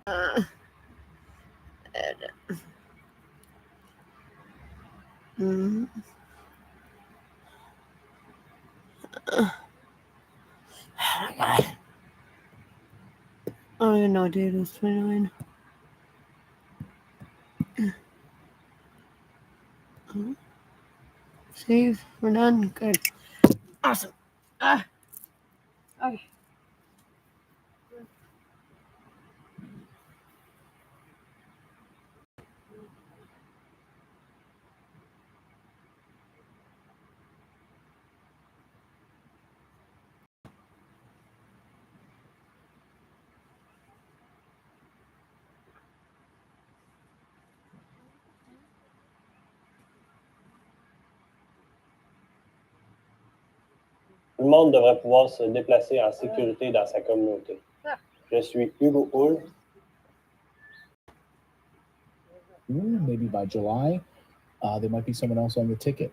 Uh, mm, oh my god. I don't even know what date it is. 29. Save. We're done. Good. Awesome. Okay. Tout le monde devrait pouvoir se déplacer en sécurité dans sa communauté. Je suis Hugo Hull. Maybe by July, there might be someone else on the ticket.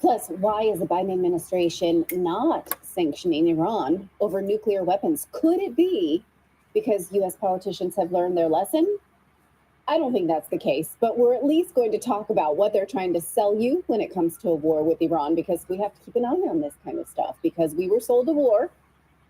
Plus, why is the Biden administration not sanctioning Iran over nuclear weapons? Could it be because U.S. politicians have learned their lesson? I don't think that's the case, but we're at least going to talk about what they're trying to sell you when it comes to a war with Iran, because we have to keep an eye on this kind of stuff, because we were sold a war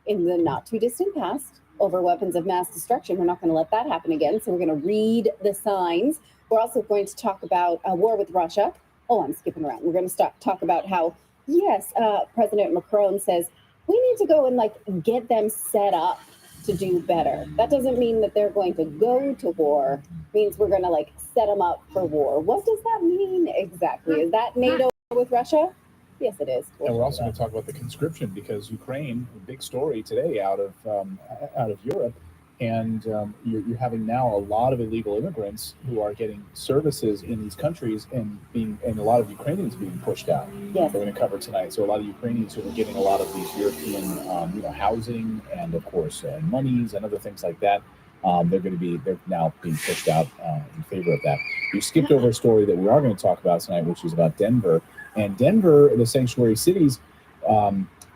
in the not too distant past over weapons of mass destruction. We're not going to let that happen again, so we're going to read the signs. We're also going to talk about a war with Russia. Oh, I'm skipping around. We're going to talk about how, yes, President Macron says we need to go and get them set up to do better. That doesn't mean that they're going to go to war. It means we're going to set them up for war. What does that mean exactly? Is that NATO with Russia? Yes, it is. And we're also going to talk about the conscription, because Ukraine, a big story today out of Europe, and you're having now a lot of illegal immigrants who are getting services in these countries, and a lot of Ukrainians being pushed out. Yes. We're going to cover tonight. So a lot of Ukrainians who are getting a lot of these European, housing and of course monies and other things like that. They're now being pushed out in favor of that. You skipped over a story that we are going to talk about tonight, which is about Denver. And Denver, the sanctuary cities,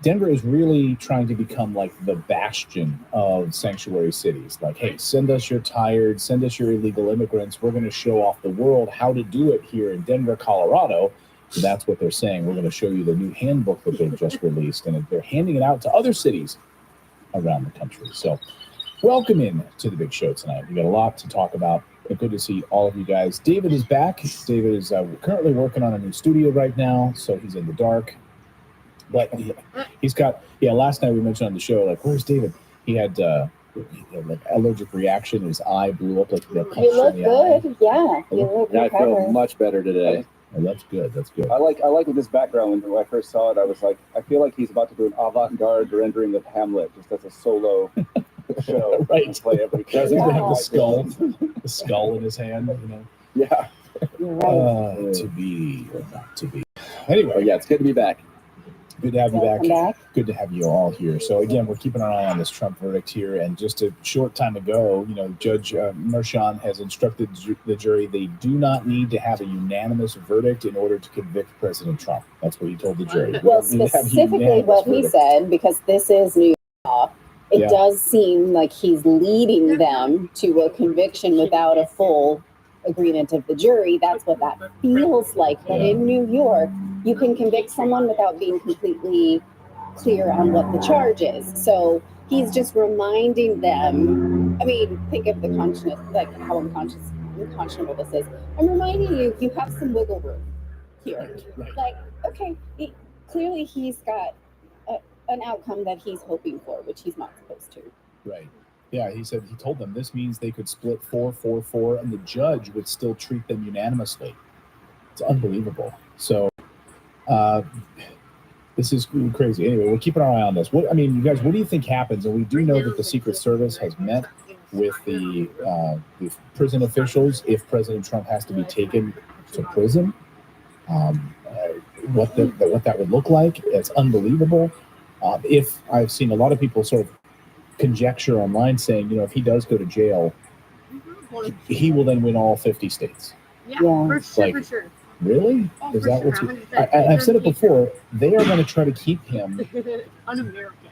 Denver is really trying to become like the bastion of sanctuary cities. Like, hey, send us your tired, send us your illegal immigrants. We're going to show off the world how to do it here in Denver, Colorado. So that's what they're saying. We're going to show you the new handbook that they've just released, and they're handing it out to other cities around the country. So welcome in to the big show tonight. We got a lot to talk about. But good to see all of you guys. David is back. David is currently working on a new studio right now, so he's in the dark. But he's got, last night we mentioned on the show, where's David? He had allergic reaction. His eye blew up like the You look good. Yeah. You look I feel much better today. Oh, that's good. That's good. I like this background. When I first saw it, I was like, I feel like he's about to do an avant-garde rendering of Hamlet, just as a solo show. Right. Play every He's going to have the skull in his hand, Yeah. You're right. To be or not to be. Anyway, it's good to be back. Good to have you Welcome back. back. Good to have you all here. So again, we're keeping an eye on this Trump verdict here. And just a short time ago, Judge Merchan has instructed the jury they do not need to have a unanimous verdict in order to convict President Trump. That's what he told the jury. Well, specifically what he said, because this is New York law, it does seem like he's leading them to a conviction without a full agreement of the jury. That's what that feels like. But in New York, you can convict someone without being completely clear on what the charge is. So he's just reminding them. I mean, think of the conscience, how unconscionable this is. I'm reminding you, you have some wiggle room here. Right. Okay, clearly he's got an outcome that he's hoping for, which he's not supposed to. Right. Yeah, he told them this means they could split 4-4-4, and the judge would still treat them unanimously. It's unbelievable. So, this is crazy. Anyway, we're keeping our eye on this. You guys, what do you think happens? And we do know that the Secret Service has met with the prison officials if President Trump has to be taken to prison. What that would look like? It's unbelievable. If I've seen a lot of people sort of conjecture online saying, if he does go to jail, he will then win all 50 states. Yeah, for sure. Really? Oh, is that sure. what's? I've said it before. They are going to try to keep him un-American.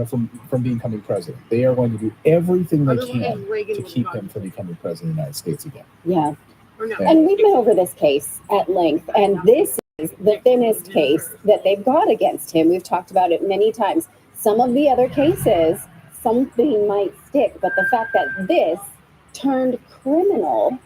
from becoming president. They are going to do everything they Otherwise, can Reagan to would keep have him gone. from becoming president of the United States again. Yeah. Or no. Yeah. And we've been over this case at length, and this is the thinnest case that they've got against him. We've talked about it many times. Some of the other cases, something might stick, but the fact that this turned criminal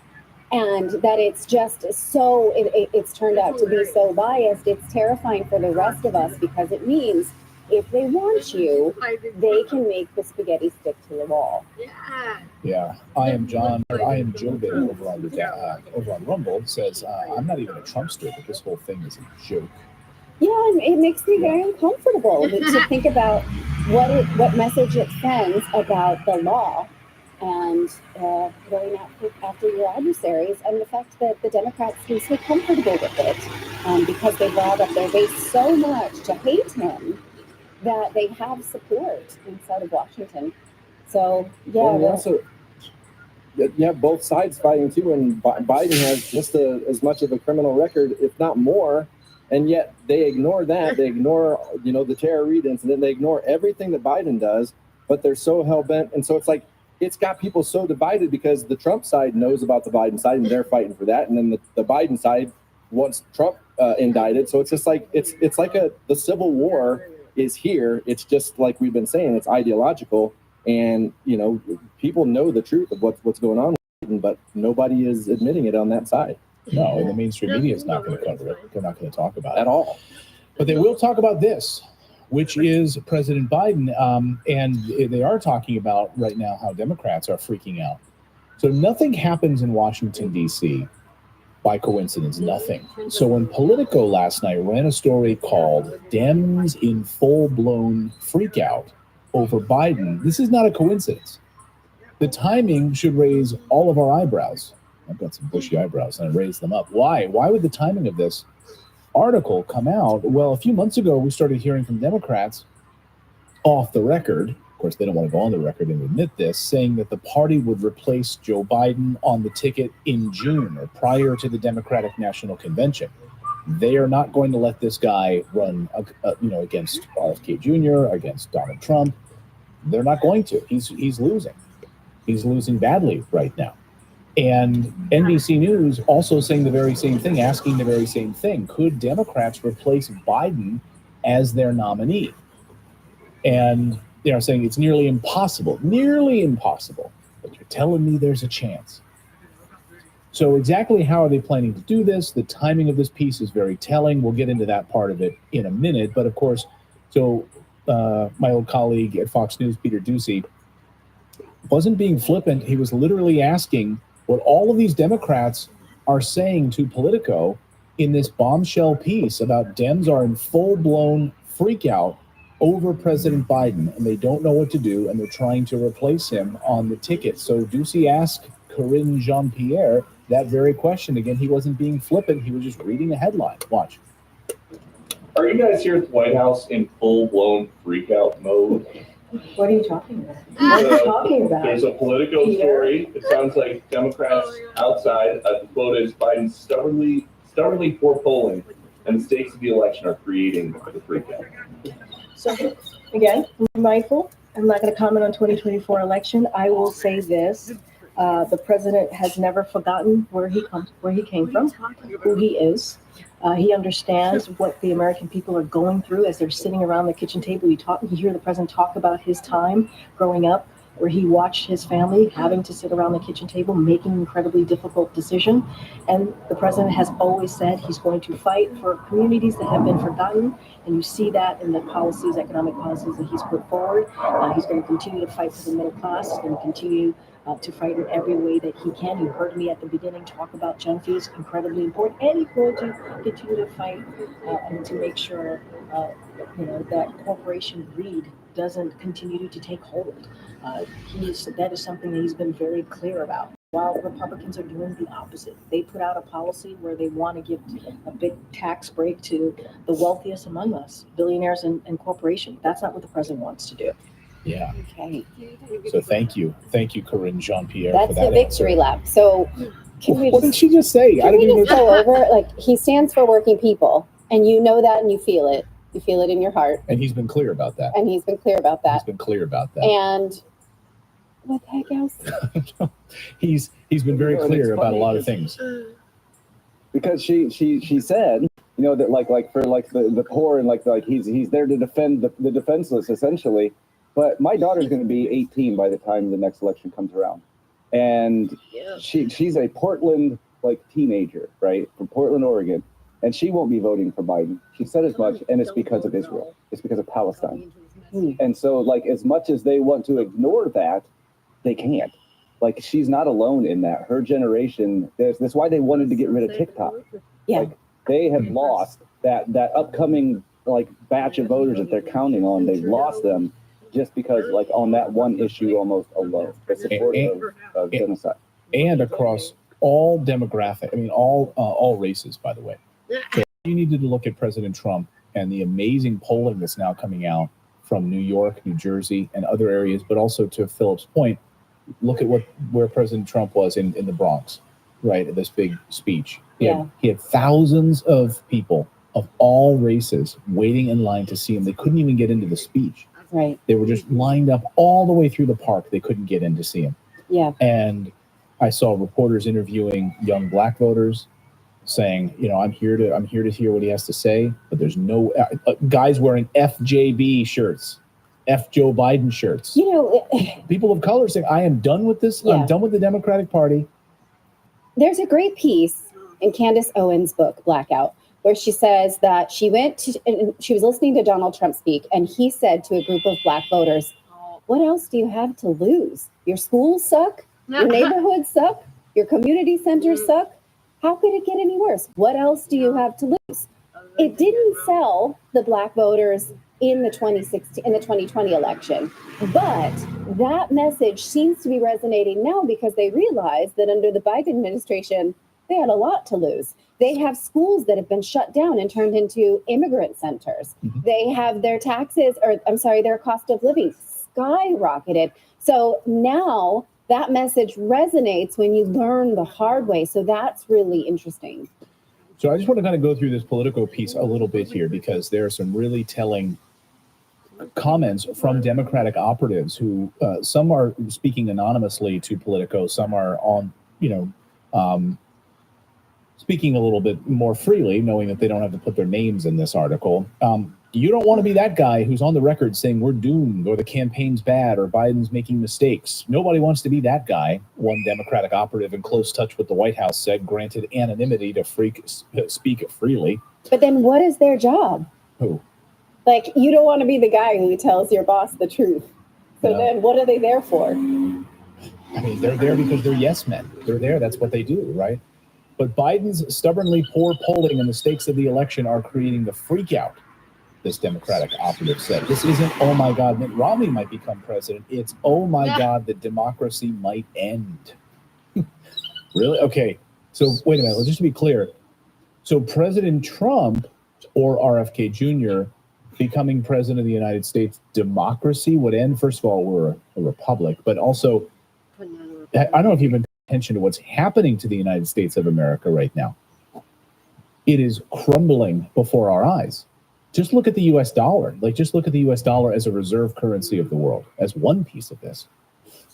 and that it's just so, it's turned out to be so biased, it's terrifying for the rest of us because it means if they want you, they can make the spaghetti stick to the wall. Yeah. Yeah, I am Joe Bid over on Rumble says I'm not even a Trumpster, but this whole thing is a joke. Yeah, and it makes me very uncomfortable to think about what message it sends about the law and going after your adversaries, and the fact that the Democrats seem so comfortable with it because they riled up their base so much to hate him that they have support inside of Washington. So yeah, Well, we also you have both sides fighting too, and Biden has just as much of a criminal record, if not more, and yet they ignore that. They ignore the Tara Reade incident. They ignore everything that Biden does, but they're so hell bent, and so it's like it's got people so divided because the Trump side knows about the Biden side and they're fighting for that, and then the Biden side wants Trump indicted. So it's just like it's like the Civil War is here. It's just like we've been saying, it's ideological, and people know the truth of what's going on, but nobody is admitting it on that side. No, and the mainstream media is not going to cover it. They're not going to talk about it At all. But they will talk about this, which is President Biden, and they are talking about right now how Democrats are freaking out. So nothing happens in Washington, D.C. by coincidence, nothing. So when Politico last night ran a story called Dems in Full-Blown Freakout over Biden, this is not a coincidence. The timing should raise all of our eyebrows. I've got some bushy eyebrows and I raised them up. Why? Why would the timing of this article come out? Well, a few months ago, we started hearing from Democrats off the record. Of course, they don't want to go on the record and admit this, saying that the party would replace Joe Biden on the ticket in June or prior to the Democratic National Convention. They are not going to let this guy run, against RFK Jr., against Donald Trump. They're not going to. He's losing. He's losing badly right now. And NBC News also saying the very same thing, asking the very same thing. Could Democrats replace Biden as their nominee? And they're saying it's nearly impossible, but you're telling me there's a chance. So exactly how are they planning to do this? The timing of this piece is very telling. We'll get into that part of it in a minute. But of course, my old colleague at Fox News, Peter Doocy, wasn't being flippant. He was literally asking what all of these Democrats are saying to Politico in this bombshell piece about Dems are in full-blown freakout over President Biden, and they don't know what to do, and they're trying to replace him on the ticket. So Doocy asked Karine Jean-Pierre that very question. Again, he wasn't being flippant. He was just reading a headline. Watch. Are you guys here at the White House in full-blown freakout mode? What are you talking about? What are you talking about? There's a Politico story. It sounds like Democrats outside, the quote is Biden stubbornly for polling, and the stakes of the election are creating the freakout. So, again, be mindful. I'm not going to comment on 2024 election. I will say this. The president has never forgotten where he came from, who he is. He understands what the American people are going through as they're sitting around the kitchen table. You hear the president talk about his time growing up, where he watched his family having to sit around the kitchen table, making incredibly difficult decisions. And the president has always said he's going to fight for communities that have been forgotten. And you see that in the economic policies that he's put forward. He's going to continue to fight for the middle class. He's going to continue to fight in every way that he can. You heard me at the beginning talk about junk fees, incredibly important, and he's going to continue to fight and to make sure that Corporation Greed doesn't continue to take hold. That is something that he's been very clear about. While Republicans are doing the opposite, they put out a policy where they want to give a big tax break to the wealthiest among us, billionaires and corporations. That's not what the president wants to do. Yeah. Okay. So thank you, Karine Jean-Pierre. That's for that the victory answer. lap. So can we What did she just say? can we just go over, like, he stands for working people, and you know that and you feel it. You feel it in your heart. And he's been clear about that. And he's been clear about that. He's been clear about that. And what the heck else? He's been very clear about a lot of things. Because she said, you know, that like for like the poor and like he's there to defend the defenseless essentially. But my daughter's going to be 18 by the time the next election comes around, and she's a Portland like teenager, right, from Portland, Oregon, and she won't be voting for Biden. She said as much, and it's because of Israel. It's because of Palestine. And so like as much as they want to ignore that, they can't. Like she's not alone in that. Her generation, that's why they wanted to get rid of TikTok. Yeah. Like they have lost that upcoming like batch of voters that they're counting on. They've lost them just because like on that one issue almost alone, the support of genocide. And across all demographic, I mean all races, by the way. So you needed to look at President Trump and the amazing polling that's now coming out from New York, New Jersey, and other areas, but also to Philip's point, look at where President Trump was in the Bronx, right, at this big speech. He had thousands of people of all races waiting in line to see him. They couldn't even get into the speech. Right. They were just lined up all the way through the park. They couldn't get in to see him. Yeah. And I saw reporters interviewing young black voters saying, you know, I'm here to hear what he has to say, but there's no guys wearing FJB shirts, F Joe Biden shirts. You know, people of color saying, I am done with this. I'm done with the Democratic Party. There's a great piece in Candace Owens' book, Blackout, where she says that she was listening to Donald Trump speak, and he said to a group of black voters, what else do you have to lose? Your schools suck? Your neighborhoods suck? Your community centers suck? How could it get any worse? What else do you have to lose? It didn't sell the black voters in the 2020 election, but that message seems to be resonating now because they realize that under the Biden administration, they had a lot to lose. They have schools that have been shut down and turned into immigrant centers. Mm-hmm. They have their their cost of living skyrocketed. So now that message resonates when you learn the hard way. So that's really interesting. So I just want to kind of go through this Politico piece a little bit here because there are some really telling comments from Democratic operatives who some are speaking anonymously to Politico, some are on, speaking a little bit more freely, knowing that they don't have to put their names in this article. You don't want to be that guy who's on the record saying we're doomed or the campaign's bad or Biden's making mistakes. Nobody wants to be that guy, one Democratic operative in close touch with the White House said, granted anonymity to speak freely. But then what is their job? Who? Like, you don't want to be the guy who tells your boss the truth. So then what are they there for? I mean, they're there because they're yes men. They're there. That's what they do, right? But Biden's stubbornly poor polling and the stakes of the election are creating the freak out, this Democratic operative said. This isn't, oh my God, Mitt Romney might become president. It's, oh my God, the democracy might end. Really? Okay. So wait a minute. Just to be clear. So President Trump or RFK Jr. becoming president of the United States, democracy would end. First of all, we're a republic, but also, I don't know if you've been paying attention to what's happening to the United States of America right now. It is crumbling before our eyes. Just look at the US dollar. Just look at the US dollar as a reserve currency of the world, as one piece of this.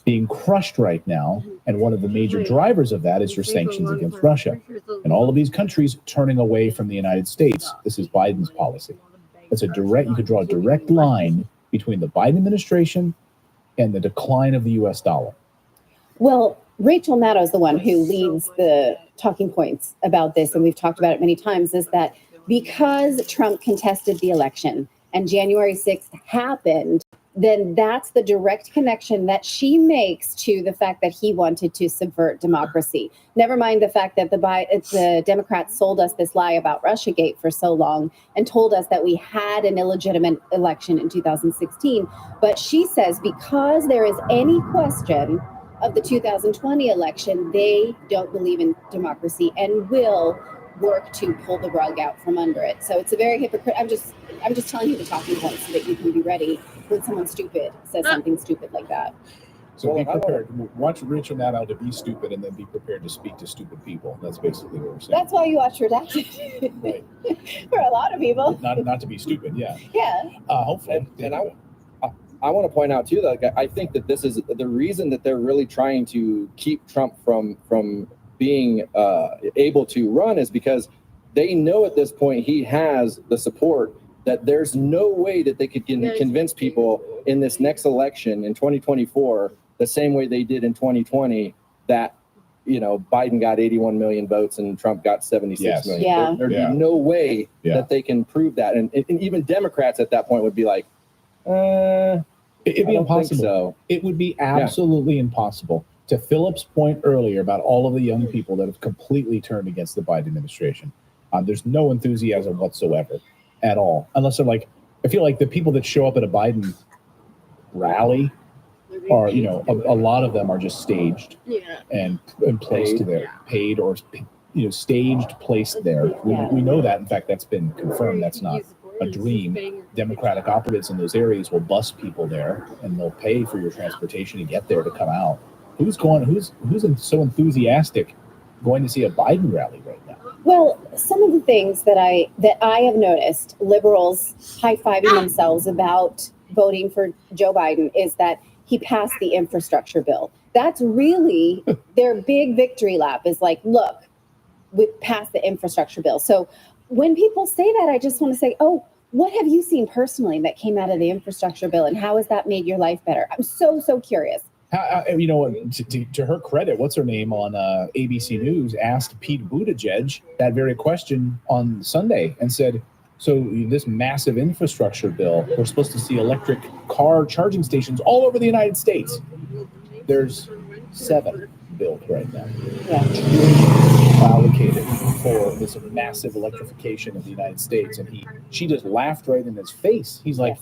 Being crushed right now, and one of the major drivers of that is your sanctions against Russia. And all of these countries turning away from the United States. This is Biden's policy. It's you could draw a direct line between the Biden administration and the decline of the US dollar. Well, Rachel Maddow is the one who leads the talking points about this, and we've talked about it many times, is that because Trump contested the election and January 6th happened, then that's the direct connection that she makes to the fact that he wanted to subvert democracy. Never mind the fact that the Democrats sold us this lie about Russiagate for so long and told us that we had an illegitimate election in 2016. But she says because there is any question of the 2020 election, they don't believe in democracy and will work to pull the rug out from under it. So it's a very hypocrite. I'm just telling you the talking points so that you can be ready when someone stupid says something stupid like that. So be prepared. Watch Rachel Maddow to be stupid and then be prepared to speak to stupid people. That's basically what we're saying. That's why you watch Redacted. Right. For a lot of people. Not to be stupid, yeah. Yeah. Hopefully. And I want to point out too that I think that this is the reason that they're really trying to keep Trump from being able to run is because they know at this point he has the support that there's no way that they could convince people in this next election in 2024 the same way they did in 2020 that Biden got 81 million votes and Trump got 76 million. Yeah. There'd be no way that they can prove that, and even Democrats at that point would be like, it'd be impossible. So. It would be absolutely impossible. To Philip's point earlier about all of the young people that have completely turned against the Biden administration, there's no enthusiasm whatsoever at all. Unless they're like, I feel like the people that show up at a Biden rally are, a lot of them are just staged and placed there, paid or, staged, placed there. We know that. In fact, that's been confirmed. That's not a dream. Democratic operatives in those areas will bus people there, and they'll pay for your transportation to get there to come out. Who's so enthusiastic going to see a Biden rally right now? Well, some of the things that I have noticed liberals high-fiving themselves about voting for Joe Biden is that he passed the infrastructure bill. That's really their big victory lap, is like, look, we passed the infrastructure bill. So when people say that, I just want to say, oh, what have you seen personally that came out of the infrastructure bill, and how has that made your life better? I'm so curious. To her credit, what's her name on ABC News asked Pete Buttigieg that very question on Sunday and said, so this massive infrastructure bill, we're supposed to see electric car charging stations all over the United States. There's 7 built right now. Allocated for this massive electrification of the United States. And she just laughed right in his face. He's like,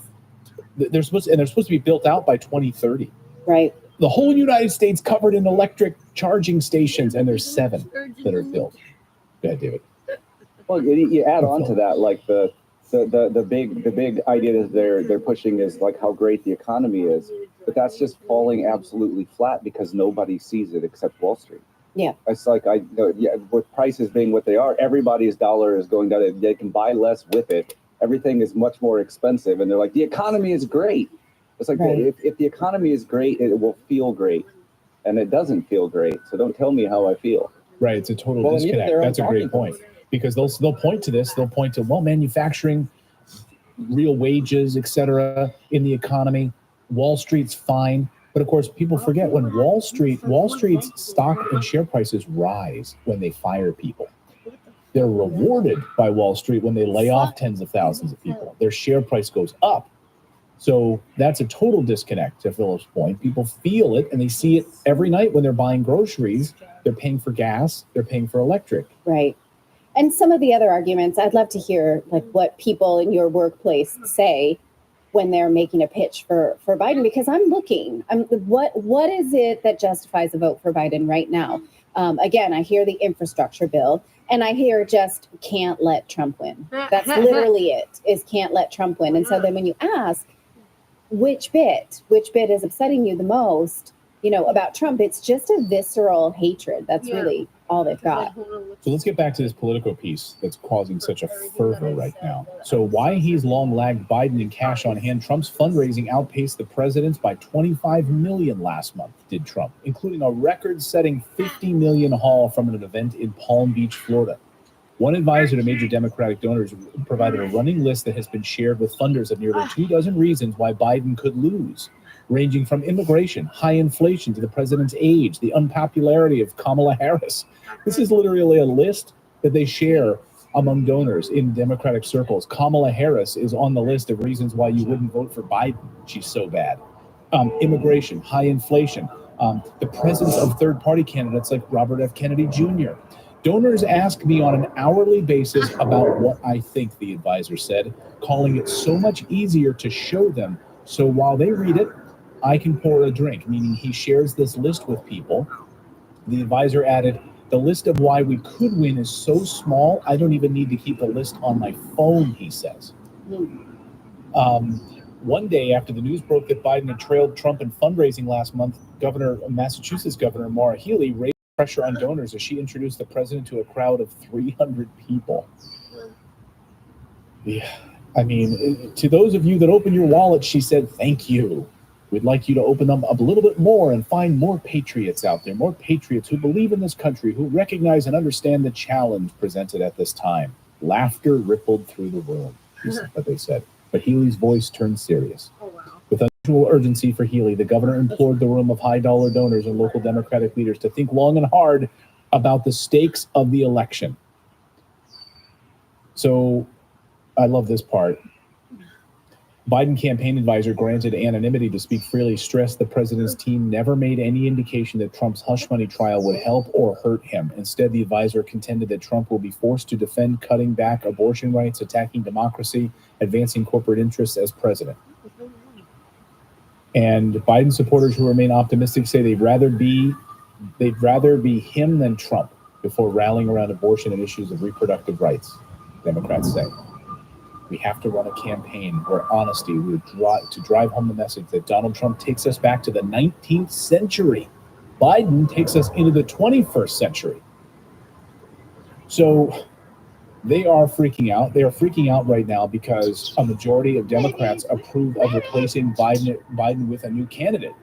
they're supposed to be built out by 2030. Right. The whole United States covered in electric charging stations, and there's 7 that are built. Go ahead, David. Well, you add on to that, like the big idea that they're pushing is like how great the economy is, but that's just falling absolutely flat because nobody sees it except Wall Street. Yeah, it's like with prices being what they are, everybody's dollar is going down. They can buy less with it. Everything is much more expensive, and they're like, the economy is great. It's like, if the economy is great, it will feel great, and it doesn't feel great. So don't tell me how I feel. Right, it's a total disconnect. That's a great point, because they'll point to this. They'll point to manufacturing, real wages, etc. in the economy. Wall Street's fine, but of course, people forget when Wall Street's stock and share prices rise when they fire people. They're rewarded by Wall Street when they lay off tens of thousands of people. Their share price goes up. So that's a total disconnect, to Philip's point. People feel it, and they see it every night when they're buying groceries. They're paying for gas. They're paying for electric. Right. And some of the other arguments, I'd love to hear like what people in your workplace say when they're making a pitch for Biden, because I'm looking. What is it that justifies a vote for Biden right now? Again, I hear the infrastructure bill, and I hear just can't let Trump win. That's literally it, is can't let Trump win. And so then when you ask, which bit is upsetting you the most, about Trump, it's just a visceral hatred. That's really all they've got. So let's get back to this Politico piece that's causing such a fervor right now. So why he's long lagged Biden in cash on hand. Trump's fundraising outpaced the president's by 25 million last month, did Trump, including a record-setting 50 million haul from an event in Palm Beach, Florida. One advisor to major Democratic donors provided a running list that has been shared with funders of nearly 24 reasons why Biden could lose, ranging from immigration, high inflation, to the president's age, the unpopularity of Kamala Harris. This is literally a list that they share among donors in Democratic circles. Kamala Harris is on the list of reasons why you wouldn't vote for Biden. She's so bad. Immigration, high inflation, the presence of third-party candidates like Robert F. Kennedy Jr. Donors ask me on an hourly basis about what I think, the advisor said, calling it so much easier to show them. So while they read it, I can pour a drink, meaning he shares this list with people. The advisor added, the list of why we could win is so small, I don't even need to keep the list on my phone, he says. One day after the news broke that Biden had trailed Trump in fundraising last month, Massachusetts Governor Maura Healey raised pressure on donors as she introduced the president to a crowd of 300 people. Yeah. I mean, to those of you that open your wallet, she said, thank you. We'd like you to open them up a little bit more and find more patriots out there, more patriots who believe in this country, who recognize and understand the challenge presented at this time. Laughter rippled through the room, what they said. But Healy's voice turned serious. Oh, wow. With unusual urgency for Healy, the governor implored the room of high-dollar donors and local Democratic leaders to think long and hard about the stakes of the election. So I love this part. Biden campaign advisor granted anonymity to speak freely, stressed the president's team never made any indication that Trump's hush money trial would help or hurt him. Instead, the advisor contended that Trump will be forced to defend cutting back abortion rights, attacking democracy, advancing corporate interests as president. And Biden supporters who remain optimistic say they'd rather be him than Trump before rallying around abortion and issues of reproductive rights, Democrats say. We have to run a campaign where honesty would drive home the message that Donald Trump takes us back to the 19th century. Biden takes us into the 21st century. So they are freaking out. They are freaking out right now because a majority of Democrats approved of replacing Biden with a new candidate.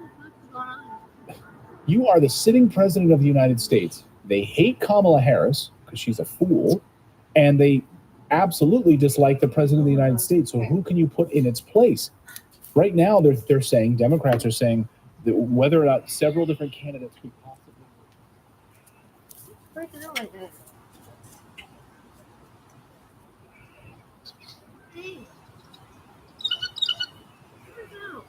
You are the sitting president of the United States. They hate Kamala Harris because she's a fool, and they absolutely dislike the president of the United States. So who can you put in its place? Right now, they're saying, Democrats are saying, that whether or not several different candidates could possibly. Freaking out like that. Hey. Freaking out.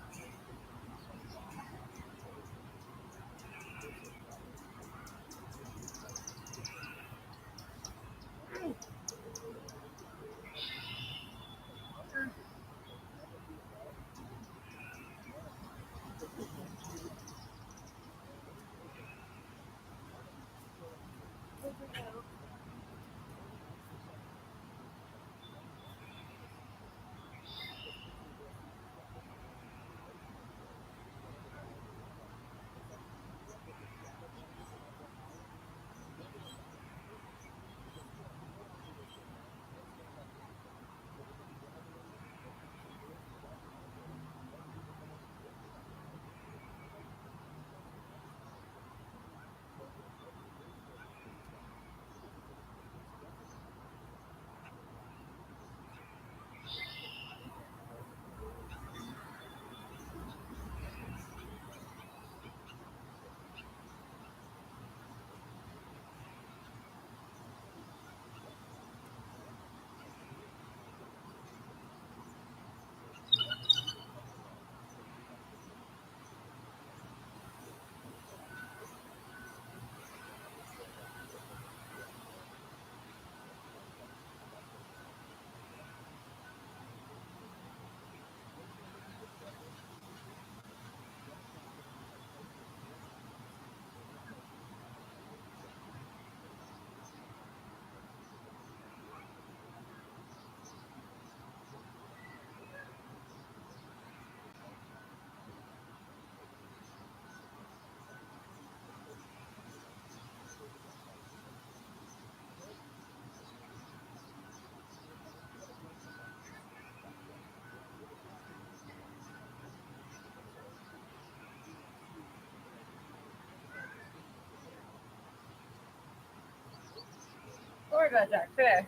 Sorry about that. Fair.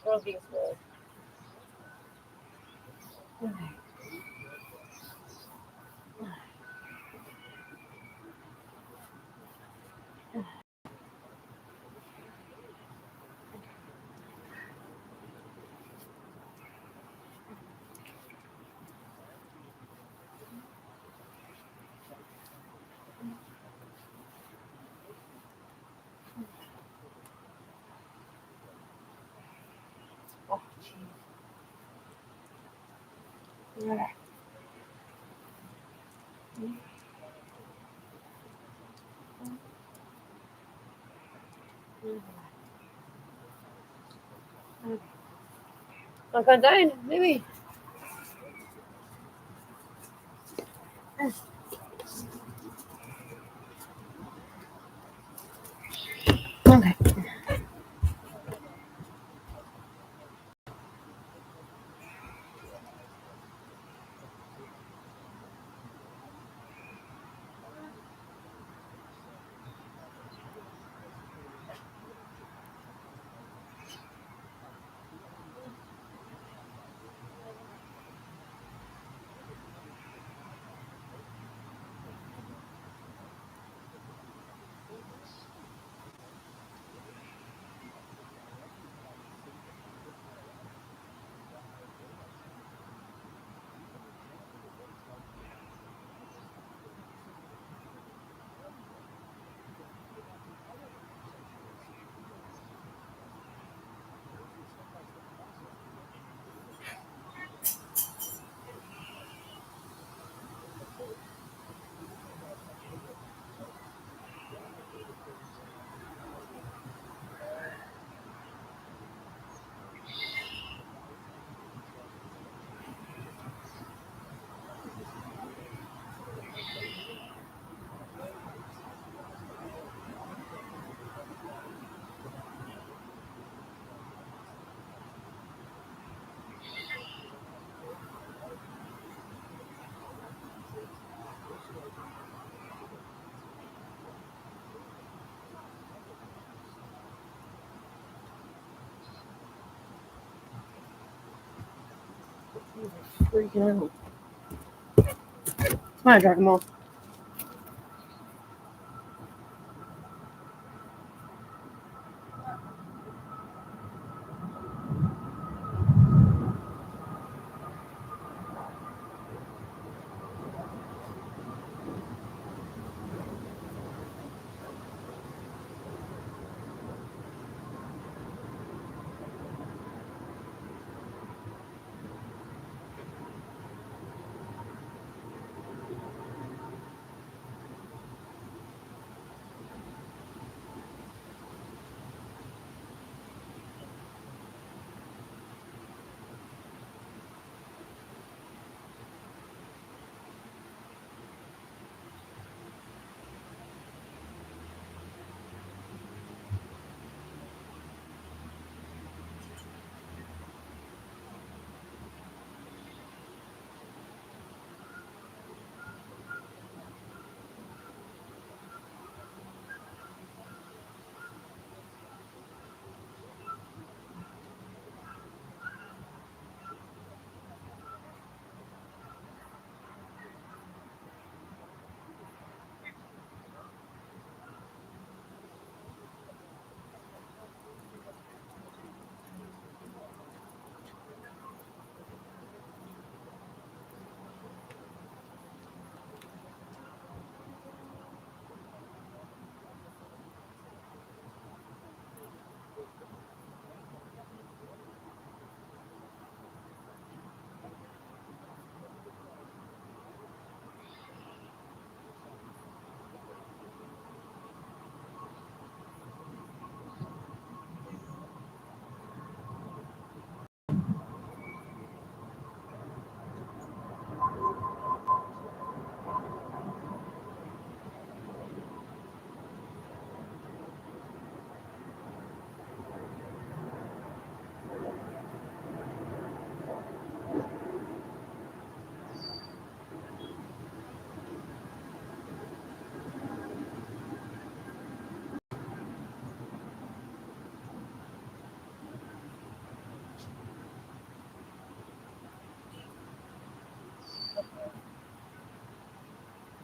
Squirrel being squirrel. Oh, jeez. Yeah. Like I'm dying, maybe. Okay. Freaking out. Come on, Dragon Ball.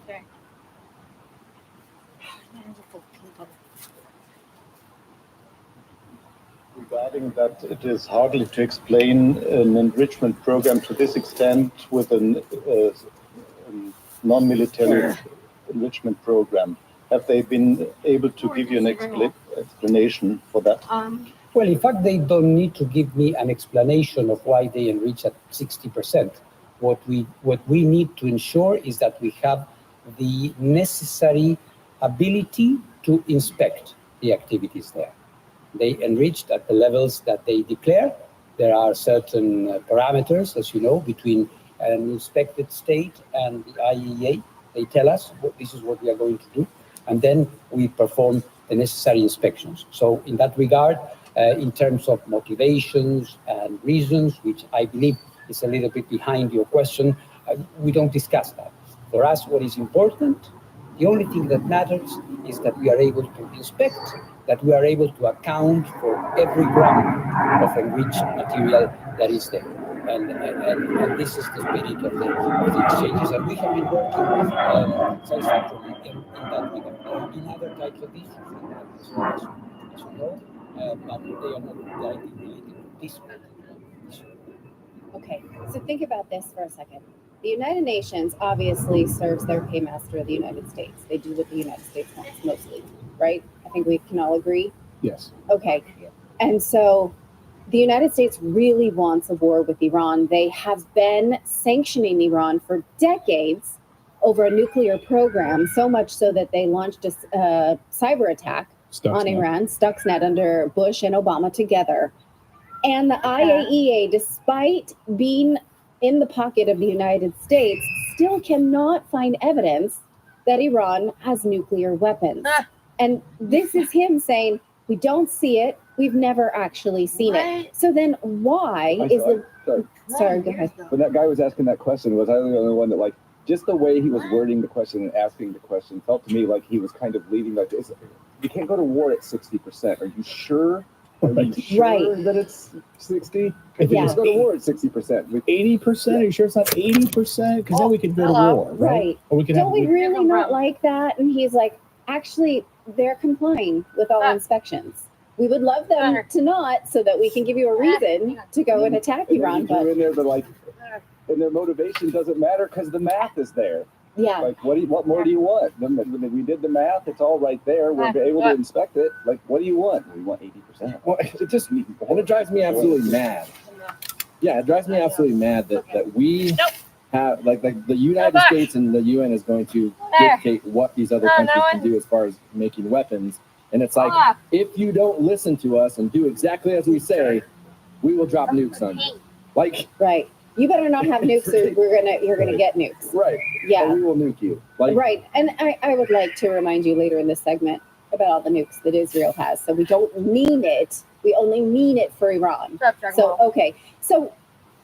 Okay. Regarding that, it is hardly to explain an enrichment program to this extent with a non-military enrichment program. Have they been able to give you an explanation for that? Well, in fact, they don't need to give me an explanation of why they enrich at 60%. What we need to ensure is that we have the necessary ability to inspect the activities there. They enriched at the levels that they declare. There are certain parameters, as you know, between an inspected state and the IAEA. They tell us this is what we are going to do, and then we perform the necessary inspections. So in that regard, in terms of motivations and reasons, which I believe is a little bit behind your question, we don't discuss that. For us, what is important, the only thing that matters is that we are able to inspect, that we are able to account for every gram of enriched material that is there. And this is the spirit of the exchanges. And we have been working satisfactorily in that regard. There have been other types of issues in that as you know, but they are not directly related to this particular issue. Okay, so think about this for a second. The United Nations obviously serves their paymaster of the United States. They do what the United States wants mostly, right? I think we can all agree. Yes. Okay, and so the United States really wants a war with Iran. They have been sanctioning Iran for decades over a nuclear program, so much so that they launched a cyber attack on Iran, Stuxnet, under Bush and Obama together. And the IAEA, despite being in the pocket of the United States, still cannot find evidence that Iran has nuclear weapons. And this is him saying, we don't see it. We've never actually seen it. So then why sorry, go ahead. When that guy was asking that question, was I the only one that, like, just the way he was wording the question and asking the question felt to me like he was kind of leading like this. You can't go to war at 60%. Are you sure Are you sure Right. that it's 60? If Yeah. Let's go to war at 60%. 80%? Are you sure it's not 80%? Because then we could go to hello. war, right? Right. Or we could Don't we have. really No not problem. like that? And he's like, actually, they're complying with all Ah. inspections. We would love them Better. to not, so that we can give you a reason to go and attack And then Iran. you threw But in there, but like, and their motivation doesn't matter because the math is there. yeah, Like, what more do you want? We did the math; it's all right there. We're able to What? inspect it. Like, what do you want? We want 80%. Well, it just, and it drives me absolutely mad. Yeah, it drives me absolutely mad that we Nope. have, like the United back. States and the UN is going to There. dictate what these other No, countries no can one- do as far as making weapons. And it's like, Ah. if you don't listen to us and do exactly as we say, we will drop nukes on you. Like, right. You better not have nukes, or you're gonna get nukes. right. Yeah. We will nuke you. Like, Right. And I would like to remind you later in this segment about all the nukes that Israel has. So we don't mean it. We only mean it for Iran. So, okay. So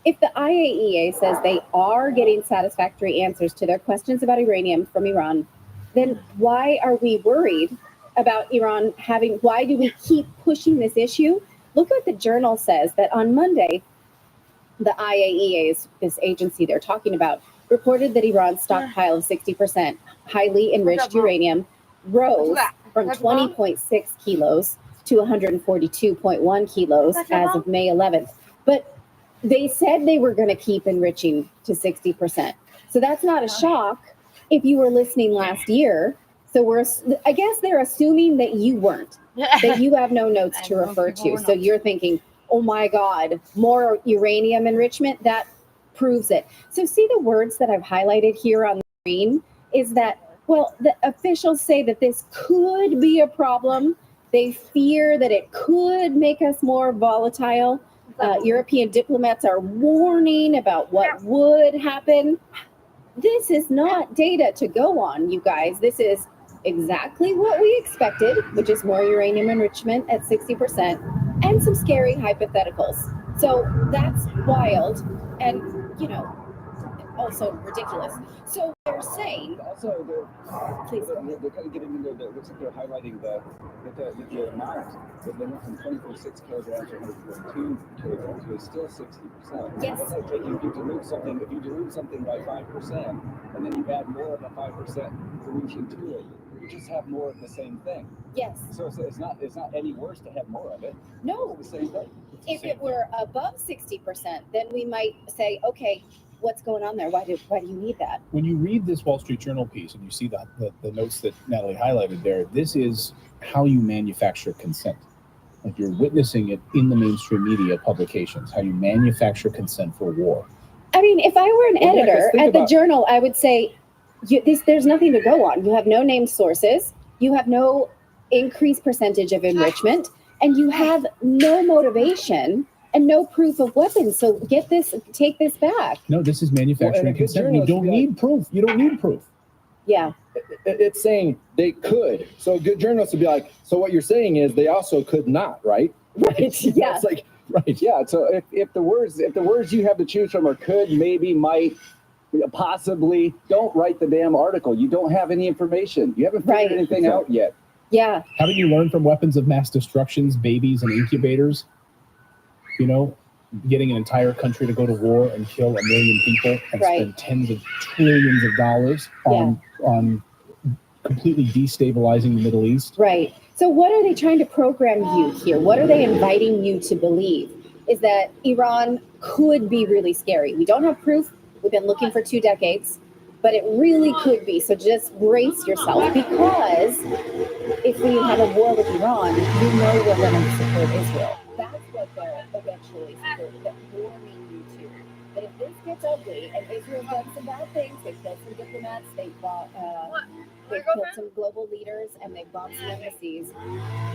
if the IAEA says they are getting satisfactory answers to their questions about uranium from Iran, then why are we worried about Iran having, why do we keep pushing this issue? Look what the Journal says, that on Monday, the IAEA, this agency they're talking about, reported that Iran's stockpile of 60% highly enriched uranium rose from 20.6 kilos to 142.1 kilos as of May 11th. But they said they were going to keep enriching to 60%. So that's not a shock if you were listening last year. So I guess they're assuming that you weren't, that you have no notes to refer to. So you're thinking, oh my God, more uranium enrichment, that proves it. So see the words that I've highlighted here on the screen is that, well, the officials say that this could be a problem. They fear that it could make us more volatile. European diplomats are warning about what would happen. This is not data to go on, you guys. This is exactly what we expected, which is more uranium enrichment at 60% and some scary hypotheticals. So that's wild and, also ridiculous. So they're saying, Also, please. they're kind of getting into the. Looks like they're highlighting the amount. That they went from 20.6 kilograms to 142 kilograms, but it's still 60%. Yes. It's like taking, if you dilute something by 5%, and then you add more of a 5% dilution to it, you just have more of the same thing. Yes. So it's not any worse to have more of it. No. It's the same thing. If it were above 60%, then we might say, okay, what's going on there? Why do you need that? When you read this Wall Street Journal piece and you see the notes that Natalie highlighted there, this is how you manufacture consent. Like you're witnessing it in the mainstream media publications, how you manufacture consent for war. I mean, if I were an Well, yeah, 'cause editor think at the about- Journal, I would say, there's nothing to go on. You have no named sources. You have no increased percentage of enrichment, and you have no motivation and no proof of weapons. So take this back. No, this is Well, manufacturing and a good consent. You journalist don't would be like- need proof. You don't need proof. Yeah. It's saying they could. So a good journalist would be like, so what you're saying is they also could not, right? Right. Yeah. It's like, Right. Yeah. So if the words you have to choose from are could, maybe, might, possibly, don't write the damn article. You don't have any information. You haven't figured Right. anything out yet. Yeah. Haven't you learned from weapons of mass destructions, babies and incubators? Getting an entire country to go to war and kill 1 million people and Right. spend tens of trillions of dollars on completely destabilizing the Middle East. Right. So what are they trying to program you here? What are they inviting you to believe? Is that Iran could be really scary. We don't have proof. We've been looking for 2 decades, but it really could be. So just brace yourself, because if we have a war with Iran, you know we're going to support Israel. That's what they're eventually warning you to. That if this gets ugly, and Israel's done some bad things, they've killed some diplomats, they've killed some global leaders, and they've bombed some embassies.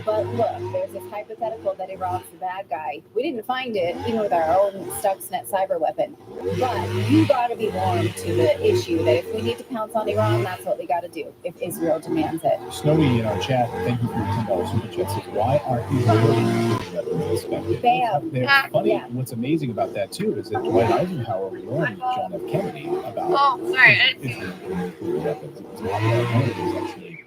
But look, there's this hypothetical that Iran's the bad guy. We didn't find it, even with our own Stuxnet cyber weapon. But you got to be warm to the issue that if we need to pounce on Iran, that's what we got to do if Israel demands it. Snowy in our chat, thank you for your $10 super chat, says, why aren't Israeli weapons inspected? Bam. They're funny. Yeah. What's amazing about that, too, is that Dwight Eisenhower warned John F. Kennedy about Oh, sorry. Israeli nuclear weapons. It was not actually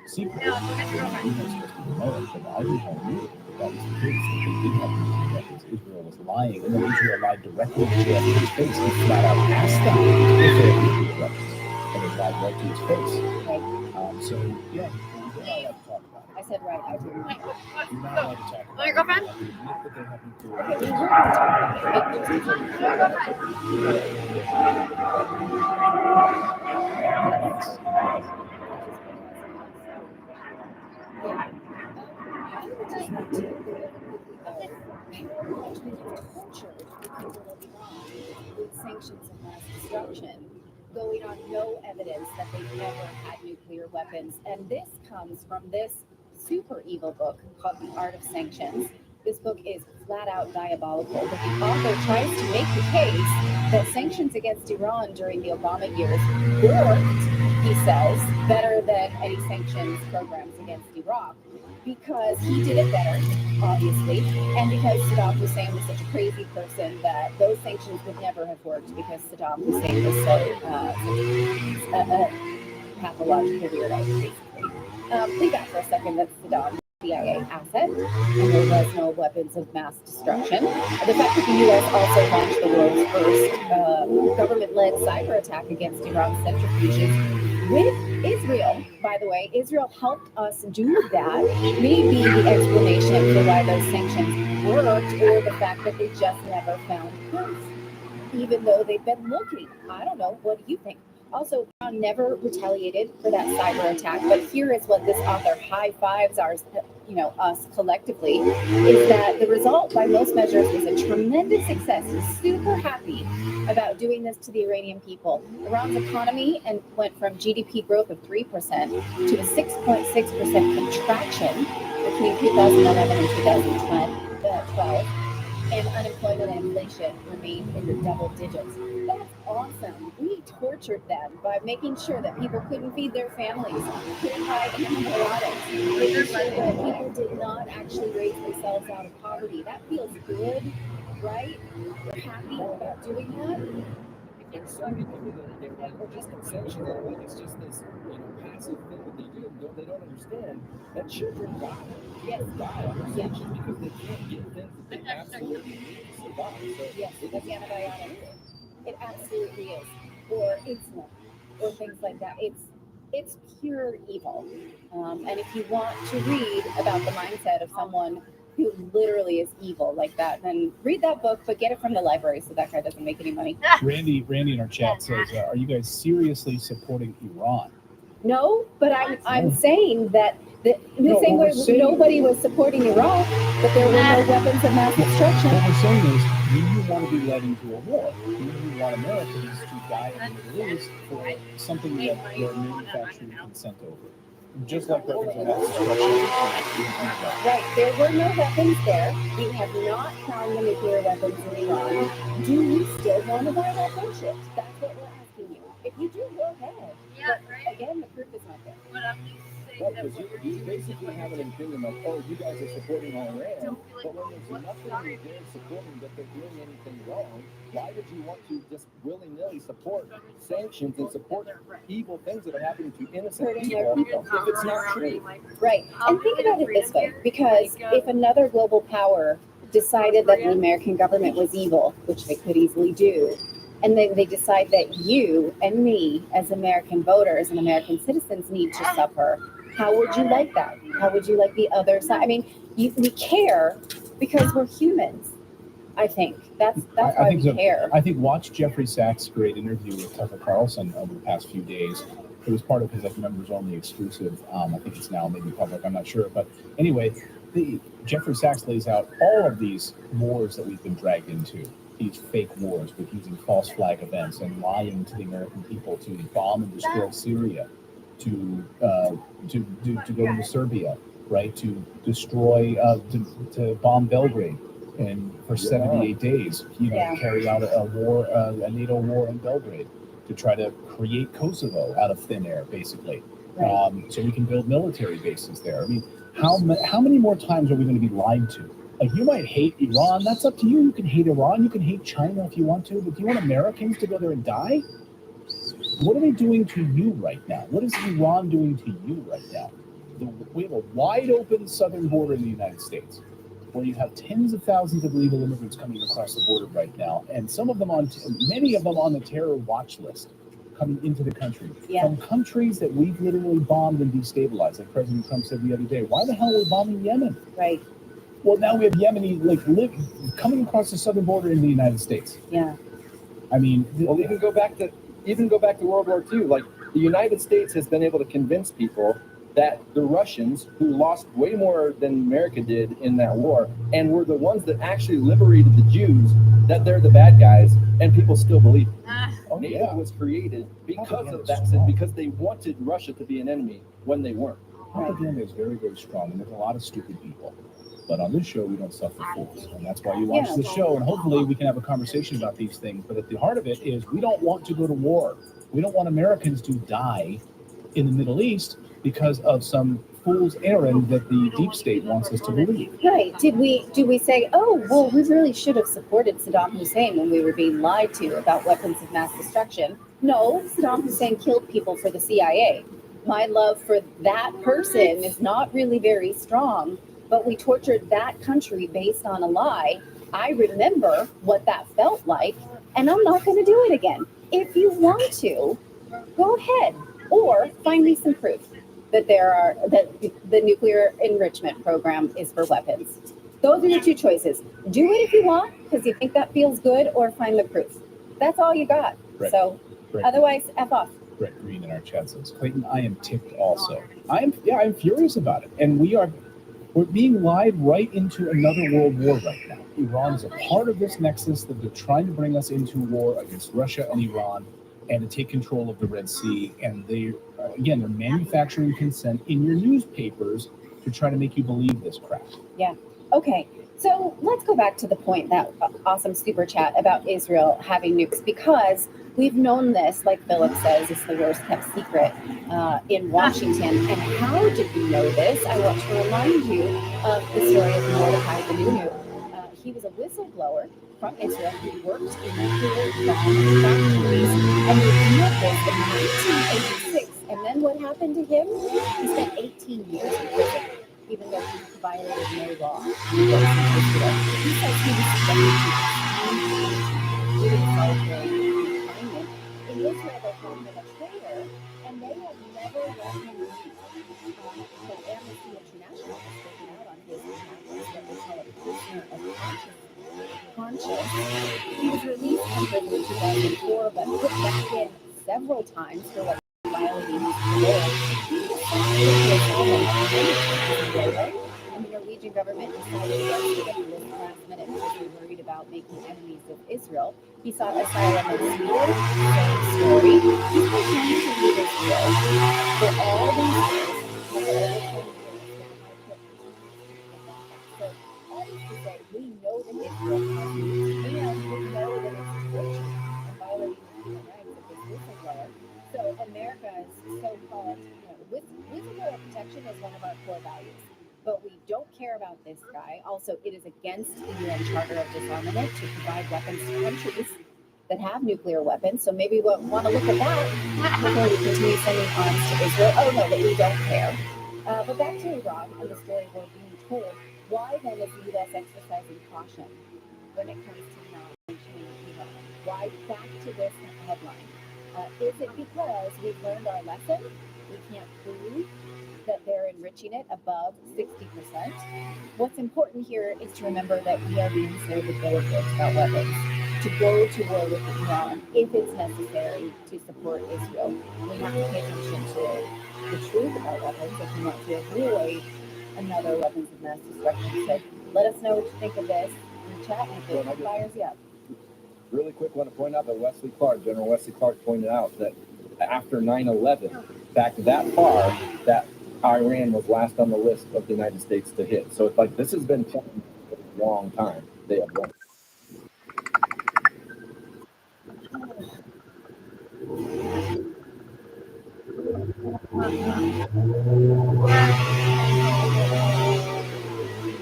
secret. No, look at your He was supposed to know it, but Eisenhower knew it. that was the case, that they did have nuclear weapons. Israel was lying, and then Israel lied directly to JFK's face. He flat out asked them if they had nuclear weapons, and they lied right to his face. So, yeah, you're not allowed to talk about it. I said right. I did. You're not allowed to talk about Your girlfriend? it. Admit that they have nuclear Okay, we weapons. were going to talk about it. With sanctions of mass destruction, going on no evidence that they've ever had nuclear weapons. And this comes from this super evil book called The Art of Sanctions. This book is flat out diabolical, but the author tries to make the case that sanctions against Iran during the Obama years worked, he says, better than any sanctions programs against Iraq, because he did it better, obviously, and because Saddam Hussein was such a crazy person that those sanctions would never have worked, because Saddam Hussein was so pathological weirdo, basically. Leave that for a second, that's Saddam. CIA asset, and there was no weapons of mass destruction. The fact that the U.S. also launched the world's first government-led cyber attack against Iran's centrifuges with Israel. By the way, Israel helped us do that. Maybe the explanation for why those sanctions worked, or the fact that they just never found proof, even though they've been looking. I don't know. What do you think? Also, Iran never retaliated for that cyber attack, but here is what this author high fives us collectively, is that the result by most measures was a tremendous success. He's super happy about doing this to the Iranian people. Iran's economy went from GDP growth of 3% to a 6.6% contraction between 2011 and 2012. And unemployment and inflation remained in the double digits. That's awesome. We tortured them by making sure that people couldn't feed their families, couldn't buy antibiotics, making sure that people did not actually raise themselves out of poverty. That feels good, right? We're happy about doing that. There's so many people they're like, oh, just sanctions, like it's just this, passive thing that they do. They don't understand that children die. Yes. Die under sanctions because they can't get things that they absolutely need to survive. So Yes, that's antibiotics. It absolutely is. Or insulin, or things like that. It's pure evil. And if you want to read about the mindset of someone who literally is evil like that, then read that book, but get it from the library so that guy doesn't make any money. Randy in our chat says, are you guys seriously supporting Iran? No, but I'm saying that the same way nobody was supporting Iraq, but there were no weapons of mass destruction. What we're saying is, do you want to be led into a war? Do you want Americans to die in the Middle East for something that you're manufacturing consent over? Just like weapons of mass destruction. Right, there were no weapons there. We have not found the nuclear weapons in Iran. Do you still want to buy that bullshit? That's what we're asking you. If you do, go ahead. Yeah, But right. again, the proof is not there. But I'm just saying Well, that because what you you're basically have an opinion like, oh, you guys are supporting Iran, Don't feel like, but when there's what nothing sorry. there supporting that they're doing anything wrong, why would you want to just willy-nilly support sanctions and support evil things that are happening to innocent Hurting people their people. if it's not true? Right. And think about it this way, because if another global power decided that the American government was evil, which they could easily do, and then they decide that you and me as American voters and American citizens need to suffer, how would you like that? How would you like the other side? I mean, we care because we're humans. I think that's why we care. I think watch Jeffrey Sachs' great interview with Tucker Carlson over the past few days. It was part of his members only exclusive. I think it's now maybe public. I'm not sure, but anyway, Jeffrey Sachs lays out all of these wars that we've been dragged into. These fake wars with using false flag events and lying to the American people to bomb and destroy Syria, to go into Serbia, right? To destroy, to bomb Belgrade, and for 78 days, carry out a war, a NATO war in Belgrade, to try to create Kosovo out of thin air, basically, so we can build military bases there. I mean, how many more times are we going to be lied to? Like, you might hate Iran. That's up to you. You can hate Iran. You can hate China if you want to. But do you want Americans to go there and die? What are they doing to you right now? What is Iran doing to you right now? We have a wide open southern border in the United States. where you have tens of thousands of illegal immigrants coming across the border right now, and many of them on the terror watch list coming into the country from countries that we've literally bombed and destabilized. Like President Trump said the other day, why the hell are we bombing Yemen? Right. Well, now we have Yemeni coming across the southern border in the United States. Yeah. I mean, Well, even go back to World War II. Like the United States has been able to convince people that the Russians, who lost way more than America did in that war, and were the ones that actually liberated the Jews, that they're the bad guys, and people still believe it. NATO was created because of that, because they wanted Russia to be an enemy when they weren't. Propaganda is very, very strong, and there's a lot of stupid people. But on this show, we don't suffer fools, and that's why you watch the show. And hopefully, we can have a conversation about these things. But at the heart of it is, we don't want to go to war. We don't want Americans to die in the Middle East because of some fool's errand that the deep state wants us to believe. Right. Do we say, oh, well, we really should have supported Saddam Hussein when we were being lied to about weapons of mass destruction? No, Saddam Hussein killed people for the CIA. My love for that person is not really very strong, but we tortured that country based on a lie. I remember what that felt like, and I'm not going to do it again. If you want to, go ahead, or find me some proof that the nuclear enrichment program is for weapons. Those are your two choices. Do it if you want, because you think that feels good, or find the proof. That's all you got. Right. So otherwise, F off. Brett Green in our chat says, Clayton, I am ticked also. I'm furious about it. And we're being lied right into another world war right now. Iran is a part of this nexus that they're trying to bring us into war against Russia and Iran and to take control of the Red Sea. And they're manufacturing consent in your newspapers to try to make you believe this crap. Yeah. Okay. So let's go back to the point, that awesome super chat about Israel having nukes, because we've known this, like Philip says, it's the worst kept secret in Washington. And how did we know this? I want to remind you of the story of Mordecai Benunu. He was a whistleblower from Israel who worked in nuclear bomb factories, and he revealed this in 1986. And then what happened to him? He spent 18 years in prison, even though he violated no law. He says he was subjected to solitary confinement. In Israel, they call him a traitor, and they have never let him leave. But Amnesty International has spoken out on his behalf, that they call it prisoner of conscience. He was released from prison in 2004, but put back in several times for what violating his parole. He decided and the Norwegian government decided to get this last minute because they were worried about making enemies of Israel. He sought asylum in Sweden, same story. He's been trying to leave Israel for all these years. So all this to say, we know that Israel has nukes, and we know that it's torture and violating the human rights of this whistleblower. So America's so-called, whistleblower protection is one of our core values. But we don't care about this guy. Also, it is against the UN Charter of Disarmament to provide weapons to countries that have nuclear weapons. So maybe we'll want to look at that before we continue sending arms to Israel. Oh no, that we don't care. But back to Iran and the story we're being told. Why then is the U.S. exercising caution when it comes to not mentioning Iran? Why back to this headline? Is it because we've learned our lesson? We can't prove that they're enriching it above 60%. What's important here is to remember that we are being served a bill of goods about weapons to go to war with Iran if it's necessary to support Israel. We have to pay attention to the truth about weapons if we want to avoid another weapons of mass destruction. So let us know what you think of this in the chat, and if it fires you up. Really quick, want to point out that General Wesley Clark pointed out that after 9/11, back that far, that Iran was last on the list of the United States to hit. So it's like this has been for a long time. They have won.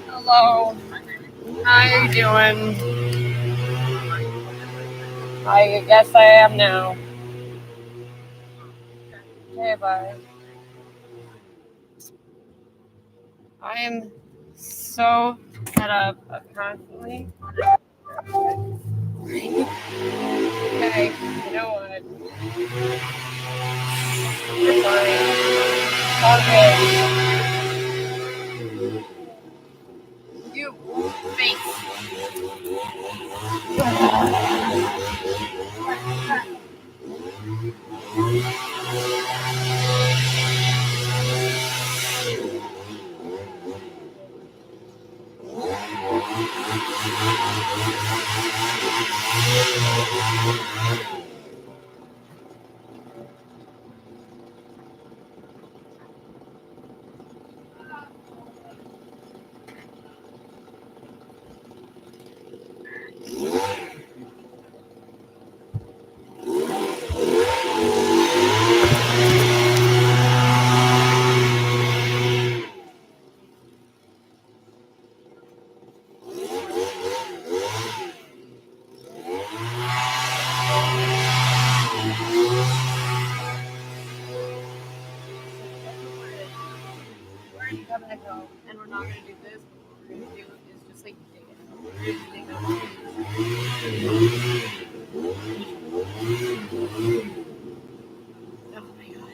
Hello. How you doing? I guess I am now. Okay, bye. I am so head up constantly. Okay, you know what? I'm sorry. All good. You face. Where are you coming to go? And we're not going to do this. What we're going to do is just like dig it. Dig it. Oh my god.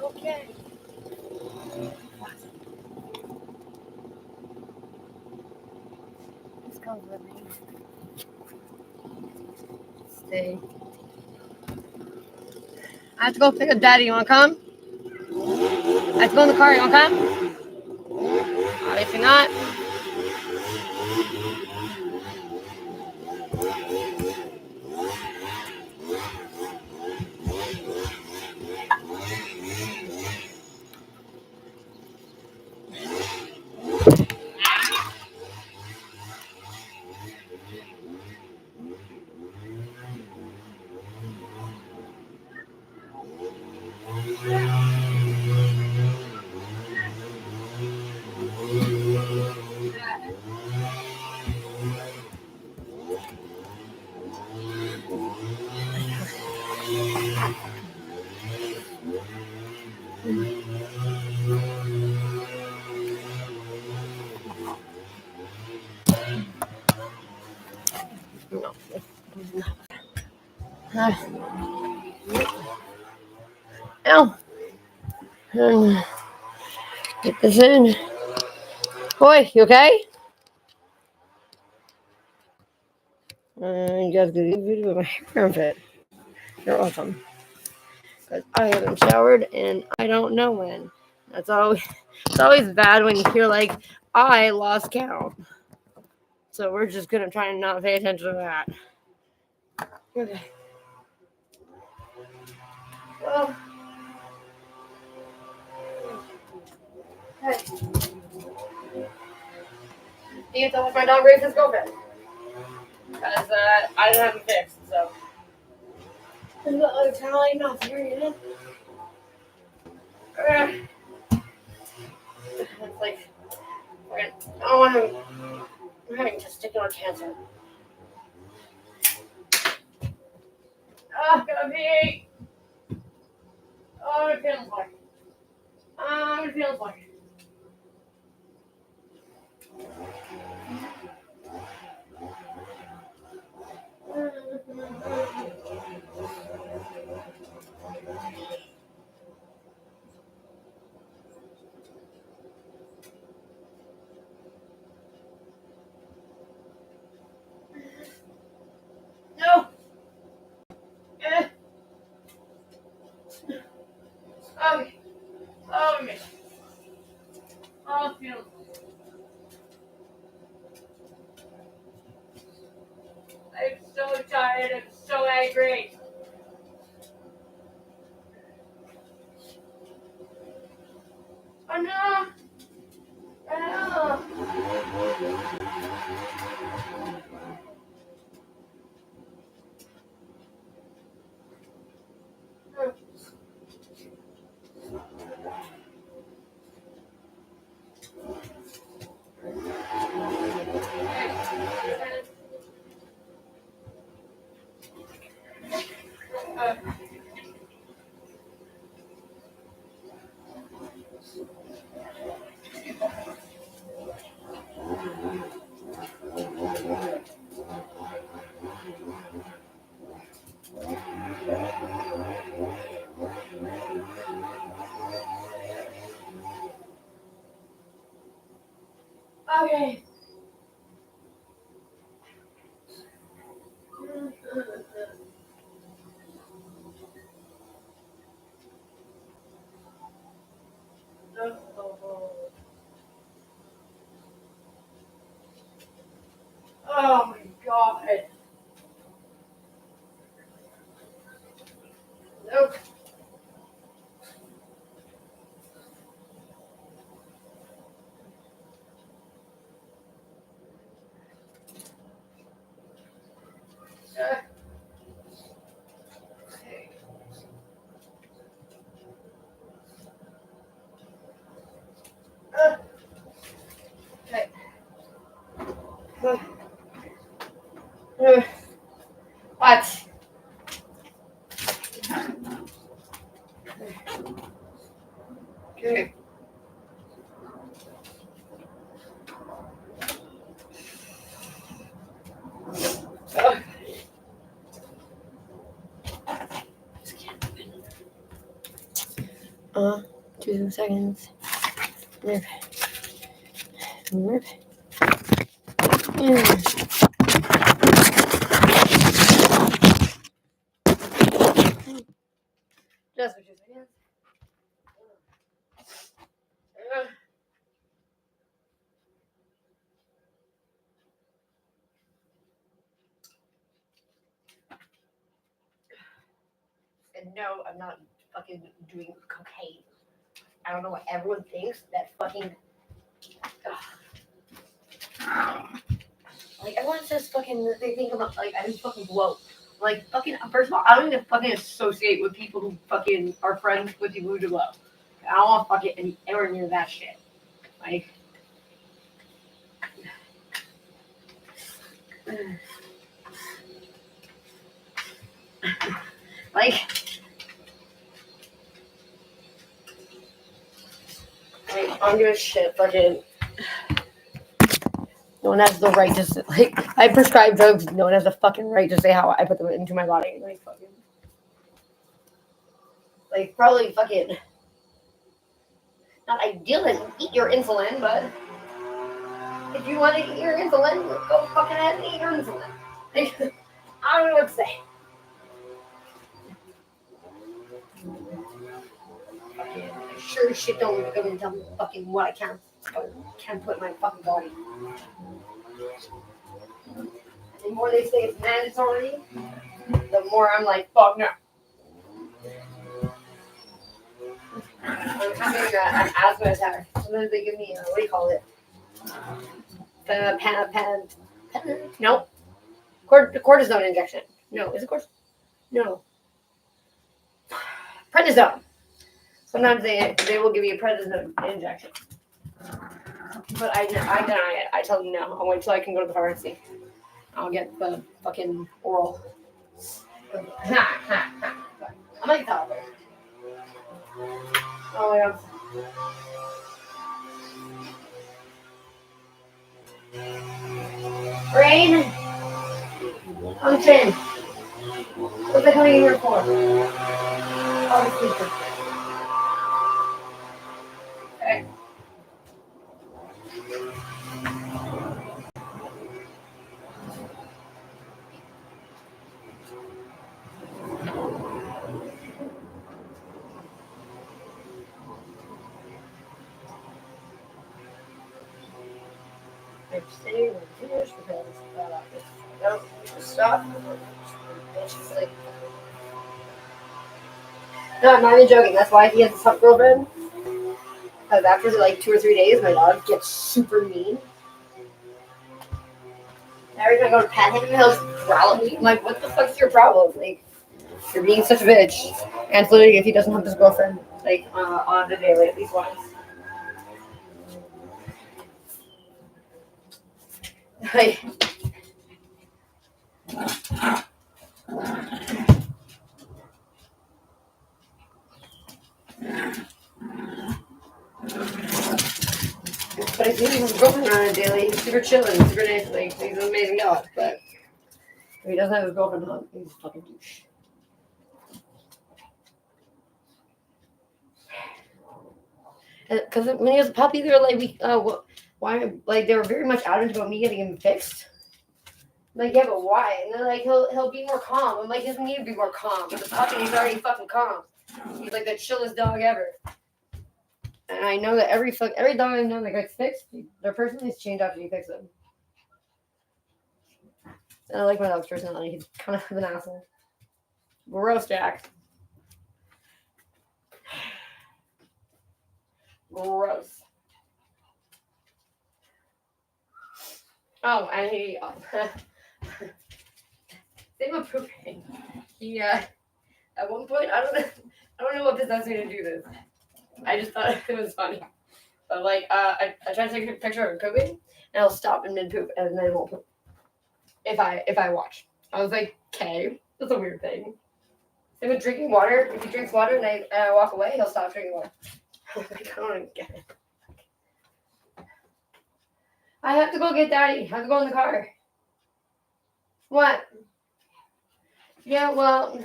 Okay. This comes with me. Stay. I have to go pick up Daddy. You want to come? I have to go in the car. You want to come? Obviously not. Ow. Get this in. Boy, you okay? You guys get a good video of my hair fit. You're welcome. because I haven't showered and I don't know when. It's always bad when you hear like I lost count. So we're just gonna try and not pay attention to that. Okay. Well. Hey. Do you tell my dog raised his girlfriend? Because I didn't have it fixed, so. It's kind of like enough here, you know? It's like, I'm having testicular cancer. Oh, gotta pee! Oh, it feels like. Oh, it feels like. No! Okay. Okay. Oh, it feels. I'm so tired. I'm so angry. Oh no! Oh. Okay. Oh my god. Nope. Okay. What? Okay. Uh, 2 seconds. Okay. Just for 2 seconds. And no, I'm not fucking doing cocaine. I don't know what everyone thinks that fucking. Like everyone says fucking, they think about like I do fucking blow. Like fucking, first of all, I don't even fucking associate with people who fucking are friends with people who do blow. I don't want to fucking anywhere near that shit. Like. Like. I don't give a shit, fucking. No one has the right to say, like, I prescribe drugs, no one has the fucking right to say how I put them into my body. Like, fucking. Like, probably fucking. Not ideal to eat your insulin, but. If you want to eat your insulin, go fucking ahead and eat your insulin. Like, I don't know what to say. sure as shit don't go and tell me fucking what I can't put in my fucking body. The more they say it's mandatory, the more I'm like, fuck no. I'm having an asthma attack. Sometimes they give me, what do you call it? Nope. Cortisone injection. No, is it cortisone? No. Prednisone. Sometimes they will give you a prednisone injection. But I deny it. I tell them no. I'll wait till I can go to the pharmacy. I'll get the fucking oral. I'm like that. Oh my god. Rain. I'm Finn. What's I coming here for? Oh, okay. I'm sitting with tears because no, stop. She's like, no, I'm not even joking. That's why he has a tough girlfriend. Because after like 2 or 3 days, my dog gets super mean. Every time I go to pet him, he'll growl at me. I'm like, what the fuck's your problem? Like, you're being such a bitch. And literally, if he doesn't have his girlfriend, like, on the daily, at least once. Like, but if he has his girlfriend on a daily, he's super chilling, super nice, like, he's an amazing dog, but if he doesn't have his girlfriend on, he's a fucking douche. Because when he was a puppy, they were like, why? Like, they were very much adamant about me getting him fixed. Like, yeah, but why? And they're like, he'll be more calm. I'm like, he doesn't need to be more calm. But the puppy, he's already fucking calm. He's like the chillest dog ever. And I know that every dog I know that gets fixed, their personalities change after you fix them. And I like my dog's personality. He's kind of an asshole. Gross, Jack. Gross. Oh, and he same with pooping. He at one point I don't know what possessed me to do this. I just thought it was funny. But like I tried to take a picture of him pooping and I'll stop in mid poop and then he won't poop. If I watch. I was like, okay, that's a weird thing. Same with drinking water. If he drinks water and I walk away, he'll stop drinking water. I don't get it. I have to go get Daddy. I have to go in the car. What? Yeah, well.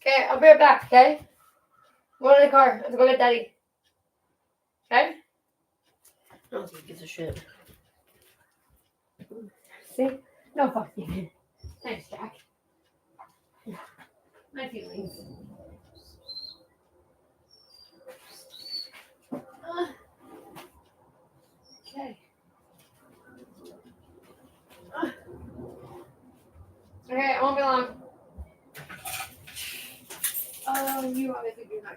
Okay, I'll be right back, okay? I'm going in the car. I have to go get Daddy. Okay? I don't think he gives a shit. See? No fucking. Thanks, Jack. My feelings. Okay. Okay, I won't be long. You obviously do not.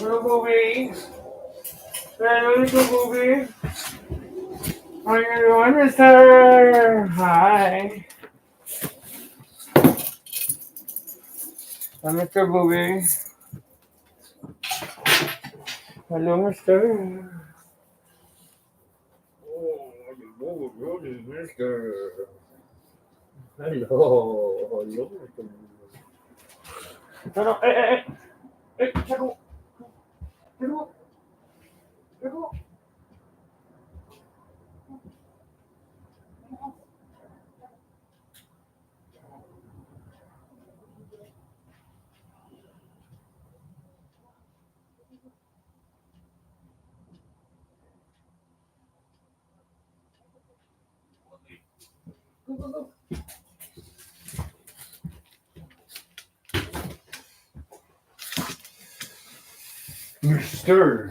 Little booby. Hey, little booby. How are you doing, mister? Hi. I'm Mr. Booby. Hello, mister. Oh, hello, mister. Hello, mister. Hello, hey, check. Mister.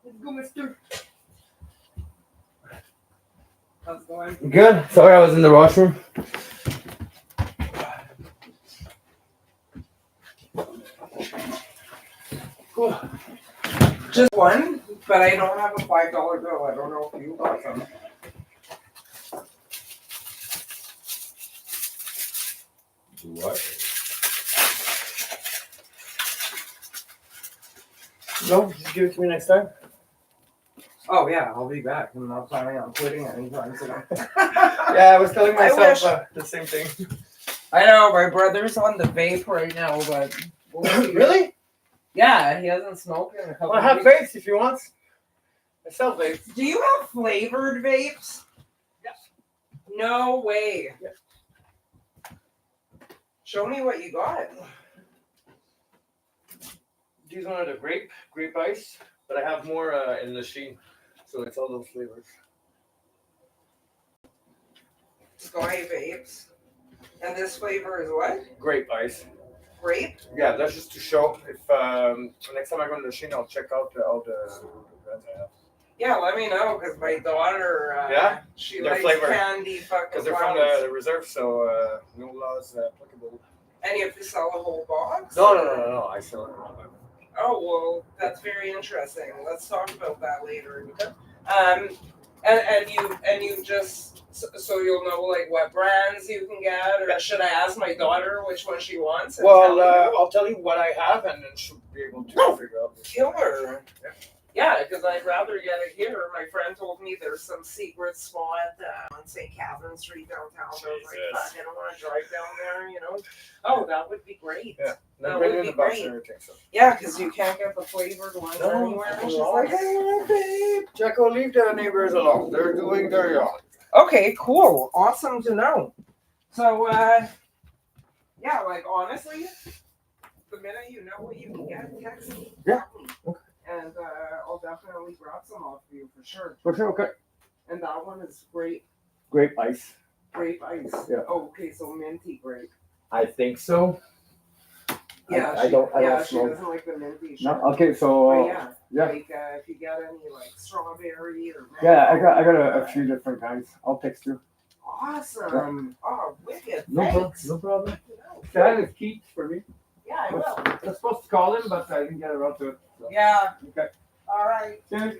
Let's go, mister. How's it going? Good. Sorry, I was in the washroom. Just one, but I don't have a $5 bill. I don't know if you got some. What? No, just give it to me next time. Oh yeah, I'll be back. I'm not planning on quitting anytime soon. Yeah, I was telling I myself wish. the same thing. I know my brother's on the vape right now, but we'll see. Really? Yeah, he hasn't smoked in a couple. Well, I have weeks. vapes if you want. I sell vapes. Do you have flavored vapes? Yes. No way. Yes. Show me what you got. These one are the grape ice, but I have more in the machine, so it's all those flavors. Sky vapes. And this flavor is what? Grape ice. Grape? Yeah, that's just to show. If next time I go to the machine, I'll check out all the brands I have. Yeah, let me know, because my daughter, Yeah? she Their likes flavor. candy fucking Because they're from flowers. the reserve, so no laws applicable. And you have to sell the whole box? No. I sell it. Oh, well, that's very interesting. Let's talk about that later. And you just, so you'll know like what brands you can get, or should I ask my daughter which one she wants? And Well, tell her? I'll tell you what I have, and then she'll be able to figure out. Killer. Yeah, because I'd rather get it here. My friend told me there's some secret spot on St. Catherine Street downtown. So I was like, Jesus. fuck, I don't want to drive down there, you know? Oh, that would be great. Yeah. That They're bringing would in be the box great. and everything. So. Yeah, because you can't get the flavored ones anywhere. And she's like, okay, Jacko, leave the neighbors alone. They're doing their job. okay, cool. Awesome to know. So, yeah, like honestly, the minute you know what you can get, text me. Yeah. Okay. And I'll definitely grab some off you for sure. Okay. And that one is great. Grape ice. Grape ice. Yeah. Oh, okay, so minty grape. I think so. Yeah, I don't she smoke. doesn't like the minty. No, shit. okay, so But yeah, yeah. like if you get any like strawberry or Yeah, I mango. got a few different kinds. I'll text you. Awesome. Oh, wicked. No problem. Thanks. No problem. No, That is Keith for me. yeah, I will. I was supposed to call him, but I didn't get around to it. So. Yeah. Okay. All right. Cheers.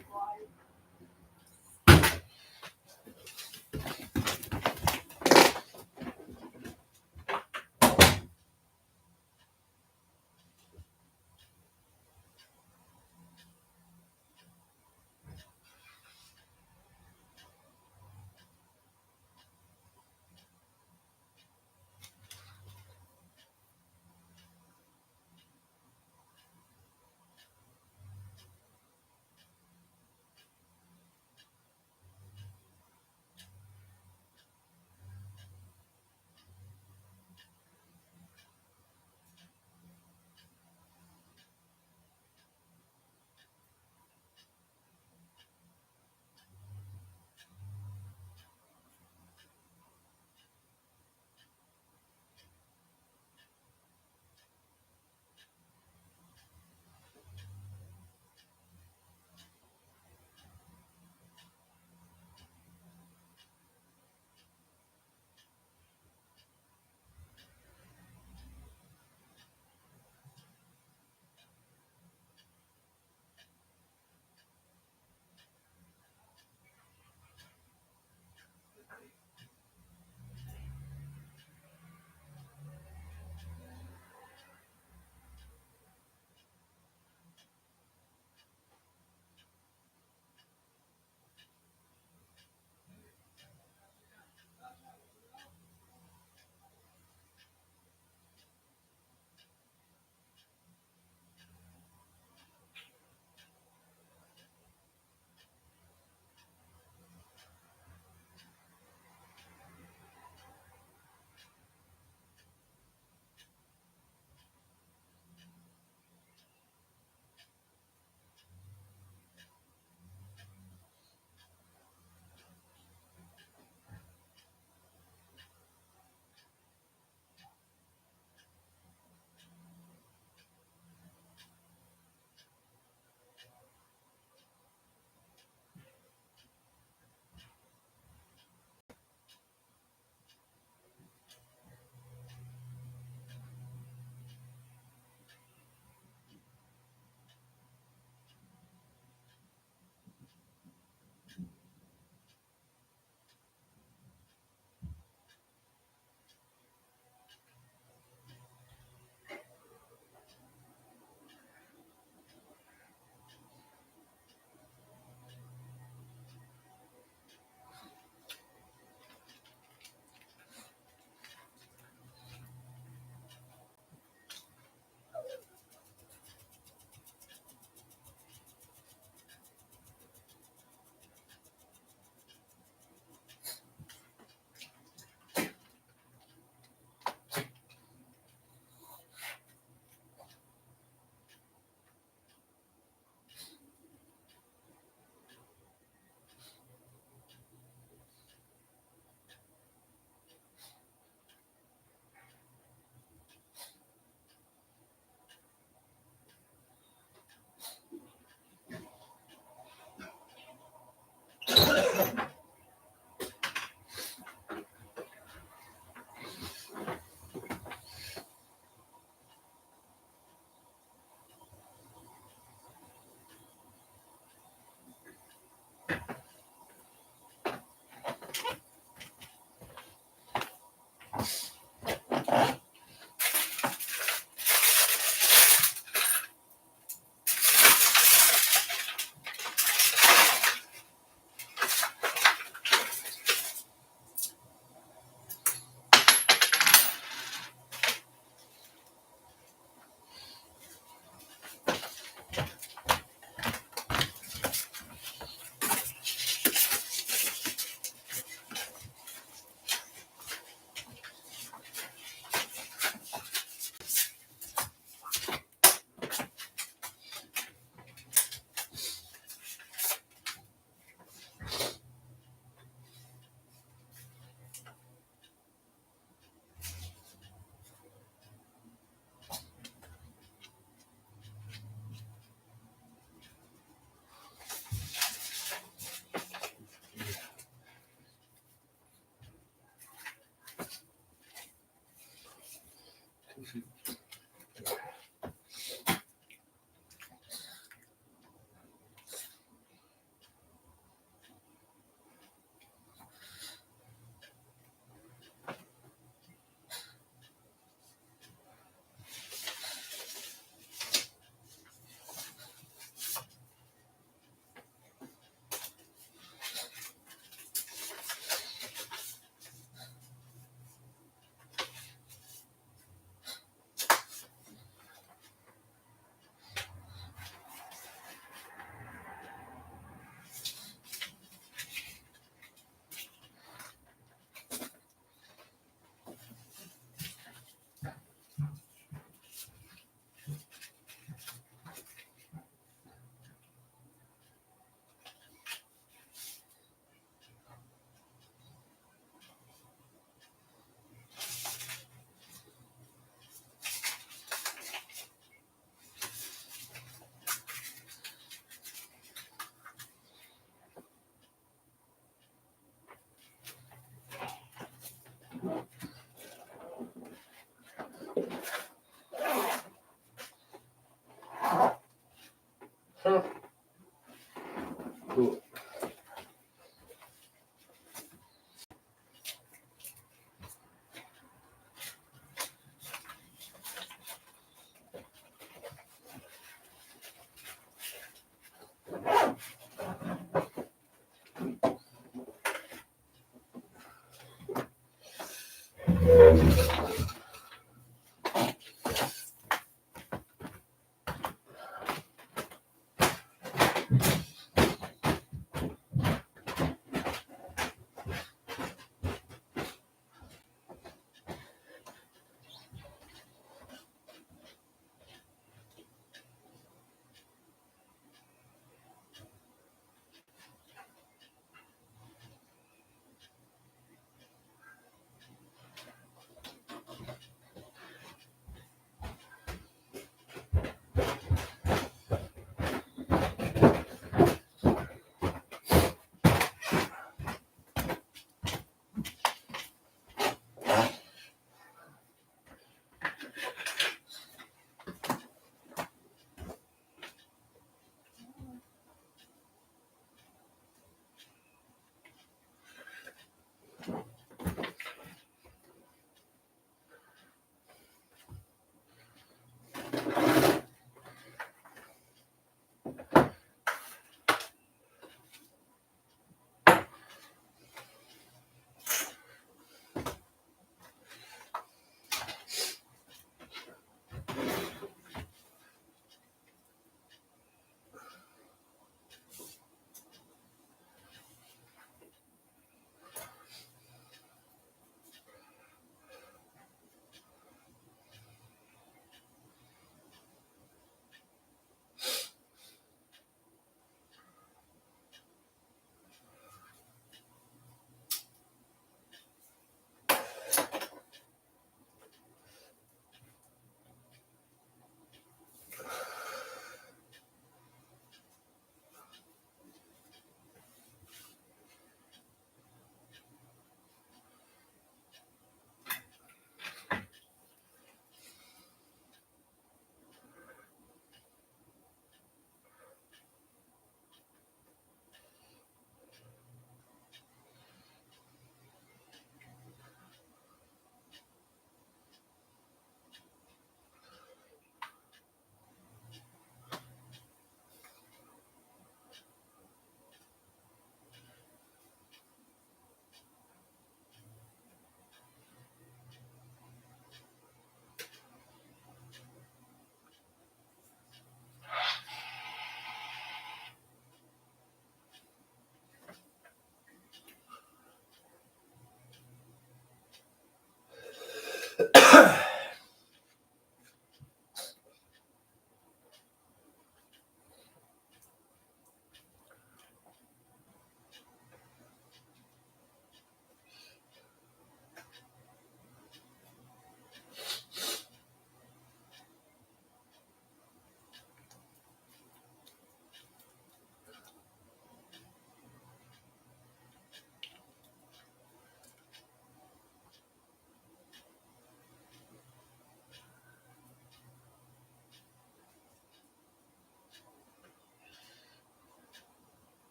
Cool.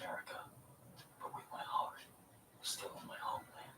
America, but with my heart still in my homeland.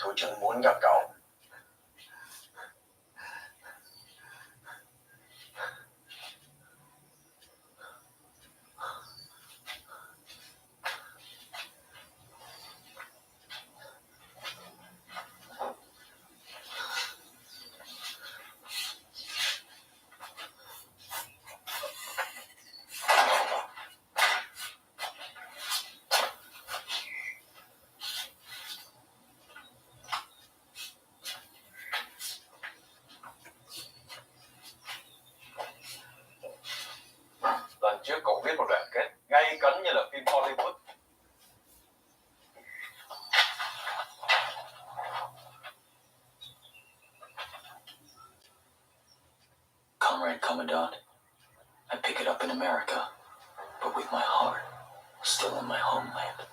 Tôi chẳng muốn gặp cậu. Lần trước cậu viết một đoạn kết gay cấn như là phim Hollywood. Comrade Commandant, I pick it up in America, but with my heart still in my homeland.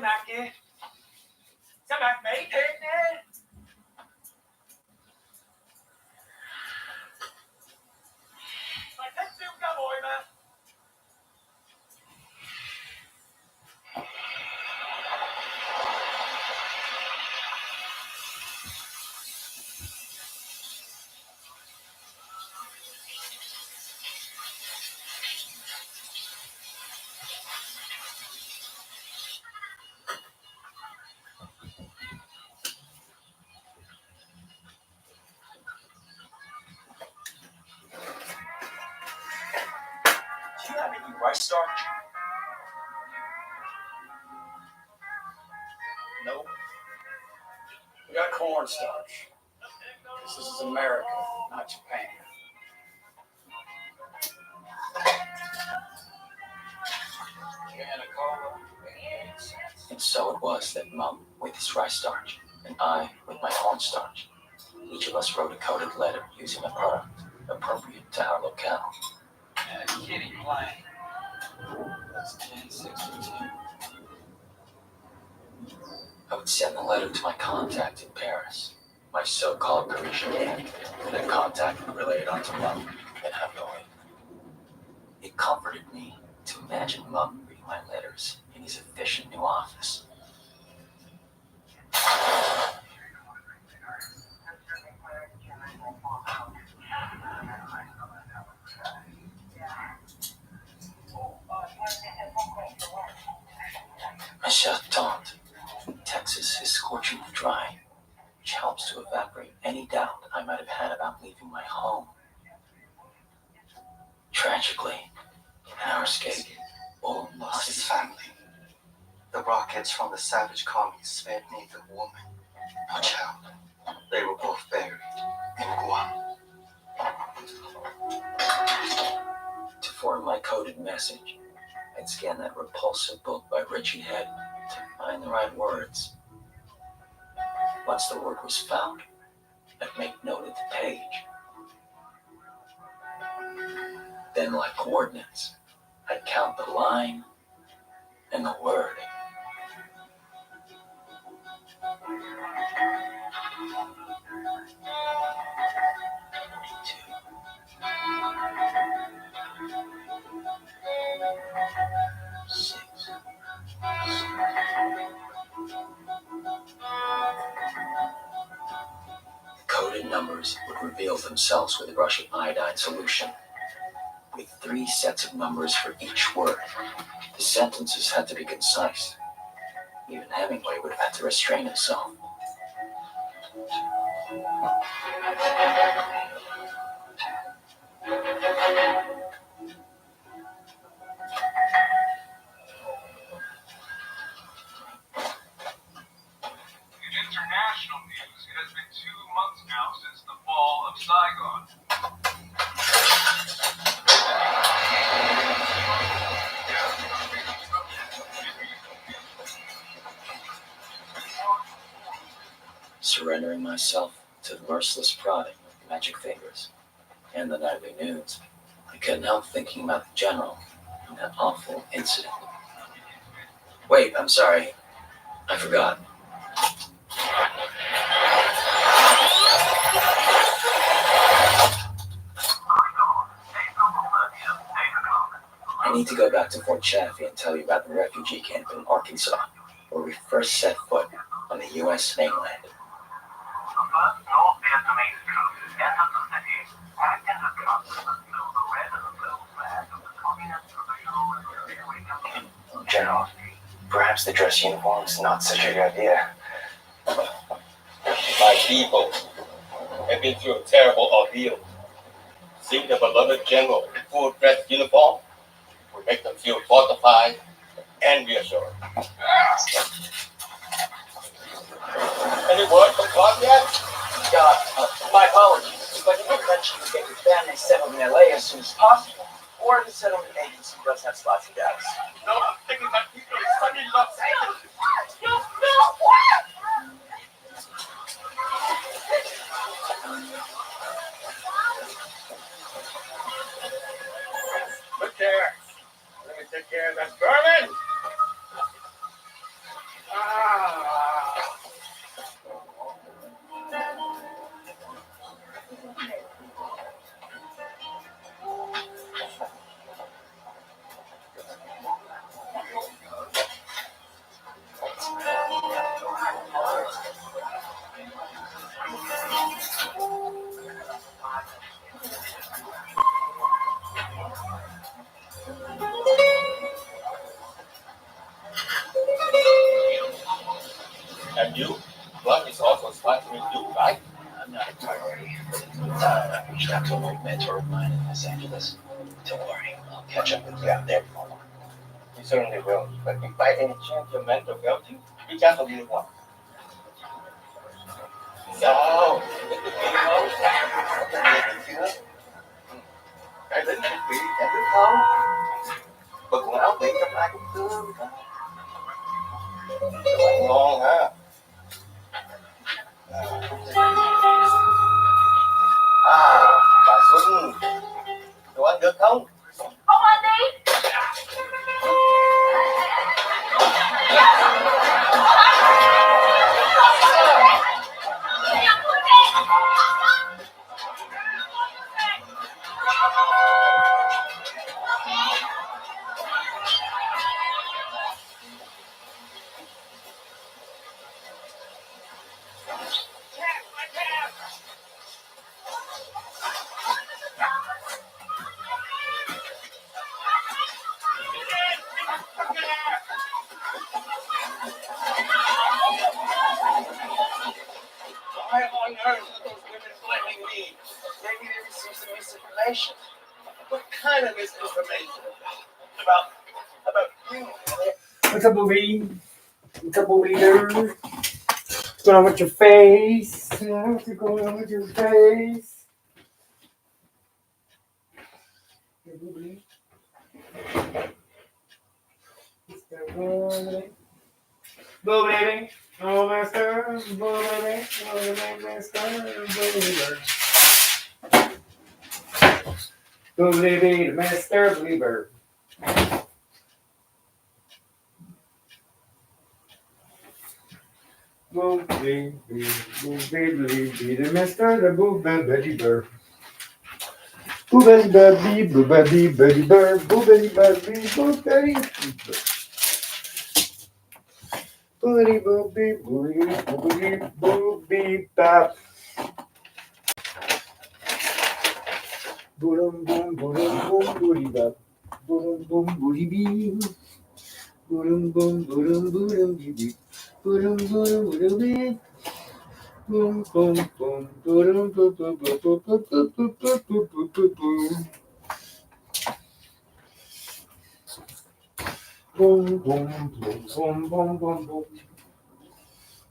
Mackie. Come back, mate. My pet soup cowboy, man. Do you have any rice starch? No. We got cornstarch. This is America, not Japan. And so it was that Mum with his rice starch and I with my cornstarch, each of us wrote a coded letter using a product appropriate to our locale. Kitty Klein. That's 1062. I would send the letter to my contact in Paris, my so-called Parisian aunt, and that contact would relay it on to Mum in Hanoi. It comforted me to imagine Mum reading my letters in his efficient new office. Ma chère tante, Texas is scorching dry, which helps to evaporate any doubt I might have had about leaving my home. Tragically, in our escape, Owen lost his family. The rockets from the savage communists spared neither woman nor child. They were both buried in Guam. To form my coded message, I'd scan that repulsive book by Richie Head to find the right words. Once the word was found, I'd make note of the page. Then, like coordinates, I'd count the line and the word. Coded numbers would reveal themselves with a brush of iodine solution. With 3 sets of numbers for each word, the sentences had to be concise. Even Hemingway would have had to restrain himself. International news, it has been 2 months now since the fall of Saigon. Surrendering myself to the merciless prodding of magic fingers and the nightly news, I couldn't help thinking about the general and that awful incident. Wait, I'm sorry. I forgot. I need to go back to Fort Chaffee and tell you about the refugee camp in Arkansas, where we first set foot on the U.S. mainland. North Vietnamese troops entered the city, packed into trucks that filled the red and blue flag of the Communist Provisional Military. General, perhaps the dress uniform is not such a good idea. My people have been through a terrible ordeal. Seeing the beloved general in full dress uniform will make them feel fortified and reassured. Any word from Clark yet? My apologies, but you mentioned you get your family settled in LA as soon as possible, or the settlement agency does have spots in Dallas. No, I'm thinking my people are studying Los Angeles. Look there. Let me take care of that vermin. you. Blood is also sponsoring you, right? I'm not a priority. I reached out to an old mentor of mine in Los Angeles. Don't worry, I'll catch up with you out there tomorrow. You certainly will. But if by any chance your mentor failed you, reach out to me one. So, this is getting old. Cái lính chuẩn bị giải quyết không? Bực quần áo bị trong ai cũng thương. Đồ ăn ngon hả? Bà Xuân, đồ ăn được không? Không ăn đi. Why on earth are those women blaming me? Maybe they received some misinformation. What kind of misinformation? About you? What's up, movie? What's up, movie nerd? What's going on with your face? What's going on with your face? Hey, boobly. What's going on with it? Boobly. Oh, master. Boobly. Oh, master. Boobly. Boobly, Master Believer. Boobly, boobly, the Master, the Believer. Boobly, baby, boobly, baby, boobly, baby, boobly. Boobly, boobly, boobly, boobly, boobly, bop. Boom, boom, boom, boom, booty bop. Boom, boom, booty beam. Boom, boom, boom, boom, beep. Boom, boom, boom, beep. Boom, boom, boom, boom, boom, boom, boom, boom, boom, boom, boom, boom, boom, boom. Boom, boom, boom, boom, boom, boom, boom.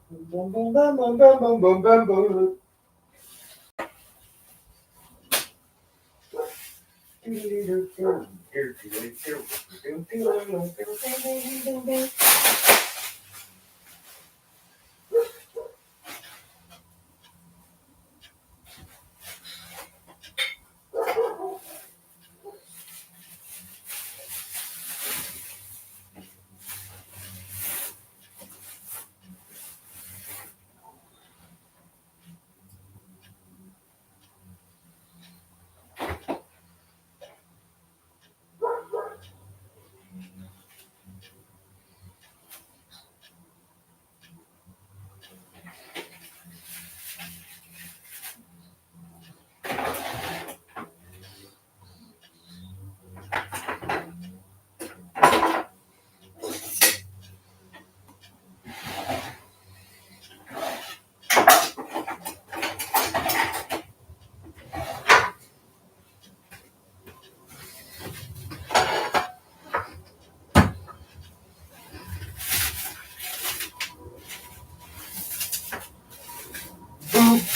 Boom, boom, boom, boom, boom, boom, boom, boom.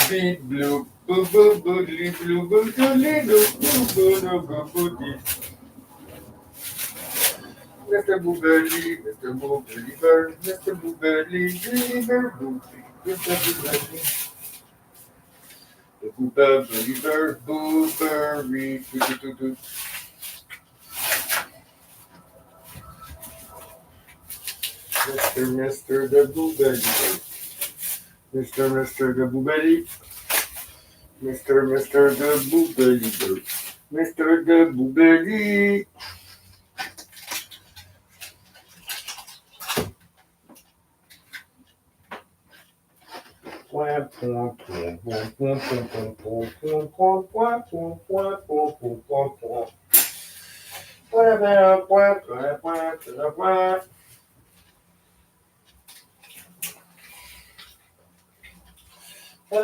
Beep blue, boo boo boodly blue, boo doodly doo, boo boo no go booty. Mr. Booberly, Mr. Booberly bird, Mr. Booberly bird, booty, Mr. Booberly. The Booberly bird, Booberly, doo doo doo doo. Mr. the Booberly bird. Mr. the Booberly. Mr. the Booberly bird. Mr. the Booberly. So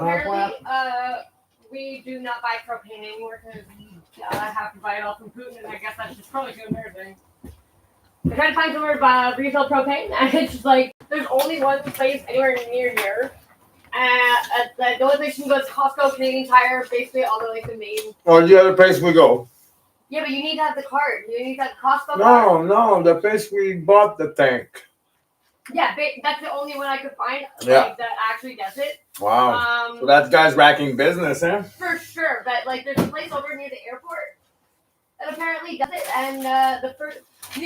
apparently, we do not buy propane anymore because we have to buy it all from Putin, and I guess that's just probably too embarrassing. We're trying to find somewhere to refill propane, and it's just like there's only one place anywhere near here. The only place you can go is Costco, Canadian Tire, basically all the main. Oh, the other place we go. Yeah, but you need to have the card. You need to have the Costco card. No, the place we bought the tank. Yeah, that's the only one I could find Yeah. that actually does it. Wow. So that guy's racking business, huh? For sure, but there's a place over near the airport that apparently does it, and the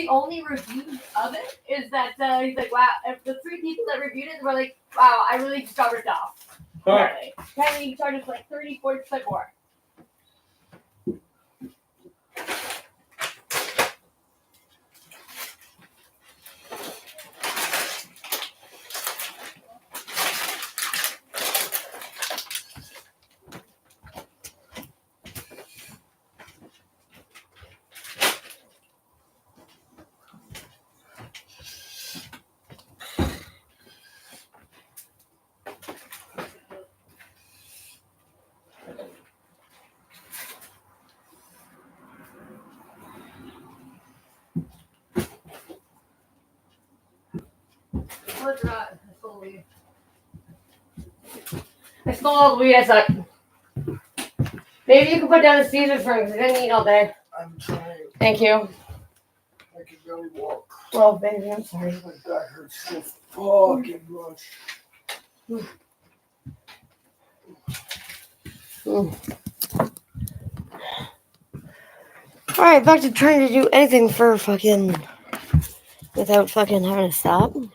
only review of it is that he's like, wow, if the 3 people that reviewed it were like, wow, I really just got ripped off. Apparently, he charges 30-40% more. What's that? I stole weed. I stole all the weed I sucked. Maybe you can put down the Caesar for me because I didn't eat all day. I'm trying. Thank you. I can barely walk. Well, baby, I'm sorry. My back hurts so fucking much. Alright, back to trying to do anything for without having to stop and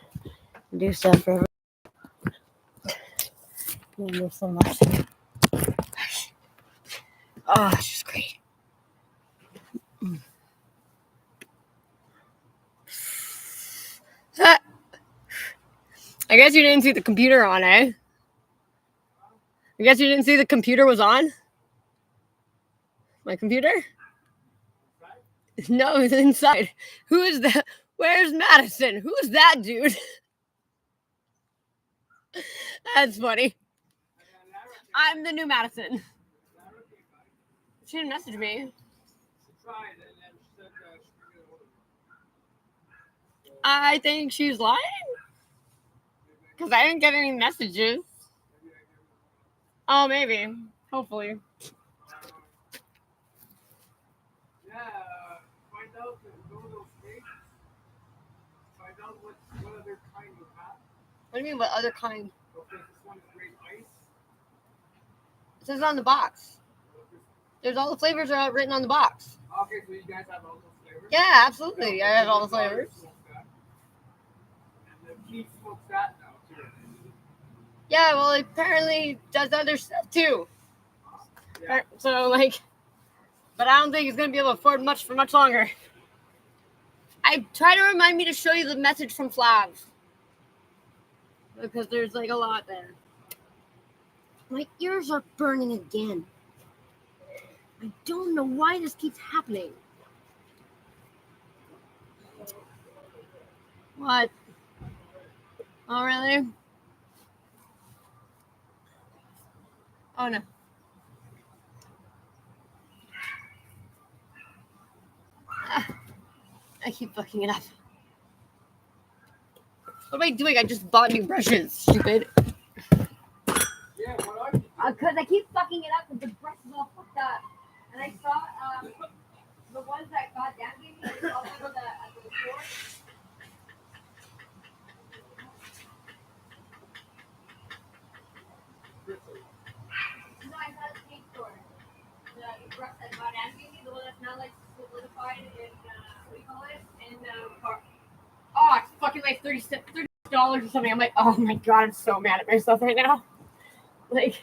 do stuff forever. There's so much. Oh, it's just great. I guess you didn't see the computer on, eh? I guess you didn't see the computer was on? My computer? No, it's inside. Who is that? Where's Madison? Who is that dude? That's funny. I'm the new Madison. She didn't message me. I think she's lying. Because I didn't get any messages. Oh, maybe. Hopefully. What do you mean, what other kind? It says on the box. There's all the flavors are written on the box. Okay, so you guys have all those flavors? Yeah, absolutely. I have all the flavors. And the Keith smokes that now, too. Yeah, well, it apparently does other stuff, too. Yeah. So, but I don't think he's going to be able to afford much for much longer. I try to remind me to show you the message from Flav. Because there's like a lot there. My ears are burning again. I don't know why this keeps happening. What? Oh, really? Oh, no. I keep fucking it up. What am I doing? I just bought new brushes, stupid. Yeah, what are you? Because I keep fucking it up because the brush is all fucked up. And I saw the ones that goddamn gave me, I saw them at the store. No, I saw at the paint store. The brush that goddamn gave me, the one that's not like solidified in, what do you call it? In, oh, it's fucking like $30 or something. I'm like, oh my god, I'm so mad at myself right now. Like,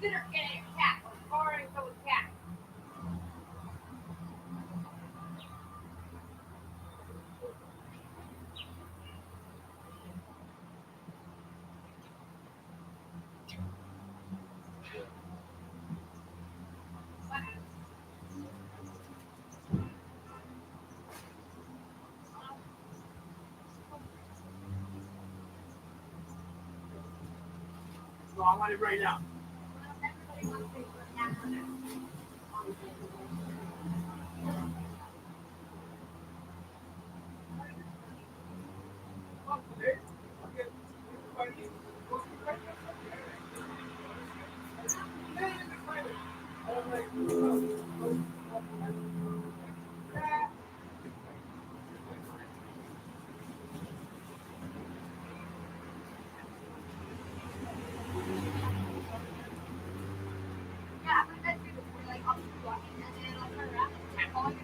consider getting a cat or borrowing someone's cat. No, I want it right now.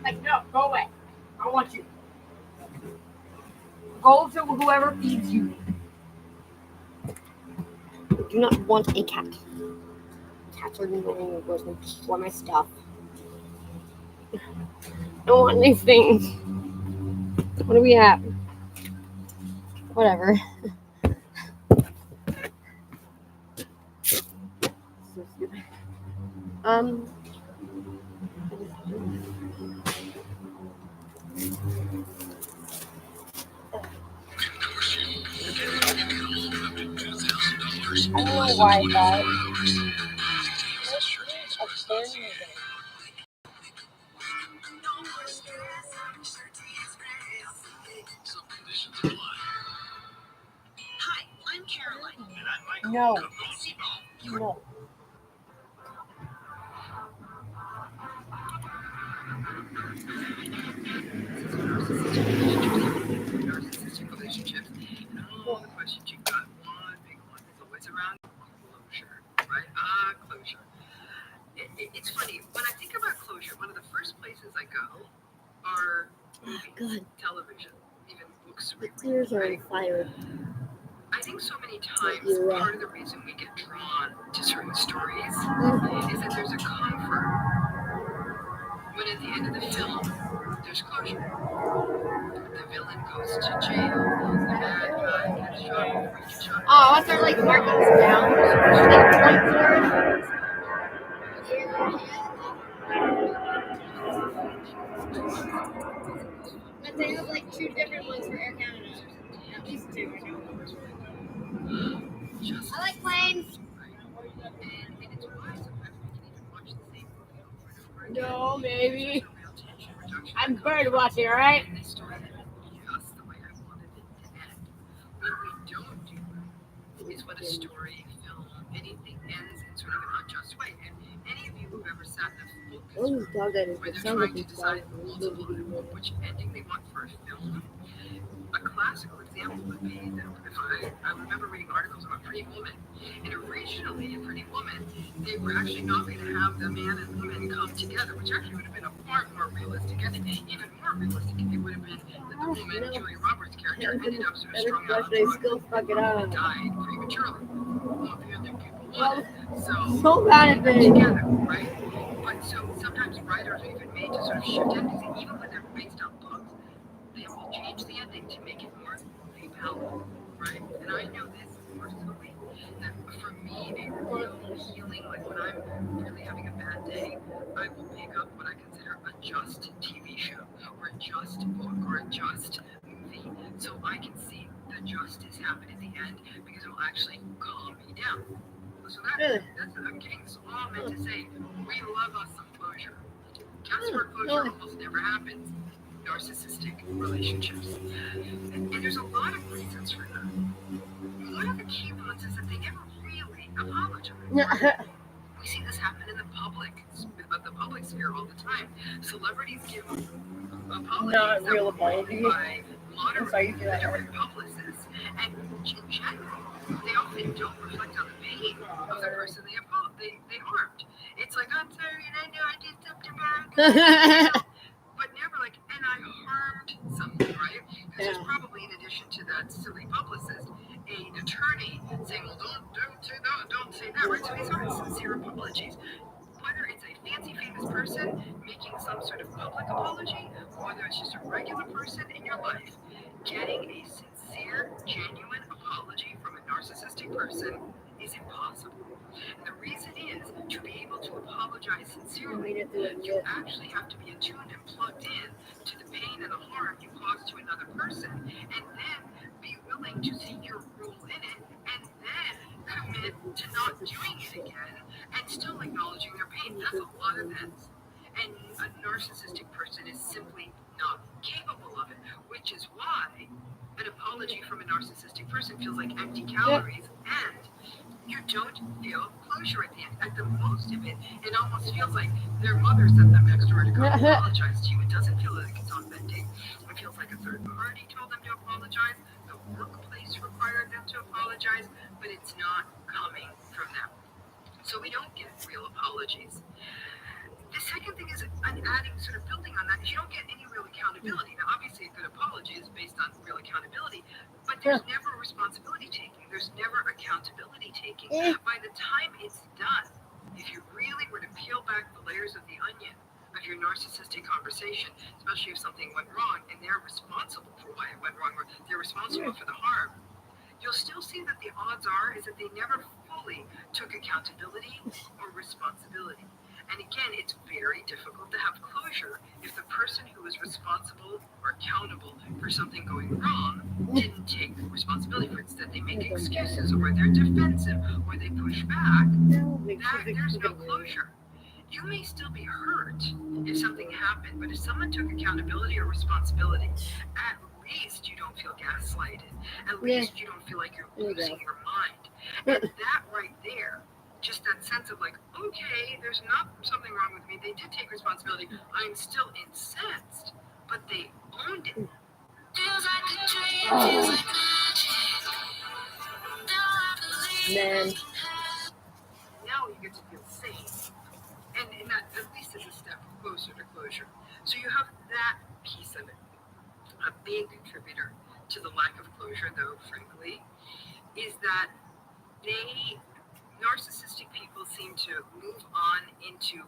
Like, no, go away. I don't want you. Go to whoever feeds you. I do not want a cat. Cats are annoying and gross and destroy my stuff. I don't want these things. What are we at? Whatever. So stupid. I don't know why that. Hi, I'm Caroline. No. No. Narcissistic relationships. And all the questions you've got, one big one is always around closure, right? Closure. It's funny, when I think about closure, one of the first places I go are movies, television, even books. The tears are on fire. I think so many times part of the reason we get drawn to certain stories is that there's a comfort when at the end of the film there's closure. The villain goes to jail, the bad guy gets shot before he gets shot. Oh, what's there like markings down? But they have like 2 different ones for Air Canada. At least 2. I like planes. No, maybe. I'm bird watching, alright? What we don't do is when a story, film, anything ends in sort of an unjust way. And any of you who've ever sat in a Oh, focus dog, that is. where It they're sounds trying like to it's decide which ending they want for a film, a classical example would be that if I remember reading articles about Pretty Woman, and originally in Pretty Woman, they were actually not going to have the man and woman come together, which actually would have been a far more realistic ending. Even more realistic, it would have been that the woman, Julia Roberts' character, ended up sort of strung out on drugs and died prematurely. Well, the other people wanted, So bad at this. together, right? But so sometimes writers are even made to sort of shift endings, and even when they're based on books, they will change the ending to make it more compelling, right? And I know this personally, that for me, a real healing, like when I'm really having a bad day, I will pick up what I consider a just TV show, or a just book, or a just movie, so I can see the justice happen in the end, because it will actually calm me down. So that's I'm getting this all meant to say, we love us some closure. Guess where closure almost never happens? Narcissistic relationships. And there's a lot of reasons for that. One of the key ones is that they never really apologize. Right? We see this happen in the public sphere all the time. Celebrities give apologies Not real apologies. by moderators, direct publicists, and in general, they often don't reflect on the pain of the person they harmed. It's like, I'm sorry, and I know I did something bad. But never like, and I harmed something, right? Because there's probably, in addition to that silly publicist, an attorney saying, well, don't say that, don't say that, right? So these aren't sincere apologies. Whether it's a fancy famous person making some sort of public apology, or whether it's just a regular person in your life, getting a sincere, genuine apology from a narcissistic person is impossible. And the reason is, to be able to apologize sincerely, you actually have to be attuned and plugged in to the pain and the harm you caused to another person, and then be willing to see your role in it, and then commit to not doing it again, and still acknowledging their pain. That's a lot of this. And a narcissistic person is simply not capable of it, which is why an apology from a narcissistic person feels like empty calories, and you don't feel closure at the end. At the most of it, it almost feels like their mother sent them next door to come apologize to you. It doesn't feel like it's authentic. It feels like a third party told them to apologize. The workplace required them to apologize, but it's not coming from them. So we don't get real apologies. The second thing is, adding, sort of building on that, is you don't get any real accountability. Now, obviously, a good apology is based on real accountability, but there's never responsibility taking. There's never accountability taking. By the time it's done, if you really were to peel back the layers of the onion of your narcissistic conversation, especially if something went wrong and they're responsible for why it went wrong, or they're responsible for the harm, you'll still see that the odds are is that they never fully took accountability or responsibility. And again, it's very difficult to have closure if the person who was responsible or accountable for something going wrong didn't take responsibility. For instance, they make make excuses, or they're defensive, or they push back, there's no closure. You may still be hurt if something happened, but if someone took accountability or responsibility, at least you don't feel gaslighted. At least you don't feel like you're losing your mind. And that right there, just that sense of like, okay, there's not something wrong with me. They did take responsibility. I'm still incensed, but they owned it. Feels like a dream, feels like Man. now you get to feel safe. And that at least is a step closer to closure. So you have that piece of it. A big contributor to the lack of closure, though, frankly, is that narcissistic people seem to move on into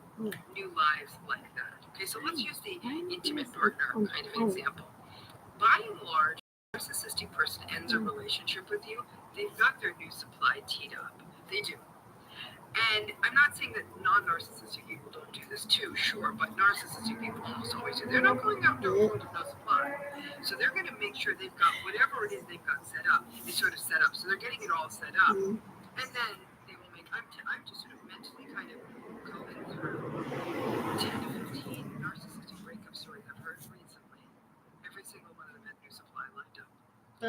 new lives like that. Okay, so let's use the intimate partner kind of example. By and large, a narcissistic person ends a relationship with you, they've got their new supply teed up. They do. And I'm not saying that non-narcissistic people don't do this too, sure, but narcissistic people almost always do. They're not going after a world of no supply. So they're going to make sure they've got whatever it is they've got set up, is sort of set up. So they're getting it all set up. And then they will make, I'm just sort of mentally kind of going through 10 to 15 narcissistic breakup stories I've heard recently. Every single one of them had new supply lined up.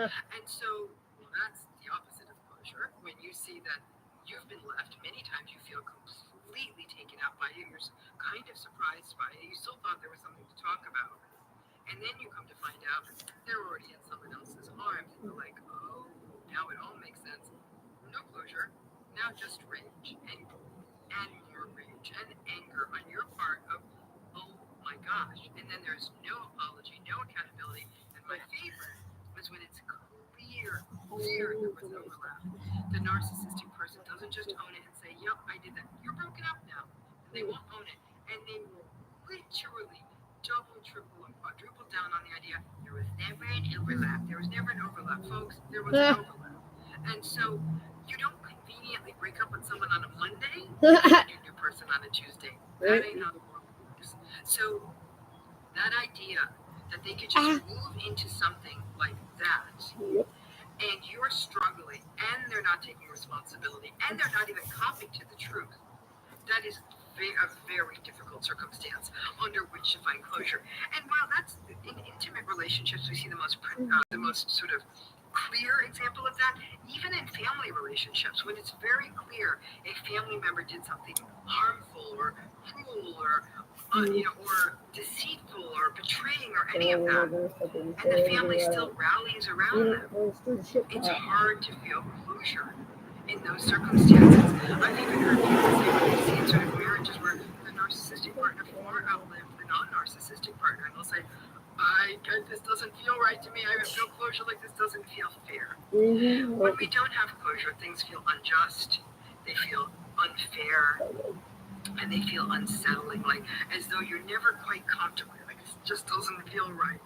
And so, well, that's the opposite of closure. When you see that you've been left, many times you feel completely taken out by it. You're kind of surprised by it. You still thought there was something to talk about. And then you come to find out they're already in someone else's arms. And you're like, oh, now it all makes sense. No closure. Now just rage and more rage and anger on your part of, oh my gosh. And then there's no apology, no accountability. And my favorite was when it's clear there was overlap. The narcissistic person doesn't just own it and say, yep, I did that. You're broken up now. And they won't own it. And they will literally double, triple, and quadruple down on the idea there was never an overlap. There was never an overlap, folks. There was an overlap. And so you don't conveniently break up with someone on a Monday and a new person on a Tuesday. That ain't how the world works. So that idea that they could just move into something like that, and you're struggling, and they're not taking responsibility, and they're not even copping to the truth, that is a very difficult circumstance under which to find closure. And while that's in intimate relationships, we see the most sort of clear example of that, even in family relationships, when it's very clear a family member did something harmful or cruel or or deceitful or betraying or any of that, and the family still rallies around them, it's hard to feel closure in those circumstances. I've even heard people say when they've seen sort of marriages where the narcissistic partner far outlived the non-narcissistic partner, and they'll say, this doesn't feel right to me. I have no closure. Like, this doesn't feel fair. When we don't have closure, things feel unjust. They feel unfair. And they feel unsettling, like as though you're never quite comfortable. Like, this just doesn't feel right.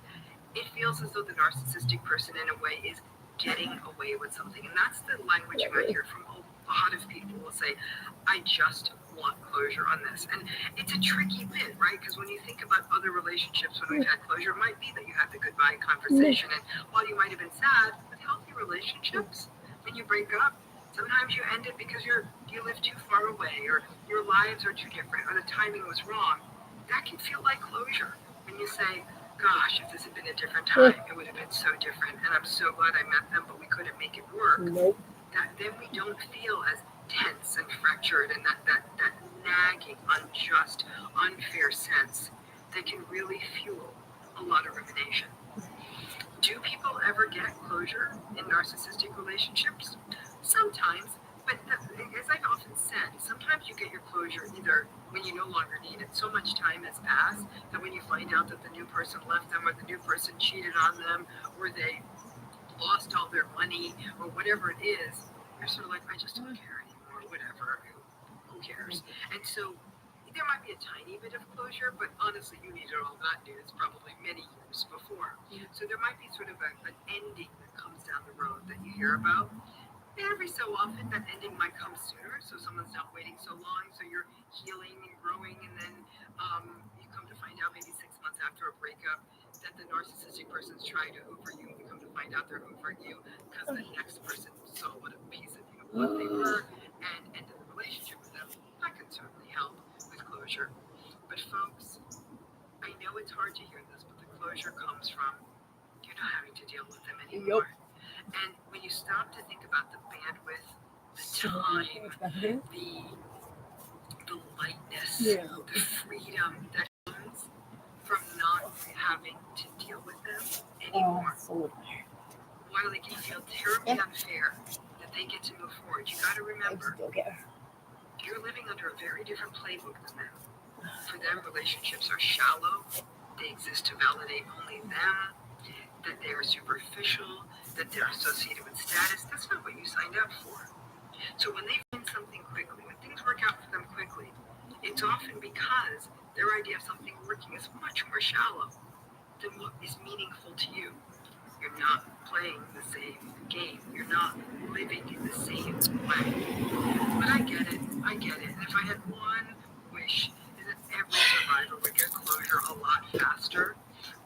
It feels as though the narcissistic person, in a way, is getting away with something. And that's the language you might hear from a lot of people who will say, I just want closure on this. And it's a tricky bit, right? Because when you think about other relationships when we've had closure, it might be that you had the goodbye conversation. And while you might have been sad, with healthy relationships, when you break up, sometimes you end it because you live too far away, or your lives are too different, or the timing was wrong. That can feel like closure. When you say, gosh, if this had been a different time, it would have been so different. And I'm so glad I met them, but we couldn't make it work. That then we don't feel as tense and fractured, and that nagging, unjust, unfair sense that can really fuel a lot of rumination. Do people ever get closure in narcissistic relationships? Sometimes, but as I've often said, sometimes you get your closure either when you no longer need it. So much time has passed that when you find out that the new person left them, or the new person cheated on them, or they lost all their money, or whatever it is, you're sort of like, I just don't care anymore, whatever, who cares? And so there might be a tiny bit of closure, but honestly, you needed all that news probably many years before. So there might be sort of an ending that comes down the road that you hear about. And every so often, that ending might come sooner, so someone's not waiting so long, so you're healing and growing, and then you come to find out maybe 6 months after a breakup that the narcissistic person's trying to hoover you, and you come to find out they're hoovering you because the next person saw what a piece of what they were and ended the relationship with them. That can certainly help with closure. But folks, I know it's hard to hear this, but the closure comes from you're not having to deal with them anymore. And when you stop to think about the bandwidth, the time, the lightness, the freedom that comes from not having to deal with them anymore. While it can feel terribly unfair that they get to move forward, you got to remember you're living under a very different playbook than them. For them, relationships are shallow. They exist to validate only them. That they are superficial. That they're associated with status. That's not what you signed up for. So when they find something quickly, when things work out for them quickly, it's often because their idea of something working is much more shallow than what is meaningful to you. You're not playing the same game. You're not living in the same way. But I get it. And if I had one wish, is that every survivor would get closure a lot faster.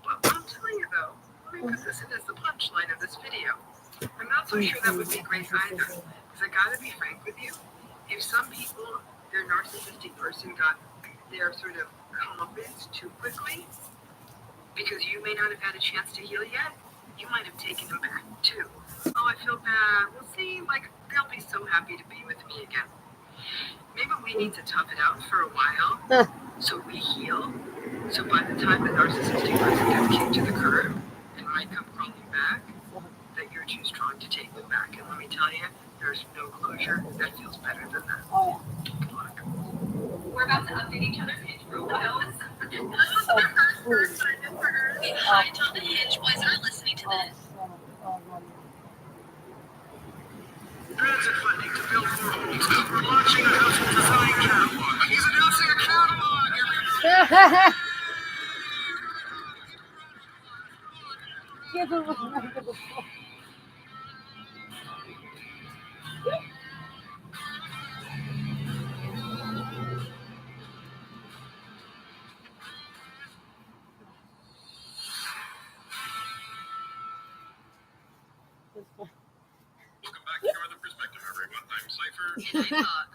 But I'll tell you though, let me put this in as the punchline of this video. I'm not so sure that would be great either. Because I gotta be frank with you, if some people, their narcissistic person got their sort of comeuppance too quickly, because you may not have had a chance to heal yet, you might have taken them back too. Oh, I feel bad. Well, see, like, they'll be so happy to be with me again. Maybe we need to tough it out for a while so we heal. So by the time the narcissistic person gets kicked to the curb and might come crawling back, that you're too strong to take them back. And let me tell you, there's no closure that feels better than that. Good luck. We're about to update each other's Hinge profiles. Hi, tell the Hinge boys are listening to this. Transit funding to build more homes. We're launching a housing design catalog. He's announcing a catalog. Welcome back to Northern Perspective, everyone. I'm Cypher. Hey, Fox.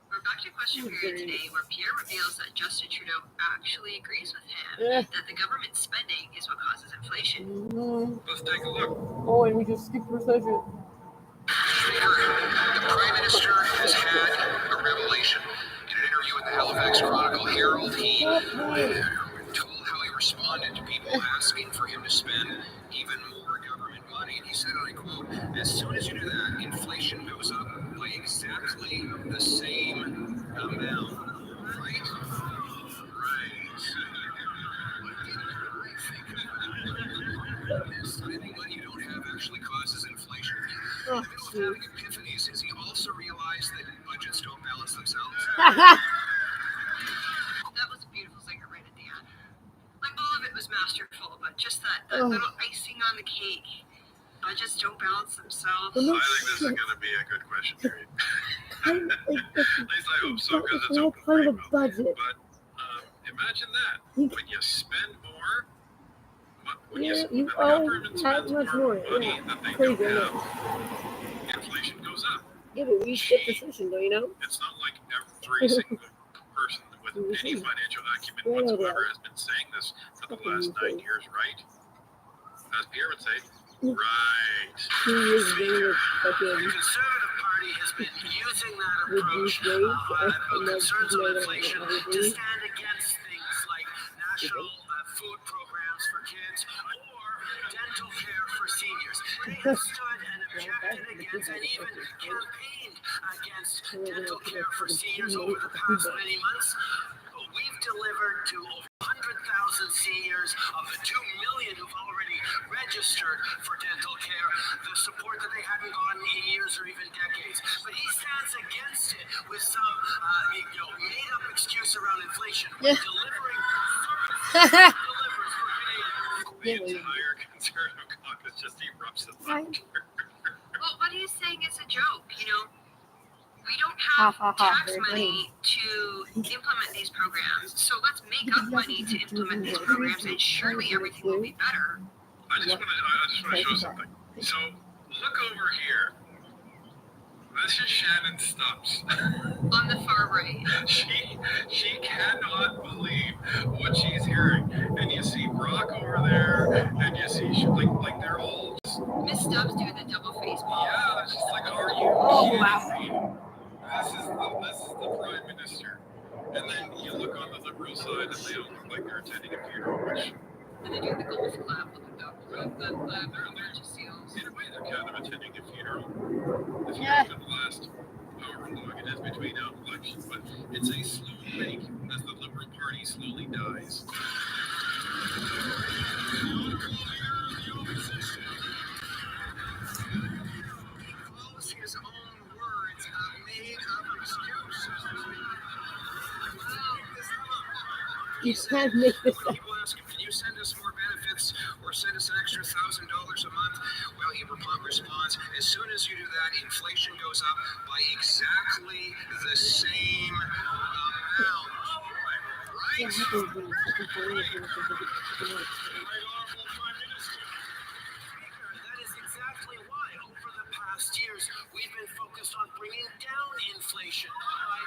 We're back to question period today, where Pierre reveals that Justin Trudeau actually agrees with him that the government spending is what causes inflation. Let's take a look. Oh, and we just skipped recession. The Prime Minister has had a revelation. In an interview with the Halifax Chronicle Herald, he told how he responded to people asking for him to spend even more government money. And he said, and I quote, "As soon as you do that, inflation goes up by exactly the same amount." Right? Spending money you don't have actually causes inflation. In the middle of having epiphanies, has he also realized that budgets don't balance themselves? That was a beautiful singer right at the end. Like, all of it was masterful, but just that little icing on the cake. Budgets don't balance themselves. I think this is going to be a good question period. At least I hope so, because it's open kind of a budget. But imagine that. When you spend more, when You the government spends more money that they don't have, inflation goes up. Yeah, but we skipped recession, though, you know? It's not like every single person with any financial acumen whatsoever has been saying this for the last 9 years, right? As Pierre would say, right. The Conservative Party has been using that approach of concerns of inflation to stand against things like national food programs for kids or dental care for seniors. They have stood and objected against and even campaigned against dental care for seniors over the past many months. We've delivered to over 100,000 seniors of the 2 million who've already registered for dental care the support that they hadn't gotten in years or even decades. But he stands against it with some made-up excuse around inflation. Delivering service delivers for Canadians. The entire Conservative caucus just erupts in laughter. Well, what he's saying is a joke, you know? We don't have tax money to implement these programs, so let's make up money to implement these programs, and surely everything will be better. I just want to show something. So look over here. This is Shannon Stubbs. On the far right. She cannot believe what she's hearing. And you see Brock over there, and you see like they're all just, Miss Stubbs doing the double face palm. yeah, it's just like, are you kidding me? This is the Prime Minister. And then you look on the Liberal side, and they don't look like they're attending a funeral, which. And they do the golf clap with they're just seals. In a way, they're kind of attending a funeral. The funeral could last however long it is between elections, but it's a slow wake as the Liberal Party slowly dies. His own words made up excuses. You can't make this up. People ask him, can you send us more benefits or send us an extra $1,000 a month? Well, he responds, as soon as you do that, inflation goes up by exactly the same amount. Right? That is exactly why, over the past years, we've been focused on bringing down inflation by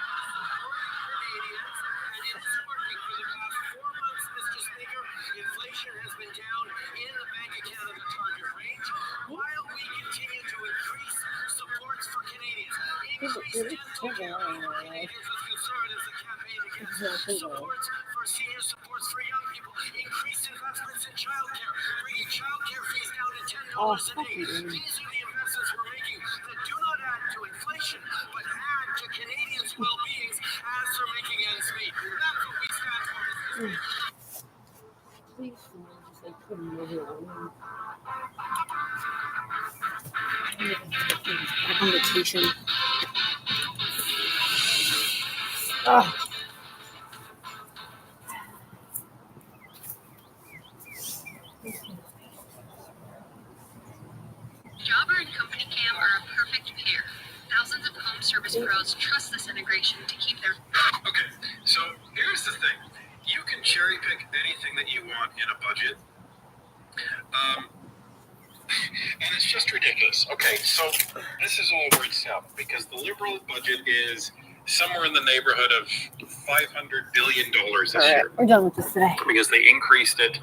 Canadians, and it's working. For the past 4 months, Mr. Speaker, inflation has been down in the Bank of Canada target range, while we continue to increase supports for Canadians. Increase dental care for Canadians as Conservatives that campaign against supports for senior supports for young people. Increased investments in childcare, bringing childcare fees down to $10 a day. These are the investments we're making that do not add to inflation, but add to Canadians' well-being as they're making ends meet. That's what we stand for, Mr. Speaker. Please, just like put him over on conversation. Jobber and Company Cam are a perfect pair. Thousands of home service pros trust this integration to keep their. Okay, so here's the thing. You can cherry pick anything that you want in a budget. And it's just ridiculous. Okay, so this is all where it's out because the Liberal budget is somewhere in the neighborhood of $500 billion this year. We're done with this today. Because they increased it.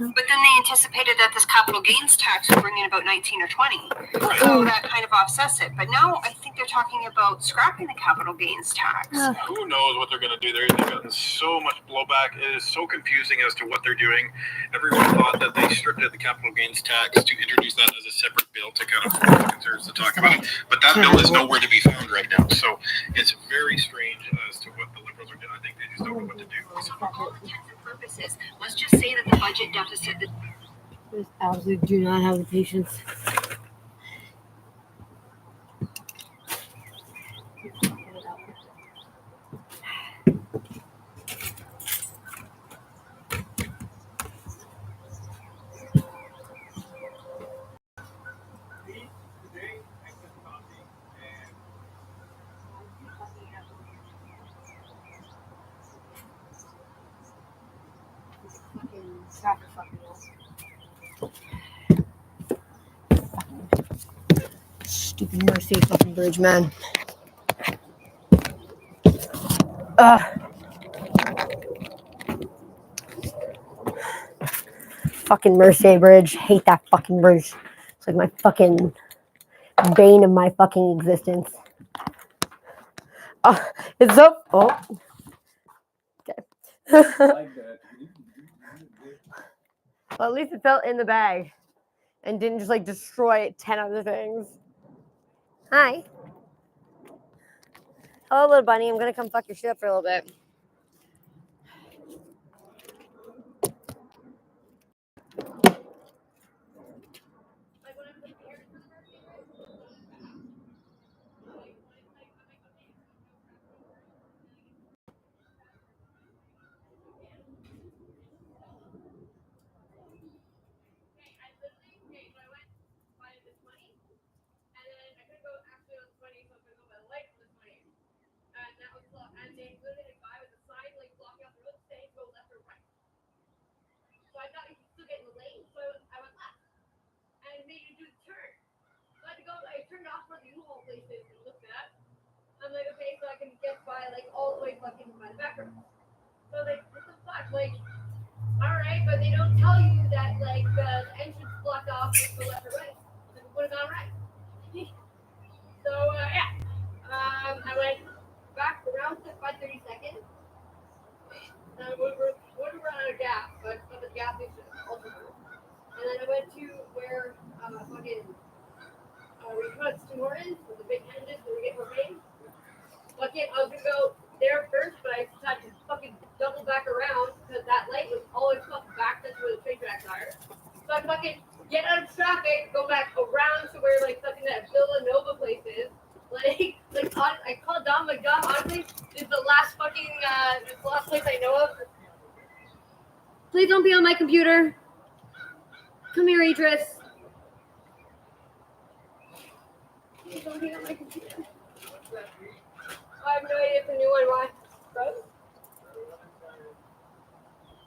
But then they anticipated that this capital gains tax would bring in about 19 or 20. Right. So that kind of offsets it. But now I think they're talking about scrapping the capital gains tax. Who knows what they're going to do there? They've gotten so much blowback. It is so confusing as to what they're doing. Everyone thought that they stripped out the capital gains tax to introduce that as a separate bill to kind of force the Conservatives to talk about it. But that bill is nowhere to be found right now. So it's very strange as to what the Liberals are doing. I think they just don't know what to do. So for all intents and purposes, let's just say that the budget deficit. Just absolutely do not have the patience. Stupid Mercy fucking bridge, man. Fucking Mercy bridge. Hate that fucking bridge. It's like my fucking bane of my fucking existence. It's so. Oh. Okay. Well, at least it fell in the bag and didn't just like destroy 10 other things. Hi. Hello, little bunny. I'm gonna come fuck your shit up for a little bit. and they literally a guy with a sign like blocking off the road saying go left or right. So I thought you could still get in the lane, so I went left and made you do the turn. So I had to go. I turned off where the U-Haul place is and looked at. I'm like, okay, so I can get by like all the way fucking by the back road. So like, what the fuck, like. All right, but they don't tell you that like the entrance blocked off and go left or right. Like, it would have gone right. So yeah, I went back around to 532nd. And I would run out of gas, so I stopped at the gas station also. And then I went to where fucking Recuts Tim Hortons with the big engines where we get propane. Fucking, I was gonna go there first, but I decided to fucking double back around because that light was always fucking back. That's where the train tracks are. So I fucking get out of traffic, go back around to where like fucking that Villanova place is. Like I called Dom. Like Dom, honestly, this is the last fucking this is the last place I know of. Please don't be on my computer. Come here, Idris. Please don't be on my computer. I have no idea if the new one why. Froze?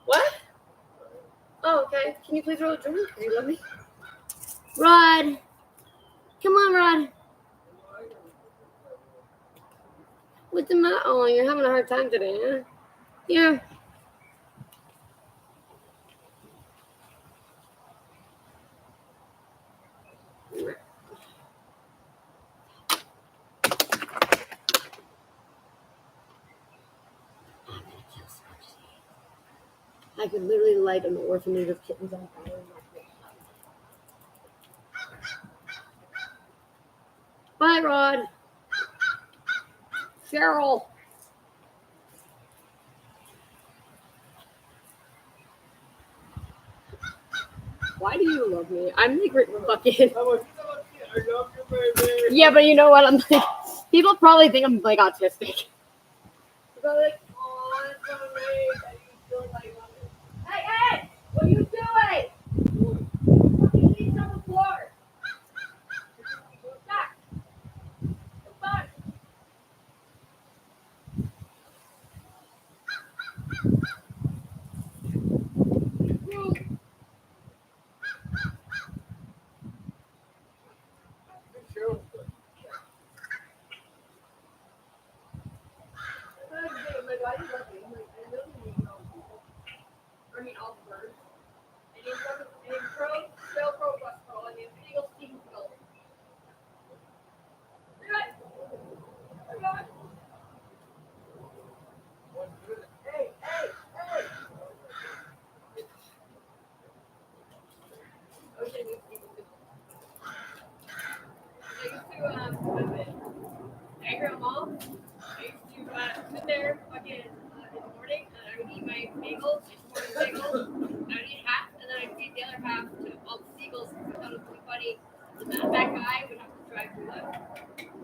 What? Oh, okay. Can you please roll a drink? Because you love me. Rod. Come on, Rod. What's the matter? Oh, you're having a hard time today, huh? Yeah. I could literally light an orphanage of kittens on fire. Bye, Rod. Cheryl. Why do you love me? I'm like fucking. Yeah, but you know what? I'm like, people probably think I'm like autistic. They're like, oh, that's so nice that you still like love me. Hey, what are you doing? Fucking eat on the floor. Back. Back. I mean, all the birds. And you crow, shell crow, bus crow, and the eagle, steam skull. Hey! Okay, I used to, Niagara Mall. I used to sit there fucking in the morning, and I would eat my bagels, morning bagels. I would eat half, and then I'd feed the other half to all the seagulls because I thought it was so funny. And that guy would have to drive through them.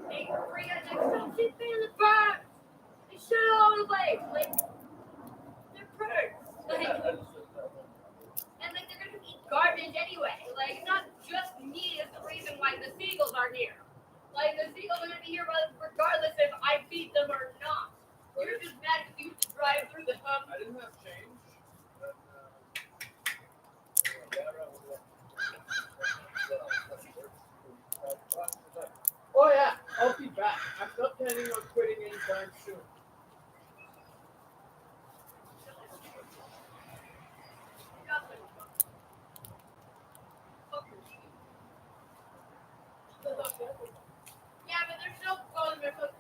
Hey, bring it next time, shit in the front! They shit all over the place! Like, they're birds! Like, and like, they're gonna eat garbage anyway. Like, not just me is the reason why the seagulls aren't here. Like, the seagulls are gonna be here regardless if I feed them or not. You're just mad because you drive through the hum. I didn't have change. But, oh yeah, I'll be back. I'm not planning on quitting anytime soon. Yeah, but they're still calling their foot.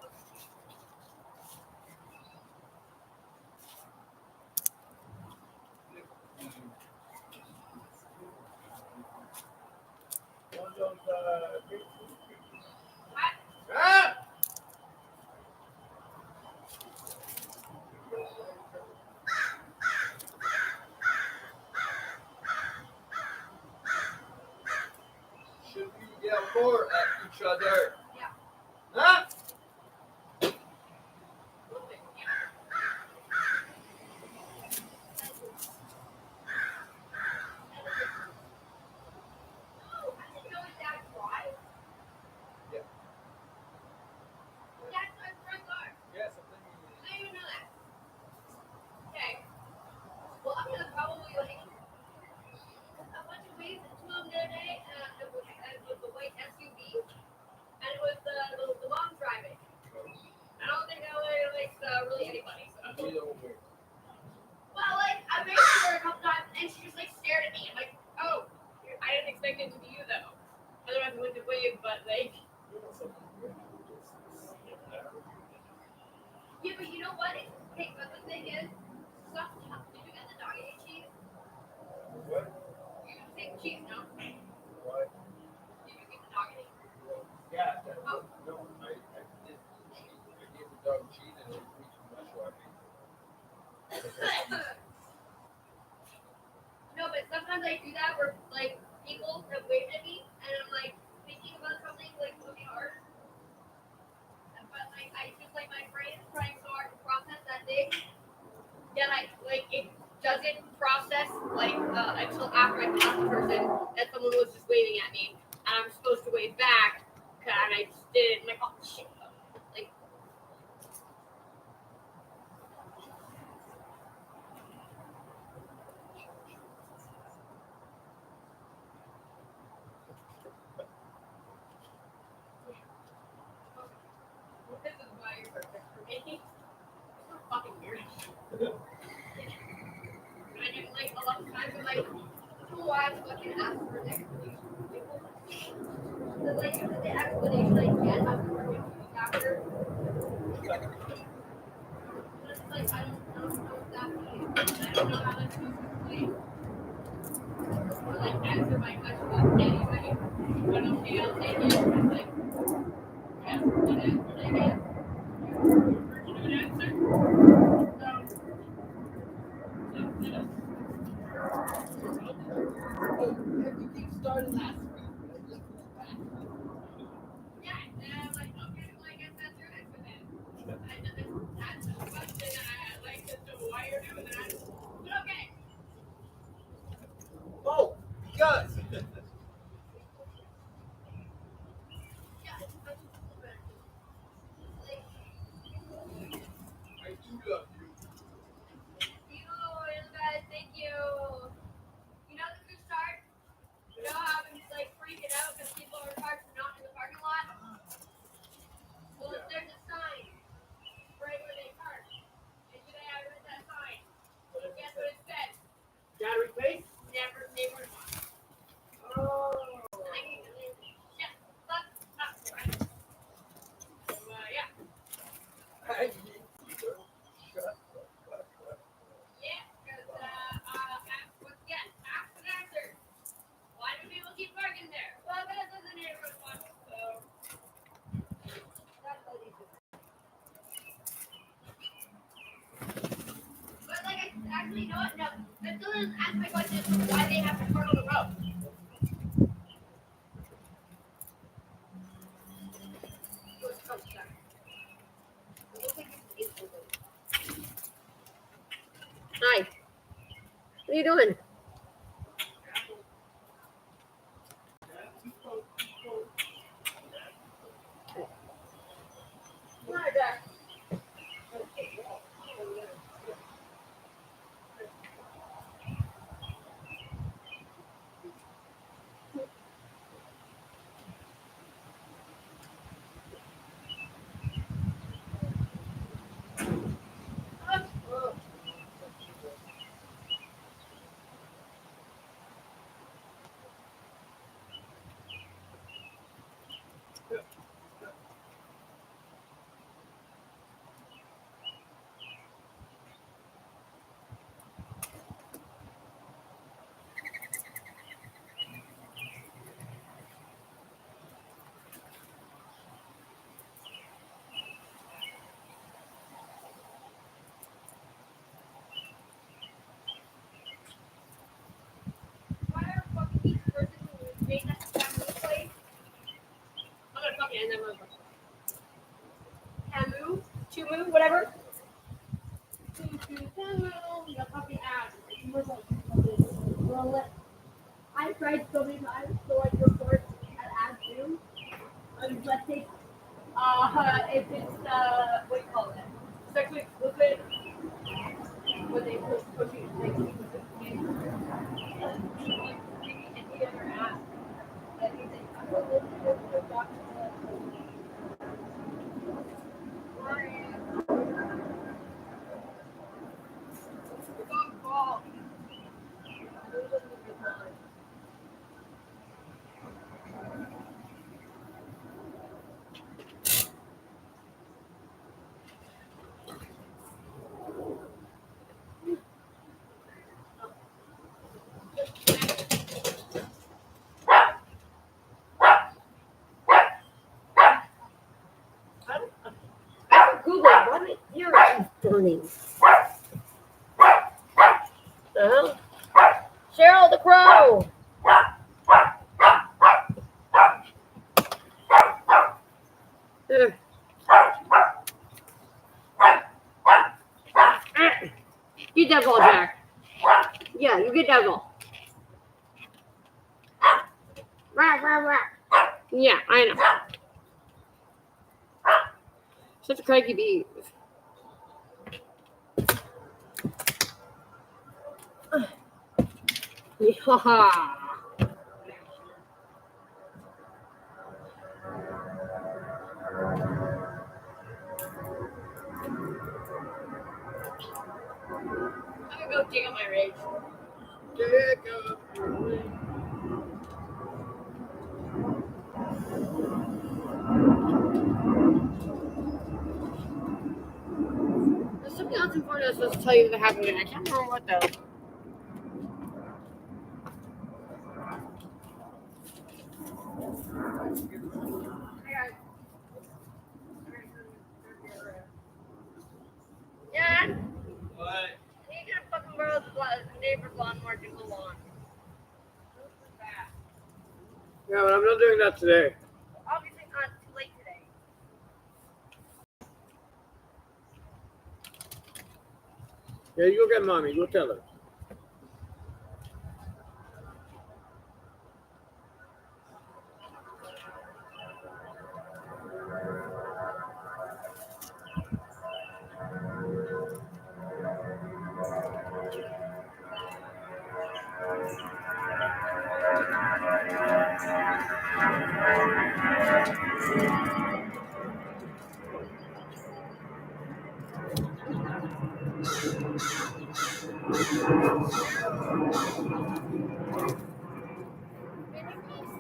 One of those, ah! Should we yell more at each other? Yeah. Huh? Yes, I'm right there. Yes, I'm thinking Hey, but the thing is, sometimes did you get the dog eat cheese? What? You take cheese, no? What? Did you get the dog eat? Yeah. Oh. No, I did. I gave the dog cheese and it was too much, so I made. No, but sometimes I do that where like people have waved at me and I'm like thinking about something like really hard. But like I just like my brain is trying so hard to process that thing. Yet I like it doesn't process like until after I talk to the person that someone was just waving at me and I'm supposed to wave back and I just did it. I'm like, oh shit. Like this is why you're perfect for me. It's so fucking weird. And I do like a lot of times I'm like, who I fucking ask for an explanation. The like the explanation I get after working 2 weeks after. But it's like I don't know what that means. I don't know how that's supposed to explain. Or like answer my question anyway. But okay, I'll take it. It's like yeah, what answer I get. You know an answer? Everything started last week. Yeah, and I'm like, okay, well, I guess that's your answer then. That's the question I like as to why you're doing that. But okay. Oh, because. Yeah, it's such a cool bit. Like, I do love you. you guys, thank you. You know the good start? You know how I'm like freaking out because people are parked not in the parking lot? Well, if there's a sign right where they park, and today I read that sign. Guess what it said? Battery pace? Never, never. Oh. I need to leave. Yeah, but, yeah. I need you to shut up. Yeah, because, ask and answer. Why do people keep parking there? Well, because it's a neighborhood one, so. That's what it is. But, like, I actually, you know what? No, I still didn't ask my question why they have to park on the road. Oh, sorry. It looks like it's Hi. What are you doing? Hi, Jack. Why are fucking each person who made that Camus place? I'm gonna fucking end that motherfucker. Camus, whatever. Camus, you fucking ass. Well, I tried so many times to like report an ad too. Let's say, if it's what do you call it? Sexually explicit. When they push you, like any other app. I think Burning. Cheryl the crow. Get that ball, Jack. Yeah, you get that ball. Yeah, I know. Such a cranky bee. Haha. I'm gonna go dig on my rage. There's something else important I was supposed to tell you that happened today. I can't remember what though. Yeah. What? I need you to fucking borrow the neighbor's lawnmower to the lawn. Yeah, but I'm not doing that today. Obviously not too late today. Yeah, you go get mommy. Go tell her.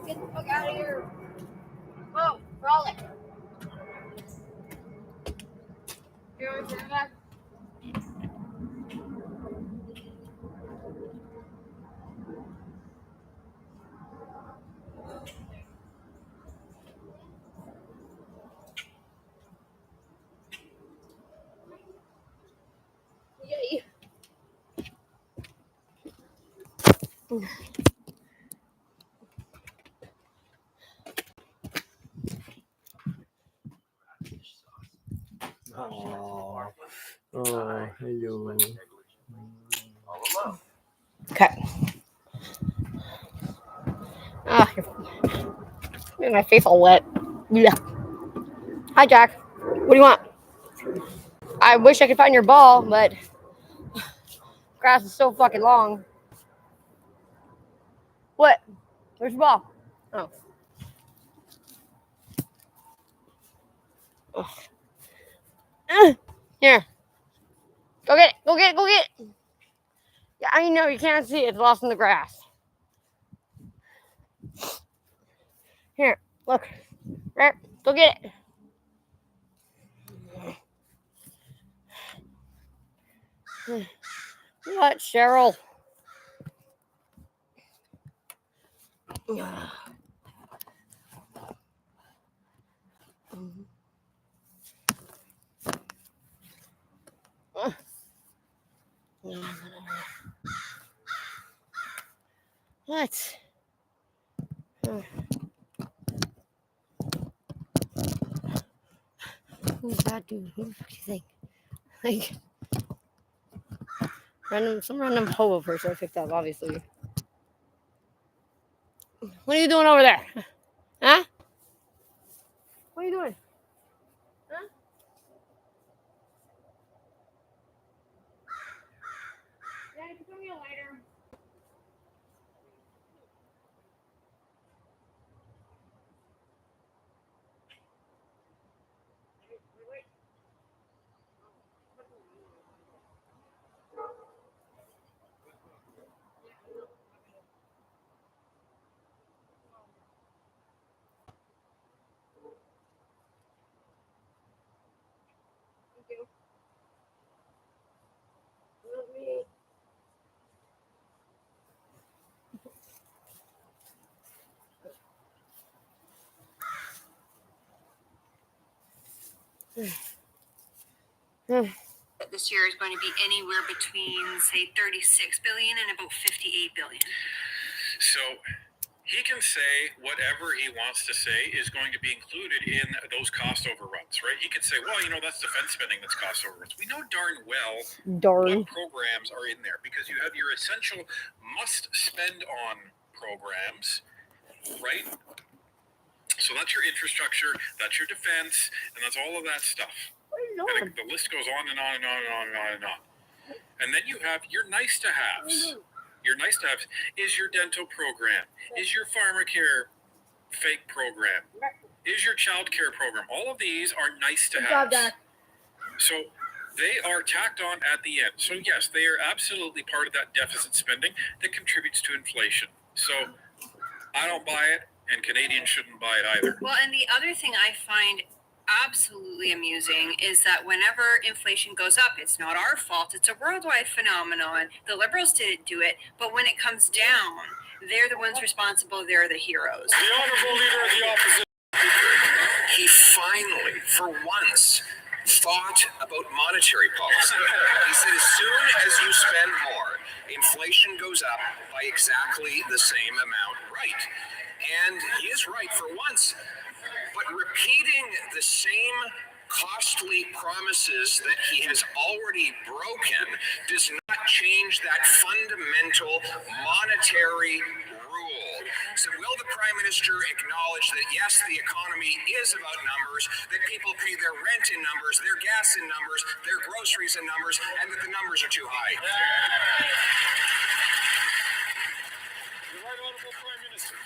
Get the fuck out of here. Oh, frolic. You want to say that? Yay. Oh, hello. Okay. Ah, made my face all wet. Yeah. Hi, Jack. What do you want? I wish I could find your ball, but grass is so fucking long. What? Where's your ball? Oh. Here. Go get it. Go get it. Go get it. Yeah, I know. You can't see it. It's lost in the grass. Here. Look. Right. Go get it. What, Cheryl? What? Who's that dude? Who the fuck do you think? Like, some random hobo person I picked up, obviously. What are you doing over there? Huh? What are you doing? Huh? Dad, give me a lighter. deficit this year is going to be anywhere between, say, 36 billion and about 58 billion. So he can say whatever he wants to say is going to be included in those cost overruns, right? He could say, well, you know, that's defense spending that's cost overruns. We know darn well what programs are in there, because you have your essential must spend on programs, right? So that's your infrastructure, that's your defense, and that's all of that stuff. And the list goes on and on and on and on and on and on. And then you have your nice to haves. Your nice to haves is your dental program, is your pharmacare fake program, is your child care program. All of these are nice to haves. So they are tacked on at the end. So yes, they are absolutely part of that deficit spending that contributes to inflation. So I don't buy it, and Canadians shouldn't buy it either. Well, and the other thing I find absolutely amusing is that whenever inflation goes up, it's not our fault. It's a worldwide phenomenon. The Liberals didn't do it, but when it comes down, they're the ones responsible. They're the heroes. The honorable leader of the opposition. He finally, for once, thought about monetary policy. He said as soon as you spend more, inflation goes up by exactly the same amount, right? And he is right for once. But repeating the same costly promises that he has already broken does not change that fundamental monetary rule. So will the Prime Minister acknowledge that yes, the economy is about numbers, that people pay their rent in numbers, their gas in numbers, their groceries in numbers, and that the numbers are too high? The right honorable Prime Minister.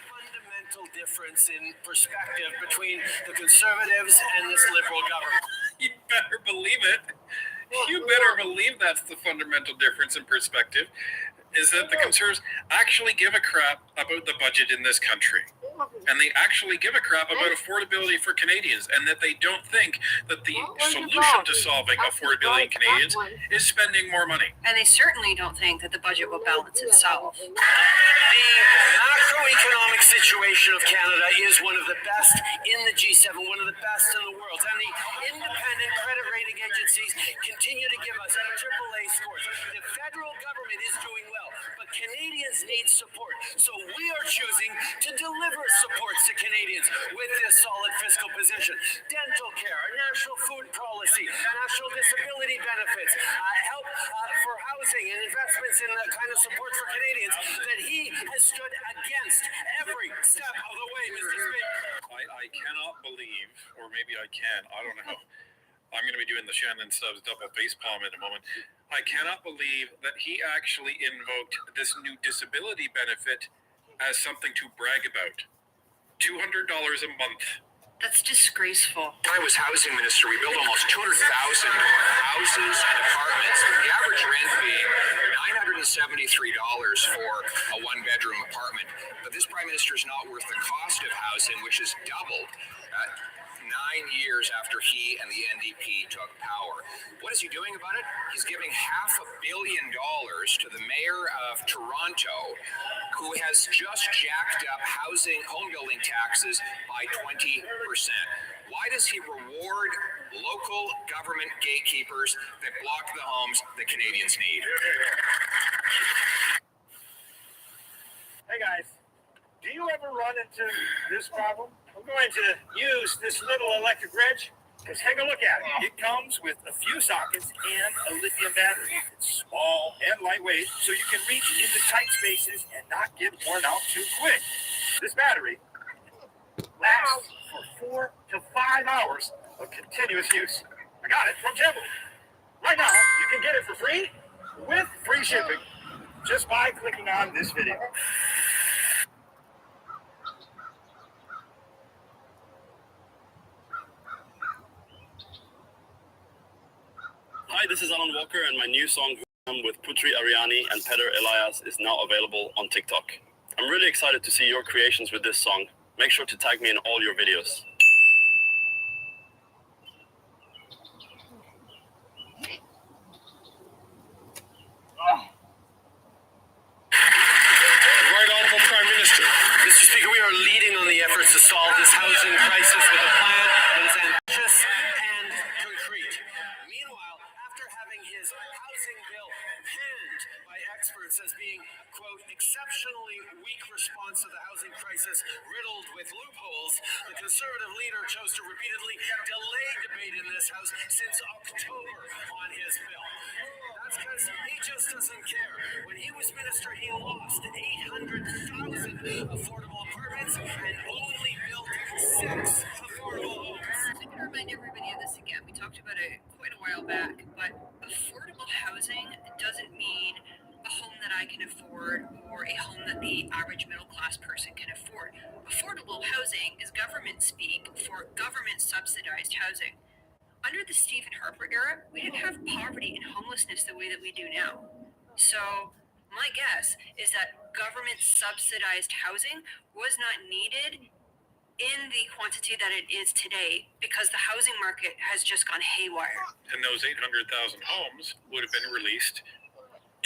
Fundamental difference in perspective between the Conservatives and this Liberal government. You better believe it. You better believe that's the fundamental difference in perspective, is that the Conservatives actually give a crap about the budget in this country. And they actually give a crap about affordability for Canadians, and that they don't think that the solution to solving affordability in Canadians is spending more money. And they certainly don't think that the budget will balance itself. The macroeconomic situation of Canada is one of the best in the G7, one of the best in the world. And the independent credit rating agencies continue to give us AAA scores. The federal government is doing well, but Canadians need support. So we are choosing to deliver supports to Canadians with this solid fiscal position. Dental care, national food policy, national disability benefits, help for housing and investments in the kind of support for Canadians that he has stood against every step of the way, Mr. Speaker. I cannot believe, or maybe I can, I don't know. I'm going to be doing the Shannon Stubbs double face palm in a moment. I cannot believe that he actually invoked this new disability benefit as something to brag about. $200 a month. That's disgraceful. I was housing minister. We built almost 200,000 houses and apartments, the average rent being $973 for a one-bedroom apartment. But this Prime Minister is not worth the cost of housing, which has doubled 9 years after he and the NDP took power. What is he doing about it? He's giving $500 million to the mayor of Toronto, who has just jacked up home building taxes by 20%. Why does he reward local government gatekeepers that block the homes that Canadians need? Hey guys, do you ever run into this problem? I'm going to use this little electric wrench. Just take a look at it. It comes with a few sockets and a lithium battery. It's small and lightweight, so you can reach into tight spaces and not get worn out too quick. This battery lasts for 4 to 5 hours of continuous use. I got it from Temple. Right now, you can get it for free with free shipping just by clicking on this video. Hi, this is Alan Walker, and my new song with Putri Ariani and Peter Elias is now available on TikTok. I'm really excited to see your creations with this song. Make sure to tag me in all your videos. Right Honourable Prime Minister. Mr. Speaker, we are leading on the efforts to solve this housing crisis with a plan that is ambitious and concrete. Meanwhile, after exceptionally weak response to the housing crisis riddled with loopholes, the Conservative leader chose to repeatedly delay debate in this House since October on his bill. That's because he just doesn't care. When he was minister, he lost 800,000 affordable apartments and only built 6 affordable homes. I'm going to remind everybody of this again. We talked about it quite a while back, but affordable housing doesn't mean a home that I can afford or a home that the average middle class person can afford. Affordable housing is government speak for government subsidized housing. Under the Stephen Harper era, we didn't have poverty and homelessness the way that we do now. So my guess is that government subsidized housing was not needed in the quantity that it is today because the housing market has just gone haywire. And those 800,000 homes would have been released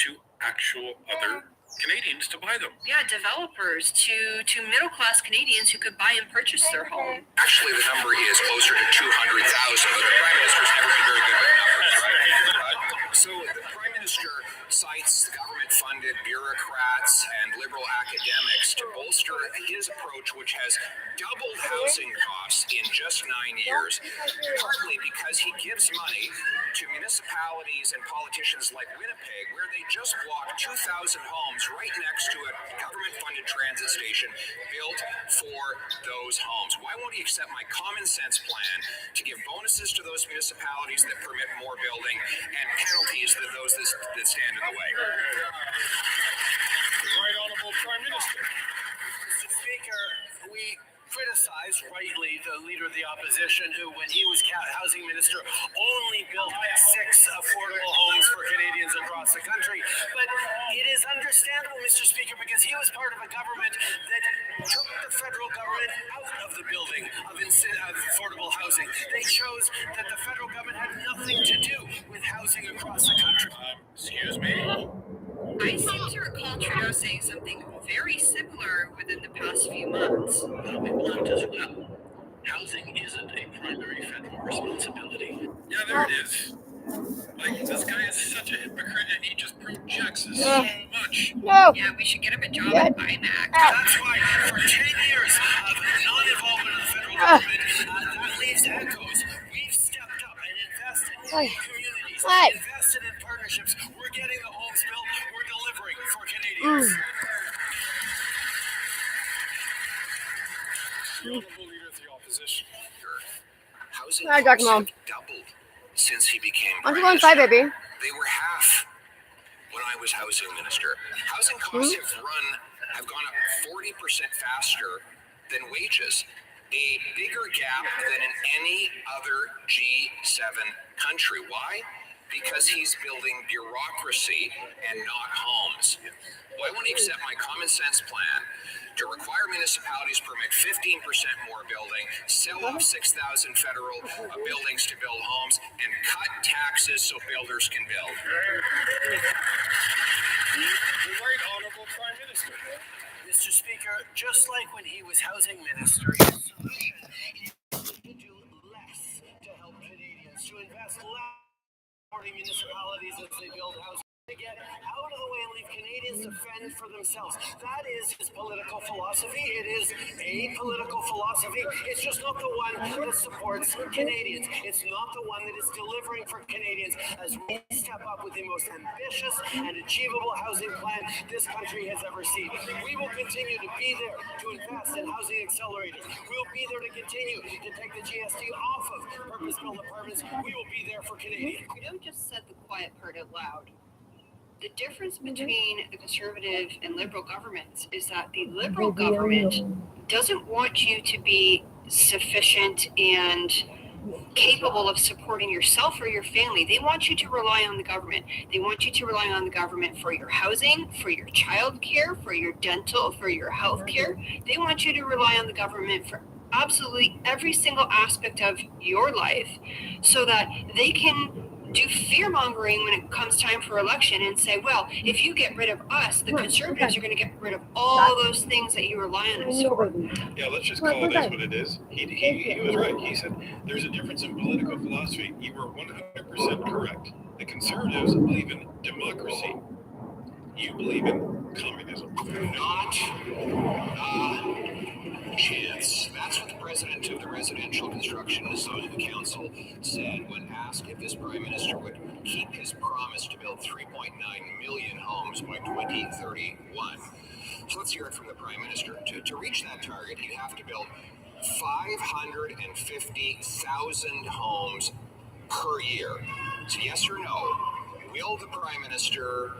to actual other Canadians to buy them. Yeah, developers to middle-class Canadians who could buy and purchase their home. Actually, the number is closer to 200,000, but the Prime Minister's never been very good with numbers, right? So the Prime Minister cites government-funded bureaucrats and liberal academics to bolster his approach, which has doubled housing costs in just 9 years, partly because he gives money to municipalities and politicians like Winnipeg, where they just blocked 2,000 homes right next to a government-funded transit station built for those homes. Why won't he accept my common sense plan to give bonuses to those municipalities that permit more building and penalties to those that stand in the way? Right Honourable Prime Minister. Mr. Speaker, we criticized rightly the leader of the opposition who, when he was housing minister, only built 6 affordable homes for Canadians across the country. But it is understandable, Mr. Speaker, because he was part of a government that took the federal government out of the building of affordable housing. They chose that the federal government had nothing to do with housing across the country. Excuse me? I seem to recall Trudeau saying something very similar within the past few months. That'll be blunt as well. Housing isn't a primary federal responsibility. Yeah, there it is. Like, this guy is such a hypocrite and he just projects so much. No. Yeah, we should get him a job at IMAX. That's why for 10 years of non-involvement of the federal government, that leaves echoes. We've stepped up and invested in communities, invested in partnerships. We're getting the homes built. We're delivering for Canadians. Honourable Leader of the Opposition. Housing Hi, costs Dr. Mom. have doubled since he became I'm Prime going inside, Minister. baby. They were half when I was housing minister. Housing costs have gone up 40% faster than wages, a bigger gap than in any other G7 country. Why? Because he's building bureaucracy and not homes. Why won't he accept my common sense plan to require municipalities permit 15% more building, sell off 6,000 federal buildings to build homes, and cut taxes so builders can build? The Right Honourable Prime Minister. Mr. Speaker, just like when he was housing minister, his solution is to do less to help Canadians, to invest less in municipalities as they build housing, to get out of the way and leave Canadians to fend for themselves. That is his political philosophy. It is a political philosophy. It's just not the one that supports Canadians. It's not the one that is delivering for Canadians as we step up with the most ambitious and achievable housing plan this country has ever seen. We will continue to be there to invest in housing accelerators. We'll be there to continue to take the GST off of purpose-built apartments. We will be there for Canadians. Trudeau just said the quiet part out loud. The difference between the Conservative and Liberal governments is that the Liberal government doesn't want you to be sufficient and capable of supporting yourself or your family. They want you to rely on the government. They want you to rely on the government for your housing, for your child care, for your dental, for your health care. They want you to rely on the government for absolutely every single aspect of your life so that they can do fear-mongering when it comes time for election and say, well, if you get rid of us, the Conservatives are going to get rid of all those things that you rely on us for. Yeah, let's just call it as what it is. He was right. He said there's a difference in political philosophy. You were 100% correct. The Conservatives believe in democracy. You believe in communism. Not a chance. That's what the president of the Residential Construction and Design Council said when asked if this prime minister would keep his promise to build 3.9 million homes by 2031. So let's hear it from the prime minister. To reach that target, you have to build 550,000 homes per year. So yes or no, will the prime minister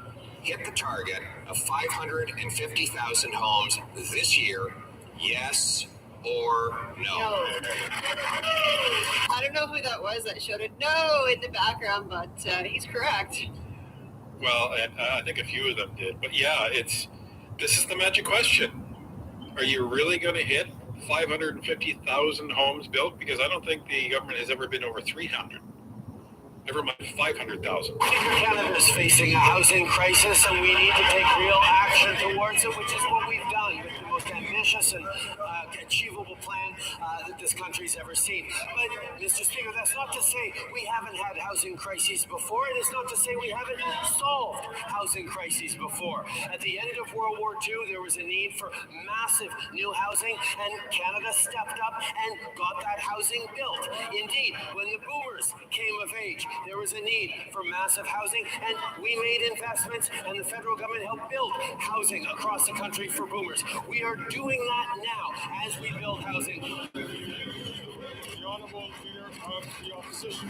hit the target of 550,000 homes this year? Yes or no? I don't know who that was that showed it no in the background, but he's correct. Well, and I think a few of them did. But yeah, this is the magic question. Are you really going to hit 550,000 homes built? Because I don't think the government has ever been over 300. Never mind 500,000. Canada is facing a housing crisis, and we need to take real action towards it, which is what we've done with the most ambitious and achievable plan that this country's ever seen. But, Mr. Speaker, that's not to say we haven't had housing crises before. It is not to say we haven't solved housing crises before. At the end of World War II, there was a need for massive new housing, and Canada stepped up and got that housing built. Indeed, when the boomers came of age, there was a need for massive housing, and we made investments, and the federal government helped build housing across the country for boomers. We are doing that now as we build housing. The Honourable Leader of the Opposition.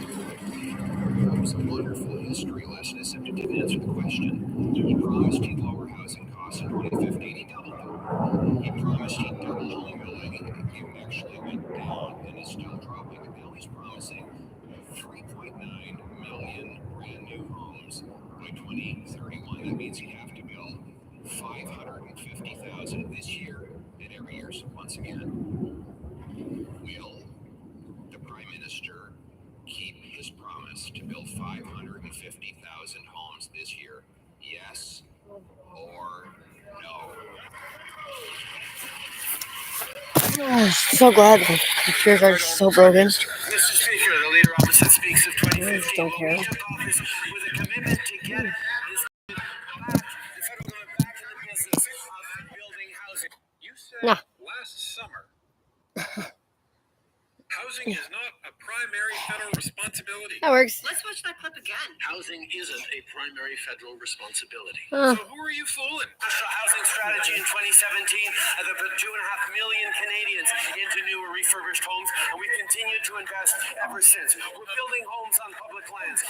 That was a wonderful history lesson, except it didn't answer the question. He promised he'd lower housing costs in 2015. He doubled them. He promised he'd double home building. It actually went down and is still dropping. And now he's promising 3.9 million brand new homes by 2031. That means he'd have to build 550,000 this year and every year. So once again, will the Prime Minister keep his promise to build 550,000 homes this year? Yes or no? Oh, so glad the computers are so broken. Mr. Speaker, the Leader opposite speaks of 2015. Don't care. He took office with a commitment to get the federal government back in the business of building housing. You said Nah. last summer, housing is not a primary federal responsibility. That works. Let's watch that clip again. Housing isn't a primary federal responsibility. Uh. So who are you fooling? National Housing Strategy in 2017 that put 2.5 million Canadians into new or refurbished homes, and we've continued to invest ever since. We're building homes on public lands.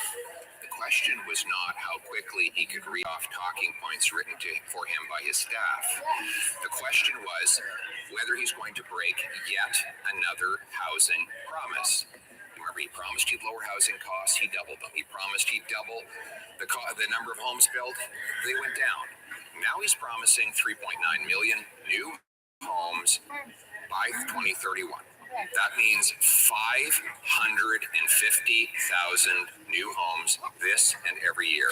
The question was not how quickly he could read off talking points written for him by his staff. The question was whether he's going to break yet another housing promise. Remember, he promised he'd lower housing costs. He doubled them. He promised he'd double the number of homes built. They went down. Now he's promising 3.9 million new homes by 2031. That means 550,000 new homes this and every year.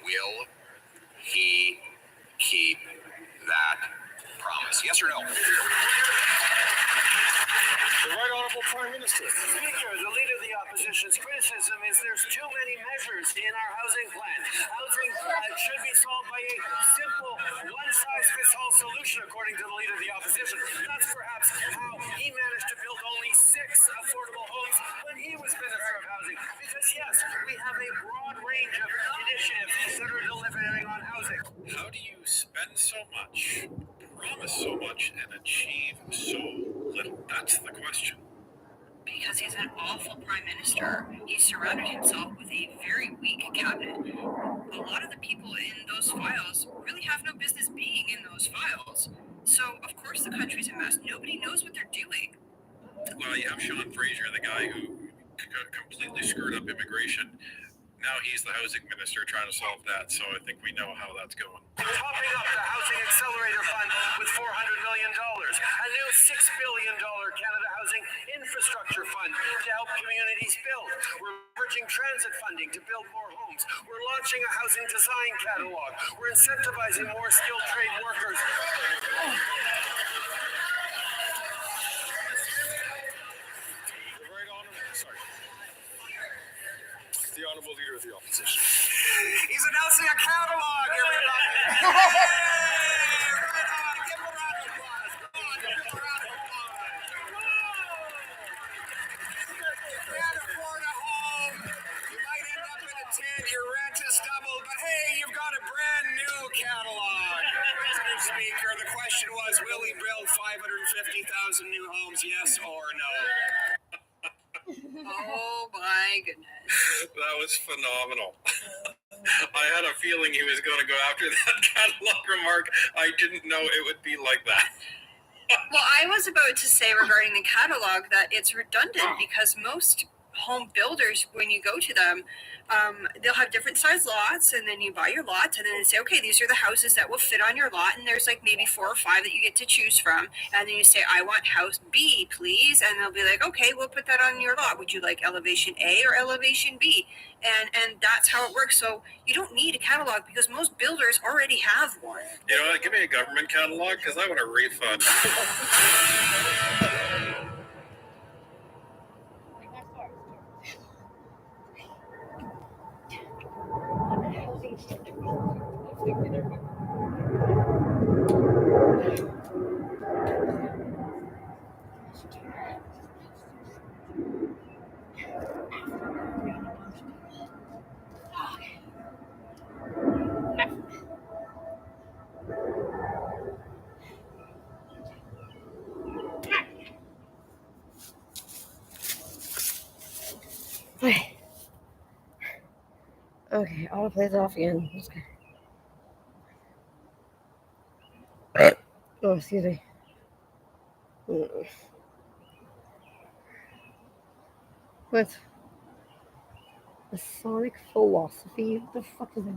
Will he keep that promise? Yes or no? The Right Honourable Prime Minister. Speaker, the Leader of the Opposition's criticism is there's too many measures in our housing plan. Housing should be solved by a simple one-size-fits-all solution, according to the Leader of the Opposition. That's perhaps how he managed to build only 6 affordable homes when he was Minister of Housing. Because yes, we have a broad range of initiatives that are delivering on housing. How do you spend so much, promise so much, and achieve so little? That's the question. Because he's an awful prime minister. He surrounded himself with a very weak cabinet. A lot of the people in those files really have no business being in those files. So, of course, the country's a mess. Nobody knows what they're doing. Well, you have Sean Fraser, the guy who completely screwed up immigration. Now he's the housing minister trying to solve that, so I think we know how that's going. Topping up the Housing Accelerator Fund with $400 million, a new $6 billion Canada Housing Infrastructure Fund to help communities build. We're leveraging transit funding to build more homes. We're launching a housing design catalog. We're incentivizing more skilled trade workers. The Honourable Leader of the Opposition. He's announcing a catalog, everybody! Your rent is doubled, but hey, you've got a brand new catalog. Mr. Speaker, the question was, will he build 550,000 new homes, yes or no? Oh my goodness. That was phenomenal. I had a feeling he was going to go after that catalog remark. I didn't know it would be like that. Well, I was about to say regarding the catalog that it's redundant because most home builders, when you go to them, they'll have different size lots, and then you buy your lot, and then they say, okay, these are the houses that will fit on your lot, and there's like maybe 4 or 5 that you get to choose from, and then you say, I want house B, please, and they'll be like, okay, we'll put that on your lot. Would you like elevation A or elevation B? And that's how it works. So you don't need a catalog because most builders already have one. You know what? Give me a government catalog because I want a refund. Okay, autoplay's off again. Oh, excuse me. What? The Sonic philosophy? What the fuck is that?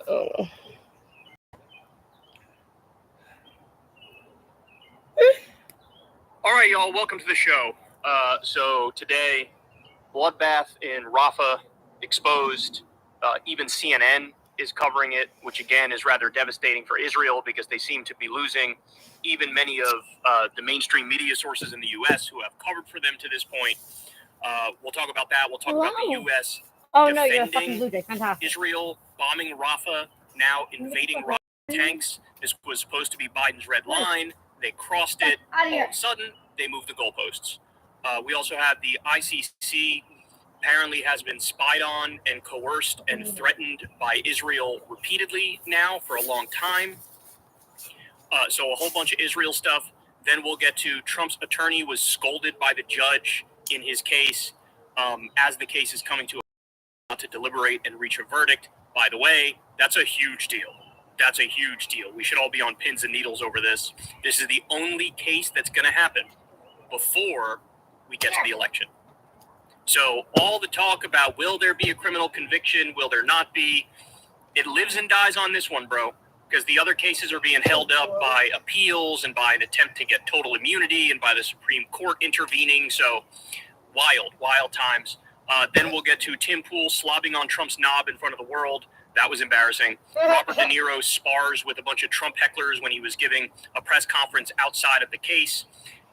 Oh. All right, y'all, welcome to the show. So today, bloodbath in Rafah exposed. Even CNN is covering it, which again is rather devastating for Israel because they seem to be losing even many of the mainstream media sources in the U.S. who have covered for them to this point. We'll talk about that. We'll talk about the U.S. Oh no, you're a fucking blue jay. Fantastic. Israel bombing Rafah, now invading Rafah tanks. This was supposed to be Biden's red line. They crossed it. All of a sudden, they moved the goalposts. We also have the ICC apparently has been spied on and coerced and threatened by Israel repeatedly now for a long time. So a whole bunch of Israel stuff. Then we'll get to Trump's attorney was scolded by the judge in his case as the case is coming to deliberate and reach a verdict. By the way, that's a huge deal. That's a huge deal. We should all be on pins and needles over this. This is the only case that's going to happen before we get to the election. So all the talk about will there be a criminal conviction, will there not be, it lives and dies on this one, bro, because the other cases are being held up by appeals and by an attempt to get total immunity and by the Supreme Court intervening. So wild times. Then we'll get to Tim Pool slobbing on Trump's knob in front of the world. That was embarrassing. Robert De Niro spars with a bunch of Trump hecklers when he was giving a press conference outside of the case.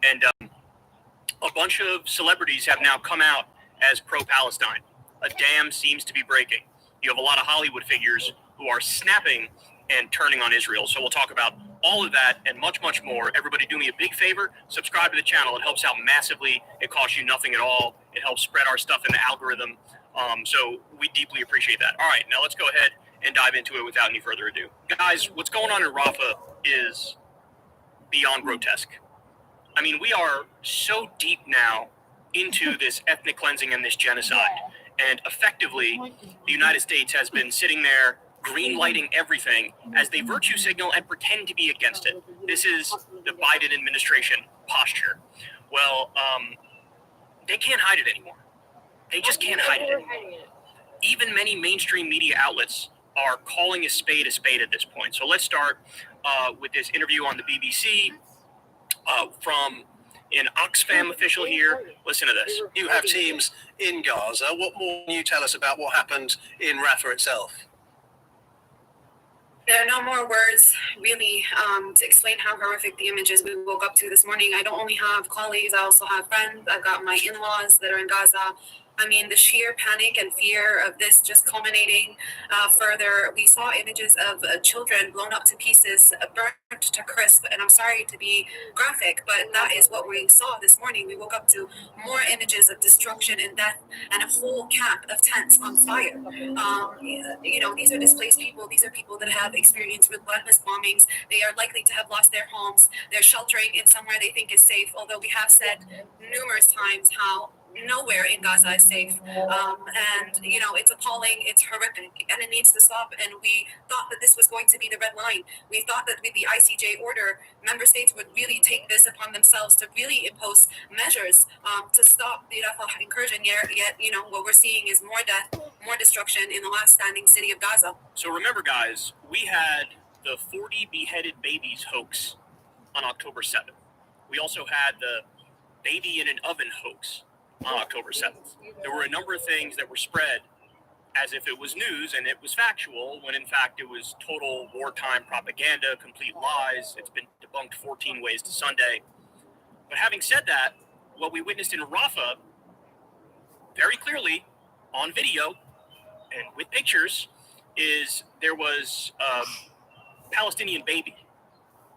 And a bunch of celebrities have now come out as pro-Palestine. A dam seems to be breaking. You have a lot of Hollywood figures who are snapping and turning on Israel. So we'll talk about all of that and much, much more. Everybody do me a big favor. Subscribe to the channel. It helps out massively. It costs you nothing at all. It helps spread our stuff in the algorithm. So we deeply appreciate that. All right, now let's go ahead and dive into it without any further ado. Guys, what's going on in Rafah is beyond grotesque. I mean, we are so deep now into this ethnic cleansing and this genocide. And effectively, the United States has been sitting there green lighting everything as they virtue signal and pretend to be against it. This is the Biden administration posture. Well, they can't hide it anymore. They just can't hide it anymore. Even many mainstream media outlets are calling a spade at this point. So let's start with this interview on the BBC from an Oxfam official here. Listen to this. You have teams in Gaza. What more can you tell us about what happened in Rafah itself? There are no more words, really, to explain how horrific the images we woke up to this morning. I don't only have colleagues, I also have friends. I've got my in-laws that are in Gaza. I mean, the sheer panic and fear of this just culminating further. We saw images of children blown up to pieces, burnt to crisp. And I'm sorry to be graphic, but that is what we saw this morning. We woke up to more images of destruction and death and a whole camp of tents on fire. You know, these are displaced people. These are people that have experienced relentless bombings. They are likely to have lost their homes. They're sheltering in somewhere they think is safe, although we have said numerous times how nowhere in Gaza is safe. And, you know, it's appalling, it's horrific, and it needs to stop. And we thought that this was going to be the red line. We thought that with the ICJ order, member states would really take this upon themselves to really impose measures to stop the Rafah incursion. Yet, you know, what we're seeing is more death, more destruction in the last standing city of Gaza. So remember, guys, we had the 40 beheaded babies hoax on October 7th. We also had the baby in an oven hoax on October 7th. There were a number of things that were spread as if it was news and it was factual, when in fact it was total wartime propaganda, complete lies. It's been debunked 14 ways to Sunday. But having said that, what we witnessed in Rafah, very clearly on video and with pictures, is there was a Palestinian baby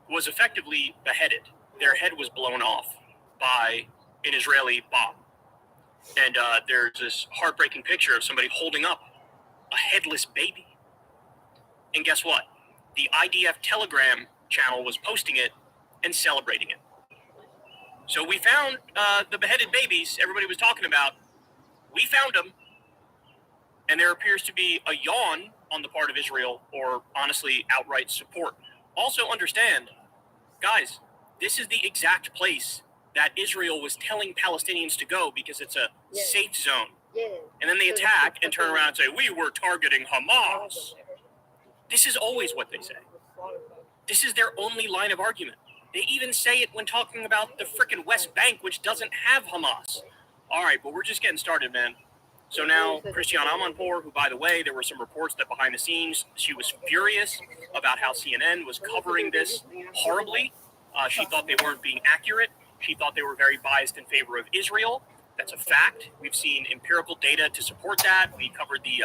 who was effectively beheaded. Their head was blown off by an Israeli bomb. And there's this heartbreaking picture of somebody holding up a headless baby. And guess what? The IDF Telegram channel was posting it and celebrating it. So we found the beheaded babies everybody was talking about. We found them. And there appears to be a yawn on the part of Israel, or honestly, outright support. Also understand, guys, this is the exact place that Israel was telling Palestinians to go because it's a safe zone. And then they attack and turn around and say, we were targeting Hamas. This is always what they say. This is their only line of argument. They even say it when talking about the frickin' West Bank, which doesn't have Hamas. All right, but we're just getting started, man. So now Christiane Amanpour, who, by the way, there were some reports that behind the scenes, she was furious about how CNN was covering this horribly. She thought they weren't being accurate. She thought they were very biased in favor of Israel. That's a fact. We've seen empirical data to support that. We covered the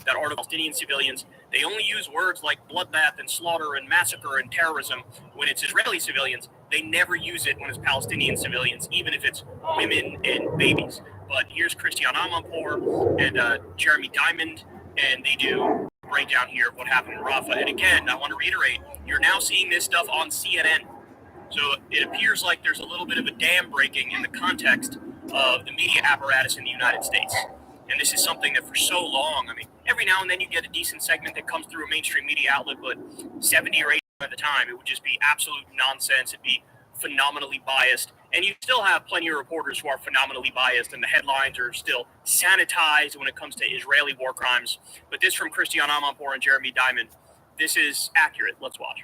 that article, Palestinian civilians. They only use words like bloodbath and slaughter and massacre and terrorism when it's Israeli civilians. They never use it when it's Palestinian civilians, even if it's women and babies. But here's Christiane Amanpour and Jeremy Diamond, and they do a breakdown here of what happened in Rafah. And again, I want to reiterate, you're now seeing this stuff on CNN. So it appears like there's a little bit of a dam breaking in the context of the media apparatus in the United States. And this is something that for so long, I mean, every now and then you get a decent segment that comes through a mainstream media outlet, but 70 or 80% of the time, it would just be absolute nonsense. It'd be phenomenally biased. And you still have plenty of reporters who are phenomenally biased, and the headlines are still sanitized when it comes to Israeli war crimes. But this from Christiane Amanpour and Jeremy Diamond, this is accurate. Let's watch.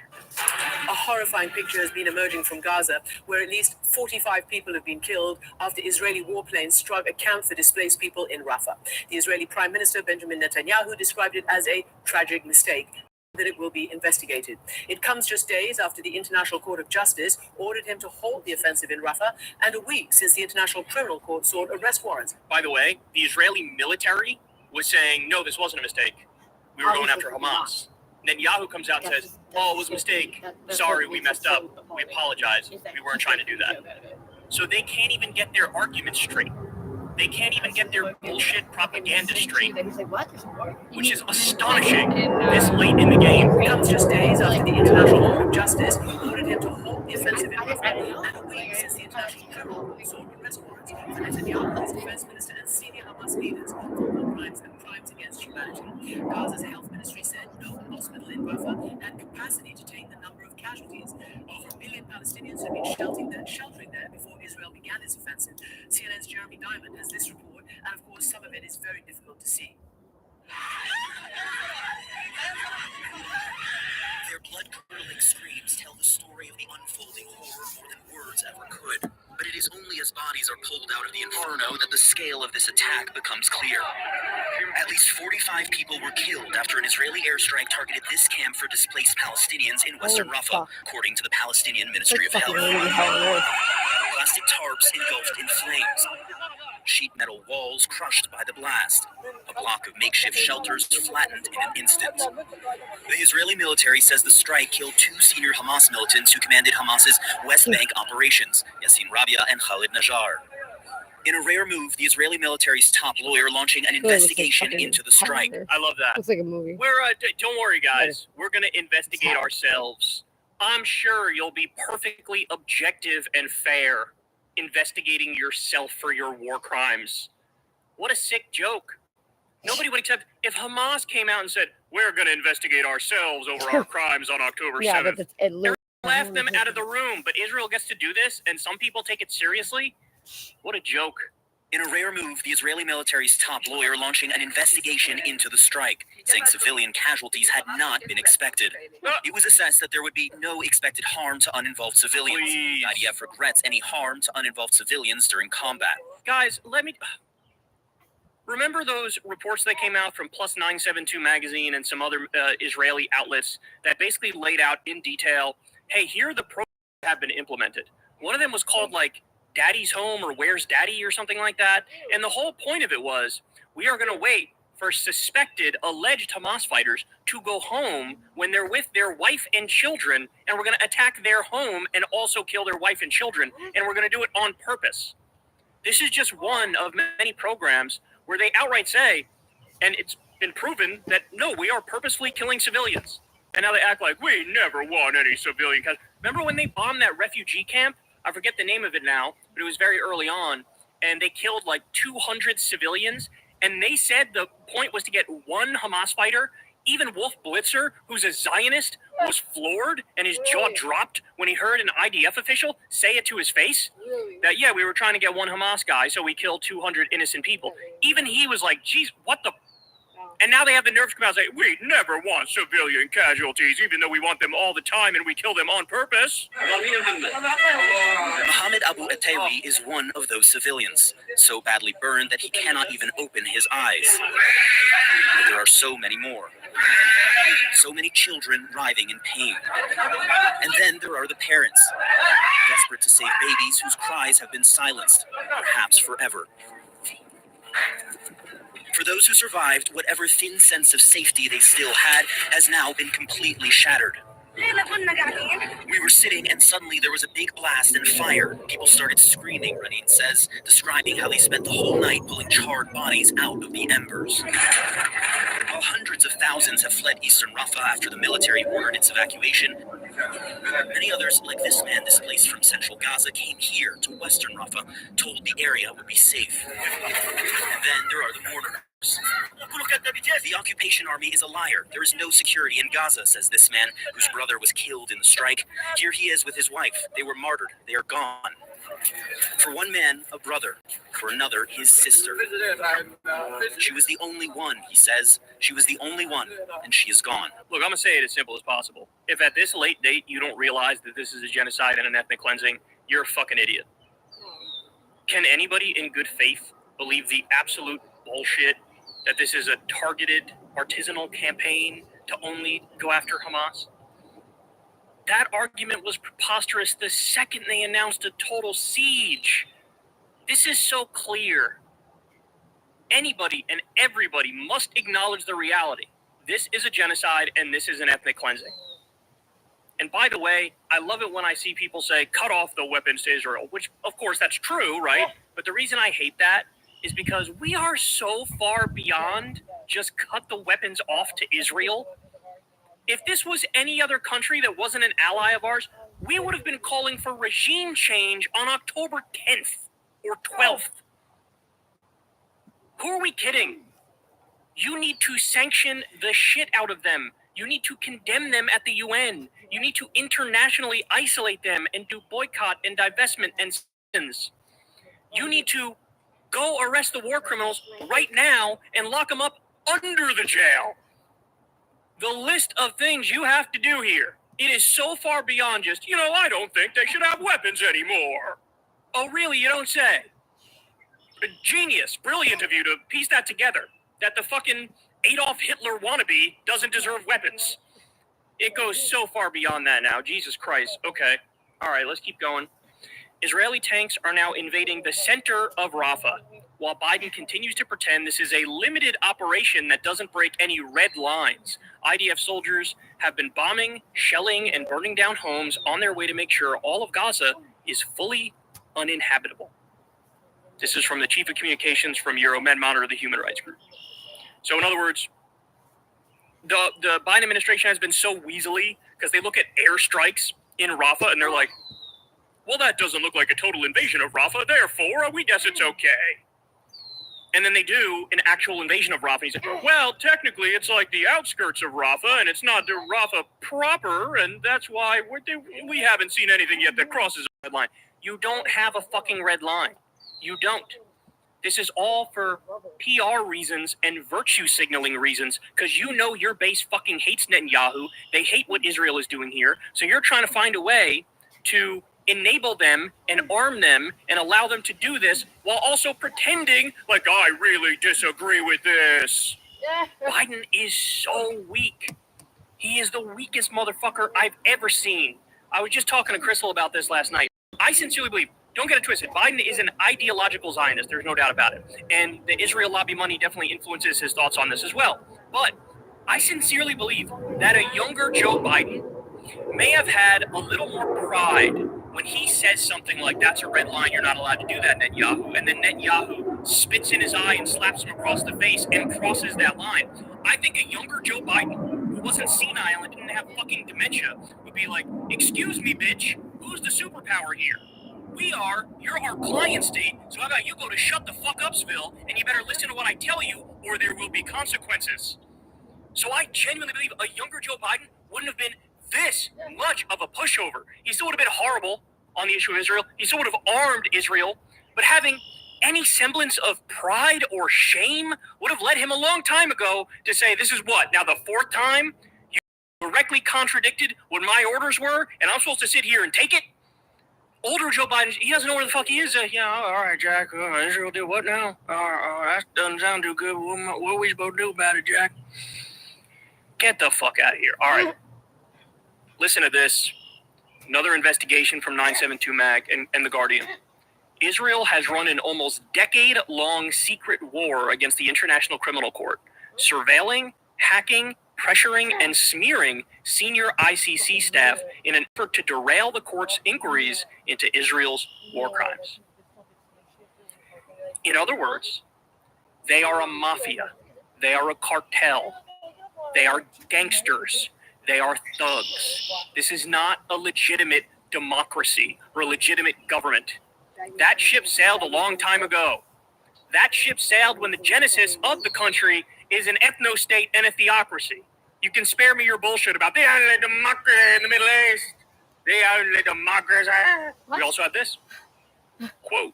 A horrifying picture has been emerging from Gaza, where at least 45 people have been killed after Israeli warplanes struck a camp for displaced people in Rafah. The Israeli Prime Minister Benjamin Netanyahu described it as a tragic mistake, that it will be investigated. It comes just days after the International Court of Justice ordered him to halt the offensive in Rafah, and a week since the International Criminal Court sought arrest warrants. By the way, the Israeli military was saying, no, this wasn't a mistake. We were going after Hamas. Netanyahu comes out and says, oh, it was a mistake. Sorry, we messed up. We apologize. We weren't trying to do that. So they can't even get their arguments straight. They can't even get their bullshit propaganda straight, which is astonishing this late in the game. It comes just days after the International Court of Justice ordered him to halt the offensive in Rafah, and a week since the International Criminal Court sought arrest warrants for Netanyahu's defense minister and senior Hamas leaders for war crimes and crimes against humanity. Gaza's health ministry said no hospital in Rafah had capacity to take the number of casualties. Over 1 million Palestinians had been sheltering there before Israel began its offensive. CNN's Jeremy Diamond has this report, and of course some of it is very difficult to see. Their blood-curdling screams tell the story of the unfolding horror more than words ever could. But it is only as bodies are pulled out of the inferno that the scale of this attack becomes clear. At least 45 people were killed after an Israeli airstrike targeted this camp for displaced Palestinians in western Rafah, according to the Palestinian Ministry of Health. Plastic tarps engulfed in flames. sheet metal walls crushed by the blast, a block of makeshift shelters flattened in an instant. The Israeli military says the strike killed 2 senior Hamas militants who commanded Hamas's West Bank operations, Yassin Rabia and Khalid Najjar. In a rare move, the Israeli military's top lawyer launching an investigation into the strike. I love that. Looks like a movie. We're don't worry, guys. We're gonna investigate ourselves. I'm sure you'll be perfectly objective and fair, investigating yourself for your war crimes. What a sick joke. Nobody would accept if Hamas came out and said, "We're gonna investigate ourselves over our crimes on October 7th." But it literally Left them out of the room, but Israel gets to do this, and some people take it seriously. What a joke. In a rare move, the Israeli military's top lawyer launching an investigation into the strike, saying civilian casualties had not been expected. It was assessed that there would be no expected harm to uninvolved civilians. The IDF regrets any harm to uninvolved civilians during combat. Guys, let me... Remember those reports that came out from Plus 972 magazine and some other Israeli outlets that basically laid out in detail, hey, here are the programs that have been implemented. One of them was called, like, Daddy's Home or Where's Daddy or something like that. And the whole point of it was, we are going to wait for suspected, alleged Hamas fighters to go home when they're with their wife and children, and we're going to attack their home and also kill their wife and children, and we're going to do it on purpose. This is just one of many programs where they outright say, and it's been proven, that no, we are purposefully killing civilians. And now they act like, we never want any civilian. Remember when they bombed that refugee camp? I forget the name of it now, but it was very early on, and they killed like 200 civilians, and they said the point was to get one Hamas fighter. Even Wolf Blitzer, who's a Zionist, was floored and his jaw dropped when he heard an IDF official say it to his face. That, yeah, we were trying to get one Hamas guy, so we killed 200 innocent people. Even he was like, geez, what the... And now they have the nerve to come out and say, we never want civilian casualties, even though we want them all the time and we kill them on purpose. Mohammed Abu Atawi is one of those civilians, so badly burned that he cannot even open his eyes. But there are so many more. So many children writhing in pain. And then there are the parents, desperate to save babies whose cries have been silenced, perhaps forever. For those who survived, whatever thin sense of safety they still had has now been completely shattered. We were sitting and suddenly there was a big blast and fire. People started screaming, Raneen says, describing how they spent the whole night pulling charred bodies out of the embers. While hundreds of thousands have fled eastern Rafah after the military ordered its evacuation, many others, like this man displaced from central Gaza, came here to western Rafah, told the area would be safe. And then there are the mourners. The occupation army is a liar. There is no security in Gaza, says this man, whose brother was killed in the strike. Here he is with his wife. They were martyred. They are gone. For one man, a brother. For another, his sister. She was the only one, he says. She was the only one, and she is gone. Look, I'm going to say it as simple as possible. If at this late date you don't realize that this is a genocide and an ethnic cleansing, you're a fucking idiot. Can anybody in good faith believe the absolute bullshit that this is a targeted artisanal campaign to only go after Hamas? That argument was preposterous the second they announced a total siege. This is so clear. Anybody and everybody must acknowledge the reality. This is a genocide and this is an ethnic cleansing. And by the way, I love it when I see people say, cut off the weapons to Israel, which of course that's true, right? But the reason I hate that is because we are so far beyond just cut the weapons off to Israel. If this was any other country that wasn't an ally of ours, we would have been calling for regime change on October 10th or 12th. Who are we kidding? You need to sanction the shit out of them. You need to condemn them at the UN. You need to internationally isolate them and do boycott and divestment and sanctions. You need to go arrest the war criminals right now and lock them up under the jail. The list of things you have to do here, it is so far beyond just, I don't think they should have weapons anymore. Oh, really? You don't say? A genius, brilliant of you to piece that together, that the fucking Adolf Hitler wannabe doesn't deserve weapons. It goes so far beyond that now. Jesus Christ. Okay. All right, let's keep going. Israeli tanks are now invading the center of Rafah, while Biden continues to pretend this is a limited operation that doesn't break any red lines. IDF soldiers have been bombing, shelling, and burning down homes on their way to make sure all of Gaza is fully uninhabitable. This is from the chief of communications from Euromed Monitor, the human rights group. So in other words, the Biden administration has been so weaselly because they look at airstrikes in Rafah and they're like, well, that doesn't look like a total invasion of Rafah, therefore we guess it's okay. And then they do an actual invasion of Rafah. He's like, well, technically it's like the outskirts of Rafah and it's not the Rafah proper, and that's why we haven't seen anything yet that crosses a red line. You don't have a fucking red line. You don't. This is all for PR reasons and virtue signaling reasons, because you know your base fucking hates Netanyahu. They hate what Israel is doing here. So you're trying to find a way to enable them and arm them and allow them to do this while also pretending like, I really disagree with this. Biden is so weak. He is the weakest motherfucker I've ever seen. I was just talking to Crystal about this last night. I sincerely believe, don't get it twisted, Biden is an ideological Zionist. There's no doubt about it. And the Israel lobby money definitely influences his thoughts on this as well. But I sincerely believe that a younger Joe Biden may have had a little more pride when he says something like, that's a red line, you're not allowed to do that, Netanyahu. And then Netanyahu spits in his eye and slaps him across the face and crosses that line. I think a younger Joe Biden, who wasn't senile and didn't have fucking dementia, would be like, excuse me, bitch, who's the superpower here? You're our client state, so how about you go to shut the fuck upsville, and you better listen to what I tell you, or there will be consequences. So I genuinely believe a younger Joe Biden wouldn't have been this much of a pushover. He still would have been horrible on the issue of Israel. He still would have armed Israel, but having any semblance of pride or shame would have led him a long time ago to say, this is what, now the fourth time you directly contradicted what my orders were, and I'm supposed to sit here and take it? Older Joe Biden, he doesn't know where the fuck he is. Yeah, all right, Jack, Israel did what now? That doesn't sound too good. What are we supposed to do about it, Jack? Get the fuck out of here. All right. Listen to this. Another investigation from 972 Mag and The Guardian. Israel has run an almost decade-long secret war against the International Criminal Court, surveilling, hacking, pressuring, and smearing senior ICC staff in an effort to derail the court's inquiries into Israel's war crimes. In other words, they are a mafia. They are a cartel. They are gangsters. They are thugs. This is not a legitimate democracy or a legitimate government. That ship sailed a long time ago. That ship sailed when the genesis of the country is an ethno-state and a theocracy. You can spare me your bullshit about the only democracy in the Middle East. The only democracy. We also have this quote.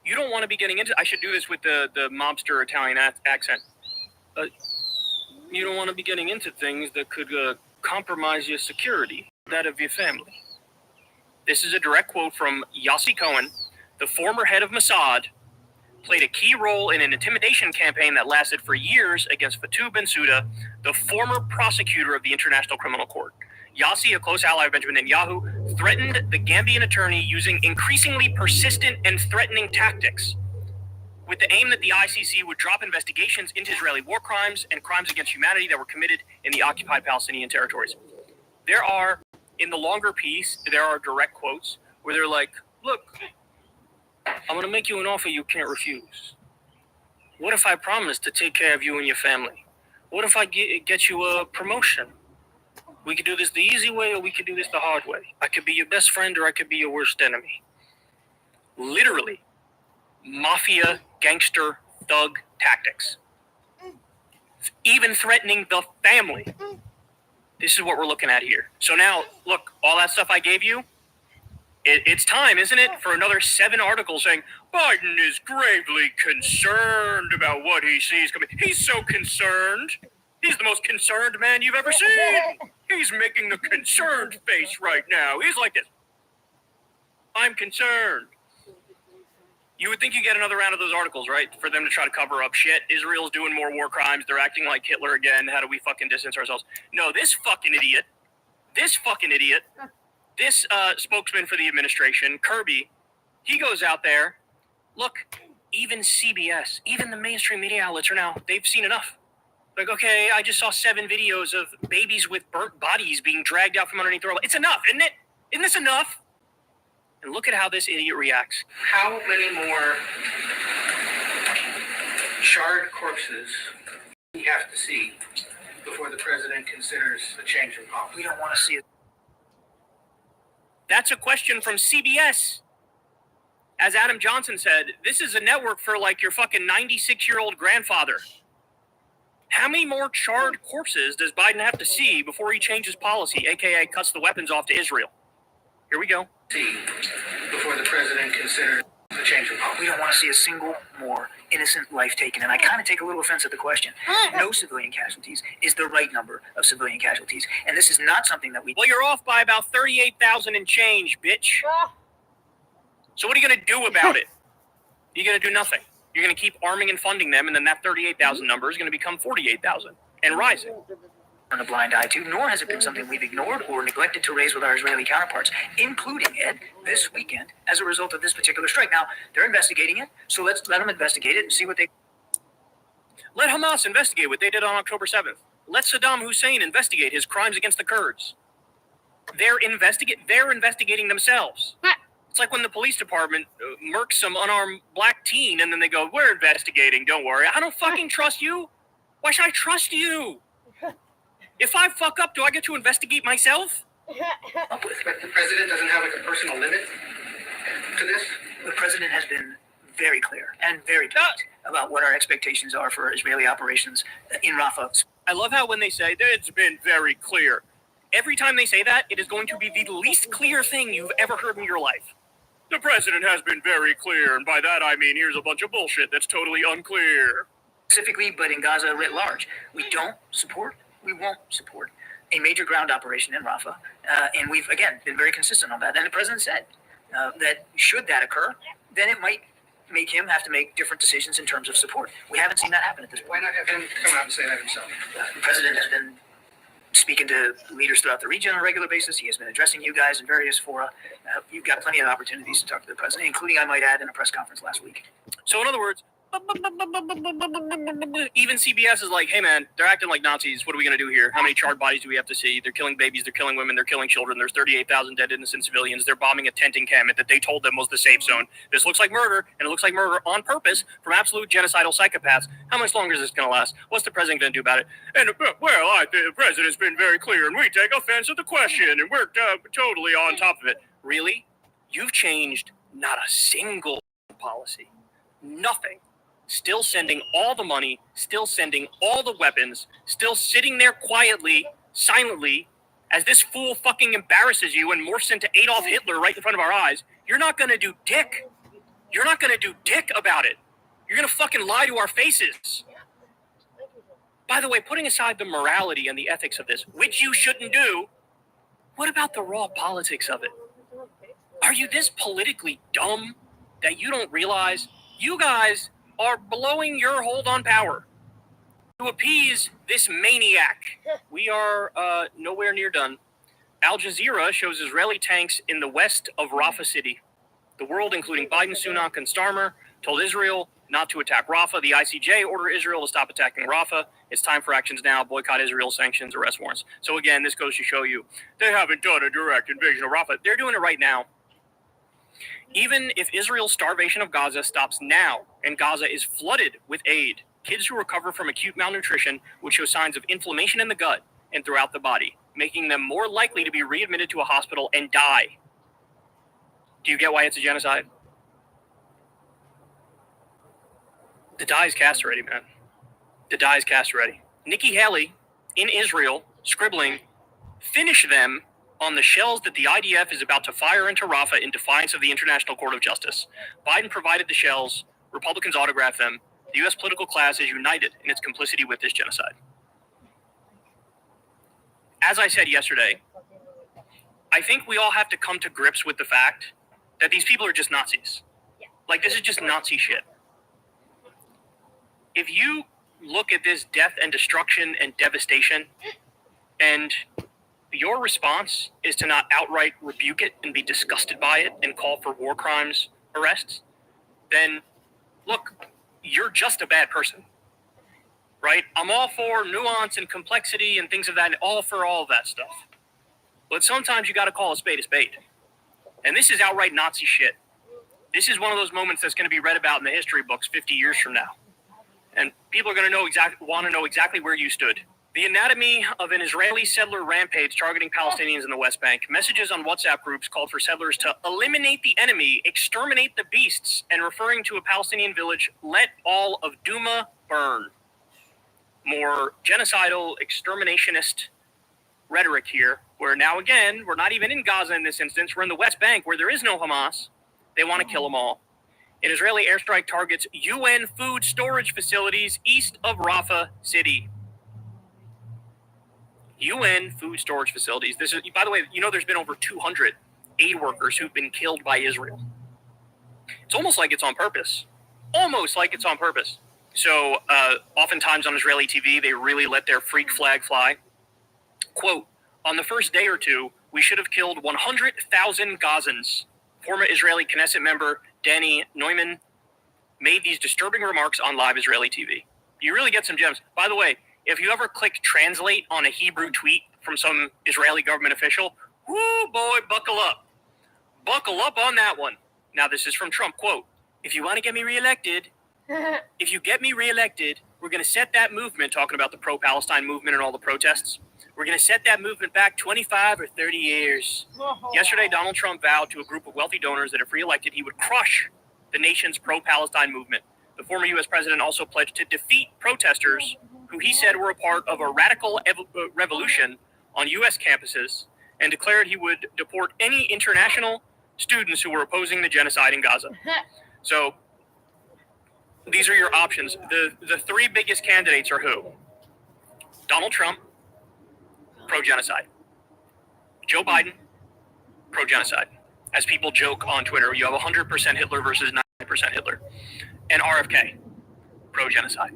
You don't want to be getting into. I should do this with the mobster Italian accent. You don't want to be getting into things that could compromise your security, that of your family. This is a direct quote from Yossi Cohen, the former head of Mossad, played a key role in an intimidation campaign that lasted for years against Fatou Bensouda, the former prosecutor of the International Criminal Court. Yossi, a close ally of Benjamin Netanyahu, threatened the Gambian attorney using increasingly persistent and threatening tactics, with the aim that the ICC would drop investigations into Israeli war crimes and crimes against humanity that were committed in the occupied Palestinian territories. There are, in the longer piece, there are direct quotes where they're like, look, I'm going to make you an offer you can't refuse. What if I promise to take care of you and your family? What if I get you a promotion? We could do this the easy way or we could do this the hard way. I could be your best friend or I could be your worst enemy. Literally, mafia, gangster, thug tactics. Even threatening the family. This is what we're looking at here. So now, look, all that stuff I gave you, it's time, isn't it, for another 7 articles saying Biden is gravely concerned about what he sees coming. He's so concerned. He's the most concerned man you've ever seen. He's making the concerned face right now. He's like this. I'm concerned. You would think you get another round of those articles, right? For them to try to cover up shit. Israel's doing more war crimes. They're acting like Hitler again. How do we fucking distance ourselves? No, this fucking idiot, this spokesman for the administration, Kirby, he goes out there. Look, even CBS, even the mainstream media outlets are now, they've seen enough. Like, okay, I just saw 7 videos of babies with burnt bodies being dragged out from underneath the rubble. It's enough, isn't it? Isn't this enough? And look at how this idiot reacts. How many more charred corpses do we have to see before the president considers a change in policy? We don't want to see it. That's a question from CBS. As Adam Johnson said, this is a network for like your fucking 96-year-old grandfather. How many more charred corpses does Biden have to see before he changes policy, aka cuts the weapons off to Israel? Here we go. See before the president considers a change in policy. We don't want to see a single more innocent life taken. And I kind of take a little offense at the question. No civilian casualties is the right number of civilian casualties. And this is not something that we... Well, you're off by about 38,000 and change, bitch. So what are you going to do about it? You're going to do nothing. You're going to keep arming and funding them, and then that 38,000 number is going to become 48,000 and rising. Turn a blind eye to, nor has it been something we've ignored or neglected to raise with our Israeli counterparts, including, Ed, this weekend as a result of this particular strike. Now, they're investigating it, so let's let them investigate it and see what they... Let Hamas investigate what they did on October 7th. Let Saddam Hussein investigate his crimes against the Kurds. They're investigating themselves. It's like when the police department murks some unarmed black teen and then they go, we're investigating, don't worry. I don't fucking trust you. Why should I trust you? If I fuck up, do I get to investigate myself? But the president doesn't have like a personal limit to this? The president has been very clear and very clear about what our expectations are for Israeli operations in Rafah. I love how when they say, it's been very clear. Every time they say that, it is going to be the least clear thing you've ever heard in your life. The president has been very clear, and by that I mean here's a bunch of bullshit that's totally unclear. Specifically, but in Gaza writ large, we won't support a major ground operation in Rafah. And we've, again, been very consistent on that. And the president said that should that occur, then it might make him have to make different decisions in terms of support. We haven't seen that happen at this point. Why not have him come out and say that himself? The president has been speaking to leaders throughout the region on a regular basis. He has been addressing you guys in various fora. You've got plenty of opportunities to talk to the president, including, I might add, in a press conference last week. So in other words, even CBS is like, hey man, they're acting like Nazis. What are we going to do here? How many charred bodies do we have to see? They're killing babies, they're killing women, they're killing children. There's 38,000 dead innocent civilians. They're bombing a tent encampment that they told them was the safe zone. This looks like murder, and it looks like murder on purpose from absolute genocidal psychopaths. How much longer is this going to last? What's the president going to do about it? And, well, I think the president's been very clear, and we take offense at the question, and we're totally on top of it. Really? You've changed not a single policy. Nothing. Still sending all the money, still sending all the weapons, still sitting there quietly, silently, as this fool fucking embarrasses you and morphs into Adolf Hitler right in front of our eyes. You're not going to do dick. You're not going to do dick about it. You're going to fucking lie to our faces. By the way, putting aside the morality and the ethics of this, which you shouldn't do, what about the raw politics of it? Are you this politically dumb that you don't realize you guys are blowing your hold on power to appease this maniac? We are nowhere near done. Al Jazeera shows Israeli tanks in the west of Rafah City. The world, including Biden, Sunak, and Starmer, told Israel not to attack Rafah. The ICJ ordered Israel to stop attacking Rafah. It's time for actions now. Boycott Israel, sanctions, arrest warrants. So again, this goes to show you they haven't done a direct invasion of Rafah. They're doing it right now. Even if Israel's starvation of Gaza stops now and Gaza is flooded with aid, kids who recover from acute malnutrition would show signs of inflammation in the gut and throughout the body, making them more likely to be readmitted to a hospital and die. Do you get why it's a genocide? The die is cast already, man. The die is cast already. Nikki Haley in Israel scribbling, finish them on the shells that the IDF is about to fire into Rafah in defiance of the International Court of Justice. Biden provided the shells. Republicans autographed them. The U.S. political class is united in its complicity with this genocide. As I said yesterday, I think we all have to come to grips with the fact that these people are just Nazis. Like, this is just Nazi shit. If you look at this death and destruction and devastation, and your response is to not outright rebuke it and be disgusted by it and call for war crimes arrests, then look, you're just a bad person, right? I'm all for nuance and complexity and things of that, all for all of that stuff. But sometimes you got to call a spade a spade. And this is outright Nazi shit. This is one of those moments that's going to be read about in the history books 50 years from now. And people are going to want to know exactly where you stood. The anatomy of an Israeli settler rampage targeting Palestinians in the West Bank. Messages on WhatsApp groups called for settlers to eliminate the enemy, exterminate the beasts, and referring to a Palestinian village, let all of Duma burn. More genocidal, exterminationist rhetoric here, where now again, we're not even in Gaza in this instance, we're in the West Bank where there is no Hamas. They want to kill them all. An Israeli airstrike targets UN food storage facilities east of Rafah city. UN food storage facilities. This is, by the way, you know, there's been over 200 aid workers who've been killed by Israel. It's almost like it's on purpose. Almost like it's on purpose. So oftentimes on Israeli TV, they really let their freak flag fly. Quote, on the first day or two, we should have killed 100,000 Gazans. Former Israeli Knesset member Danny Neumann made these disturbing remarks on live Israeli TV. You really get some gems. By the way, if you ever click translate on a Hebrew tweet from some Israeli government official, whoo boy, buckle up. Buckle up on that one. Now this is from Trump, quote, if you want to get me reelected, if you get me reelected, we're going to set that movement, talking about the pro-Palestine movement and all the protests, we're going to set that movement back 25 or 30 years. Yesterday, Donald Trump vowed to a group of wealthy donors that if reelected, he would crush the nation's pro-Palestine movement. The former U.S. president also pledged to defeat protesters who he said were a part of a radical revolution on U.S. campuses, and declared he would deport any international students who were opposing the genocide in Gaza. So these are your options. The three biggest candidates are who? Donald Trump, pro-genocide. Joe Biden, pro-genocide. As people joke on Twitter, you have 100% Hitler versus 90% Hitler. And RFK, pro-genocide.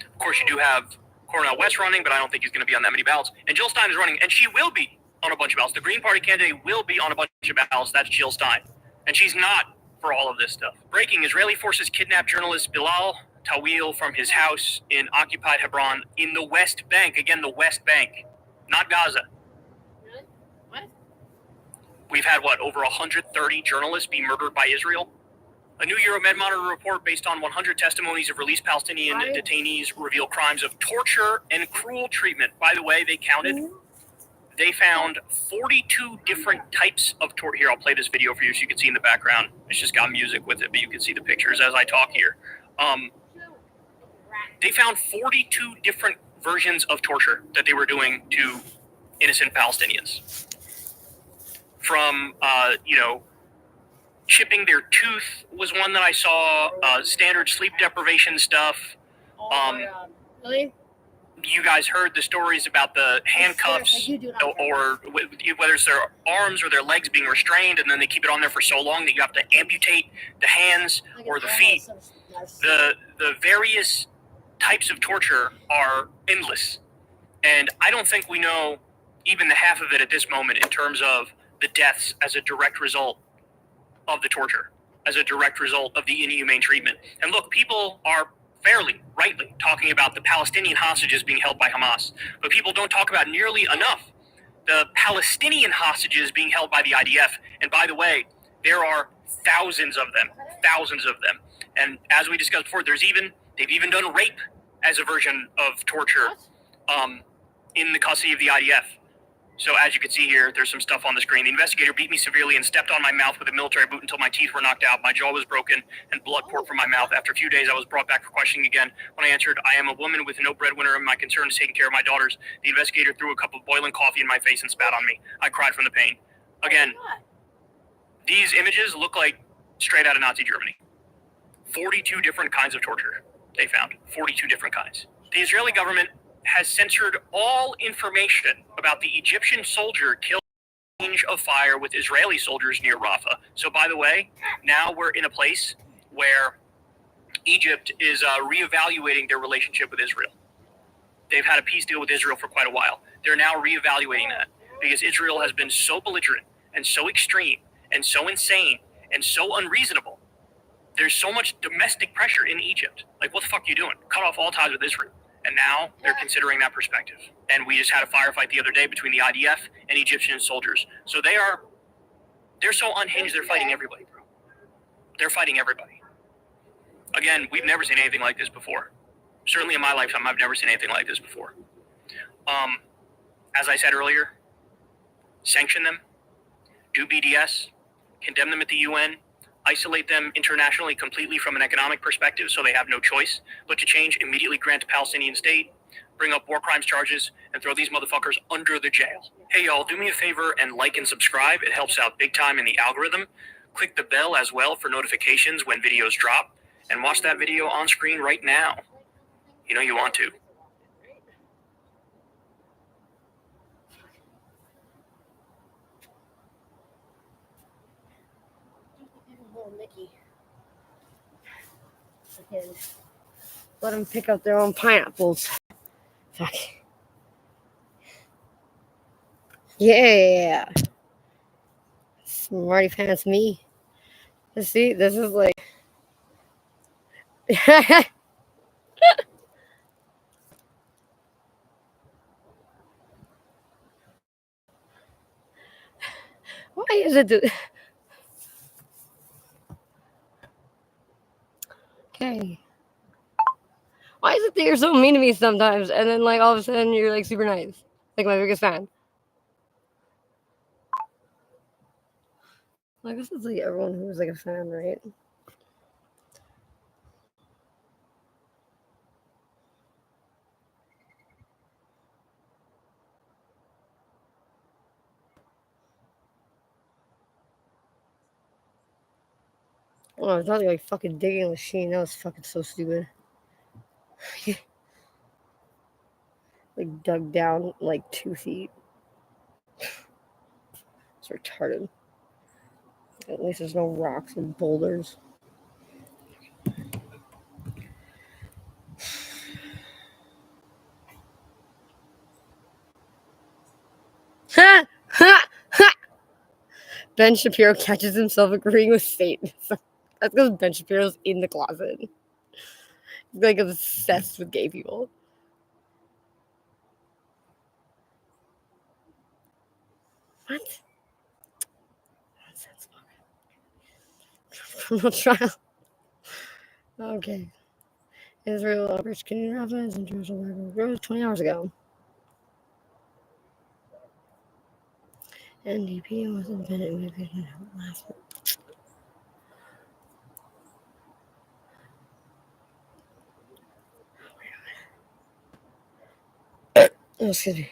Of course, you do have Cornel West running, but I don't think he's going to be on that many ballots. And Jill Stein is running, and she will be on a bunch of ballots. The Green Party candidate will be on a bunch of ballots. That's Jill Stein. And she's not for all of this stuff. Breaking, Israeli forces kidnapped journalist Bilal Tawil from his house in occupied Hebron in the West Bank. Again, the West Bank, not Gaza. Really? What? We've had, over 130 journalists be murdered by Israel? A new Euromed Monitor report based on 100 testimonies of released Palestinian detainees reveal crimes of torture and cruel treatment. By the way, they counted. They found 42 different types of torture. Here, I'll play this video for you so you can see in the background. It's just got music with it, but you can see the pictures as I talk here. They found 42 different versions of torture that they were doing to innocent Palestinians. From, chipping their tooth was one that I saw, standard sleep deprivation stuff. Really? You guys heard the stories about the handcuffs, or whether it's their arms or their legs being restrained, and then they keep it on there for so long that you have to amputate the hands or the feet. The various types of torture are endless. And I don't think we know even the half of it at this moment in terms of the deaths as a direct result of the torture, as a direct result of the inhumane treatment. And look, people are fairly, rightly, talking about the Palestinian hostages being held by Hamas, but people don't talk about nearly enough the Palestinian hostages being held by the IDF. And by the way, there are thousands of them. And as we discussed before, they've even done rape as a version of torture in the custody of the IDF. So as you can see here, there's some stuff on the screen. The investigator beat me severely and stepped on my mouth with a military boot until my teeth were knocked out. My jaw was broken and blood poured from my mouth. After a few days, I was brought back for questioning again. When I answered, I am a woman with no breadwinner and my concern is taking care of my daughters, the investigator threw a cup of boiling coffee in my face and spat on me. I cried from the pain. Again, these images look like straight out of Nazi Germany. 42 different kinds of torture they found. 42 different kinds. The Israeli government has censored all information about the Egyptian soldier killed in range of fire with Israeli soldiers near Rafah. So by the way, now we're in a place where Egypt is reevaluating their relationship with Israel. They've had a peace deal with Israel for quite a while. They're now reevaluating that because Israel has been so belligerent and so extreme and so insane and so unreasonable there's so much domestic pressure in Egypt. Like, what the fuck are you doing? Cut off all ties with Israel. And now they're considering that perspective. And we just had a firefight the other day between the IDF and Egyptian soldiers. So they're so unhinged, they're fighting everybody, bro. They're fighting everybody. Again, we've never seen anything like this before. Certainly in my lifetime, I've never seen anything like this before. As I said earlier, sanction them, do BDS, condemn them at the UN, isolate them internationally completely from an economic perspective so they have no choice but to change, immediately grant a Palestinian state, bring up war crimes charges, and throw these motherfuckers under the jail. Hey, y'all, do me a favor and like and subscribe. It helps out big time in the algorithm. Click the bell as well for notifications when videos drop, and watch that video on screen right now. You know you want to. Oh, Mickey. Again. Let them pick up their own pineapples. Fuck. Yeah. Smarty pants me. See, this is like. Why is it? Okay. Why is it that you're so mean to me sometimes, and then like all of a sudden you're like super nice, like my biggest fan? Well, I guess it's like everyone who's like a fan, right? Oh, I thought they were like fucking digging a machine. That was fucking so stupid. Like dug down like 2 feet. It's retarded. At least there's no rocks and boulders. Ha! Ha! Ha! Ben Shapiro catches himself agreeing with Satan. That's because Ben Shapiro's in the closet. He's like obsessed with gay people. What? Criminal trial. Okay. Israel Albert Canadian Rabbis in Jerusalem rose 20 hours ago. NDP was independent last week. Oh, excuse me.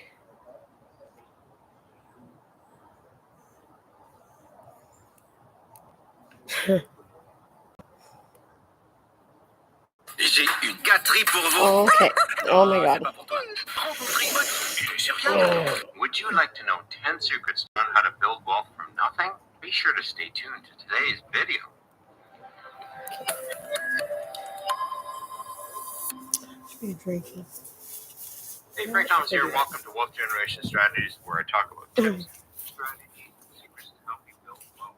J'ai une gâterie pour vous. Oh, okay. Oh my god. Oh. Would you like to know 10 secrets on how to build wealth from nothing? Be sure to stay tuned to today's video. Drinking. Hey, Frank Thomas here. Welcome to Wealth Generation Strategies, where I talk about tips, strategies, and secrets to help you build wealth.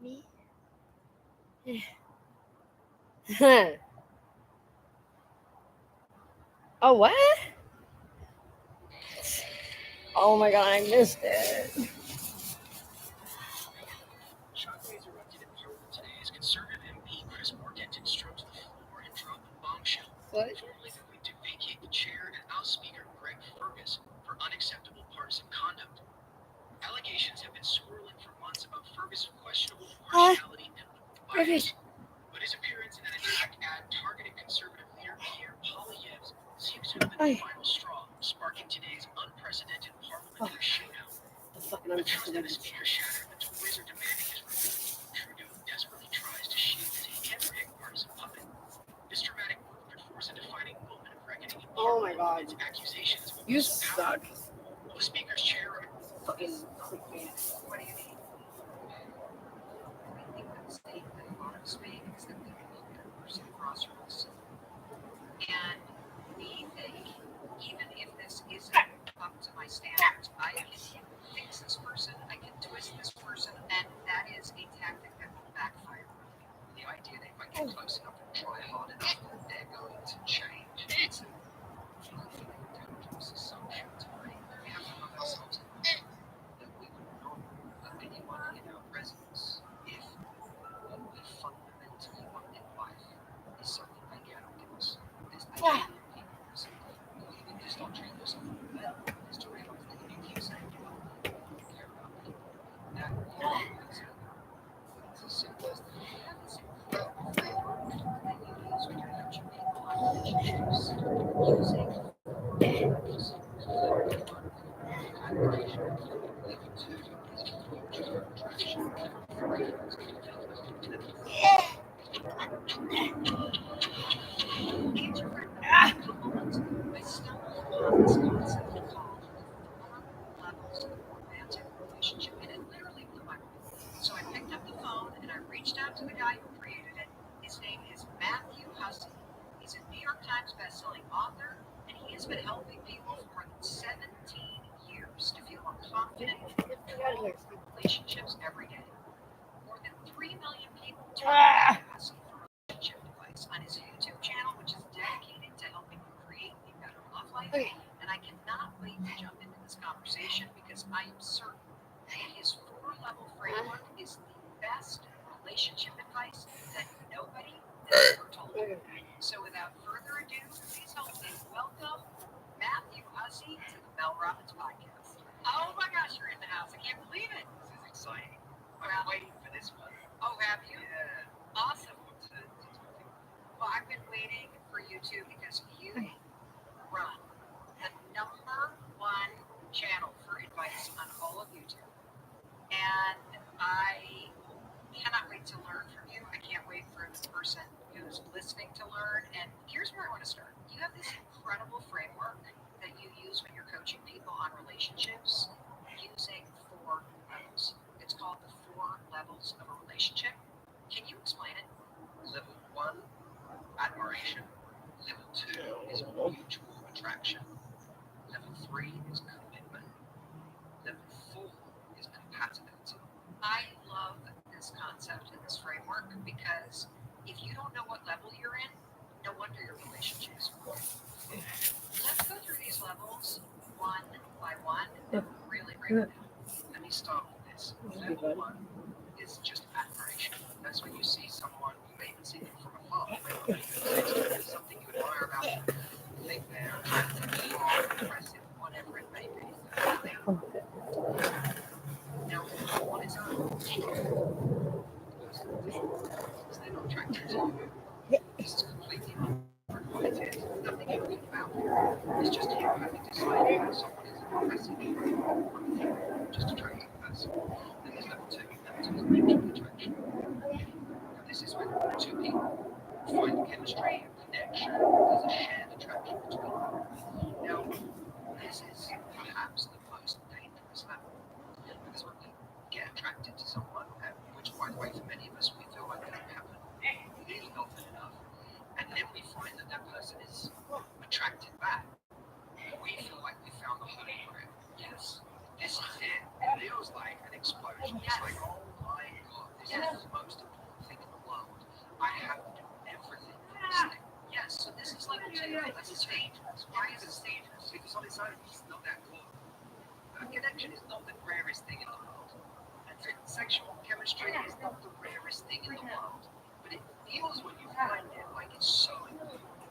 Me? Oh, what? Oh my god, I missed it. Shockwaves erupted in Parliament today as Conservative MP Chris Morganton strode to the floor and dropped a bombshell. What? Formally moving to vacate the chair and House Speaker Greg Fergus for unacceptable partisan conduct. Allegations have been swirling for months about Fergus' questionable partiality and bias. But his appearance in an attack ad targeting Conservative leader Pierre Poilievre seems to have been the final straw, sparking today's unprecedented parliamentary showdown. The trust that the speaker shattered, the Tories are demanding his removal. Trudeau desperately tries to shield his handpicked partisan puppet. This dramatic move could force a defining moment of reckoning in Oh my Parliament god. with its accusations of You abuse of power. suck. Will the speaker's chair Fucking What do you mean? I think the mistake that a lot of us make is that we look at a person crossroads. And we think, even if this isn't up to my standards, I can fix this person, I can twist this person, and that is a tactic that will backfire. The idea that if I get close enough and try hard enough, that they're going to change. It's a really dangerous assumption to make. We have to love ourselves enough that we would not let anyone in our presence if what we fundamentally want in life is something they cannot give us. This idea that people just don't treat yourself well is to realize that if you keep saying you love people, you care about people, that you always have them. It's as simple as that. You have this incredible framework that you use when you're coaching people on relationships, using levels I stumbled upon this concept called four levels of romantic relationship, and it literally blew my mind. So I picked up the phone and I reached out to the guy who created it. His name is Matthew Hussey. He's a New York Times bestselling author, and he has been helping people for more than 17 years to feel more confident in relationships every day. More than 3 million people turn to Hussey for relationship advice on his YouTube channel, which is dedicated to helping you create a better love life. And I cannot wait to jump into this conversation because I am certain that his 4-level framework is the best relationship advice that nobody has ever told me. So without further ado, please help me welcome Matthew Hussey to the Mel Robbins podcast. Oh my gosh, you're in the house. I can't believe it. This is exciting. I've been waiting for this one. Oh, have you? Yeah. Awesome. Well, I've been waiting for you too because you run the #1 channel for advice on all of YouTube. And I cannot wait to learn from you. I can't wait for the person who's listening to learn. And here's where I want to start. You have this incredible framework that you use when you're coaching people on relationships using 4 levels. It's called the 4 levels of a relationship. Can you explain it? Level 1, admiration. Level 2 is mutual attraction. Level 3 is commitment. Level 4 is compatibility. I love this concept and this framework because if you don't know what level you're in, no wonder your relationships work. Let's go through these levels one by one and really break it down. Let me start with this. Level 1 is just admiration. That's when you see someone, you may even see them from afar. There's something you admire about them. You think they're attractive, strong, impressive, whatever it may be. Now, what is unattractive? Because they're not attracted to you. This is completely different what it is. Nothing you think about. It's just you having decided that someone is an impressive, just attractive person. Then there's level 2. Level 2 is mutual attraction. Now, this is when 2 people find chemistry and connection. There's a shared attraction between them. Now, this is perhaps the most dangerous level. Because when we get attracted to someone, which by the way for many of us we feel like that happen really often enough, and then we find that that person is attracted back, we feel like we found the holy grail. Yes, this is it. It feels like an explosion. It's like, oh my God, this is the most important thing in the world. I have to do everything for this thing. Yes, so this is level 2. That's dangerous. Why is it dangerous? Because on its own, it's not that cool. Connection is not the rarest thing in the world. And sexual chemistry is not the rarest thing in the world. But it feels when you find it like it's so important.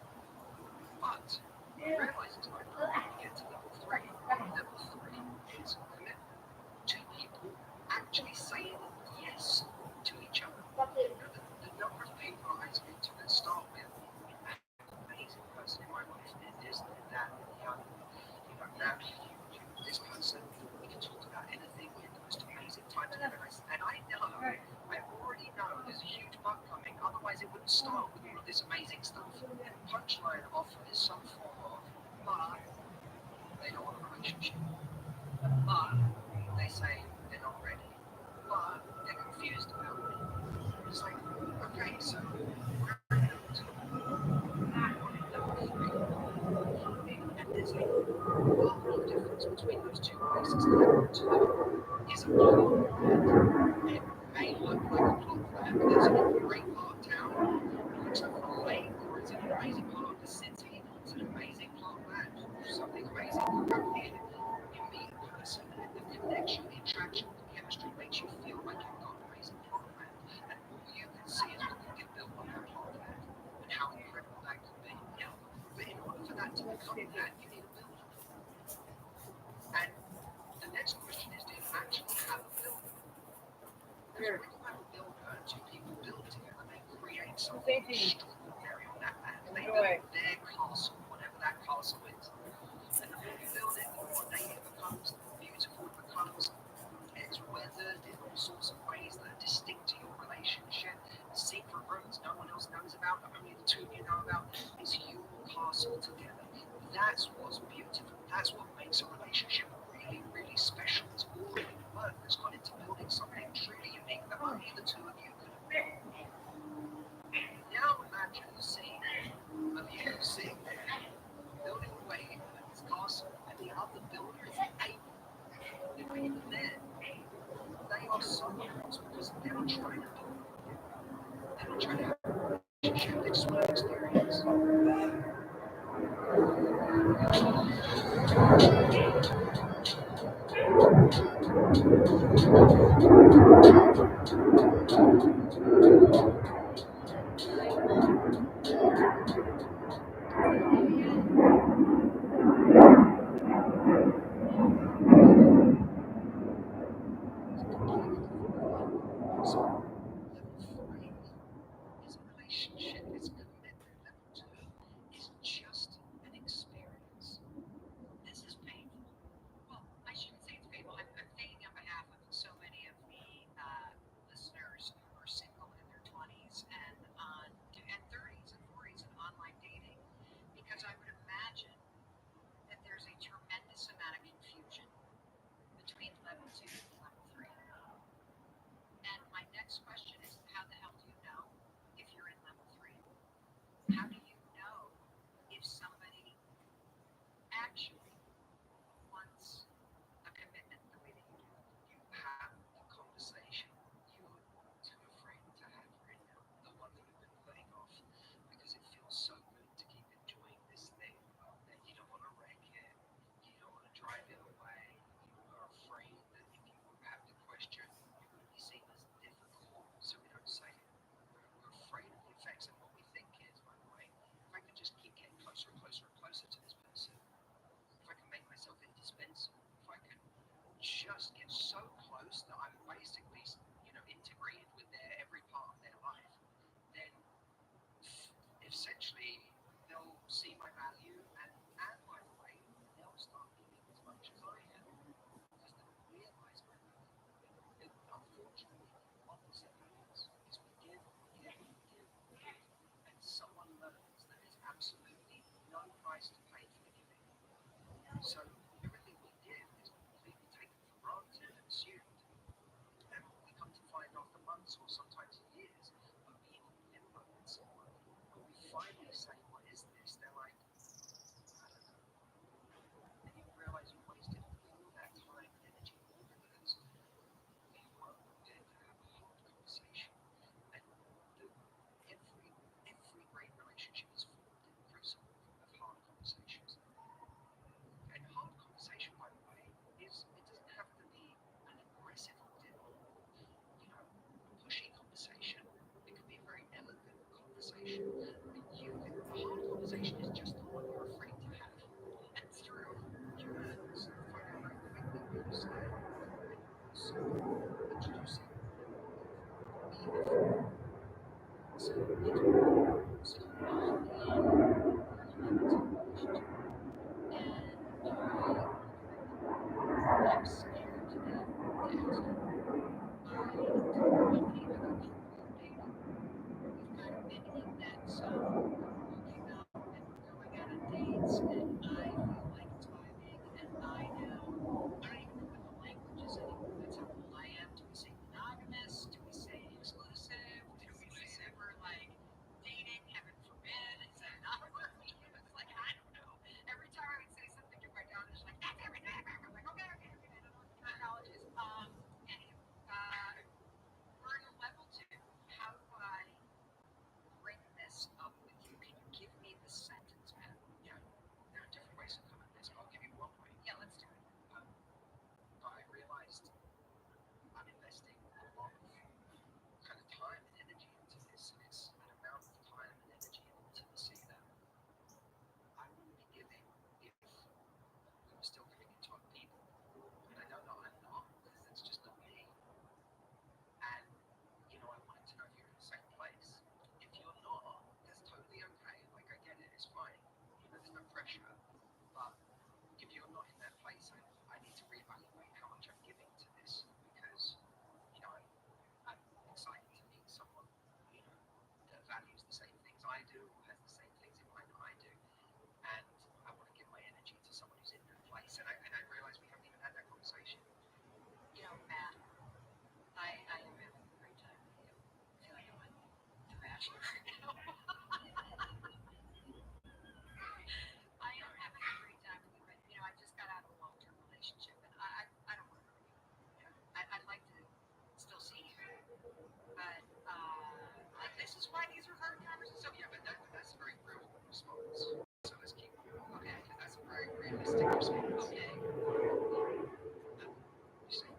But you realize it's not important when you get to level 3. Level 3 is commitment. 2 people actually saying yes to each other. The number of people I speak to that start with an amazing person in my life is that young, that this person, we can talk about anything, we had the most amazing time together. And I know, I already know there's a huge bug coming, otherwise it wouldn't start with all of this amazing stuff. And Punchline offers some form of, but they don't want a relationship. But they say they're not ready. But they're confused about it. It's like, okay, so where are you to? And there's a world of difference between those two places. Level 2 is a plot land. It may look like a plot land, but it's in a great part of town. It looks like a lake, or it's an amazing part of the city. It's an amazing plot land. Something amazing will come here. You meet a person, and the connection, the attraction, the chemistry makes you feel like you've got an amazing plot land. And all you can see is what you can build on that plot land and how incredible that could be. Yeah. But in order for that to become that, you need a builder. And the next question is, do you actually have a builder? Because when you have a builder and 2 people build together, they create something extraordinary on that land. They build their castle, whatever that castle is. And the more you build it, the more native it becomes, the more beautiful it becomes. It's weathered in all sorts of ways that are distinct to your relationship. Secret rooms no one else knows about, that only the 2 of you know about. It's your castle together. That's what's beautiful. That's what makes a relationship really, really special. It's all of the work that's gone into building something truly unique that only the 2 of you could have built. Now imagine the scene of you sitting there, building away at this castle, and the other builder is able. They're not even there. They are so close because they're not trying to build. They're not trying to have a relationship. They just want to experience. So, level 3 is a relationship, it's commitment. Level 2 is just an experience. This is painful. Well, I shouldn't say it's painful. I'm thinking on behalf of so many of the listeners who are single in their 20s and 30s and 40s and online dating, because I would imagine that there's a tremendous amount of confusion between level 2 and level 3. And my next question is, how the hell do you know if you're in level 3? How do you know if somebody actually wants a commitment the way that you do? You have the conversation you're too afraid to have right now, the one that you've been putting off because it feels so good to keep enjoying this thing that you don't want to wreck it, you don't want to drive it away, you are afraid that if you have the question, you're going to be seen as difficult, so we don't say it. We're afraid of the effects, and what we think is, by the way, if I could just keep getting closer and closer and closer to this person, if I can make myself indispensable, if I can just get so close that I'm basically, integrated with their every part of their life, then essentially they'll see my value, and by the way, they'll start giving as much as I am, because they'll realize my value. Unfortunately, the opposite happens, is we give, and someone learns that there's absolutely no price to pay for giving. So everything we give is completely taken for granted and assumed. And we come to find after months or sometimes years of being in limbo with someone, when we finally say, what is this? They're like, I don't know. And you realize you wasted all that time and energy, all because we were introducing behavior. So interviewing, so I'm scared to death to ask you. How many other people are dating? We've kind of been in that zone where we're hooking up and we're going out on dates, and I feel like it's vibing, and I don't even know what the language is anymore. That's how old I am. Do we say monogamous? Do we say exclusive? Do we say we're like dating? Heaven forbid. Is that not a word? It's like, I don't know. Every time I would say something to my daughter, she's like, that's everything. I'm like, okay. I don't know what the terminology is. We're in a level 2. How do I bring this up with you? Can you give me the sentence, man? Yeah, there are different ways of coming at this, but I'll give you one way. Yeah, let's do it. I realized I'm investing a lot of kind of time and energy into this, and it's an amount of time and energy and intimacy that I wouldn't be giving if we were still giving it to other people. And I know that I'm not, because it's just not me. And, I wanted to know if you're in the same place. If you're not, that's totally okay. Like, I get it, it's fine. There's no pressure. But if you're not in that place, I need to reevaluate how much I'm giving to this, because, I'm excited to meet someone, that values the same things I do, has the same things in mind that I do. And I want to give my energy to someone who's in that place. And I realize we haven't even had that conversation. Matt, I am having a great time with you. I feel like I'm on The Bachelor right now. I am having a great time with you, but I just got out of a long-term relationship, and I don't want to hurt you. I'd like to still see you, but like, this is why these are hard conversations. So yeah, but that's a very real response. So let's keep moving. Okay, because that's a very realistic response. Okay. You say,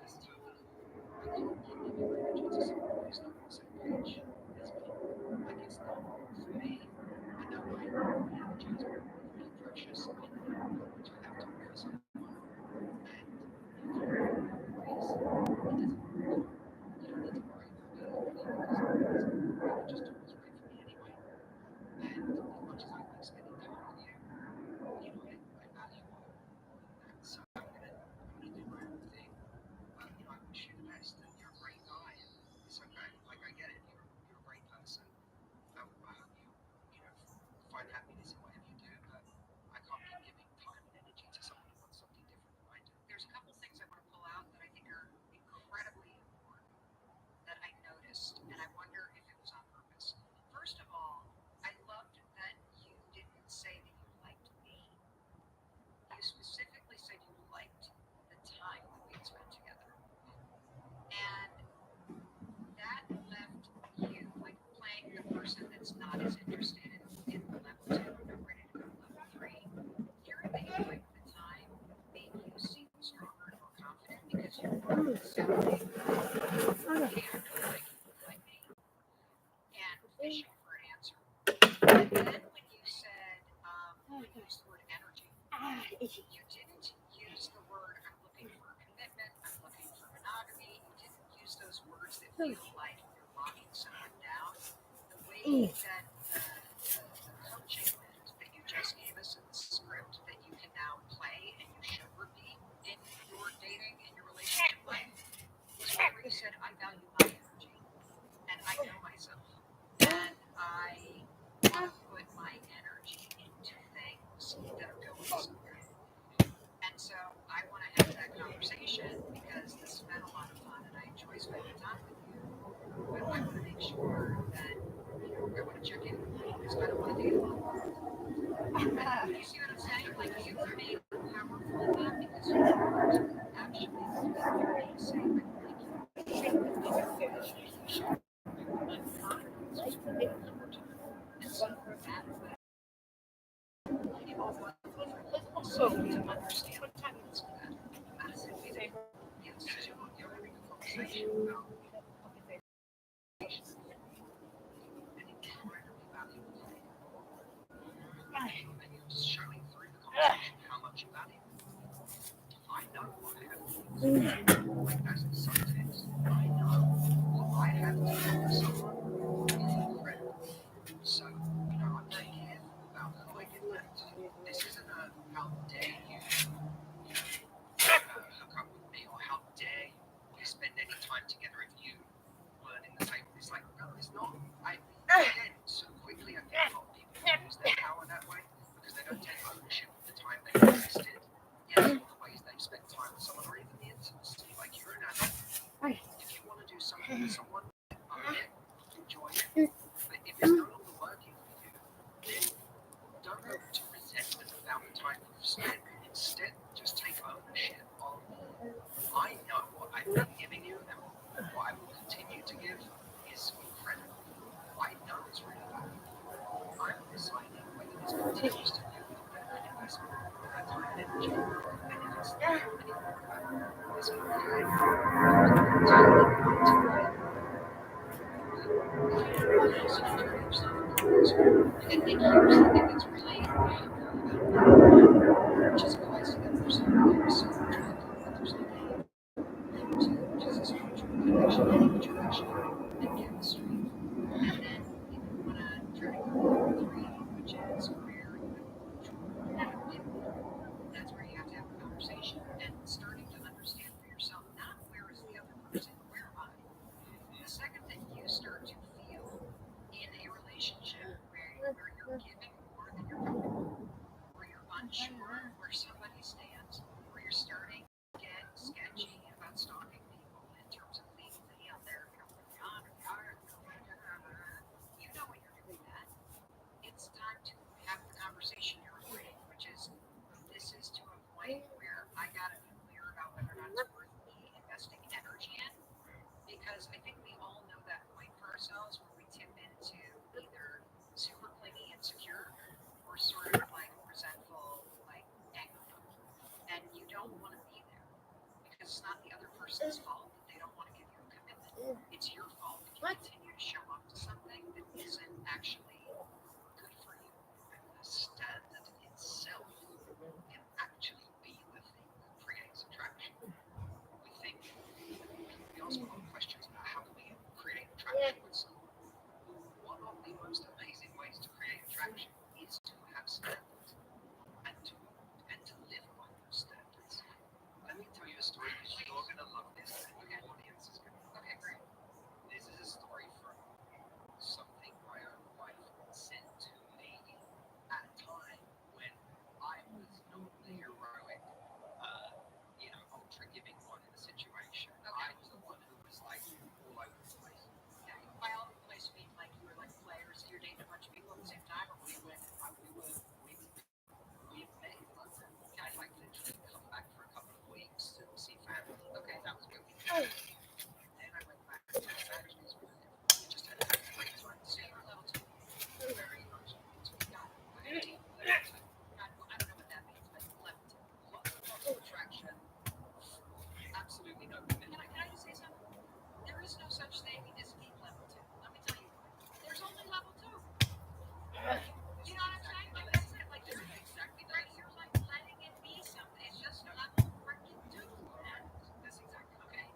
that's totally cool. I can't give your energy to someone who's not on the same page as me. Like, it's not for me. I know my energy is really precious. I know how much I have to invest in it. And if you're in your ways, it doesn't, you don't need to worry about me or anything, because you would just do what's right for me anyway. And as much as I like spending time with you, I value all that. So I'm gonna do my own thing. But I wish you the best. And you're a great guy. It's okay. Like, I get it. You're a great person. I hope you find happiness in whatever you do. But I can't be giving time and energy to someone who wants something different than I do. There's a couple things I want to pull out that I think are incredibly important that I noticed, and I wonder if it was on purpose. First of all, I loved that you didn't say that you liked me. You specifically said you liked the time that we had spent together. And that left you like playing the person that's not as interested in level 2 and not ready to go to level 3. Hearing that you liked the time made you seem stronger and more confident, because you were sounding like me and fishing for an answer. And then when you said, you used the word energy, you didn't use the word, I'm looking for commitment, I'm looking for monogamy. You didn't use those words that feel like you're locking someone down. The way that the coaching that you just gave us in the script that you can now play and you should repeat in your dating and your relationship life is where you said, I value my energy and I know myself. And I want to put my energy into things that are going somewhere. And so I want to have that conversation, because this has been a lot of fun and I enjoy spending time with you. But I want to make sure that, I want to check in with you, because I don't want to date alone. You see what I'm saying? Like, you remain powerful in that, because your words actually very sacred. So to understand what time is that, yes, you're having a conversation about and incredibly valuable thing. And you're showing through the conversation how much you value. I know I have Like as a subtext, I know what I have to do for someone is incredible. So, I'm very careful about who I give that to. This isn't a how dare you hook up with me, or how dare you spend any time together if you weren't in the table. It's like, no, it's not. Again, so quickly I think a lot of people use their power that way because they don't take ownership of the time they invested. Yes, all the ways they've spent time with someone, or even the intimacy. Like, you're an adult. If you want to do something with someone, enjoy it. But if it's no longer working for you, then don't go to resentment about the time you've spent. Instead, just take ownership of, I know what I've been giving you, and what I will continue to give is incredible. I know it's really valuable. I'm deciding whether this continues to be an investment of that time and energy, and if it's not any longer, it's okay. And then here's the thing that's really which is why so that there's so much just so much connection and introduction and chemistry. And then if you want to try to go 3, which is where that's where you have to have a conversation and starting to understand for yourself, not where is the other person, where am I? The second that you start to feel in a relationship where you're giving more than you're comfortable, where you're unsure where somebody stands, where you're starting to get sketchy about stalking people in terms of legally on their you know when you're doing that, it's time to have the conversation you're avoiding, which is this is to a point where I gotta be clear about whether or not it's worth me investing energy in, because I think we all know that point for ourselves where we tip into either super clingy and secure or sort of like resentful, like angry. And you don't want to be there because it's not the other person's fault that they don't want to give you a commitment. It's your fault if you continue to show up to something that isn't actually good for you. And the standard itself can actually be the thing that creates attraction. We think, we also have questions about how do we create attraction with someone. One of the most amazing ways to create attraction is to have standards and to live by those standards. Let me tell you a story because you're going to love this and your audience is going to. Okay, great. This is a story from something my own wife sent to me at a time when I was not the heroic, ultra giving one in the situation. Okay. I was the one who was like all over the place. Okay. By all over the place, you mean like you were like players, you're dating a bunch of people at the same time, or we met like literally come back for a couple of weeks to see family. Okay, that was good. Then I went back to Saturdays with him. We just had a great time. Super level 2. Very emotional. We got deep level 2. I don't know what that means, but level 2. Lots of attraction. Absolutely no commitment. Can I just say something? There is no such thing as deep level 2. Let me tell you. There's only level 2. You know what I'm saying? Like, that's it. Like, this is exactly right. You're like letting it be something. It's just level freaking 2. That's exactly okay.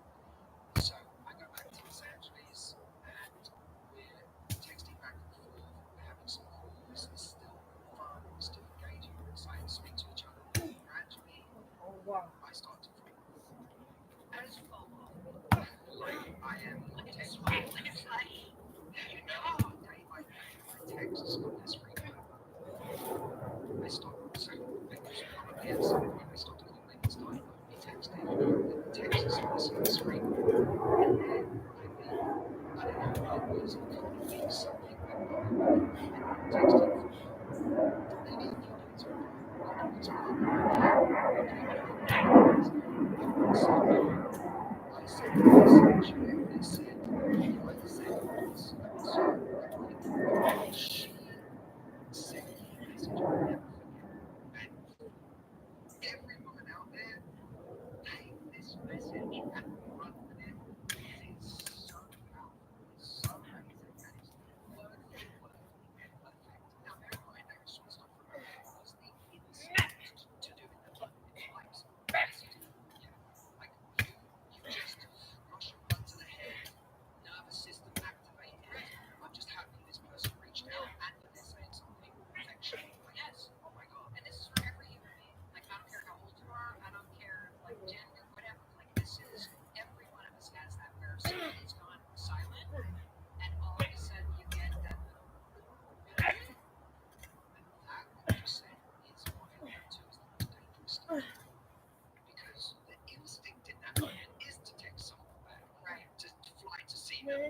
So I go back to Los Angeles and we're texting back and forth. We're having some calls. It's still fun. We're still engaging. We're excited to speak to each other. Gradually, I start to fall off. As you fall off, like I am texting. It's like, day by day, my texts on this frequent. I stopped. So I just probably had something when I stopped calling and started only texting. The texts on this frequent. And then I don't know, it was a couple of weeks, something went by, and I'm texting for maybe a few days ago. It's I sent a message and they said, what is that? And she sent me a message I'll never forget. And every woman out there, take this message and run with it. It is so powerful. It's so amazing. And it's word for word perfect. Now, bear in mind, I just want to stop for a moment because the instinct to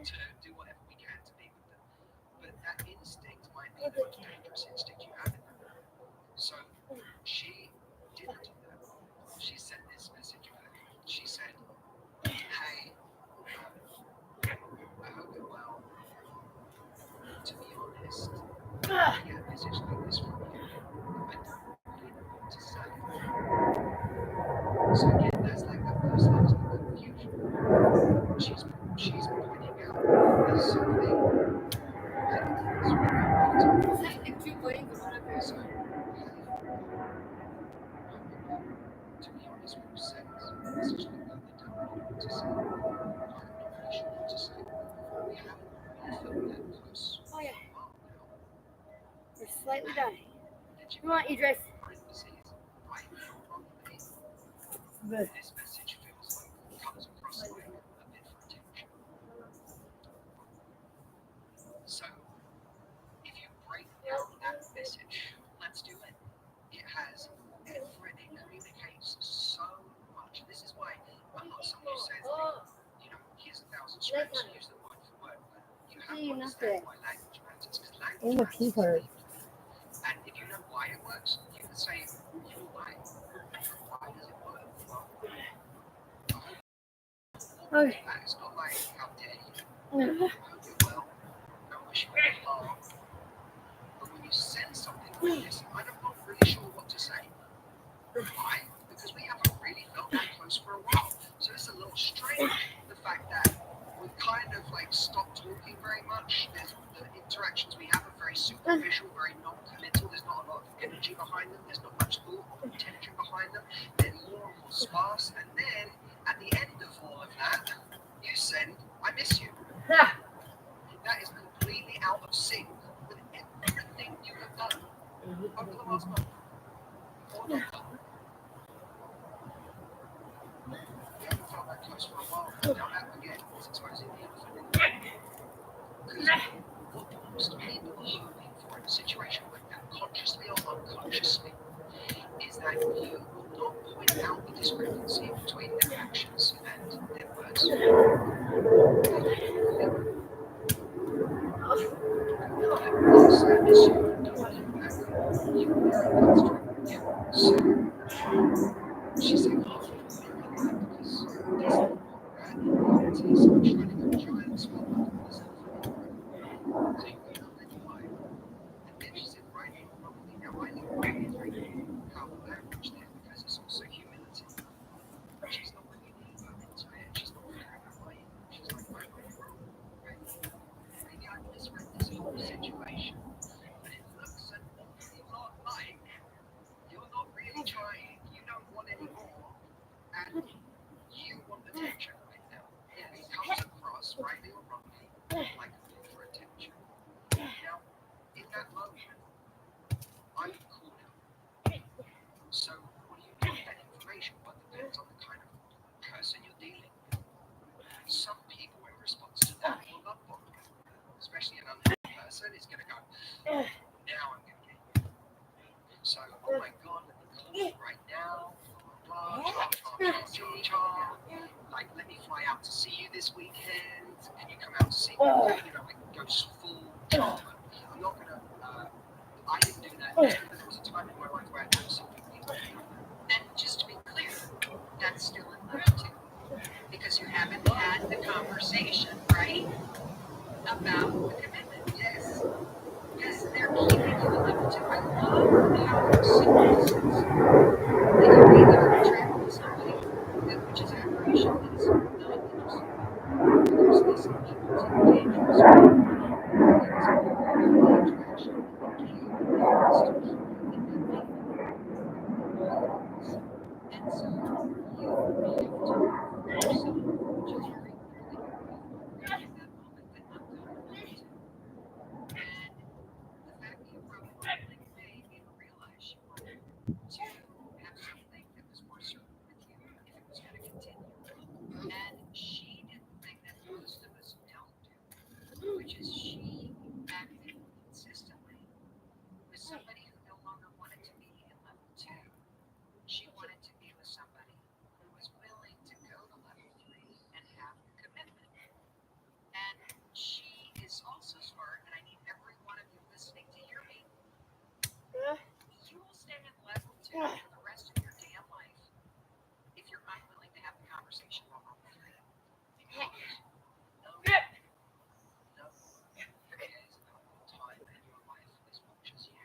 to do whatever we can to be with them. But that instinct might be the most dangerous instinct you have in them. So she didn't do that. She sent this message back. She said, hey, I hope you're well. To be honest, I get a message like this from you. I don't really know what to say. So again, that's like the first level of confusion. She's pointing out there's something that is really so, to be honest, what you said is a message like that. I don't really know what to say. I'm not really sure what to say. We haven't really felt that close. Oh yeah. You're slightly dying. Come on, Idris. This message feels like comes across like a bit for attention. So, if you break down that message, let's do it. It has everything, communicates so much. This is why I'm not someone who says, here's 1,000 scripts, use them word for word. You have to understand why language matters, because language matters. And if you know why it works, you can say, why? Why does it work? Well, Okay. it's not like, how dare you? I hope you're well. I wish you well harm. But when you send something like this, I'm not really sure what to say. Why? Because we haven't really felt that close for a while. So it's a little strange, the fact that we've kind of like stopped talking very much. The interactions we have are very superficial, very non-committal. There's not a lot of energy behind them. There's not much thought or intention behind them. They're more and more sparse. And then at the end of all of that, you send, I miss you. That is completely out of sync with everything you have done over the last month. Or not. We haven't felt that close for a while. Now that again is exposing the elephant in the room. Because what most people are hoping for in a situation like that, consciously or unconsciously, is that you will not point out the discrepancy between their actions and their words. She's saying, oh, because that's not right. Reality, so I'm trying to go giant swap up with this elephant. So you know, then why? And then she said, right, probably now I know why it's right how language there, because it's also humility. She's not really deep into it. She's not figuring out why. She's like, why am I wrong? Right? Maybe I misread this whole situation. But it looks an awful lot like you're not really trying. You don't want any more. And you want attention right now. And it comes across, rightly or wrongly, like a bid for attention. Now, in that moment, I'm called out. So, what do you do with that information? But depends on the kind of person you're dealing with. Some people, in response to that, will love bomb you. Especially an unhappy person is going to go, now I'm going to get you. So, oh my God, let me call you right now. Like, let me fly out to see you this weekend. Can you come out to see me? You know, it goes full charm. I'm not gonna. I didn't do that. But there was a time in my life where I absolutely did that. And just to be clear, that's still in love too. Because you haven't had the conversation, right? About the commitment. Yes. Because they're keeping you in love too. I love how simple this is. They can either attract with somebody, which is admiration, that's not interesting. There's this dangerous attraction and so you have to force someone, which is very clearly right in that moment that I'm going to. And the fact that you wrote it like made me realize you wanted to have something that was for the rest of your damn life if you're unwilling to have the conversation while we're with you. Because no one cares about the time in your life as much as you.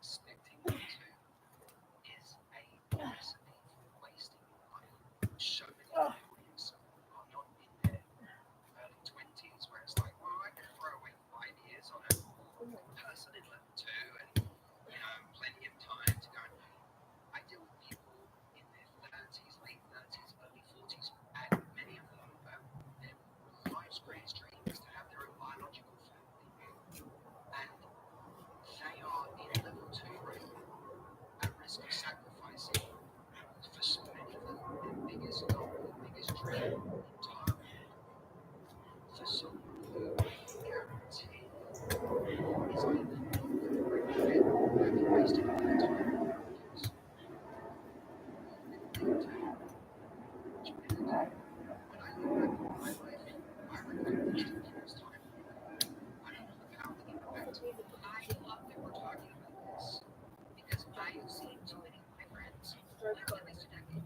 Expecting you to is a recipe for wasting your life. So many employees are not in their early 20s where it's like, well, I can throw away 5 years on a person in level 2 and, plenty of time to go. I deal with people in their 30s, late 30s, early 40s, and many of them, their life's greatest dream is to have their own biological family. And they are in level 2 right now, at risk of sacrificing, for so many of them, their biggest goal, their biggest dream in time, for someone who guarantee is either not going to regret having wasted all their time on kids, or will they do much better. When I look back on my life, I regret wasting kids' time. I don't know the power of impact. I love that we're talking about this because I have seen too many of my friends live at least a decade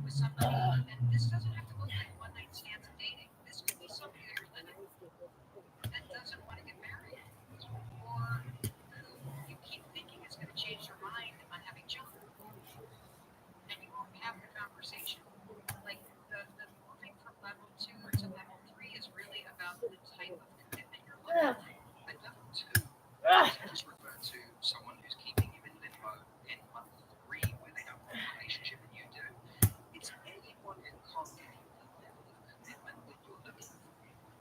with somebody, and this doesn't have to look like one night stands and dating. This could be somebody that you're living with that doesn't want to get married, or who you keep thinking is going to change their mind on having children, and you won't have the conversation. Like the moving from level 2 to level 3 is really about the type of commitment you're looking for. At level 2, I just refer to someone who's keeping you in limbo in month 3 where they have a relationship and you do. It's anyone who can't give you the level of commitment that you're looking for.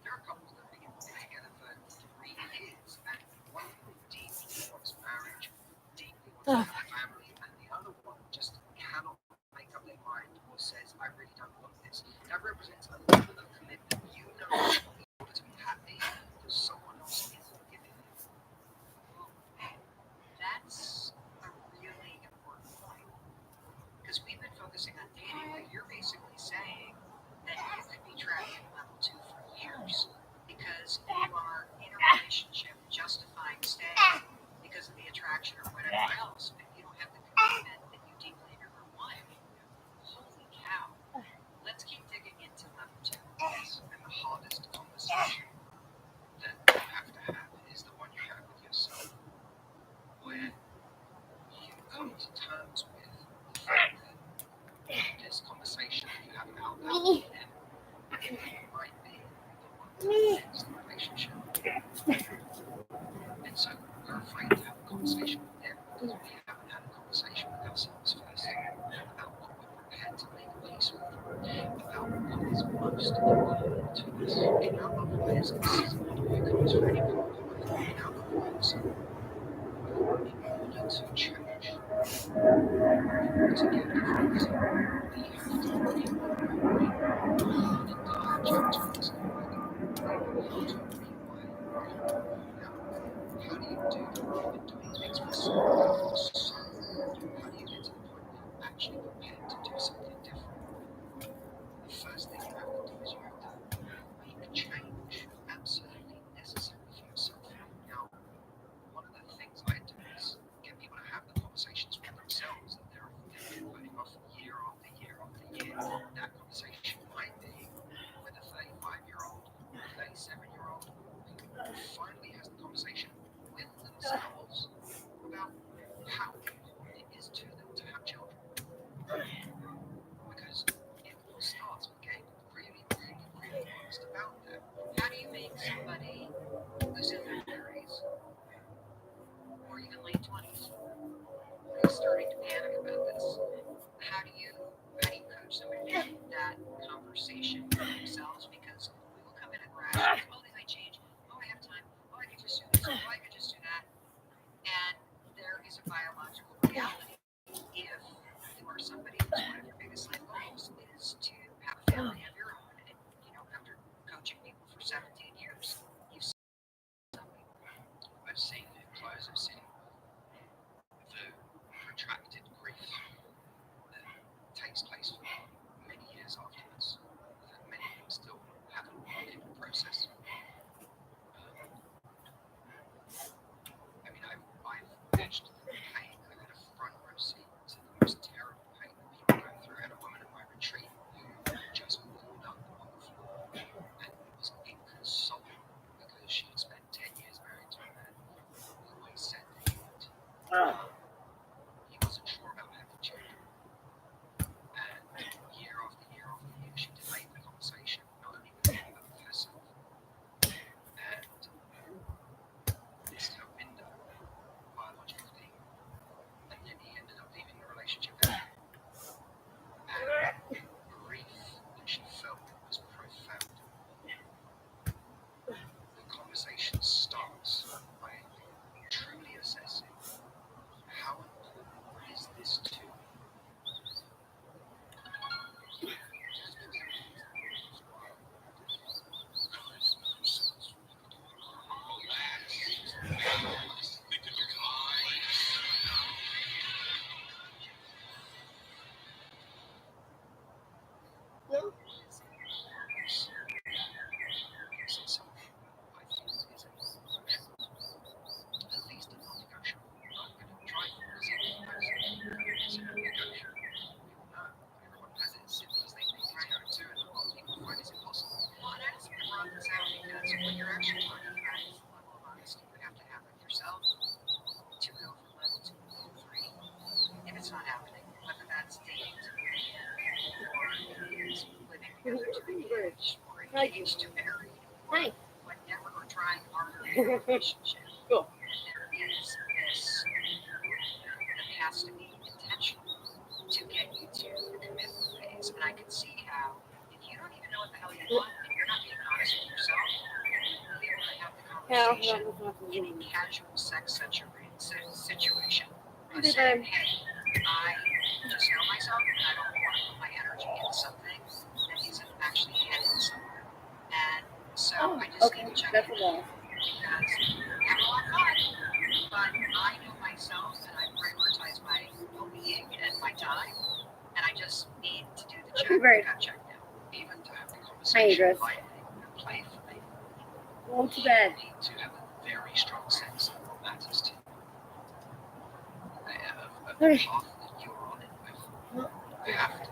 There are couples that have been together for 3 years and one deeply wants marriage, deeply wants to have a family, and the other one just cannot make up their mind or says, I really don't want this. That represents a level of commitment you know in order to be happy that someone else isn't giving you. That's a really important point. Because we've been focusing on dating, but you're basically saying that you could be trapped in level 2 for years because you are in a relationship justifying staying because of the attraction or whatever else, but you don't have the commitment that you deeply in your heart want. Holy cow. Let's keep digging into level 2. And the hardest conversation that you have to have is the one you have with yourself, where you come to terms with the fact that this conversation that you have out loud with him, it might be the one that ends the relationship. And so we're afraid to have a conversation with them because we haven't had a conversation with ourselves first about what we're prepared to make peace with, about what is most important to us in our love lives. This is not who comes for any part of life in our love lives. In order to change, in order to get different, we have to rewire the hard and dark chapters in our life. We have to rewire the old now. How do you do that? You've been doing things for so long. How do you get to the point where you're actually prepared to do something different? The first thing you have to do is you have to make a change absolutely necessary for yourself. Now, one of the things I do is get people to have the conversations with themselves that they've been putting off year after year after year. That conversation might be with a 35-year-old, a 37-year-old, who finally has the conversation with themselves about how important it is to them to have children. Because it all starts with getting really, really, really honest about that. How do you make somebody who's in their 30s or even late 20s who's starting to panic about this? How do you coach them and get that conversation with themselves? Because we will come in and rash, oh, they might change, oh, I have time, oh, I could just do this, oh, I could just do that. And there is a biological reality. If you are somebody who's one of your biggest life goals is to have a family of your own, and after coaching people for 17 years, you've seen something. I've seen it close, I've seen marriage or engaged to married or whatever, or trying harder in a relationship, Cool. there is this that has to be intentional to get you to the commitment phase. And I can see how if you don't even know what the hell you want and you're not being honest with yourself, you'll be able to have the conversation in a casual sex situation. Saying, hey, I just know myself and I don't want to put my energy into something that isn't actually headed somewhere. And so I just need to check it because I have a lot of fun, but I know myself and I prioritize my well-being and my time, and I just need to do the check. That check now, even to have the conversation quietly and playfully. Go to bed. You need to have a very strong sense of what matters to you. A path that you're on it with. You have to.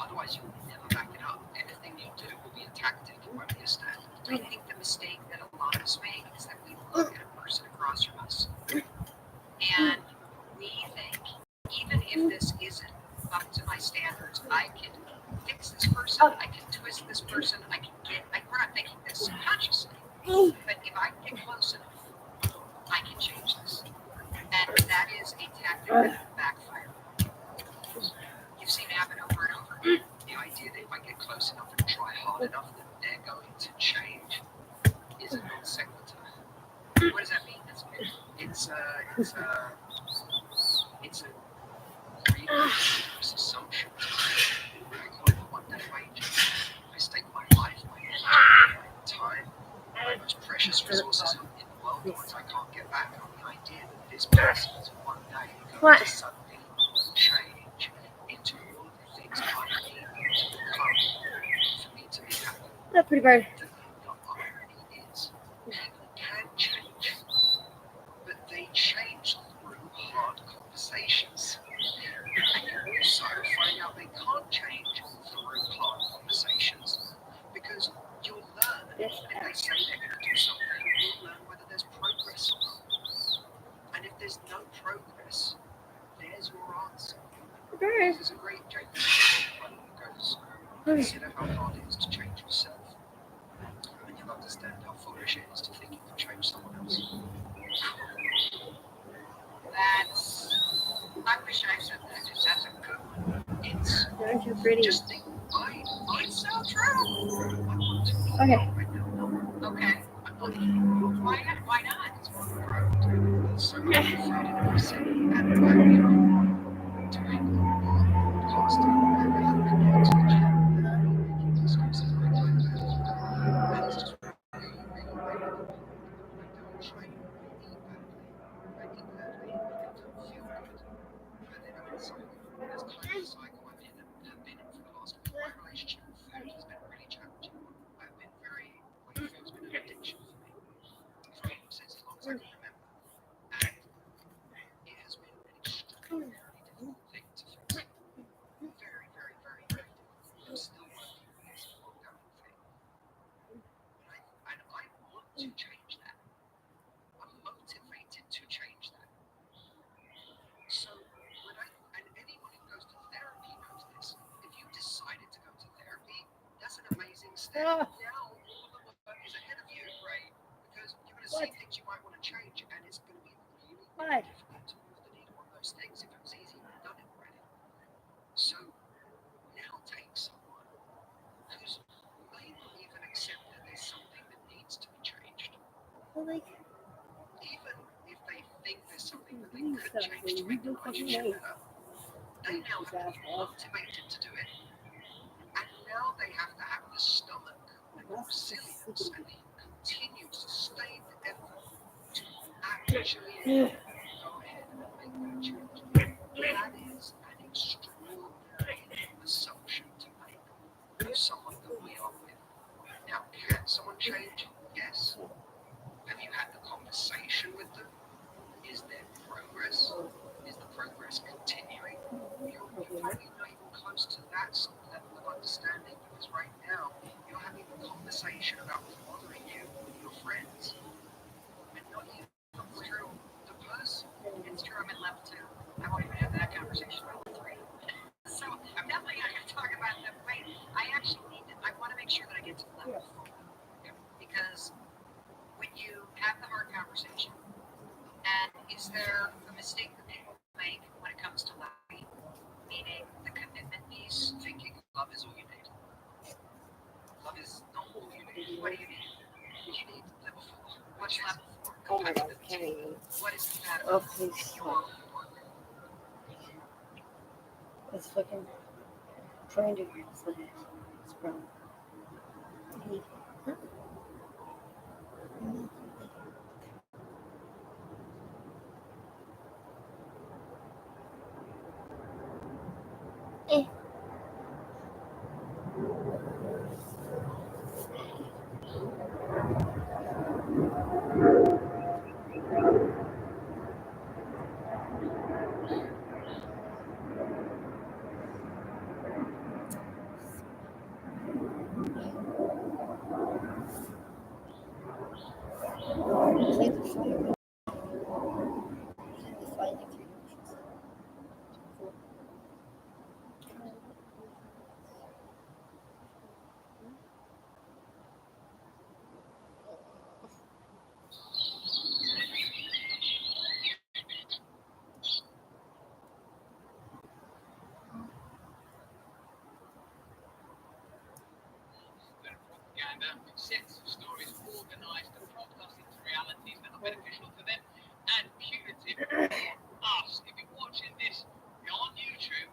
Otherwise, you will never back it up. Anything you do will be a tactic. It won't be a standard. I think the mistake that a lot of us make is that we look at a person across from us and we think, even if this isn't up to my standards, I can fix this person, I can twist this person, I can get, like, we're not thinking this consciously, but if I get close enough, I can change this. And that is a tactic that will backfire. You've seen it happen over and over. The idea that if I get close enough and try hard enough, that they're going to change is a non sequitur. What does that mean? It's a ridiculous assumption. I call it the one-day wager. I stake my life, my energy, my time, my most precious resources in the world, the ones I can't get back, on the idea that this person is one day going to suddenly change into all of the things I need to become for me to be happy. That's pretty bad. The irony is, people can change, but they change through hard conversations. And you also find out they can't change through hard conversations because you'll learn, if they say they're going to do something, you'll learn whether there's progress or not. And if there's no progress, there's your answer. There's a great James quote that goes, consider how hard it is to change yourself, and you'll understand how foolish it is to think you can change someone else. I wish I said that because that's a good one. It's just think, it's so true. Okay. Okay. Why not? Why not? It's more important. It's so much fun in the city and doing podcasting and having to the gym. Discussing my time and it's just really, really, really important. I don't train, I eat badly. I eat badly, I don't feel good. And then I'm in cycle. As close a cycle I've been in for the last week. My relationship with food has been really challenging. I've been very, food's been an addiction for me since as long as I can remember. And it has been an extraordinarily difficult thing to fix. Very, very, very, very difficult. I'm still working with this ongoing thing. And I want to change that. I'm motivated to change that. So, and anyone who goes to therapy knows this. If you decided to go to therapy, that's an amazing step. Now, all the work is ahead of you, right? Because you're going to see things you might want to change, and it's going to be really, really difficult to move the needle on those things. If it was easy, you'd have done it already. So, now take someone who's may not even accept that there's something that needs to be changed. Well, like, even if they think there's something that they could change to make the relationship better, they now have to be motivated to do it. And now they have to have the stomach and the resilience and the continued sustained effort to actually go ahead and make that change. That is an extraordinary assumption to make for someone that we are with. Now, can someone change? Yes. Have you had the conversation with them? Is there progress? Is the progress continuing? You're probably not even close to that sort of level of understanding because right now you're having a conversation about what's bothering you with your friends and not even through the person. love is all you need. Love is not all you need. What do you need? You need level 4. What's level 4? Oh my god, I can't even. What is compatible? Oh, please stop. It's fucking trying to get this thing. It's brown. Propaganda, sets of stories organized to prompt us into realities that are beneficial to them and punitive for us. If you're watching this on YouTube,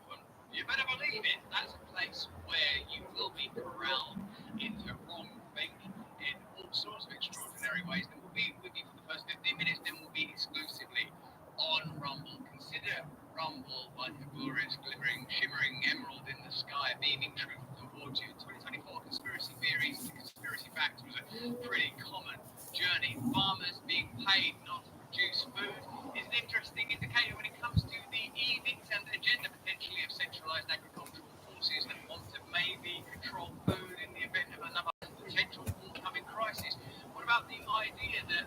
you better believe it, that's a place where you will be corralled into wrong thinking in all sorts of extraordinary ways. Then we'll be with you for the first 15 minutes, then we'll be exclusively on Rumble. Consider Rumble like a glorious, glittering, shimmering emerald in the sky, beaming truth towards you. 2024 conspiracy theories and conspiracy facts was a pretty common journey. Farmers being paid not to produce food is an interesting indicator when it comes to the edicts and agenda potentially of centralized agricultural forces that want to maybe control food in the event of another potential forthcoming crisis. What about the idea that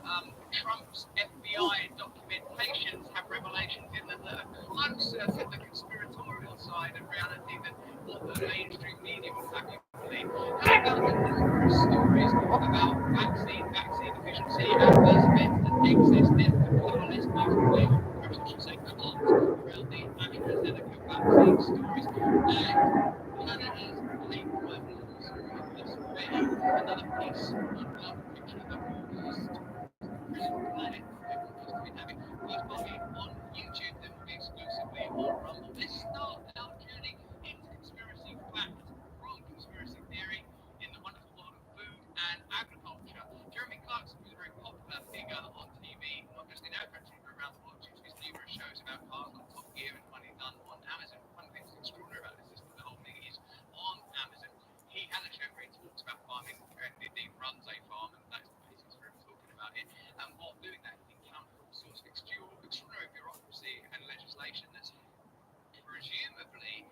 Trump's FBI documentations have revelations in them that are closer to the conspiratorial side of reality than what the mainstream media would have you believe? How about the numerous stories about vaccine deficiency, adverse events, and excess death to colonists, notably, or I should say clots, around the AstraZeneca vaccine stories, and Canada's late criminals another piece on our picture of the worst planet everyone used to be having. Please follow me on YouTube, then we'll be exclusively on Rumble. Let's start our journey into conspiracy facts from conspiracy theory in the wonderful world of food and agriculture. Jeremy Clarkson was a very popular figure on TV, not just in our country, but around the world, due to his numerous shows about cars like Top Gear and Money Done on Amazon. One thing that's extraordinary about this is that the whole thing is on Amazon. He has a show where he talks about farming, and indeed runs a farm, and that's the basis for him talking about it. And while doing that, he encountered all sorts of extraordinary bureaucracy and legislation that's presumably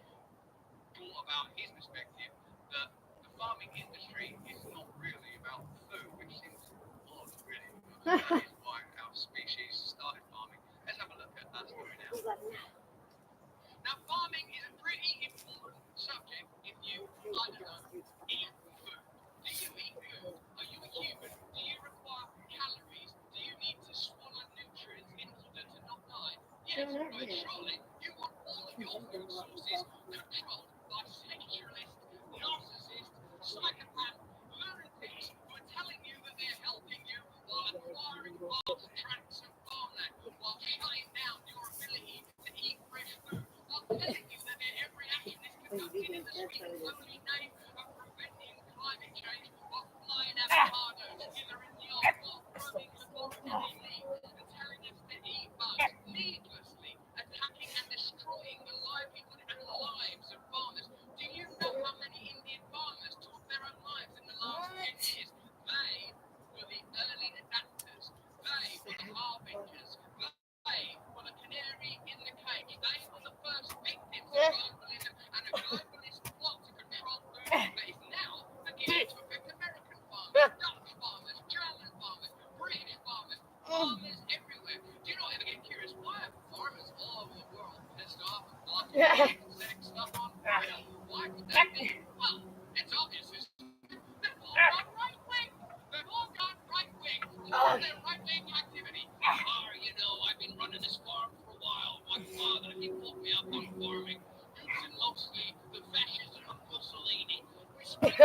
brought about his perspective that the farming industry is not really about food, which seems odd, really. That is why our species started farming. Let's have a look at that story now. Now, farming is a pretty important subject if you, I don't know, eat food. Do you eat food? Are you a human? Do you require calories? Do you need to swallow nutrients in order to not die? Yes, but surely you want all of your food sources controlled by sexualist, narcissist, psychopath, lunatics who are telling you that they're helping you while acquiring vast tracts of farmland, while shutting down your ability to eat fresh food, while telling you that their every action is conducted in the sweet and holy name of preventing climate change, while flying avocados together in the yard, while growing laboratory meat and telling us to eat bugs, needlessly attacking and destroying the livelihood and lives of farmers. Do you know how many Indian farmers took their own lives in the last 10 years? They were the early adapters. They were the harbingers. They were the canary in the cage. They were the first victims of globalism and a globalist plot to control food that is now beginning to affect American farmers, Dutch farmers, German farmers, British farmers, farmers everywhere. Do you not ever get curious why are farmers all over the world pissed off and blocking sex stuff on fire? Why would that be? Well, it's obvious. They've all gone right wing. They've all gone right wing. All their right wing activity. You know, I've been running this farm for a while. My father, he pulled me up on farming. Using mostly the fascism of Mussolini. Okay.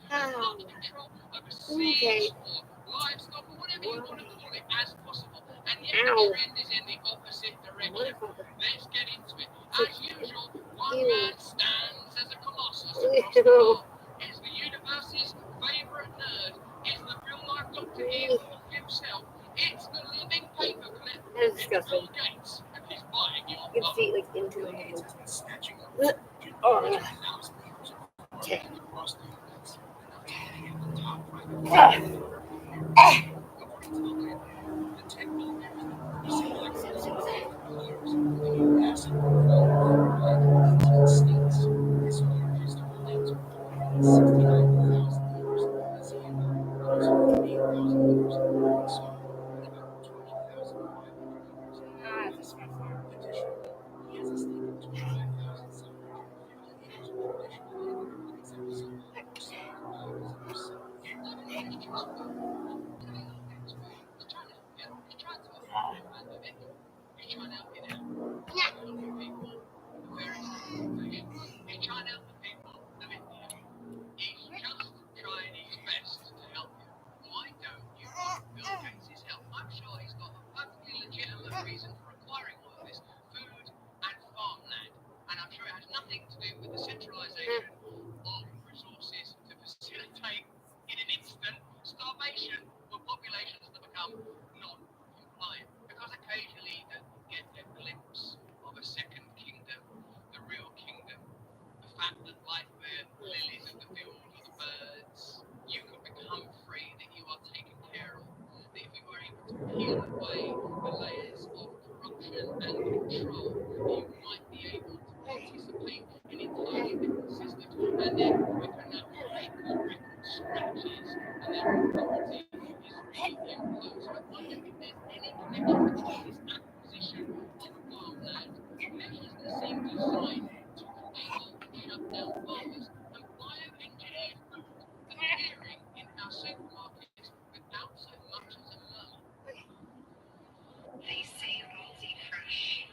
Ow. Ew. That is disgusting. You can see like into the hand. Oh yeah. Okay. They say Aldi Fresh.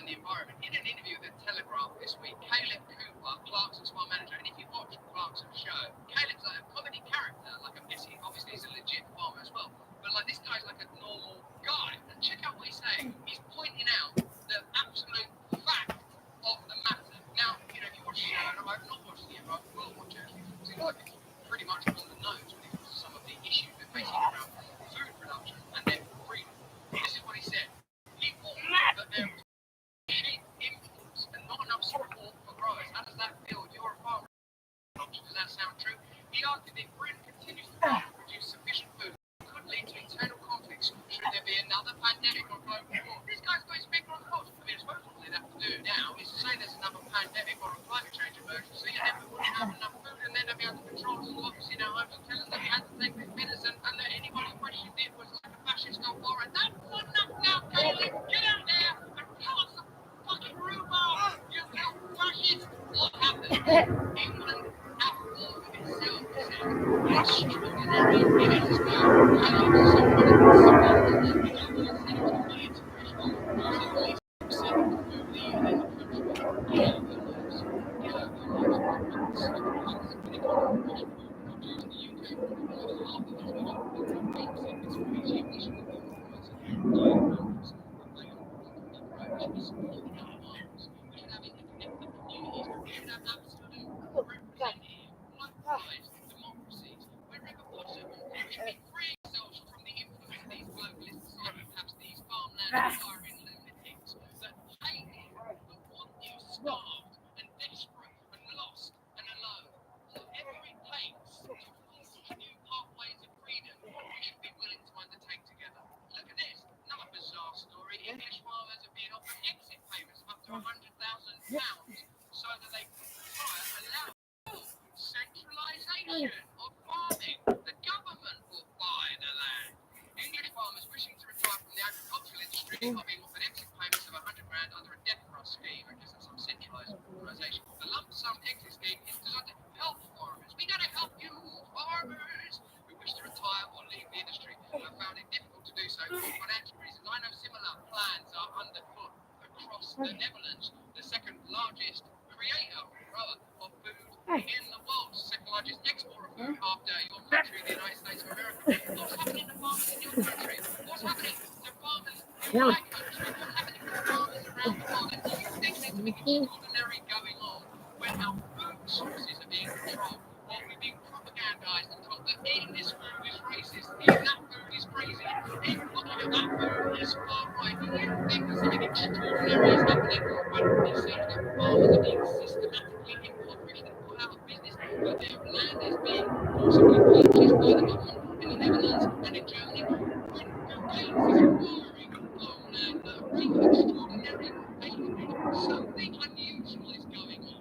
and the environment. In an interview England at war with itself, he said. How extraordinary it is as well. How someone English farmers are being offered exit payments of up to £100,000 so that they can allow centralisation of farming. The government will buy the land. English farmers wishing to retire from the agricultural industry are being offered exit payments of £100,000 under a death trust scheme, or just some centralised organisation. The lump sum exit scheme is designed to help farmers. We got to help you, farmers who wish to retire or leave the industry and have found it difficult to do so for financial reasons. I know similar plans are underfoot across the Netherlands, the second largest creator, rather, of food in the world, second largest exporter of food after your country, the United States of America. What's happening to farmers in your country? What's happening to farmers in my country? What's happening to farmers around the world? And do you think there's something extraordinary going on when our food sources are being controlled? Or we're being propagandized and told that eating this food is racist, eating that food is crazy, eating looking at that food is far right. Do you think there's something extraordinary is happening when it seems that farmers are being systematically impoverished and put out of business, that their land is being forcibly purchased by the government in the Netherlands and in Germany? When Bill Gates is acquiring land at a rate of extraordinary patronage, something unusual is going on.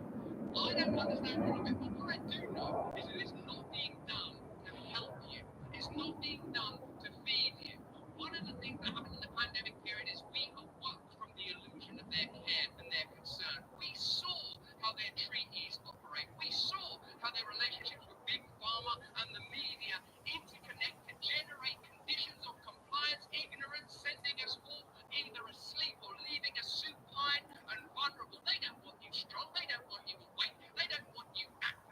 I don't understand all of it, but what I do know is that it's not being done to help you. It's not being done to feed you. One of the things that happened in the pandemic period is we awoke from the illusion of their care and their concern. We saw how their treaties operate. We saw how their relationships with Big Pharma and the media interconnect to generate conditions of compliance, ignorance, sending us all either asleep or leaving us supine and vulnerable. They don't want you strong. They don't want you weak. They don't want you active.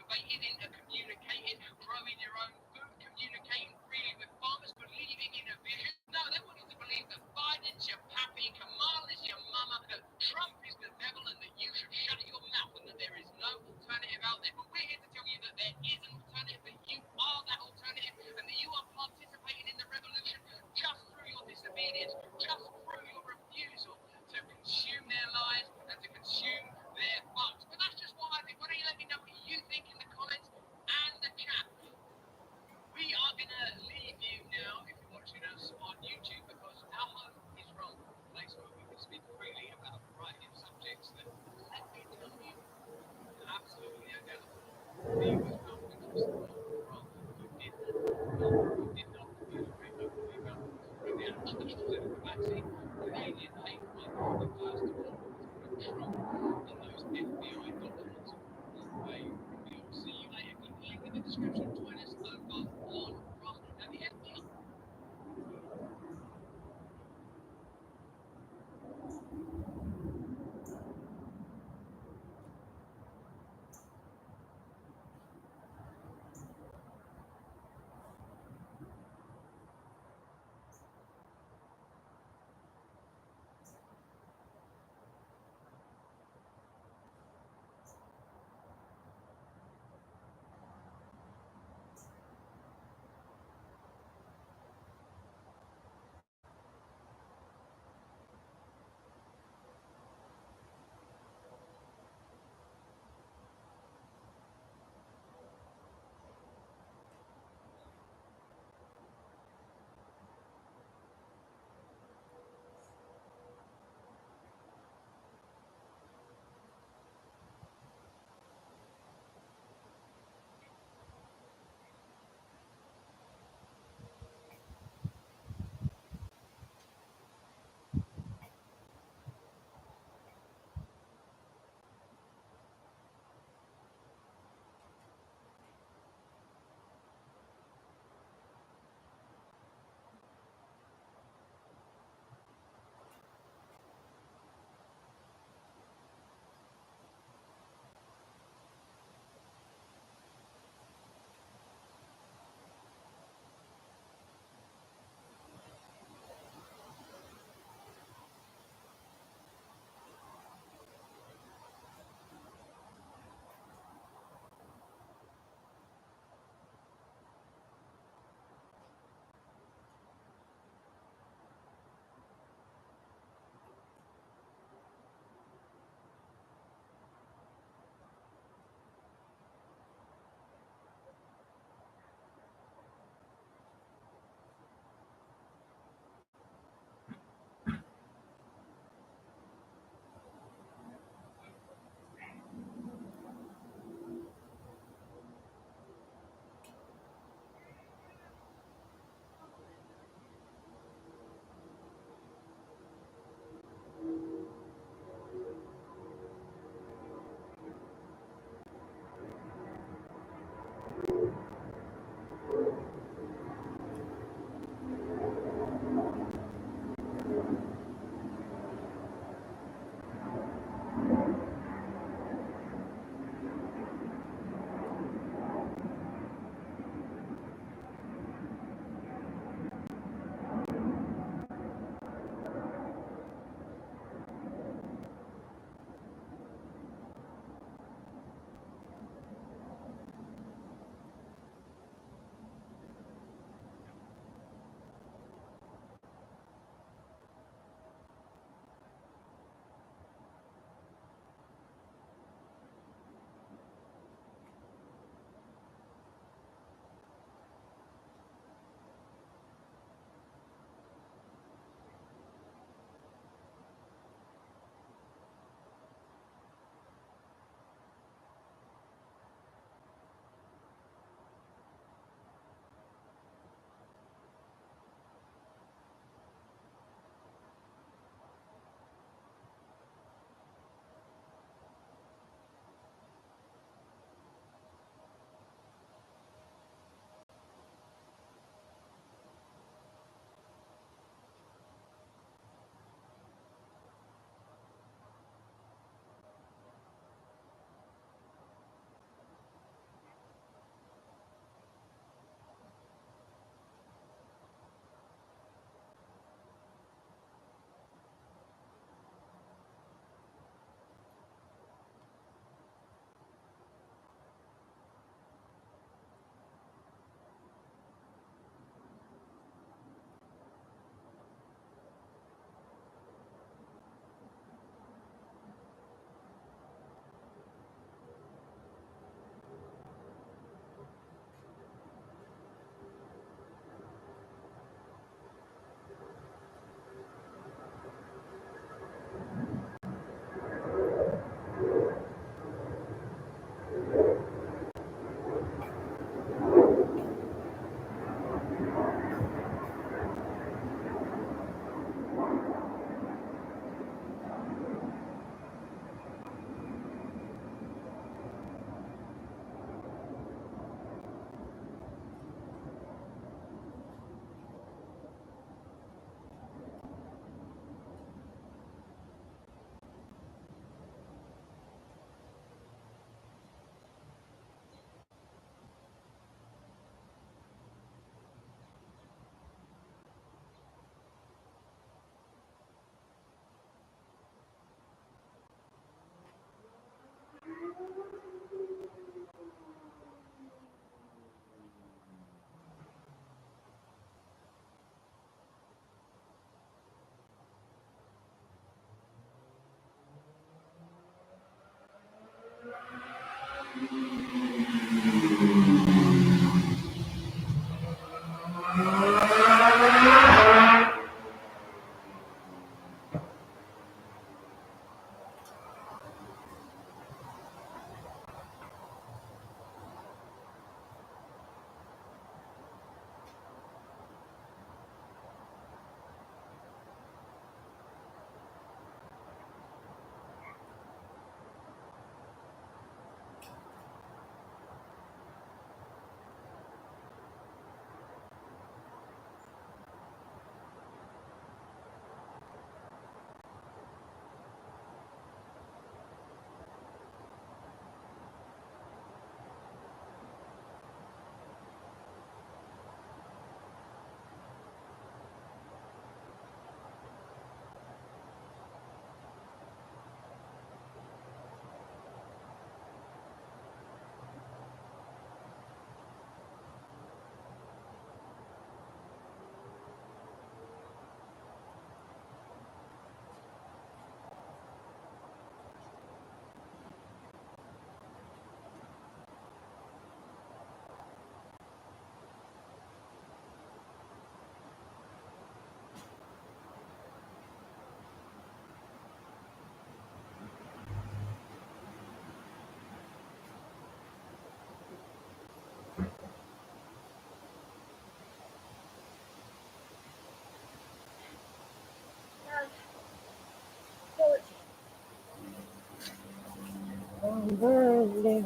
birthday.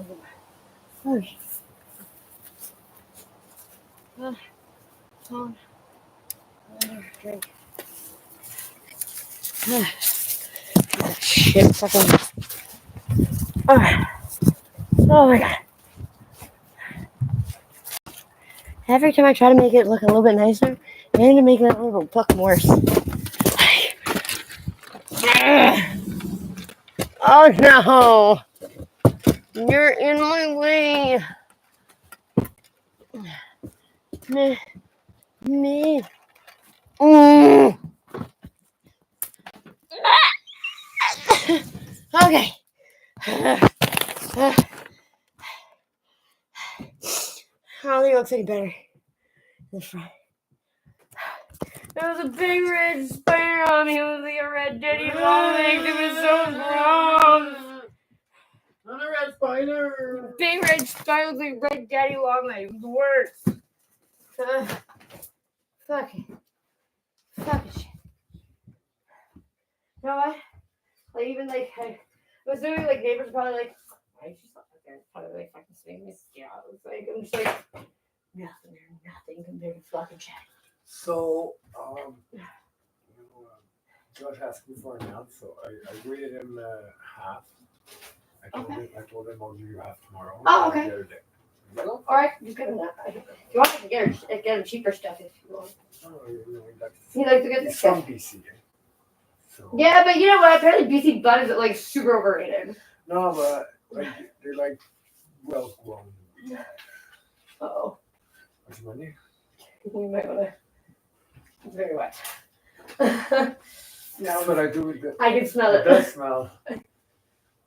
Okay. Hold on. Drink. Shit, fucking. Oh my god. Every time I try to make it look a little bit nicer, I end up making it a little fucking worse. Oh no! You're in my way. Me. Okay. I don't think it looks any better in the front. There was a big red spider on me. It was like a red daddy long legs. It was so gross. Not a red spider. Big red spider with like red daddy long legs. It was the worst. Fuck it. Shit. You know what? Like even like I was doing like neighbors are probably like, why is she so there? Probably like fucking swinging this. Yeah, it's like I'm just like nothing compared to fucking chat. So, Josh asked me for an ounce, so I graded him half. I told him I'll give you half tomorrow. Oh, okay. The other day. All right, just give him that. If you want, I can get him cheaper stuff if you want. He likes to get He's stuff. from BC. So. Yeah, but you know what? Apparently BC bud is like super overrated. No, but like they're like well grown. Uh-oh. What's your money? You might want to. It's very wet. No, but I do with the. I can smell it. It does smell.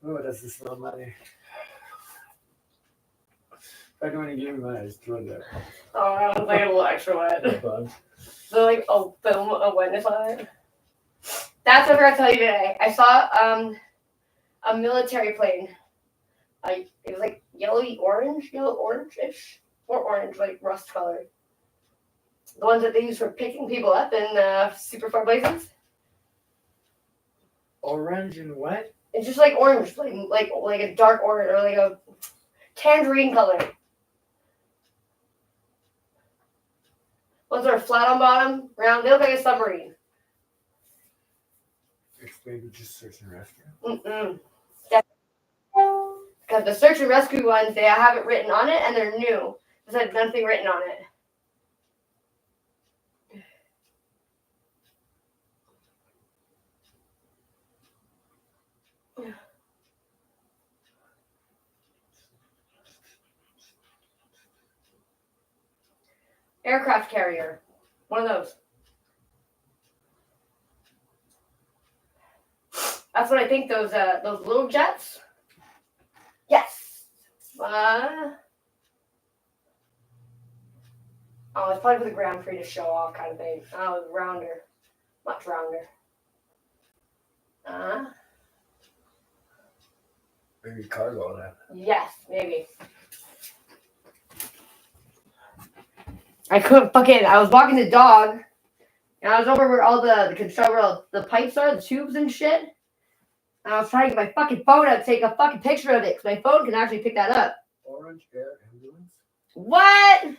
Oh, does it smell money? I don't want to give you money, I just throw that. Oh, I was like a little extra wet. So like a film of wetness on it. That's what I forgot to tell you today. I saw a military plane. Like it was like yellow orange-ish, or orange, like rust colored. The ones that they use for picking people up in super far places. Orange and what? It's just like orange, like a dark orange or like a tangerine color. Ones that are flat on bottom, round. They look like a submarine. Explain to just search and rescue. Because the search and rescue ones, they have it written on it and they're new. There's like nothing written on it. Aircraft carrier. One of those. That's what I think those little jets. Yes. Oh, it's probably for the Grand Prix to show off kind of thing. Oh, rounder. Much rounder. Maybe cargo then. Yes, maybe. I couldn't fucking. I was walking the dog, and I was over where all the pipes are, the tubes and shit. And I was trying to get my fucking phone out to take a fucking picture of it, because my phone can actually pick that up. Orange Air Ambulance? What?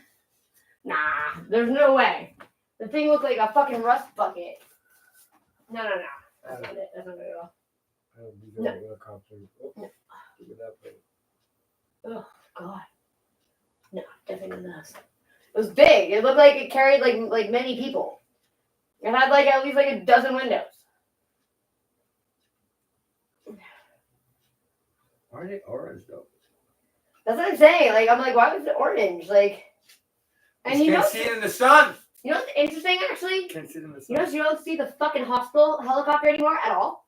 Nah, there's no way. The thing looked like a fucking rust bucket. No. That's not it. That's not it at all. These are helicopters. Oh, No. look at that thing. Oh, God. No, definitely not those. It was big. It looked like it carried like many people. It had like at least like a dozen windows. Why are they orange though? That's what I'm saying. Like I'm like, why was it orange? Like, and you can't know, see it in the sun. You know what's interesting actually? Can't see it in the sun. You don't see the fucking hospital helicopter anymore at all.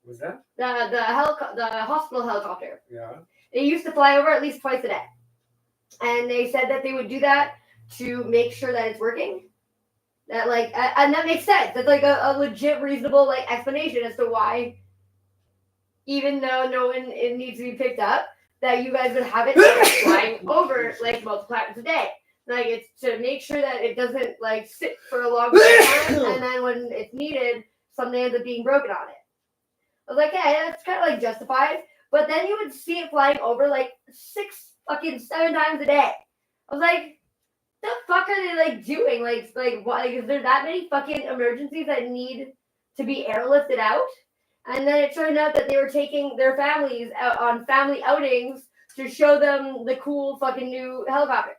What's that? The hospital helicopter. Yeah. They used to fly over at least twice a day. And they said that they would do that to make sure that it's working. That and that makes sense. That's like a legit, reasonable explanation as to why, even though no one it needs to be picked up, that you guys would have it flying over multiple times a day. Like it's to make sure that it doesn't sit for a long time, and then when it's needed, something ends up being broken on it. I was like, yeah, that's kind of like justified. But then you would see it flying over like 7 times a day. I was like, the fuck are they like doing? Like what? Like, is there that many fucking emergencies that need to be airlifted out? And then it turned out that they were taking their families out on family outings to show them the cool fucking new helicopter.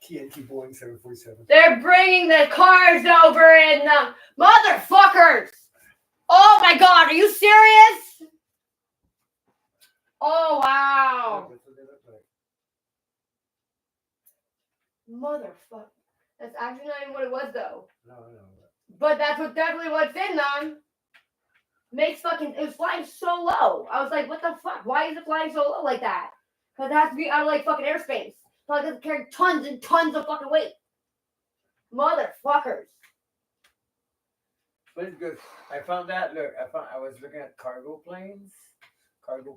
TNT Boeing 747. They're bringing the cars over and the motherfuckers. Oh my god, are you serious? Oh wow. Motherfucker. That's actually not even what it was though. No. But that's definitely what's in them. It was flying so low. I was like, what the fuck? Why is it flying so low like that? Because it has to be out of like fucking airspace. So it doesn't carry tons and tons of fucking weight. Motherfuckers. But it's good. I found that. Look, I was looking at cargo planes, and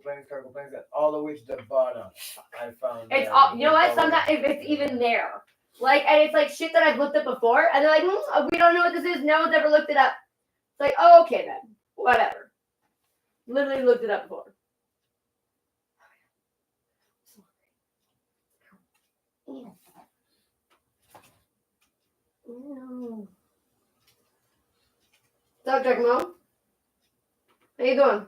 all the way to the bottom. I found. It's all. You know what? Sometimes if it's even there, like, and it's like shit that I've looked at before, and they're like, we don't know what this is. No one's ever looked it up. It's like, oh, okay then, whatever. Literally looked it up before. Ew. What's up, Jack Mo? How you doing?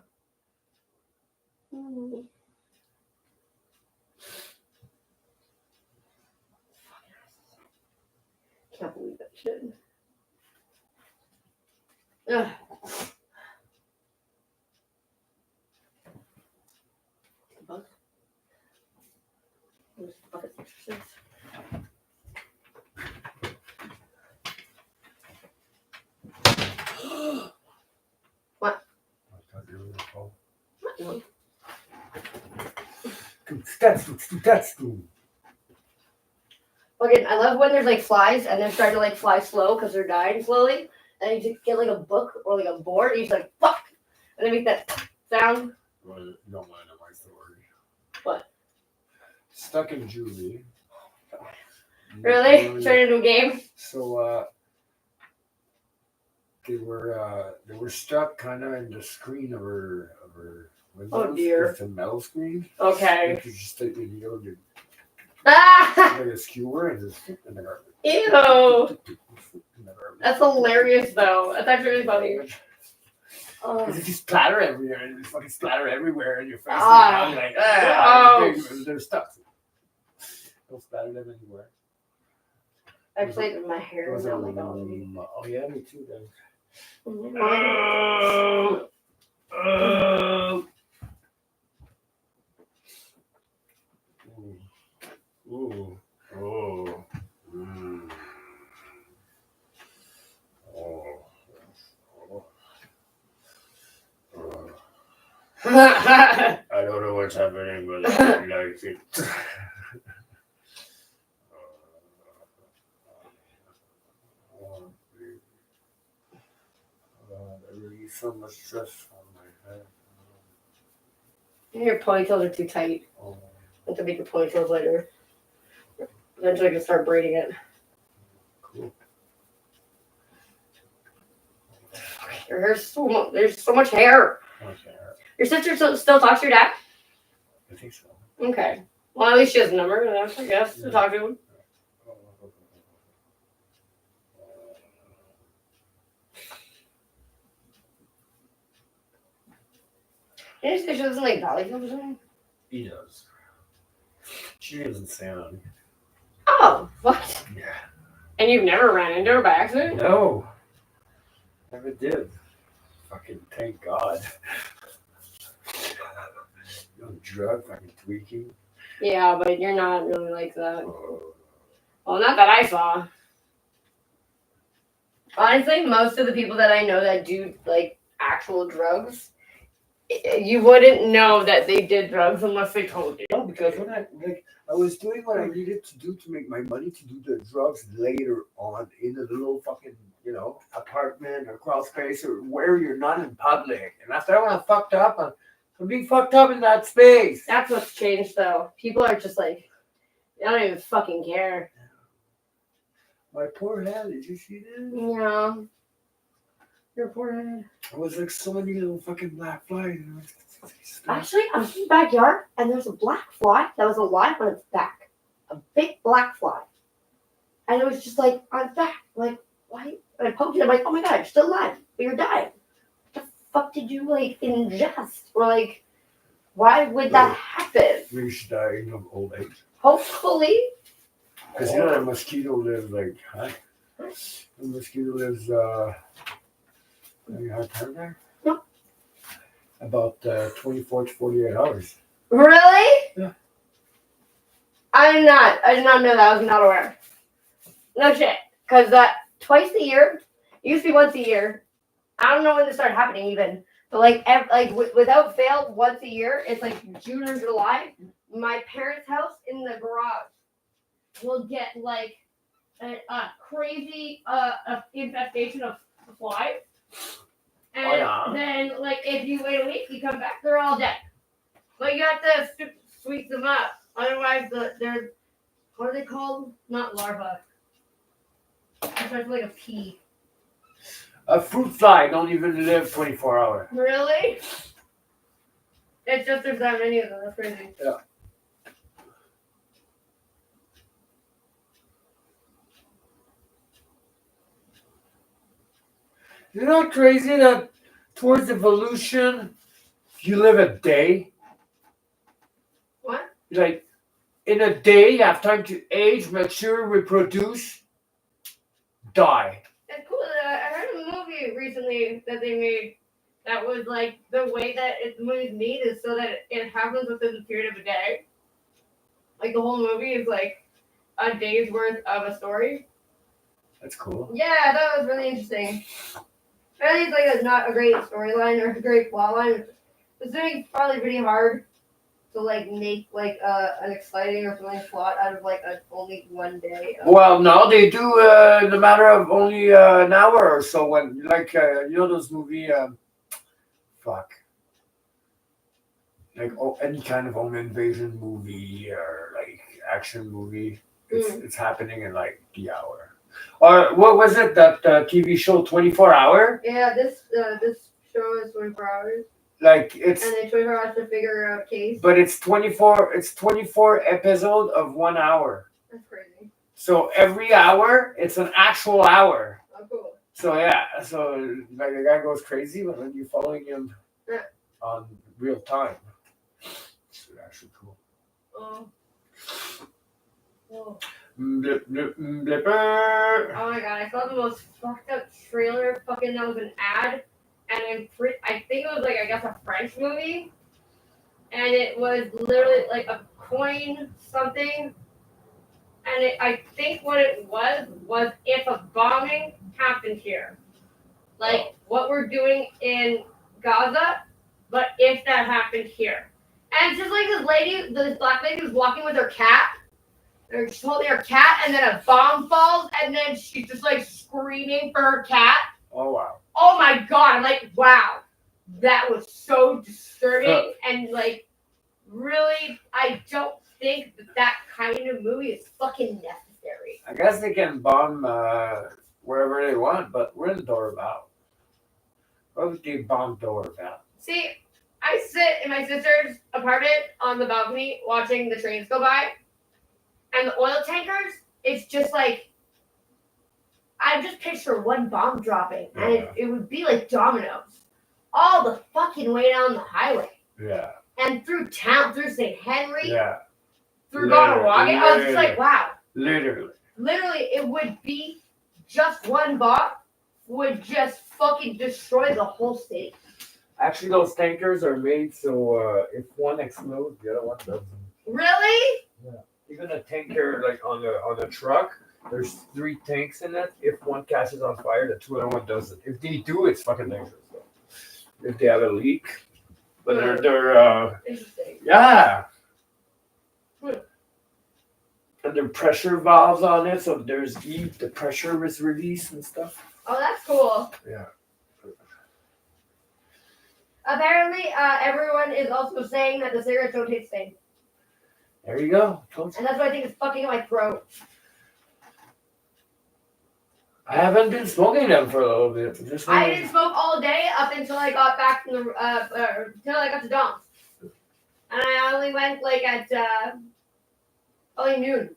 Can't believe that shit. Ugh. Bug? Where's the bucket exercise? What? Fucking, I love when there's like flies and they're starting to like fly slow because they're dying slowly. And you just get like a book or like a board and you just like fuck, and they make that sound. Well, you don't mind my story. What? Stuck in Julie. Really? Turn into a game? So they were stuck kind of in the screen of her windows. Oh dear. It's a metal screen. Okay. You just take the needle and Ah! like a skewer and just in the garbage. Ew. That's hilarious though. That's actually really funny. Because it just splatter everywhere and fucking splatter everywhere in your face. Ah. And you're like, Oh. they're stuck. Don't splatter them anywhere. I played with my hair. Those Oh are, my god. oh yeah, me too then. Ooh. Oh. Mm. Oh. I don't know what's happening, but I like it. I release so much stress from my head. Your ponytails are too tight. Oh. I have to make your ponytails later. Eventually I can start braiding it. Cool. Your hair's there's so much hair. Okay. Your sister still talks to your dad? I think so. Okay. Well, at least she has a number, I guess, to talk to him. Did you say she lives in like Valleyfield or something? He does. She lives in Santa. Oh, what? Yeah. And you've never ran into her by accident? No. Never did. Fucking thank God. You on drug, fucking tweaking. Yeah, but you're not really like that. Well, not that I saw. Honestly, most of the people that I know that do like actual drugs, you wouldn't know that they did drugs unless they told you. No, because when I was doing what I needed to do to make my money to do the drugs later on in a little fucking, apartment or crawl space or where you're not in public. And after I went fucked up, I'm being fucked up in that space. That's what's changed, though. People are just like, they don't even fucking care. My poor head, did you see this? Yeah. Your forehead. It was like so many little fucking black flies. Actually, I was in the backyard and there's a black fly that was alive on its back. A big black fly. And it was just like on its back. Like, why? And I poked it. I'm like, oh my god, you're still alive, but you're dying. What the fuck did you like ingest? Or like, why would that happen? Fish dying of old age. Hopefully. Because you know that mosquito lives like, the mosquito lives, you have time there? No. About 24 to 48 hours. Really? Yeah. I did not know that. I was not aware. No shit. Because that twice a year, it used to be once a year. I don't know when this started happening even. But without fail, once a year, it's like June or July. My parents' house in the garage will get like a crazy infestation of flies. And then, like, if you wait a week, you come back, they're all dead. But you have to sweep them up. Otherwise, they're, what are they called? Not larvae. It starts like a pea. A fruit fly don't even live 24 hours. Really? It's just there's that many of them. That's crazy. Yeah. Isn't that crazy that towards evolution, if you live a day, what? Like in a day, you have time to age, mature, reproduce, die. It's cool. I heard a movie recently that they made that was like the way that the movie's made is so that it happens within the period of a day. Like the whole movie is like a day's worth of a story. That's cool. Yeah, that was really interesting. I think it's like not a great storyline or a great plot line. It's doing probably pretty hard to like make like an exciting or thrilling plot out of like only one day. Well, no, they do in a matter of only an hour or so. When like you know those movie, like any kind of home invasion movie or like action movie, it's happening in like the hour. Or what was it that TV show 24 Hour? Yeah, this show is 24 hours. Like it's and then 24 hours to figure out a case. But it's 24 episodes of 1 hour. That's crazy. So every hour it's an actual hour. Oh, cool. So yeah, so like the guy goes crazy, but then you're following him on real time. It's actually cool. Oh. Oh. Blipper. Oh my god, I saw the most fucked up trailer that was an ad. And I think it was like, I guess, a French movie. And it was literally like a coin something. And I think what it was if a bombing happened here. Like what we're doing in Gaza, but if that happened here. And it's just like this black lady was walking with her cat. Or she's holding her cat, and then a bomb falls, and then she's just like screaming for her cat. Oh, wow. Oh my god, I'm like, wow. That was so disturbing. And like, really, I don't think that kind of movie is fucking necessary. I guess they can bomb wherever they want, but we're in Dorval. What would they bomb Dorval? See, I sit in my sister's apartment on the balcony watching the trains go by. And the oil tankers, it's just like, I just picture one bomb dropping, and it would be like dominoes. All the fucking way down the highway. Yeah. And through town, through St. Henry. Yeah. Through Gonawaga. I was just like, wow. Literally, it would be just one bomb would just fucking destroy the whole state. Actually, those tankers are made so if one explodes, the other one doesn't. Really? Yeah. Even a tanker, like on a truck, there's 3 tanks in it. If one catches on fire, the 2 other one doesn't. If they do, it's fucking dangerous. Though. If they have a leak, but they're interesting. Yeah. And there are pressure valves on it, so there's heat, the pressure is released and stuff. Oh, that's cool. Yeah. Apparently, everyone is also saying that the cigarettes don't taste the same. There you go. And that's what I think is fucking up my throat. I haven't been smoking them for a little bit. Just I didn't smoke all day up until I got back from the until I got to Dom's, and I only went like at only noon.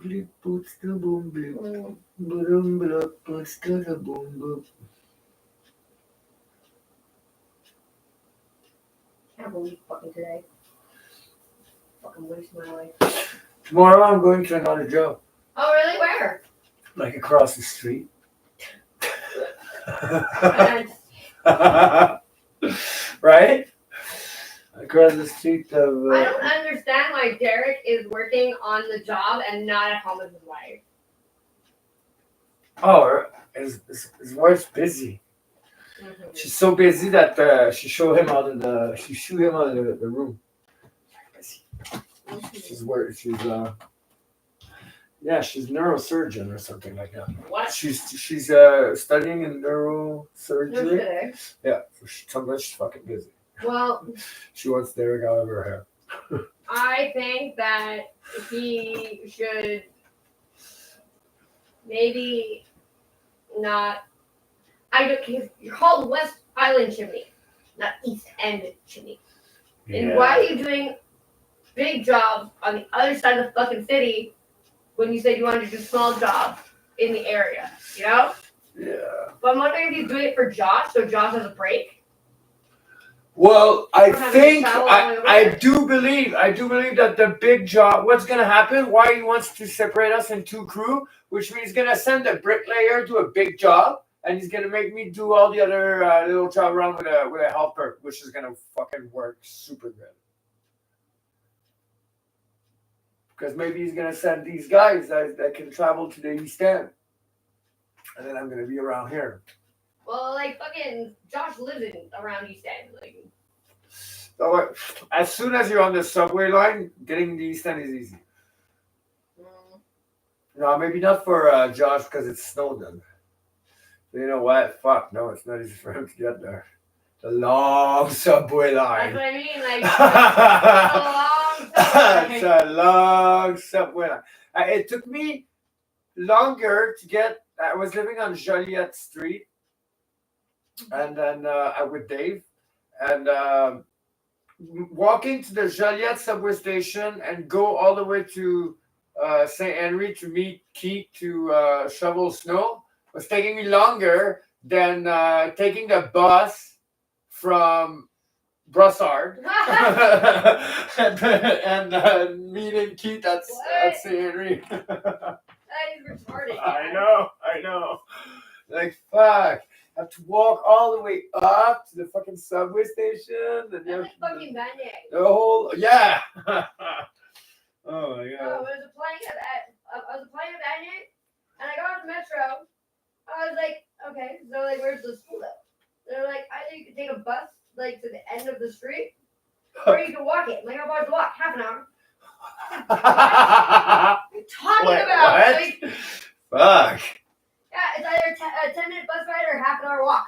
Blip boots the boom blip. Boom blip boots the boom boom. Can't believe fucking today. Fucking wasting my life. Tomorrow I'm going to another job, Oh really? Where? like across the street. Right? Across the street of. I don't understand why Derek is working on the job and not at home with his wife. Oh, his wife's busy. She's so busy that she shoo him out of the room. She's neurosurgeon or something like that. What? She's studying in neurosurgery. No kidding. Yeah, so sometimes she's fucking busy. Well, She wants Derek out of her hair. I think that he should maybe not. You're called West Island Chimney, not East End Chimney. And why are you doing big jobs on the other side of the fucking city when you said you wanted to do small jobs in the area? You know? Yeah. But I'm wondering if he's doing it for Josh, so Josh has a break. Well, I Don't have think to travel all the way over I there. do believe that the big job. What's gonna happen? Why he wants to separate us in two crew, which means he's gonna send a bricklayer to a big job, and he's gonna make me do all the other little job around with a helper, which is gonna fucking work super good. Because maybe he's gonna send these guys that can travel to the East End, and then I'm gonna be around here. Well, like fucking Josh lives in around East End. Like, So as soon as you're on the subway line, getting the East End is easy. No, maybe not for Josh because it's Snowden. So you know what? Fuck, no, it's not easy for him to get there. The long subway line. that's what I mean. Like, It's a long subway line. It took me longer to get. I was living on Joliet Street, and then with Dave, and walking to the Joliet subway station and go all the way to St. Henry to meet Keith to shovel snow was taking me longer than taking the bus from Brossard and meeting Keith at St. Henry. that is retarded. I know. Like, fuck. I have to walk all the way up to the fucking subway station. And you have Like fucking Band-Aid. the whole, yeah. Oh my I god. was applying at Band-Aid, and I got on the metro. I was like, okay, so like, where's the school though? They're like, either you can take a bus like to the end of the street, or you can walk it. I'm like, how about to walk? Half an hour. What are you talking Wait, about? what? Like, Fuck. yeah, it's either a 10-minute bus ride or a half an hour walk.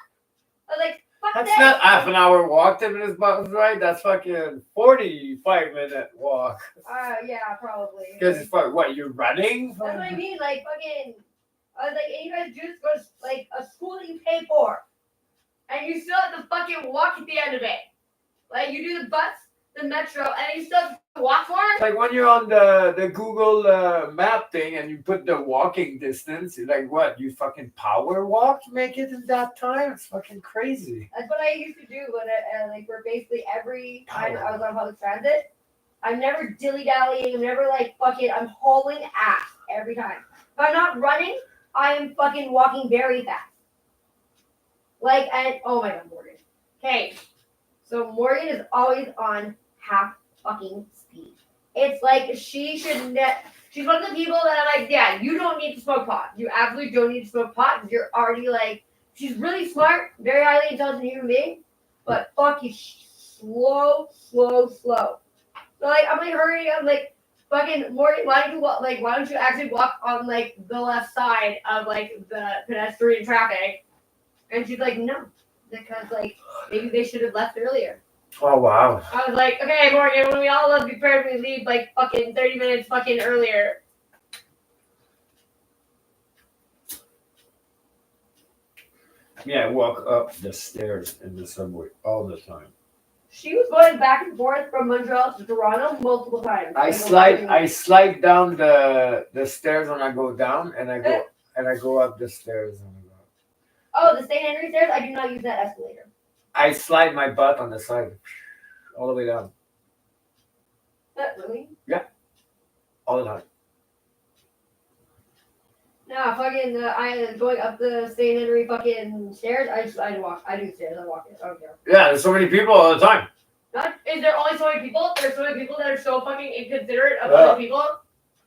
I was like, fuck That's that. not half an hour walk, 10 minutes bus ride. That's fucking 45-minute walk. Yeah, probably. Because it's fuck, what, you're running? That's what I mean. Like, fucking. I was like, and you guys just go to like a school that you pay for, and you still have to fucking walk at the end of it. Like, you do the bus, the metro, and you still have to walk more. It's like when you're on the Google map thing and you put the walking distance, you're like, what, you fucking power walk to make it in that time? It's fucking crazy. That's what I used to do when like for basically every time I was on public transit. I'm never dilly-dallying. I'm never like fucking. I'm hauling ass every time. If I'm not running, I am fucking walking very fast. Like, and oh my god, Morgan. Okay, so Morgan is always on half fucking speed. It's like she should. She's one of the people that I'm like, yeah, you don't need to smoke pot. You absolutely don't need to smoke pot because you're already like. She's really smart, very highly intelligent human being, but fuck you, slow. So like, I'm like hurrying. I'm like, fucking Morgan, why don't you actually walk on like the left side of like the pedestrian traffic? And she's like, no, because like maybe they should have left earlier. Oh wow. I was like, okay, Morgan, when we all love be prepared, we leave like fucking 30 minutes fucking earlier. Yeah, I walk up the stairs in the subway all the time. She was going back and forth from Montreal to Toronto multiple times. I slide down the stairs when I go down, and I go up the stairs. Oh, the St. Henry stairs? I do not use that escalator. I slide my butt on the side, all the way down. Really? Yeah, all the time. Nah, fucking, I going up the St. Henry fucking stairs. I walk. I do stairs. I walk it. I don't care. Yeah, there's so many people all the time. Is there only so many people? There's so many people that are so fucking inconsiderate of other people,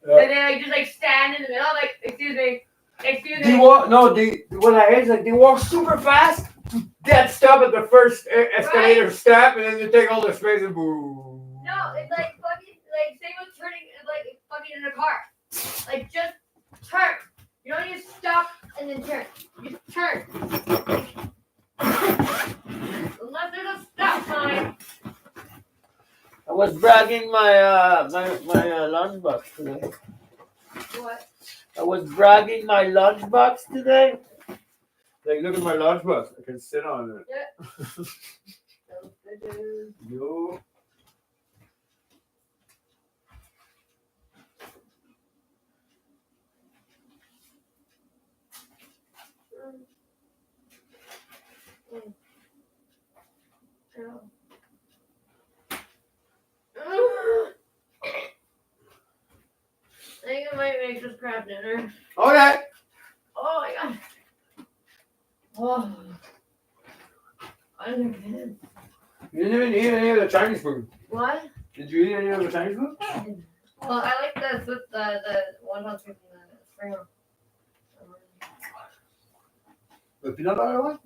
and they like just like stand in the middle, like, excuse me. They walk. No, what I hate is like they walk super fast, dead stop at the first escalator step, and then they take all their space and boom. No, it's like fucking like same with turning like fucking in a car. Like just turn. You don't need to stop and then turn. You just turn. Unless there's a stop sign. I was bragging my lunchbox today. What? I was bragging my lunchbox today. Like, look at my lunchbox. I can sit on it. Yeah. Yo. I think I might make this crab dinner. Okay. Oh my god. Oh. I don't know. You didn't even eat any of the Chinese food. What? Did you eat any of the Chinese food? Well, I like this with the one soup and the spring roll. The peanut butter one?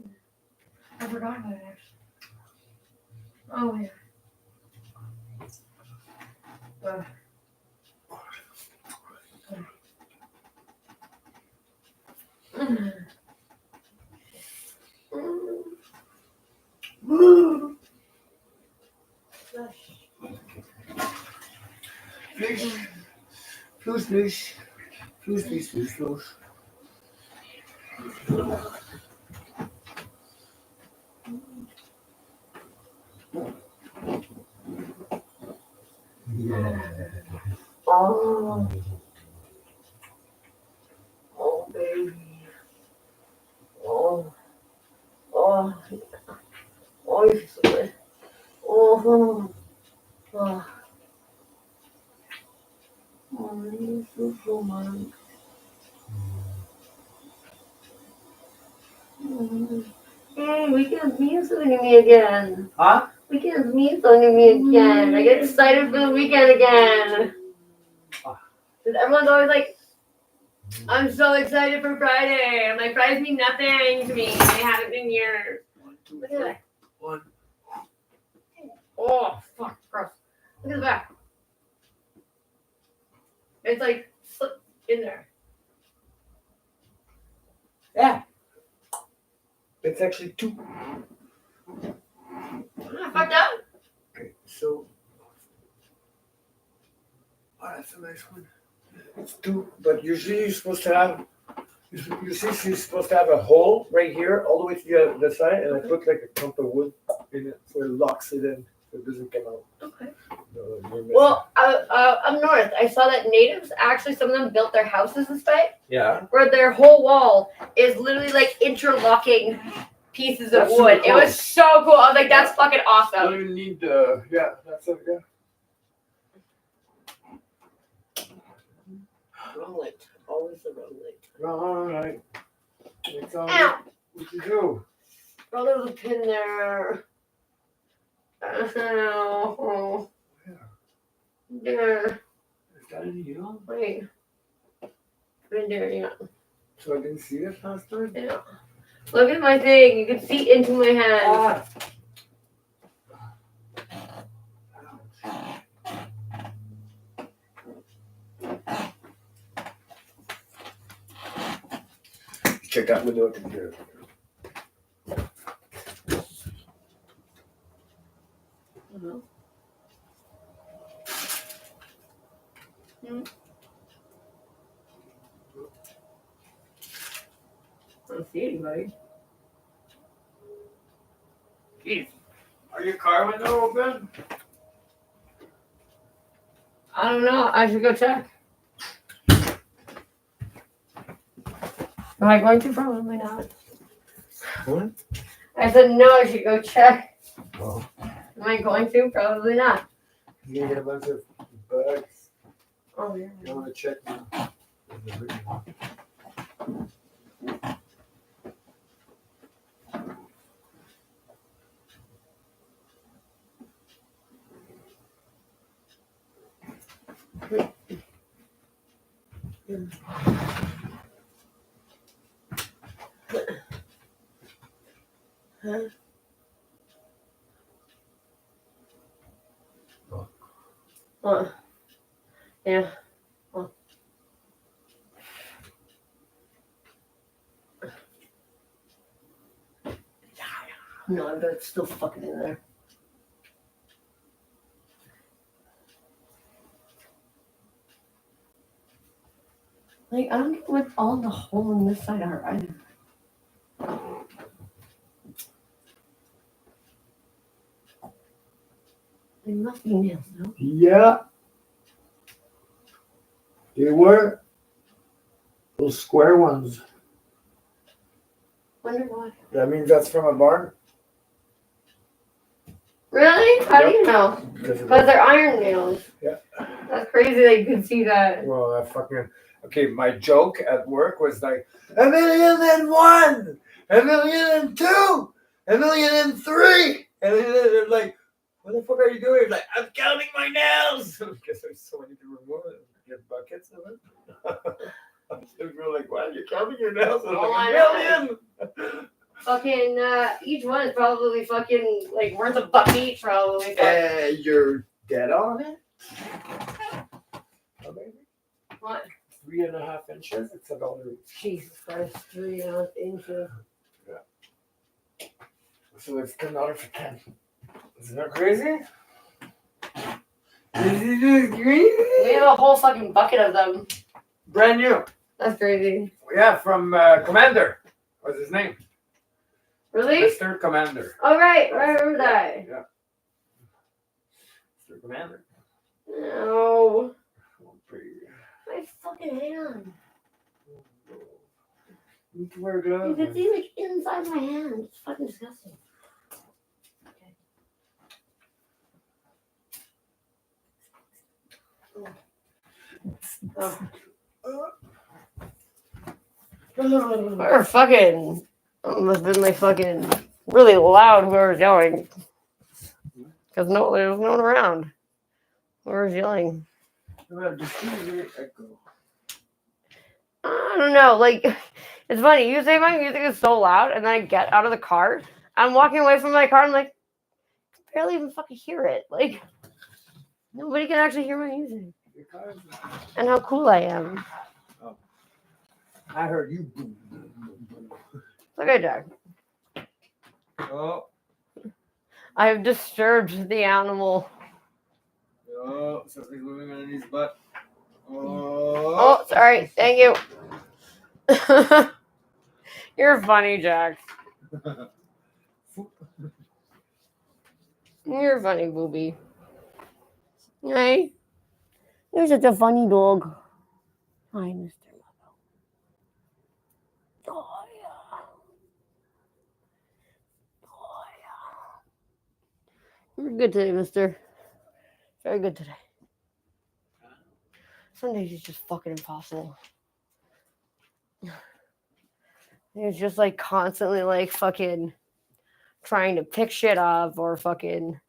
I forgot about it actually. Oh yeah. Please. Yeah. Oh. Oh, baby. Oh. Oh. Oh, you're so good. Oh. Oh. Oh, you're so much. Weekends means something to me again. Huh? Weekends mean something to me again. I get excited for the weekend again. Because everyone's always like, I'm so excited for Friday. I'm like, Fridays mean nothing to me. They haven't been years. Look at that. One. Oh, fuck. Gross. Look at the back. It's like slipped in there. Yeah. It's actually two. I fucked up. Okay, so. Oh, that's a nice one. It's two, but usually you're supposed to have. You see, she's supposed to have a hole right here, all the way to the side, and I put like a clump of wood in it so it locks it in, so it doesn't come out. Okay. No, Well, up north, I saw that natives actually, some of them built their houses this way, yeah. where their whole wall is literally like interlocking pieces of That's wood. super It cool. was so cool. I was like, that's fucking awesome. Don't even need yeah, that's it, yeah. Wrong light. Always the wrong light. All right. It's all Ow. what you do. Oh, there was a pin there. Oh. There. Is that in you? Wait. Right there, yeah. So I didn't see it last time? Yeah. Look at my thing. You can see into my hand. Check that window to here. don't see anybody. Jeez. Are your car window open? I don't know. I should go check. Am I going to? Probably not. What? I said no, I should go check. Oh. Am I going to? Probably not. You get a bunch of bugs. Oh, yeah. You want to check now? Huh? What? Yeah. What? No, I bet it's still fucking in there. Like, I don't get what all the hole in this side are either. They must be nails, no? Yeah. They were. Those square ones. Wonder why. That means that's from a barn? Really? How do you know? Because Because they're iron nails. Yeah. That's crazy that you could see that. Well, that fucking. Okay, my joke at work was like, 1,000,001, 1,000,002, 1,000,003. And then they're like, what the fuck are you doing? Like, I'm counting my nails. Because there's so many to remove it. Get buckets of it. People are like, wow, you're counting your nails? I'm Oh, like, I 1,000,000. Fucking, each one is probably fucking, like, worth $1 each, probably. You're dead on it? Oh, baby. What? 3.5 inches? It's $1. Jesus Christ, 3.5 inches. Yeah. So it's $10 for 10. Isn't that crazy? We have a whole fucking bucket of them. Brand new. That's crazy. Yeah, from Commander. What's his name? Really? Mr. Commander. Oh, right. I remember that. Yeah. Mr. Commander. No. My fucking hand. You need to wear You gloves. can see, like, inside my hand. It's fucking disgusting. Or fucking must have been like fucking really loud whoever's yelling. Because there was no one around. Whoever's yelling. I don't know, like it's funny, you say my music is so loud and then I get out of the car. I'm walking away from my car, I'm like, I can barely even fucking hear it. Like nobody can actually hear my music. And how cool I am. Oh. I heard you. Look at Jack. Oh. I have disturbed the animal. Oh, something's moving underneath his butt. Oh, sorry. Thank you. You're funny, Jack. You're funny, booby. Hey. You're such a funny dog. Hi, Mr. Lobo. Oh, yeah. Oh, yeah. You're good today, mister. Very good today. Some days it's just fucking impossible. It's just like constantly like fucking trying to pick shit up or fucking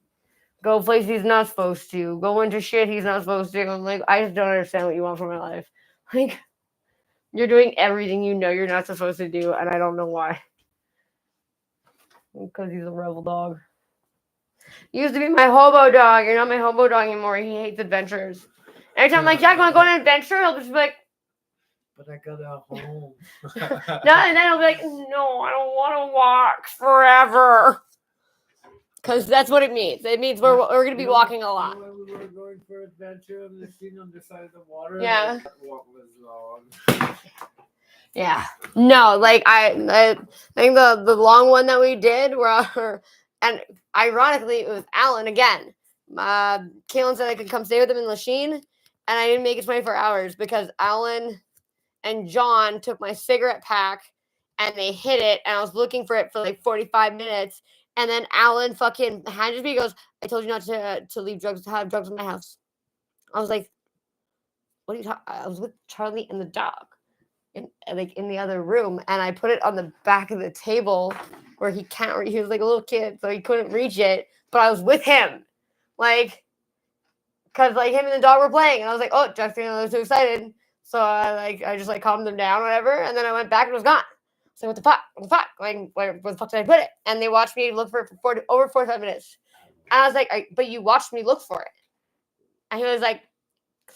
go places he's not supposed to, go into shit he's not supposed to. I'm like, I just don't understand what you want from my life. Like, you're doing everything you know you're not supposed to do, and I don't know why. Because he's a rebel dog. You used to be my hobo dog. You're not my hobo dog anymore. He hates adventures. Every time I'm like, Jack, want to go on an adventure? He'll just be like, but I got a home. no, and then he'll be like, no, I don't want to walk forever. Because that's what it means. It means we're going to be walking a lot. When we were going for adventure on the scene on the side of the water, Yeah. that walk was long. Yeah. No, like I think the long one that we did were, and ironically it was Alan again. Kaylin said I could come stay with him in Lachine, and I didn't make it 24 hours because Alan and John took my cigarette pack and they hid it, and I was looking for it for like 45 minutes, and then Alan fucking handed me, goes, "I told you not to leave drugs, to have drugs in my house." I was like, "What are you talking?" I was with Charlie and the dog. In the other room, and I put it on the back of the table where he can't he was like a little kid, so he couldn't reach it, but I was with him, like, because like him and the dog were playing, and I was like, oh, Justin, I was too excited, so I just like calmed them down, whatever, and then I went back and it was gone. So what the fuck, like where the fuck did I put it? And they watched me look for it for over 45 minutes, and I was like, but you watched me look for it, and he was like,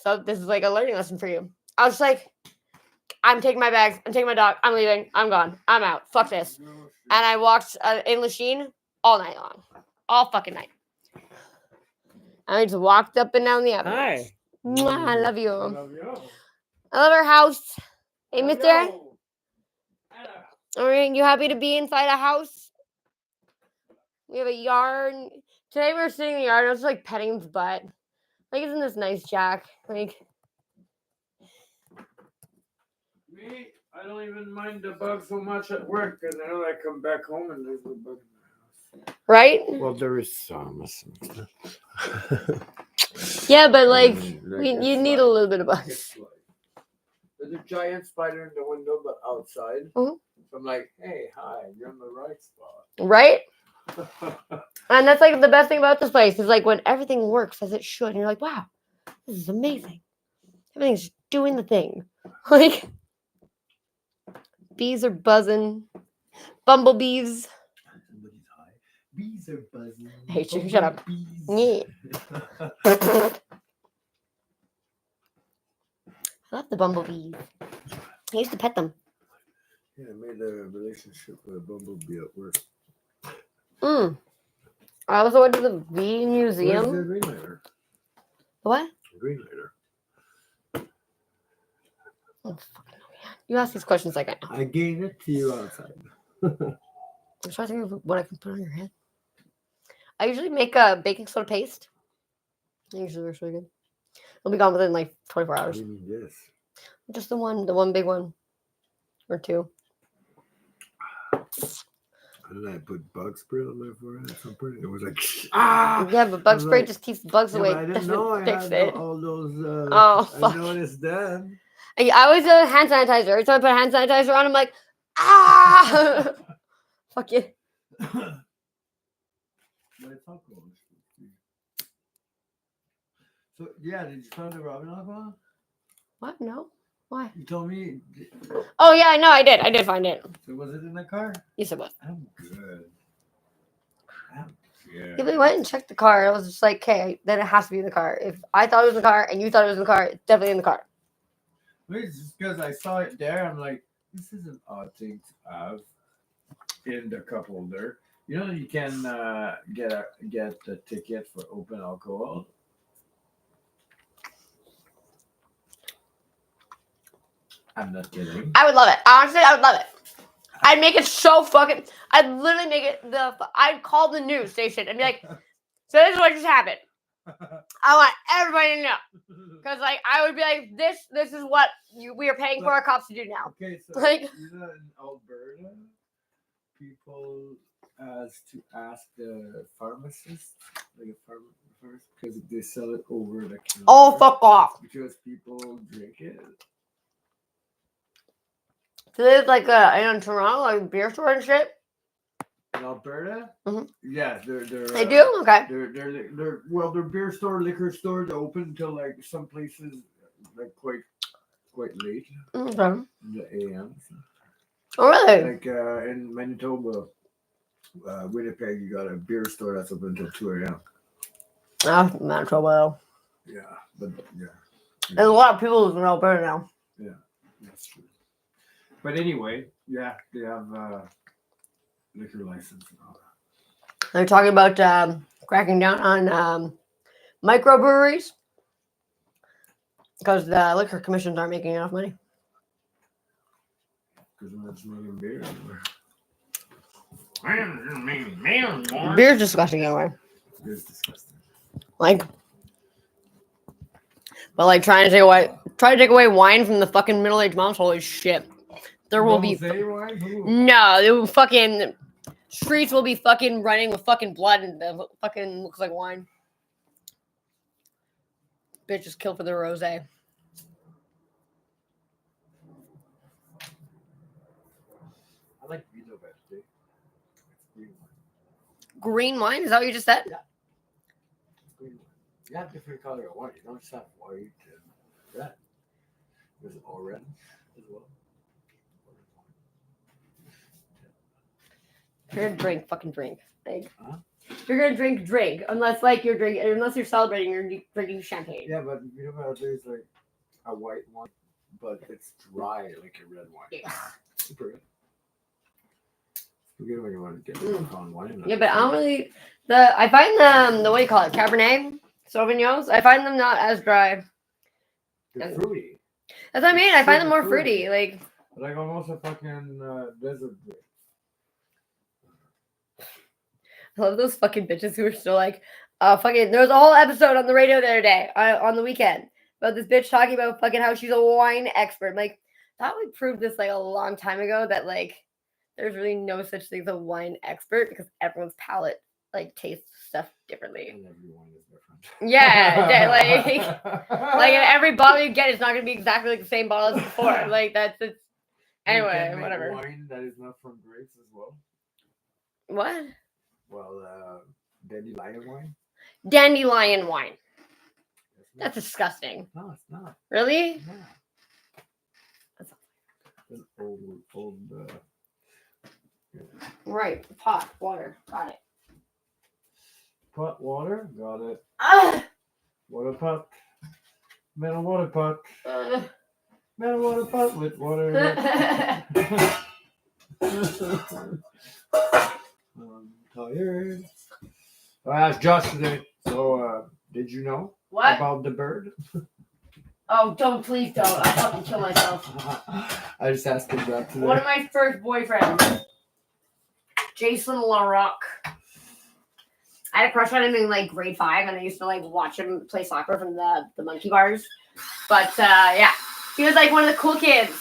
so this is like a learning lesson for you. I was like, I'm taking my bags. I'm taking my dog. I'm leaving. I'm gone. I'm out. Fuck this. And I walked in Lachine all night long. All fucking night. And I just walked up and down the avenue. Hi. Mwah, I love you. I love you. I love our house. Hey, mister. Are you happy to be inside a house? We have a yard. Today we were sitting in the yard. I was just like petting his butt. Like, isn't this nice, Jack? Like, Me, I don't even mind the bug so much at work, and then I come back home and there's no bug in the house. Right? Well, there is some. yeah, but like, Like you need a little bit of bugs. It's like, there's a giant spider in the window, but outside. Mhm. So I'm like, hey, hi, you're in the right spot. Right? And that's like the best thing about this place is like when everything works as it should, and you're like, wow, this is amazing. Everything's doing the thing. Like, bees are buzzing. Bumblebees. Bees are buzzing. I hate you. Shut up. Yeah. I love the bumblebees. I used to pet them. Yeah, I made a relationship with a bumblebee at work. I also went to the bee museum. Where's the green lighter? What? Green lighter. You ask these questions like I know. I gave it to you outside. I'm trying to think of what I can put on your head. I usually make a baking soda paste. It usually works really good. It'll be gone within like 24 hours. What do you mean this? Just the one big one. Or two. And then I put bug spray on my forehead at some point. It was like, Yeah, but bug spray like, just keeps the bugs away. But I didn't Doesn't know I fix had it. all those. Oh, fuck. I noticed that. I always do hand sanitizer. Every time I put hand sanitizer on, I'm like, ah! Fuck you. But it's alcohol. So yeah, did you find the Robin alcohol? What? No. Why? You told me. Oh yeah, I know. I did. I did find it. So was it in the car? Yes, it was. I'm good. Yeah, we went and checked the car. I was just like, okay, then it has to be in the car. If I thought it was in the car and you thought it was in the car, it's definitely in the car. Wait, just because I saw it there, I'm like, this is an odd thing to have in the cup holder. You know, you can get a ticket for open alcohol. I'm not kidding. I would love it. Honestly, I would love it. I'd make it so fucking. I'd literally make it I'd call the news station and be like, so this is what just happened. I want everybody to know. Because, like, I would be like, this is what we are paying for our cops to do now. Okay, so like, you know, in Alberta, people to ask the pharmacist, like a pharmacist, because they sell it over the counter. Oh, fuck off. Because people drink it. So there's like in Toronto, like beer store and shit. In Alberta? Mm-hmm. Yeah, they're They do? Okay. They're beer store, liquor store. They're open until like some places like quite late Okay. in the AM. Oh really? Like in Manitoba, Winnipeg, you got a beer store that's open until 2 a.m. Oh, Manitoba. Yeah, but yeah. There's a lot of people in Alberta now. Yeah, that's true. But anyway, yeah, they have liquor license and all that. They're talking about cracking down on microbreweries because the liquor commissions aren't making enough money. Because we're not drinking beer anymore. I am making beer anymore. Beer's disgusting anyway. Beer's disgusting. Like, but like trying to take away wine from the fucking middle-aged moms. Holy shit! There will be wine? Who? no. It will fucking streets will be fucking running with fucking blood and the fucking looks like wine. Bitches killed for their rosé. I like Vito better, dude. It's green wine. Green wine? Is that what you just said? Yeah. It's green wine. You have different color of wine. You don't just have white and red. There's orange as well. If you're gonna drink, fucking drink. Like, Huh? if you're gonna drink, drink. Unless like you're drinking, unless you're celebrating, you're drinking champagne. Yeah, but you know how there's like a white wine, but it's dry like a red wine. Yeah. Super good. It's good when you want to get on wine. Yeah, but I don't really. I find the what do you call it? Cabernet Sauvignons. I find them not as dry. They're fruity. That's what I mean. I find them Super more fruity. Like almost a fucking desert grape. I love those fucking bitches who are still like, fucking. There was a whole episode on the radio the other day, on the weekend, about this bitch talking about fucking how she's a wine expert. Like, that would prove this like a long time ago that like there's really no such thing as a wine expert because everyone's palate like tastes stuff differently. And everyone is different. Yeah, like every bottle you get is not gonna be exactly like the same bottle as before. Like that's it's. Anyway, You can make whatever. Wine that is not from grapes as well. What? Well, dandelion wine. Dandelion wine. That's disgusting. No, it's not. Really? Yeah. An old. Right. Pot water. Got it. Pot water. Got it. Ah! Water pot. Metal water pot. Metal water pot with water. I'm tired. I asked Josh today. So, did you know What? about the bird? Oh, please don't. I'll fucking kill myself. I just asked him that today. One of my first boyfriends, Jason LaRock. I had a crush on him in like grade 5, and I used to like watch him play soccer from the monkey bars. But yeah, he was like one of the cool kids,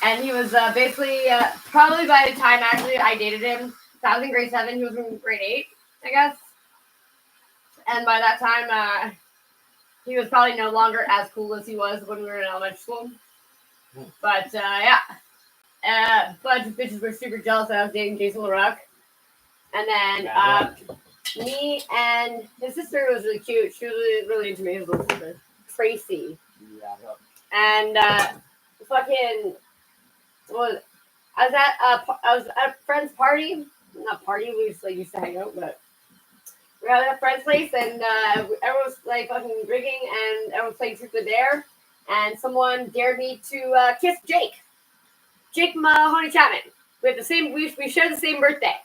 and he was basically probably by the time actually I dated him, I was in grade 7, he was in grade 8, I guess. And by that time, he was probably no longer as cool as he was when we were in elementary school. But yeah, a bunch of bitches were super jealous that I was dating Jason LaRock. And then me and his sister was really cute. She was really into me, his little sister, Tracy. And fucking, well, I was at a friend's party. Not party, we just like used to hang out, but we were at a friend's place, and everyone was like fucking drinking, and everyone was playing Truth or Dare, and someone dared me to kiss Jake Mahoney Chapman. We shared the same birthday.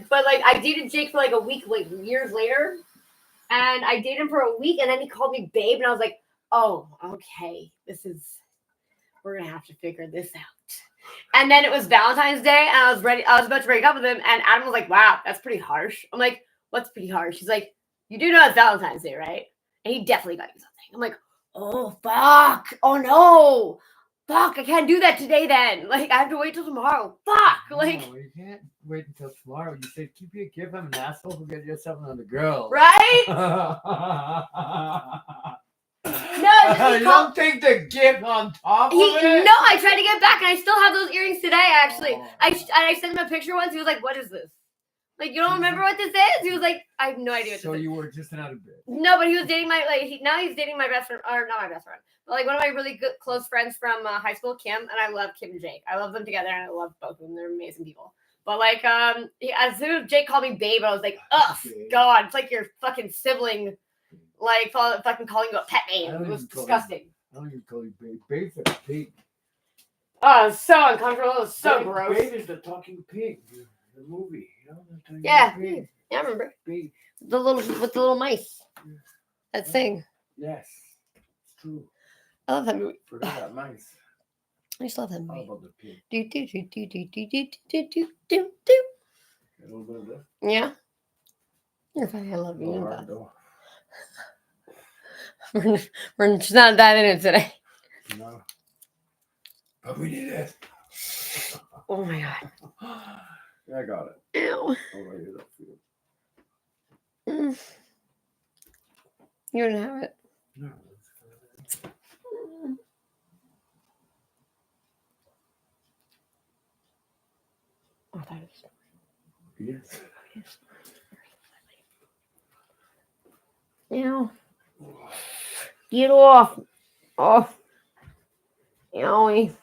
But I dated Jake for like a week, like years later, and I dated him for a week, and then he called me babe, and I was like, oh, okay, we're gonna have to figure this out. And then it was Valentine's Day, and I was about to break up with him, and Adam was like, wow, that's pretty harsh. I'm like, what's pretty harsh? He's like, you do know it's Valentine's Day, right? And he definitely got you something. I'm like, oh, fuck. Oh, no. Fuck, I can't do that today then. Like, I have to wait till tomorrow. Fuck. Like, no, you can't wait until tomorrow. You say, keep your gift. I'm an asshole who get you something on the girl. Right? No, you don't take the gift on top of it? No, I tried to get back, and I still have those earrings today, actually. I sent him a picture once. He was like, what is this? Like, you don't remember what this is? He was like, I have no idea what this is. So you were just out of bed. No, but he was dating now he's dating my best friend, or not my best friend, but like one of my really good close friends from high school, Kim, and I love Kim and Jake. I love them together, and I love both of them. They're amazing people. But like, as soon as Jake called me babe, I was like, ugh, God, it's like your fucking sibling, like fucking calling you a pet name. It was disgusting. I don't even call you babe. Babe's a pig. Oh, it was so uncomfortable. It was so Babe, gross. Babe is the talking pig. The movie. You know, Yeah, pig. yeah, I remember. Babe. With the little mice. That thing. Yes, it's true. I love that movie. Forgot that mice. I just love that movie. How about the pig? Do, do, do, do, do, do, do, do, do, do, do. A little bit of this. Yeah. You're fine. I love No you. hard though. We're just not diving in today. No. But we need it. Oh my god. Yeah, I got it. Ew. Oh, I hear that feel. You don't have it. No. Oh, that is. Yes. Ew. Get off. Off. Yowie.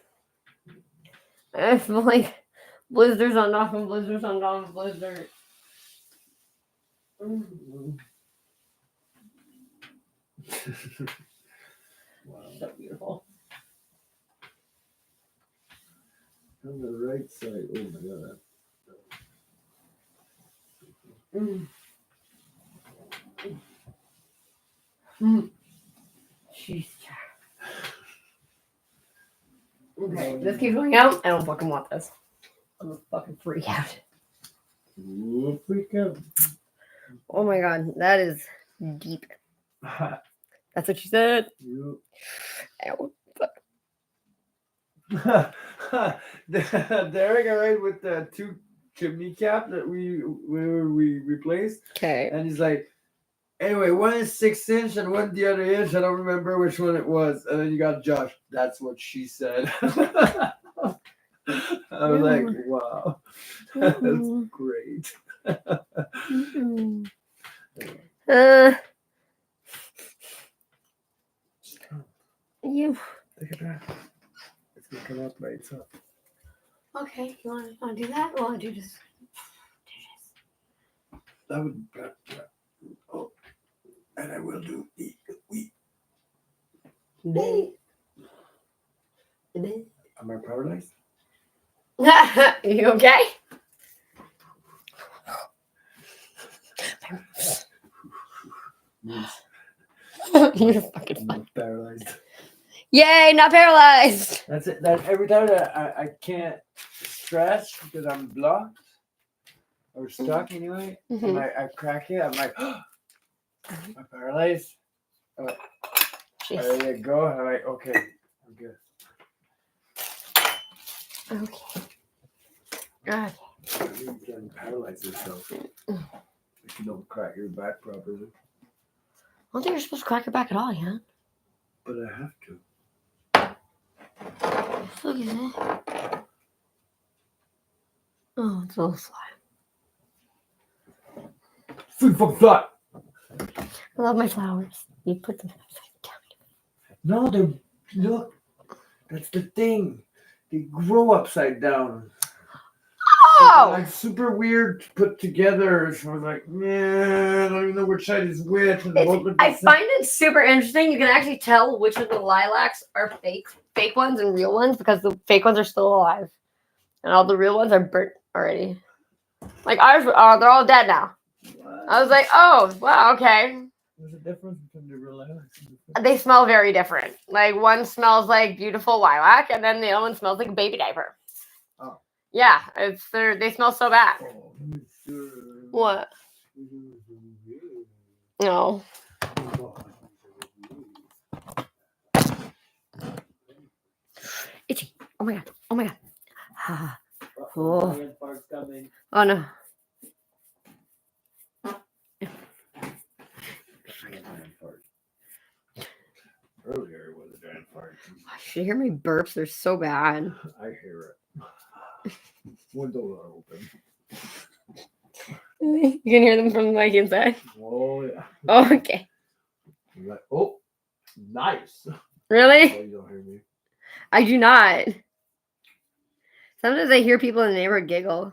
I feel like blisters on top and blisters on top of blisters. Wow. So beautiful. On the right side. Oh my god. Jeez. Okay, this keeps going out. I don't fucking want this. I'm gonna fucking freak out. Ooh, freak out. Oh my god, that is deep. That's what you said. Ow, fuck. Derek, all right, with the two chimney cap that we replaced. Okay. And he's like, anyway, one is 6 inch and one the other inch. I don't remember which one it was. And then you got Josh. That's what she said. I was like, wow, that's great. You. Look at that. It's gonna come out by itself. Okay, you want to do that? Or want to do this? That would. Oh, and I will do we. Am I paralyzed? You okay? You're fucking fun. Paralyzed. Yay, not paralyzed. That's it. That every time that I can't stretch because I'm blocked or stuck anyway, and I crack it. I'm like, am I paralyzed? I'm like, there you go. I'm like, okay, I'm good. Okay. Okay. You can paralyze yourself if you don't crack your back properly. I don't think you're supposed to crack your back at all, yeah? But I have to. Look at it. Oh, it's all fly. Food for thought. I love my flowers. You put them upside down. No, they look. That's the thing. They grow upside down. Oh! Like super weird to put together. So I was like, man, I don't even know which side is which. I find it super interesting. You can actually tell which of the lilacs are fake ones and real ones because the fake ones are still alive, and all the real ones are burnt already. Like ours, they're all dead now. What? I was like, oh wow, okay. There's a difference between the real lilacs and They smell very different. Like one smells like beautiful lilac, and then the other one smells like a baby diaper. Oh. Yeah, they smell so bad. What? No. Itchy. Oh my god. Oh my god. Oh. Oh no. Earlier it was a giant fart. You hear me burps? They're so bad. I hear it. Windows are open. You can hear them from the mic inside. Oh yeah. Oh, okay. I'm like, oh, nice. Really? Oh, you don't hear me. I do not. Sometimes I hear people in the neighborhood giggle.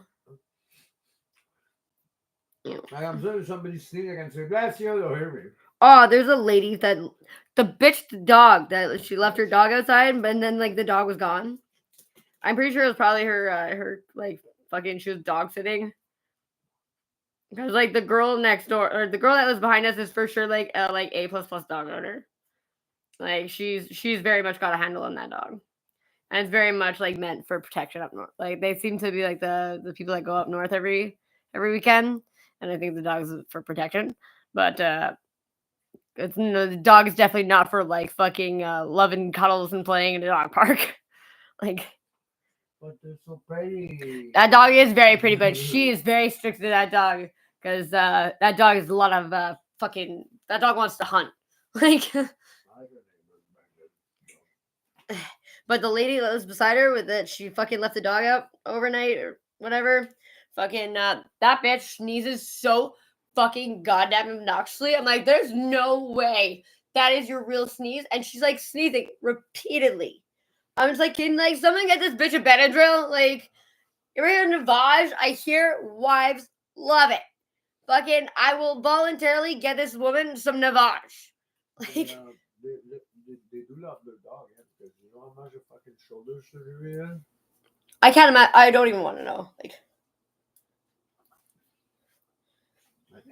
I'm sure somebody sneezing and say, bless you, they'll hear me. Oh, there's a lady that the dog that she left her dog outside, but then like the dog was gone. I'm pretty sure it was probably her like fucking she was dog sitting. Because like the girl next door or the girl that was behind us is for sure like A++ dog owner. Like she's very much got a handle on that dog. and it's very much like meant for protection up north. Like they seem to be like the people that go up north every weekend, and I think the dog's for protection. But it's the dog is definitely not for like fucking loving cuddles and playing in a dog park. Like. But they're so pretty. That dog is very pretty, but she is very strict to that dog because that dog is a lot of fucking. That dog wants to hunt, like. But the lady that was beside her with it, she fucking left the dog out overnight or whatever. Fucking that bitch sneezes so fucking goddamn obnoxiously. I'm like, there's no way that is your real sneeze, and she's like sneezing repeatedly. I was like, can like someone get this bitch a Benadryl? Like, you're here in Navage. I hear wives love it. Fucking, I will voluntarily get this woman some Navage. Like, they do love their dog, yeah, because you know how much a fucking shoulder surgery is? I can't imagine. I don't even want to know. Like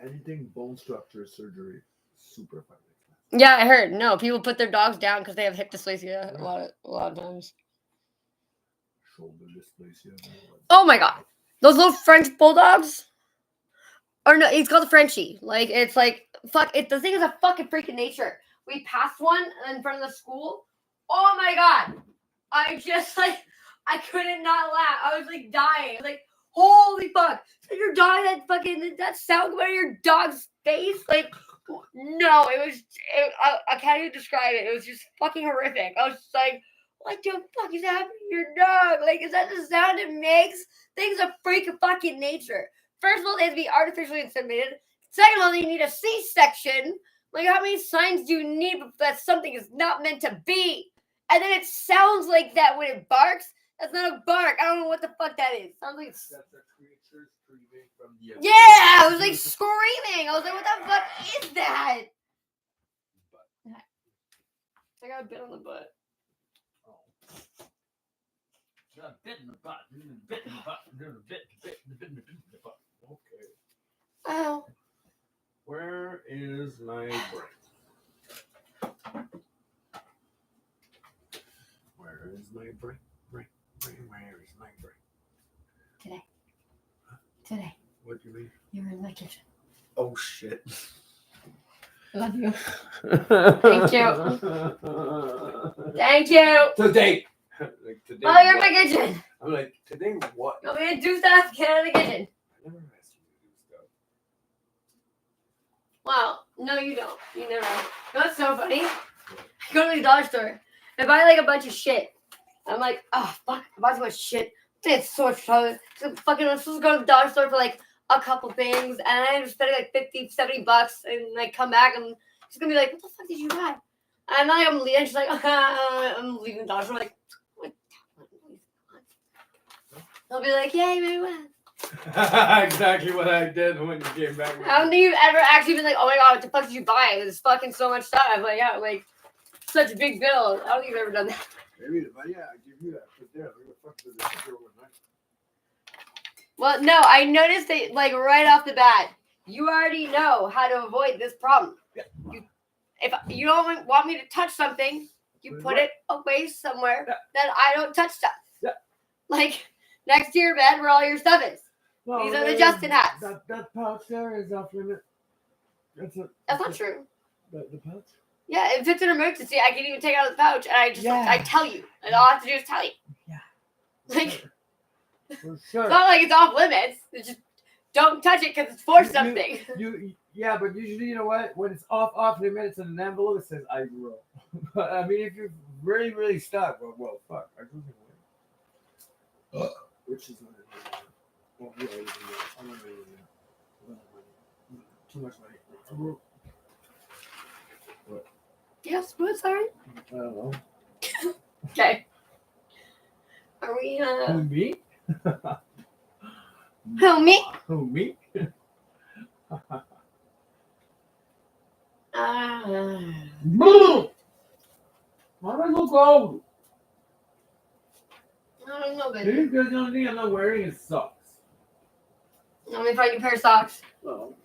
anything bone structure surgery, super fucking. Yeah, I heard. No, people put their dogs down because they have hip dysplasia a lot of times. Shoulder dysplasia. Oh my god, those little French bulldogs. Or no, it's called a Frenchie. Like it's like fuck. The thing is a fucking freak of nature. We passed one in front of the school. Oh my god, I just like I couldn't not laugh. I was like dying. I was like, holy fuck! So your dog had fucking that sound coming out of your dog's face, like. No, I can't even describe it. It was just fucking horrific. I was just like, what the fuck is happening to your dog? Like, is that the sound it makes? Things are freak of fucking nature. First of all, they have to be artificially inseminated. Second of all, you need a C-section. Like, how many signs do you need that something is not meant to be? And then it sounds like that when it barks. That's not a bark. I don't know what the fuck that is. Sounds like it's... That's a creature screaming from the Yeah, I was like screaming. I was like, what the fuck is that? I got a bit on the butt. Got a bit in the butt. Bit in the butt. Bit in the butt. Okay. Oh. Where is my brain? Where is my brain? Where is my brain? Today. What do you mean? You were in my kitchen. Oh shit. Love you. Thank you. Thank you. Today. Like today. Oh, you're in my kitchen. I'm like, today what? You want me to do stuff? Get out of the kitchen. I never asked you to do stuff. Well, no, you don't. You never. That's so funny. I go to the dollar store and buy like a bunch of shit. I'm like, oh fuck, I bought so much shit. It's so much trouble. So fucking, I'm supposed to go to the dollar store for like a couple things, and I end up spending like $50-$70, and like come back, and she's gonna be like, what the fuck did you buy? And I'm leaving. She's like, I'm leaving the dollar store. I'm like, what? I'll be like, yay, maybe what? Exactly what I did when you came back. I don't think you've ever actually been like, oh my god, what the fuck did you buy? There's fucking so much stuff. Like, yeah, like such a big bill. I don't think you've ever done that. Maybe, but yeah, I give you that. But yeah, who the fuck did this overnight? Well, no, I noticed it like right off the bat. You already know how to avoid this problem. Yeah. If you don't want me to touch something, you put it away somewhere that I don't touch stuff. Yeah. Like next to your bed where all your stuff is. No, These are the Justin hats. That pouch there is off limit. That's not true. The pouch? Yeah, if it's an emergency, I can even take it out of the pouch, and I just I tell you, and all I have to do is tell you. Yeah. Like, for sure. It's not like it's off limits. It's just don't touch it because it's for something. Yeah, but usually, you know what? When it's off limits in an envelope, it says I grow. But I mean, if you're really, really stuck, well, fuck. I do think which is not well, yeah, I'm not really too much money. What? Yes, what's sorry? I don't know. Okay. Are we Who, me? Who, me? Who, me? Boom! Why do I look old? I don't know, Maybe baby. because the only thing I'm not wearing is socks. Let me find you a pair of socks. Oh.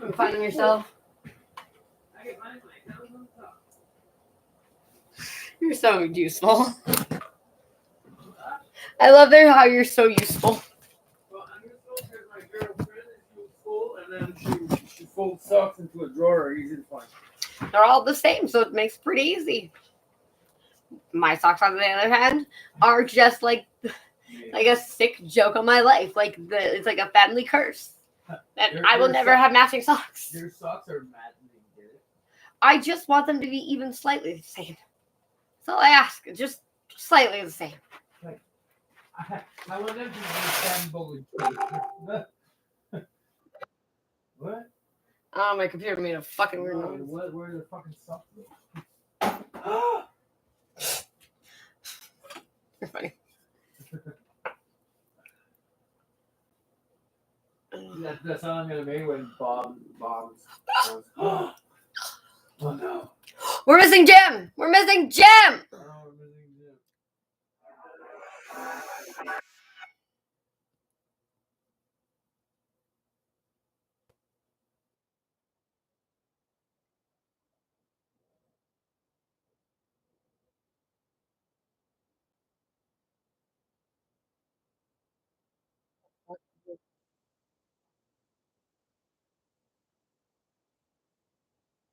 You find them yourself. You're so useful. I love how you're so useful. Well, I'm useful because my girlfriend is useful, and then she folds socks into a drawer easy to find. They're all the same, so it makes it pretty easy. My socks, on the other hand, are just like a sick joke on my life. It's like a family curse. And I will never have matching socks. Your socks are maddening, get it? I just want them to be even slightly the same. That's all I ask. Just slightly the same. I want them to be resemble each other. What? Oh, my computer made a fucking weird noise. Where are the fucking socks? You're funny. That's the sound I'm gonna make when bombs. Oh no! We're missing Jim. We're missing Jim.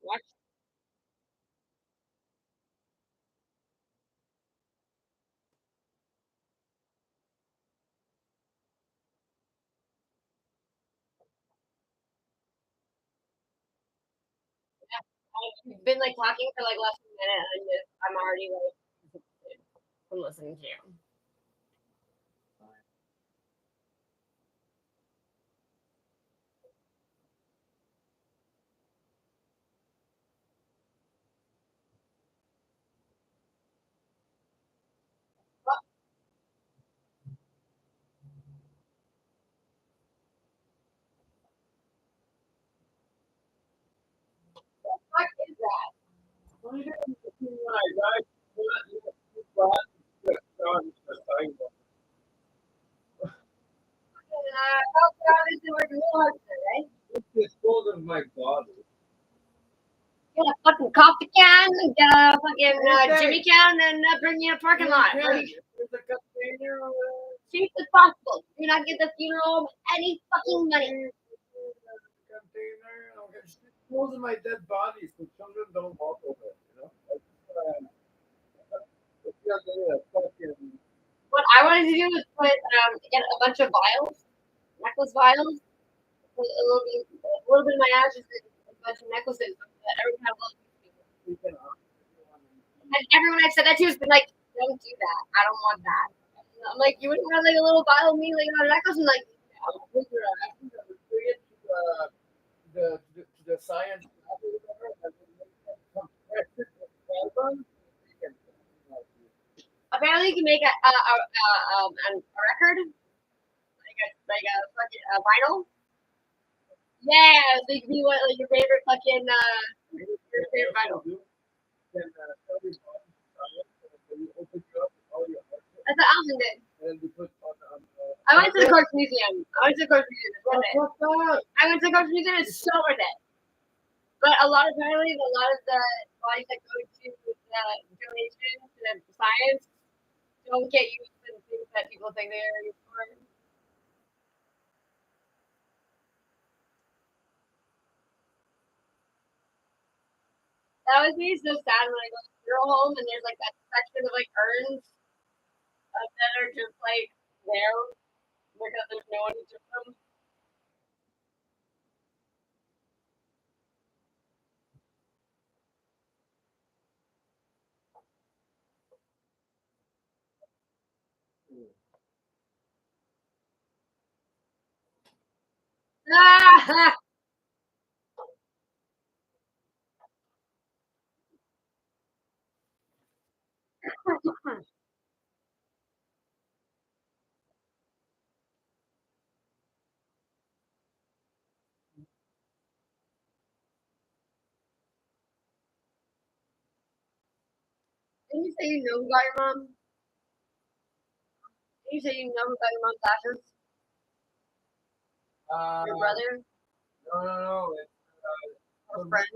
What? I've been talking for less than a minute, and I'm already from listening to you. What is that? It's cold of my body. Get a fucking coffee can, get a fucking Jimmy can, and bring me in a parking lot. Cheap as possible. Do not give the funeral home any fucking money. Most of my dead bodies, so children don't walk over it, you know? What I wanted to do was get a bunch of vials, necklace vials, a little bit of my ashes, and a bunch of necklaces that everyone had love. And everyone I've said that to has been like, "Don't do that. I don't want that." And I'm like, "You wouldn't have a little vial of me on a necklace?" And The science. Apparently, you can make a record, a vinyl. Yeah, so you can be your favorite fucking your favorite vinyl. That's what Alvin did. I went to the Corks Museum. It's worth it. I went to the Corks Museum. It's so worth it. But apparently, a lot of the bodies that go to donation to the science don't get used for the things that people think they are used for. That would be so sad when I go to the funeral home and there's that section of urns that are just there because there's no one who took them. Ah! Didn't you say you know who got your mom? Didn't you say you know who got your mom's ashes? Your brother? No. It's a friend?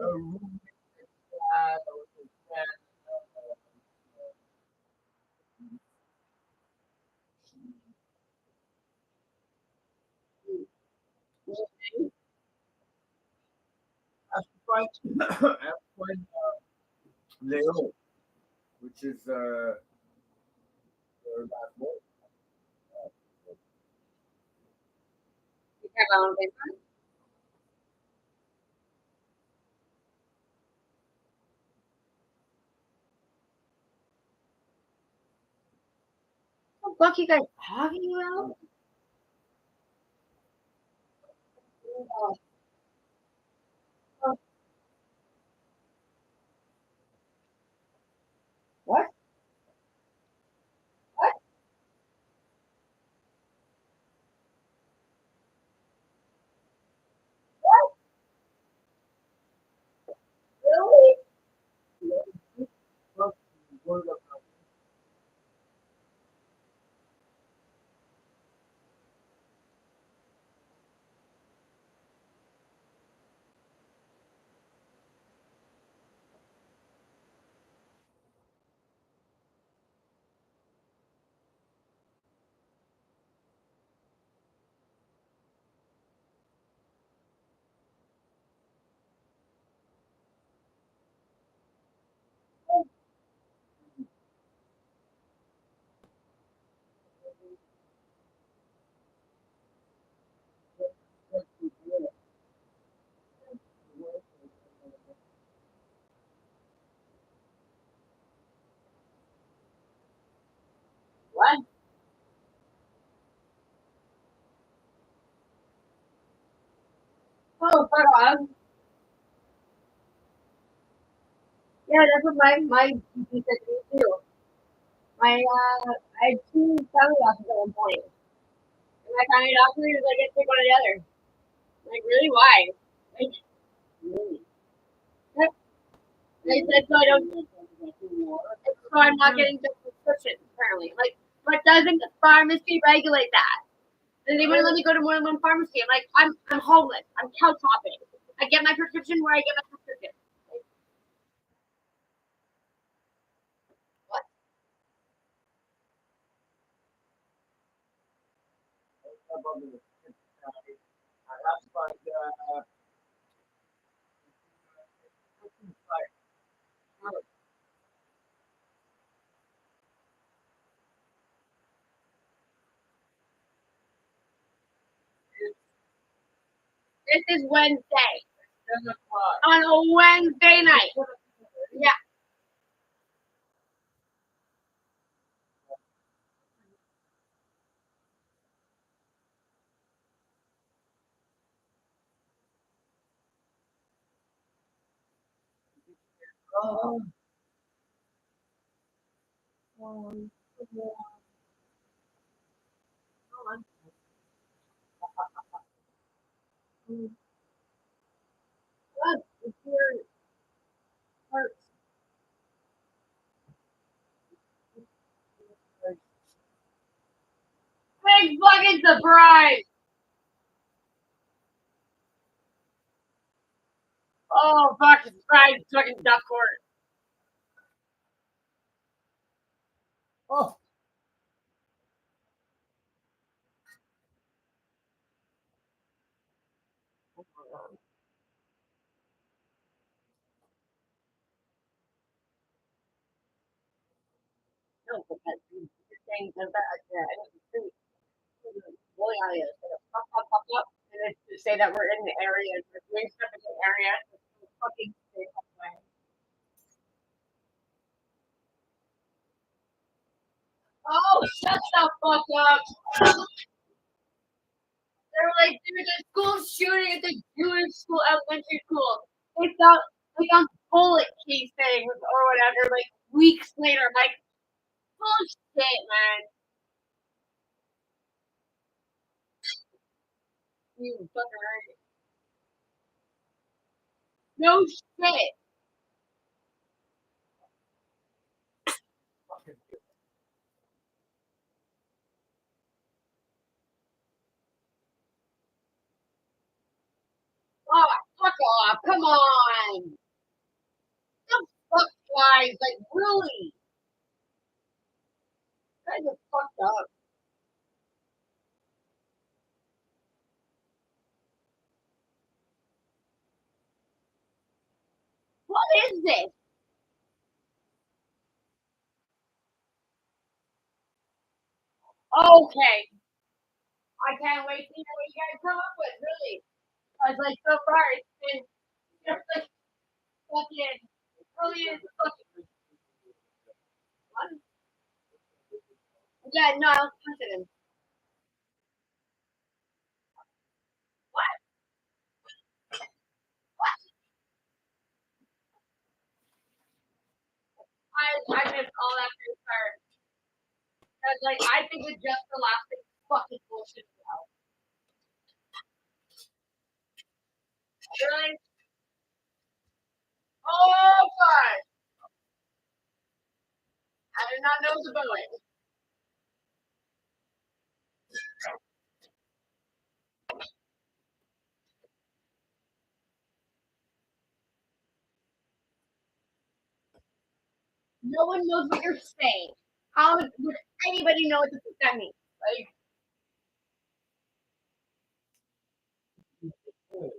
find Leo, which is their last name. What the fuck you guys talking about? What? What? Really? What? Oh, fuck off. Yeah, that's what my GP said to me too. I had two family doctors at one point. And my family doctor was like, get pick one or the other. Like, really? Why? Like, really? Yep. They said, so I don't, so I'm not getting the prescription, apparently. Like, but doesn't the pharmacy regulate that? And they wouldn't let me go to more than one pharmacy. I'm like, I'm homeless. I'm couch hopping. I get my prescription where I get my prescription. Like, what? This is Wednesday. On a Wednesday night. Yeah. Oh. Hold on. What? It's your heart. Big fucking surprise! Oh, fucking surprise, fucking duck court. Oh. No, but that's you're saying that I was really boy out here. Pop, and then to say that we're in the area, we're doing stuff in the area. It's fucking way. Oh, shut the fuck up! They were like, dude, the school shooting at the Jewish school, elementary school. They found bullet casings or whatever, like weeks later. I'm like, bullshit, man. You fucking right. No shit. Oh, fuck off. Come on. The fuck, guys. Like, really? You guys are fucked up. is this? Okay. I can't wait to hear what you guys come up with, really. I was like, so far, it's been just like fucking brilliant fucking. What? Yeah, no, I was confident. What? What? I missed all that first part. I was like, I think it's just the last thing fucking bullshit about. Really? Oh, God. I did not know the Boeing. No one knows what you're saying. How would anybody know what the fuck that means? Like, oh.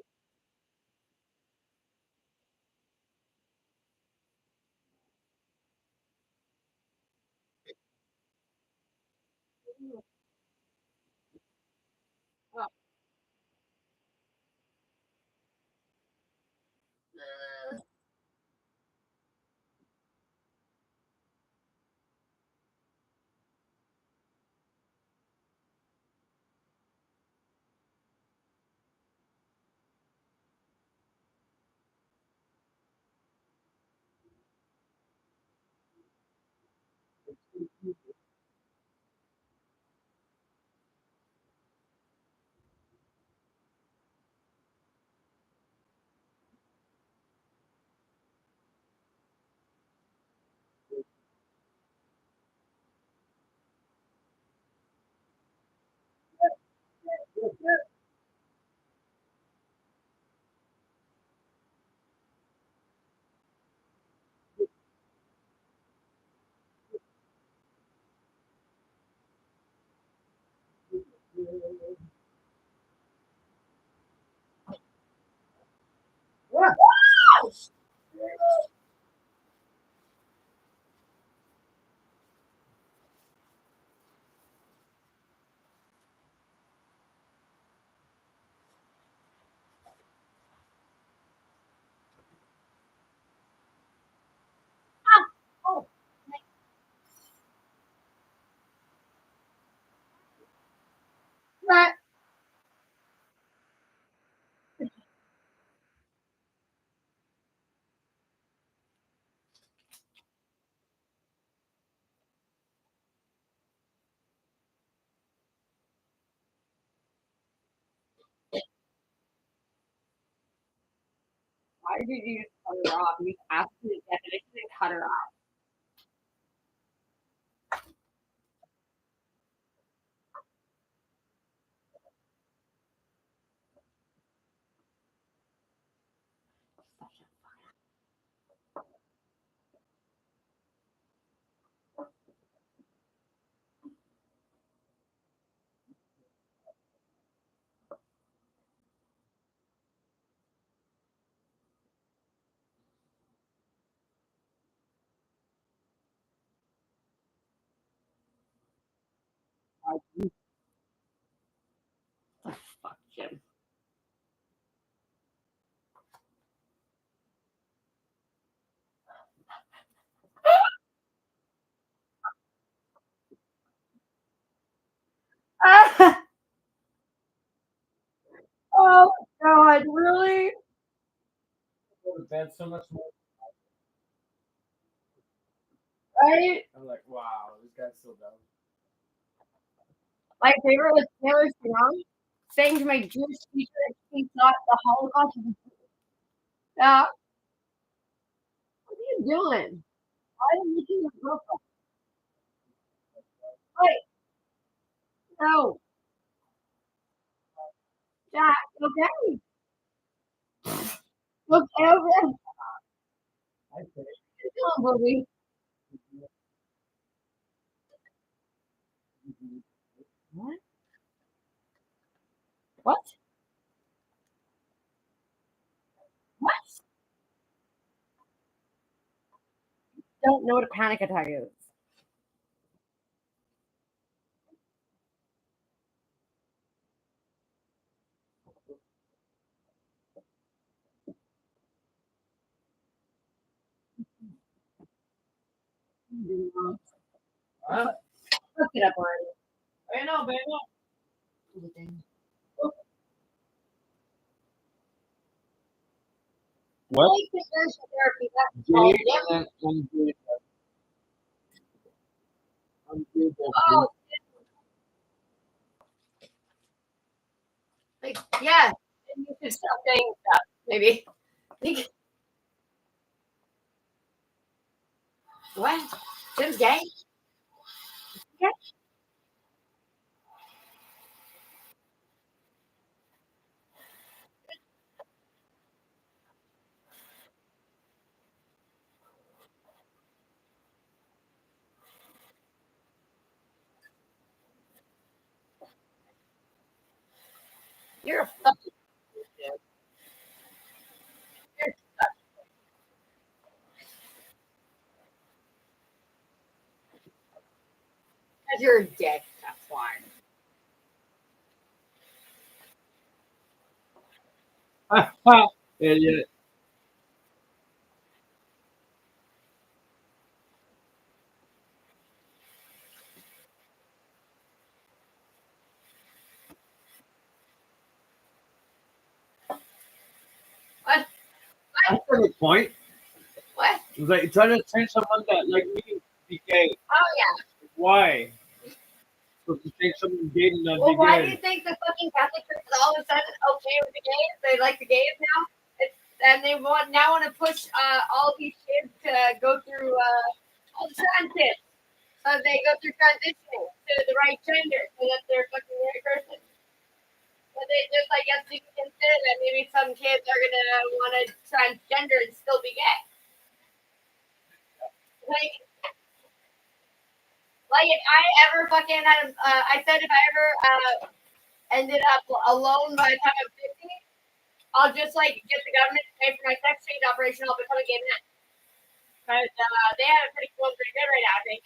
Oh. What? Why did you just cut her off? You asked me the definition and cut her off. Fuck Jim. Oh God, really? That's so much more. Right? I'm like, wow, this guy's so dumb. My favorite was Taylor Swift saying to my Jewish teacher that she thought the Holocaust was. What are you doing? Why are you making your girlfriend? Wait, no. Jack, okay. Look over. Come on, Bobby. What? What? What? don't know what a panic attack is. Look it up already. I know, but I know. What? Like conversion therapy, that's J called and then J. Oh, like, yeah. And you should stop saying stuff, maybe. Like, what? Jim's gay? Okay. You're a fucking dick. You're because you're a dick, that's why. Idiot. What? That's a good point. What? It's like you're trying to train someone that like me to be gay. Oh, yeah. Why? So to train someone gay to not Well, be why do gay. you think the fucking Catholic Church is all of a sudden okay with the gays? They like the gays now? And they want to push all these kids to go through all the trans kids. So they go through transitioning to the right gender so that they're fucking the right person. But they just, I guess, you can consider that maybe some kids are going to want to transgender and still be gay. Like if I ever fucking had, I said if I ever ended up alone by the time I'm 50, I'll just like get the government to pay for my sex change operation. I'll become a gay man. Because they have it pretty cool, pretty good right now, I think.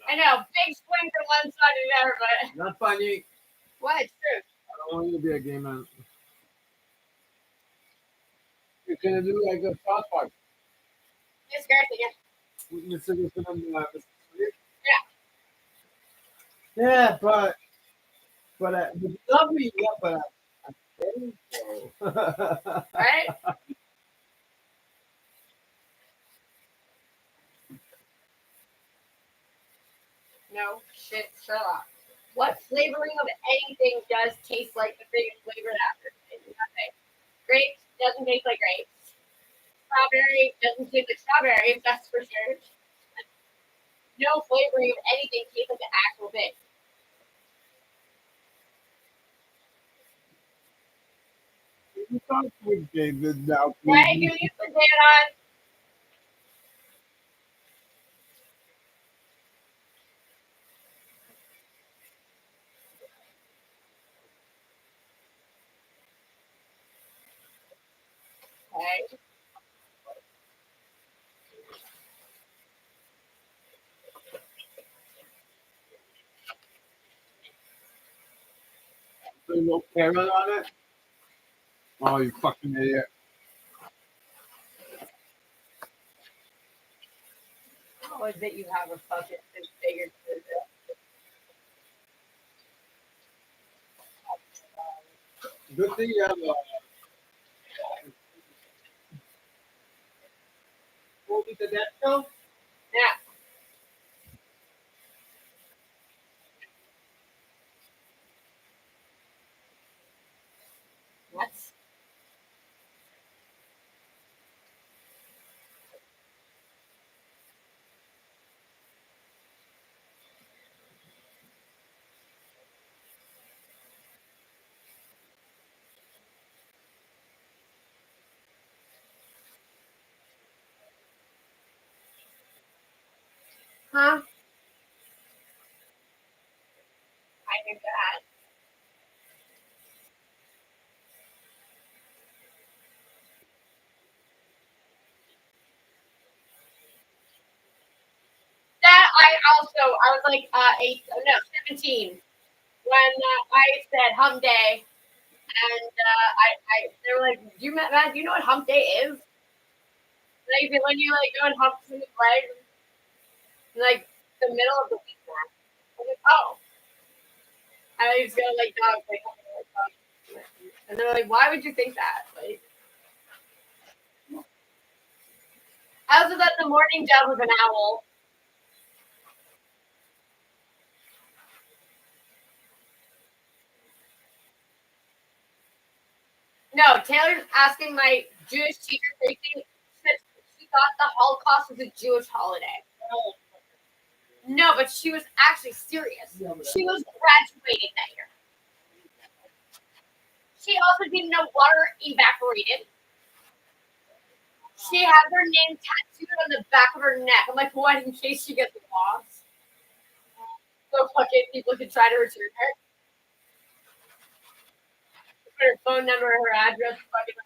I know, big swing from one side to the other, but Not funny. what? It's true. I don't want you to be a gay man. You're gonna do like a South Park. It's Garrison, yeah. Mr. Yeah. Yeah, but love me, yeah, but I think so. Right? No shit, Sherlock. What flavoring of anything does taste like the biggest flavored after? Nothing. Grapes doesn't taste like grapes. Strawberry doesn't taste like strawberries, that's for sure. No flavoring of anything tastes like the actual thing. You talk with David now, Right? please. Can you put that on? Okay. Put a little carrot on it. Oh, you fucking idiot. How is it you have a fucking bigger Good thing you have a. What did that go? Yeah. What? Huh? I knew that. also, I was like 17 when I said hump day, and they were like, "Do you, Matt, do you know what hump day is? Like when you like go and hump somebody's leg, like the middle of the week." I was like, "Oh," and I just go like dogs, like, and they're like, "Why would you think that?" Like, I was at the morning job with an owl. No, Taylor's asking my Jewish teacher Tracy. She thought the Holocaust was a Jewish holiday. No, but she was actually serious. She was graduating that year. She also didn't know water evaporated. She had her name tattooed on the back of her neck. I'm like, what, in case she gets lost? So fucking people could try to return her. Put her phone number, her address, fucking.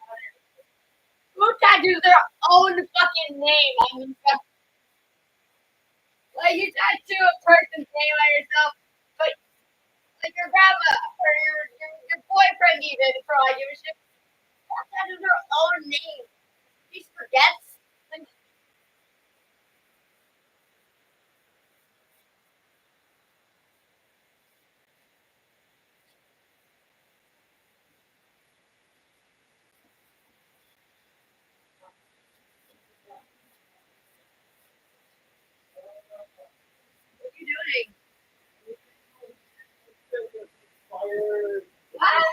Who tattoos their own fucking name on themselves? Like, you tattoo a person's name on yourself, but like your grandma or your boyfriend even, for all I give a shit, tattoos their own name. She forgets. Like, what are you doing? What?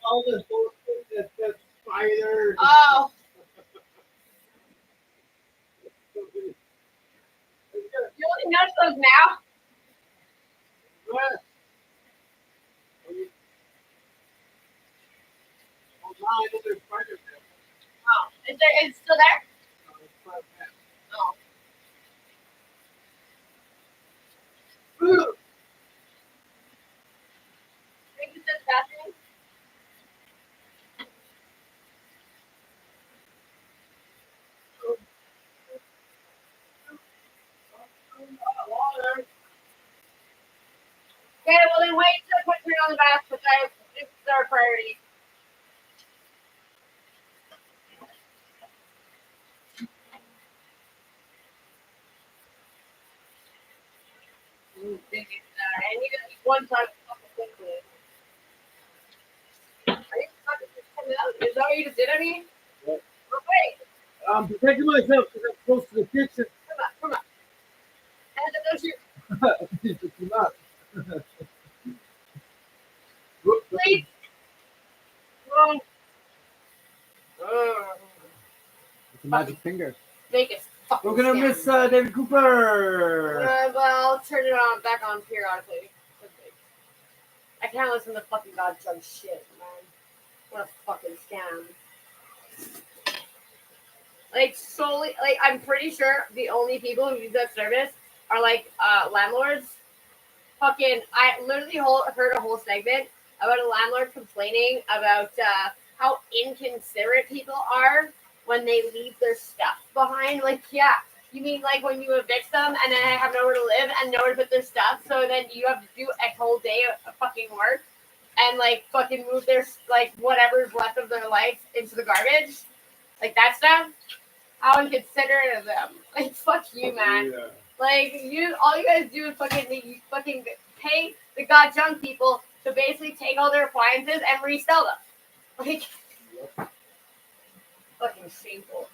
All this bullshit that's spiders. Oh. You only notice those now? What? Oh, it's still there? Oh. Think it's just bathroom? Okay, well then wait till I put it on the bath because this is our priority. I need at least one time to fucking think of it. Are you fucking just coming out? Is that what you just did, I mean? What? Wait. I'm protecting myself because I'm close to the kitchen. Come on. Hands up those shoes. You're not. Please. Wrong. It's a magic finger. Make it. We're gonna miss David Cooper. Well, I'll turn it on back on periodically. I can't listen to fucking God Jump shit, man. What a fucking scam. Like, solely, like, I'm pretty sure the only people who use that service are, like, landlords. Fucking, I literally heard a whole segment about a landlord complaining about how inconsiderate people are when they leave their stuff behind. Like, yeah, you mean like when you evict them and then they have nowhere to live and nowhere to put their stuff, so then you have to do a whole day of fucking work and like fucking move their like whatever's left of their life into the garbage, like that stuff. How inconsiderate of them! Like, fuck you, man. Yeah. Like, all you guys do is fucking pay the God Junk people to basically take all their appliances and resell them. Like. Fucking shameful.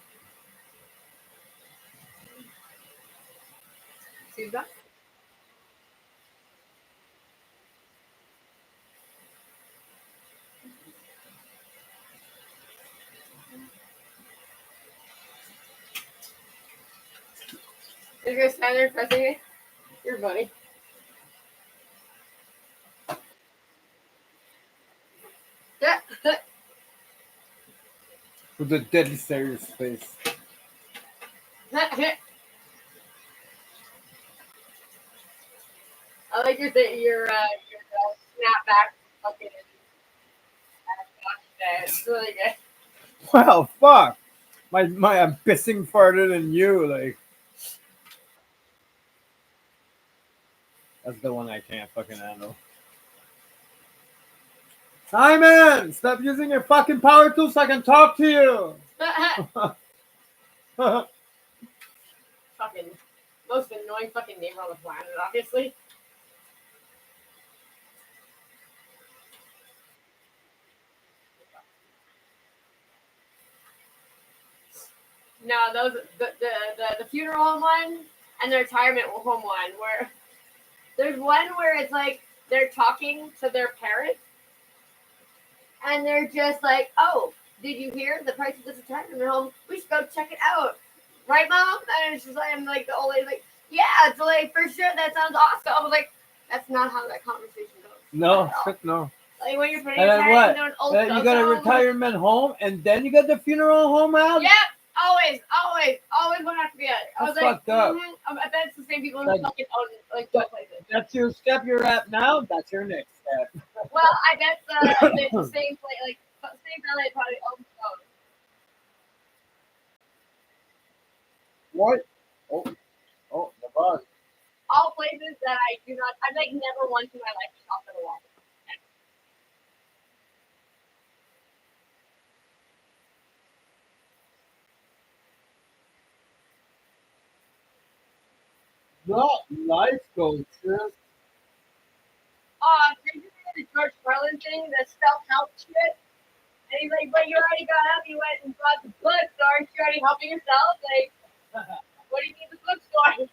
See that? You're gonna stand there pressing it? You're funny. With a deadly serious face. I like your snapback fucking. It's really good. Well, fuck. I'm pissing farther than you, like. That's the one I can't fucking handle. Simon, stop using your fucking power tool so I can talk to you. Fucking most annoying fucking neighbor on the planet, obviously. No, those the funeral home one and the retirement home one where there's one where it's like they're talking to their parent and they're just like, "Oh, did you hear the price of this retirement home? We should go check it out, right, Mom?" And it's just like, I'm like the old lady, like, "Yeah, it's like for sure that sounds awesome." I was like, "That's not how that conversation goes." No, fuck no. Like when you're putting And your then parents what? into an old You got a home. retirement home and then you got the funeral home out? Yep, always one after the other. I was That's like, fucked up. I bet it's the same people who Like- fucking own like both places. That's your step you're at now? That's your next step. Well, I bet it's the same place, like same family probably owns both. What? Oh, the bug. All places that I've like never once in my life talked to the wall. Not life coaches. Did you hear the George Carlin thing, the self-help shit? And he's like, "But you already got up, you went and bought the book, so aren't you already helping yourself?" Like, what do you need the bookstore?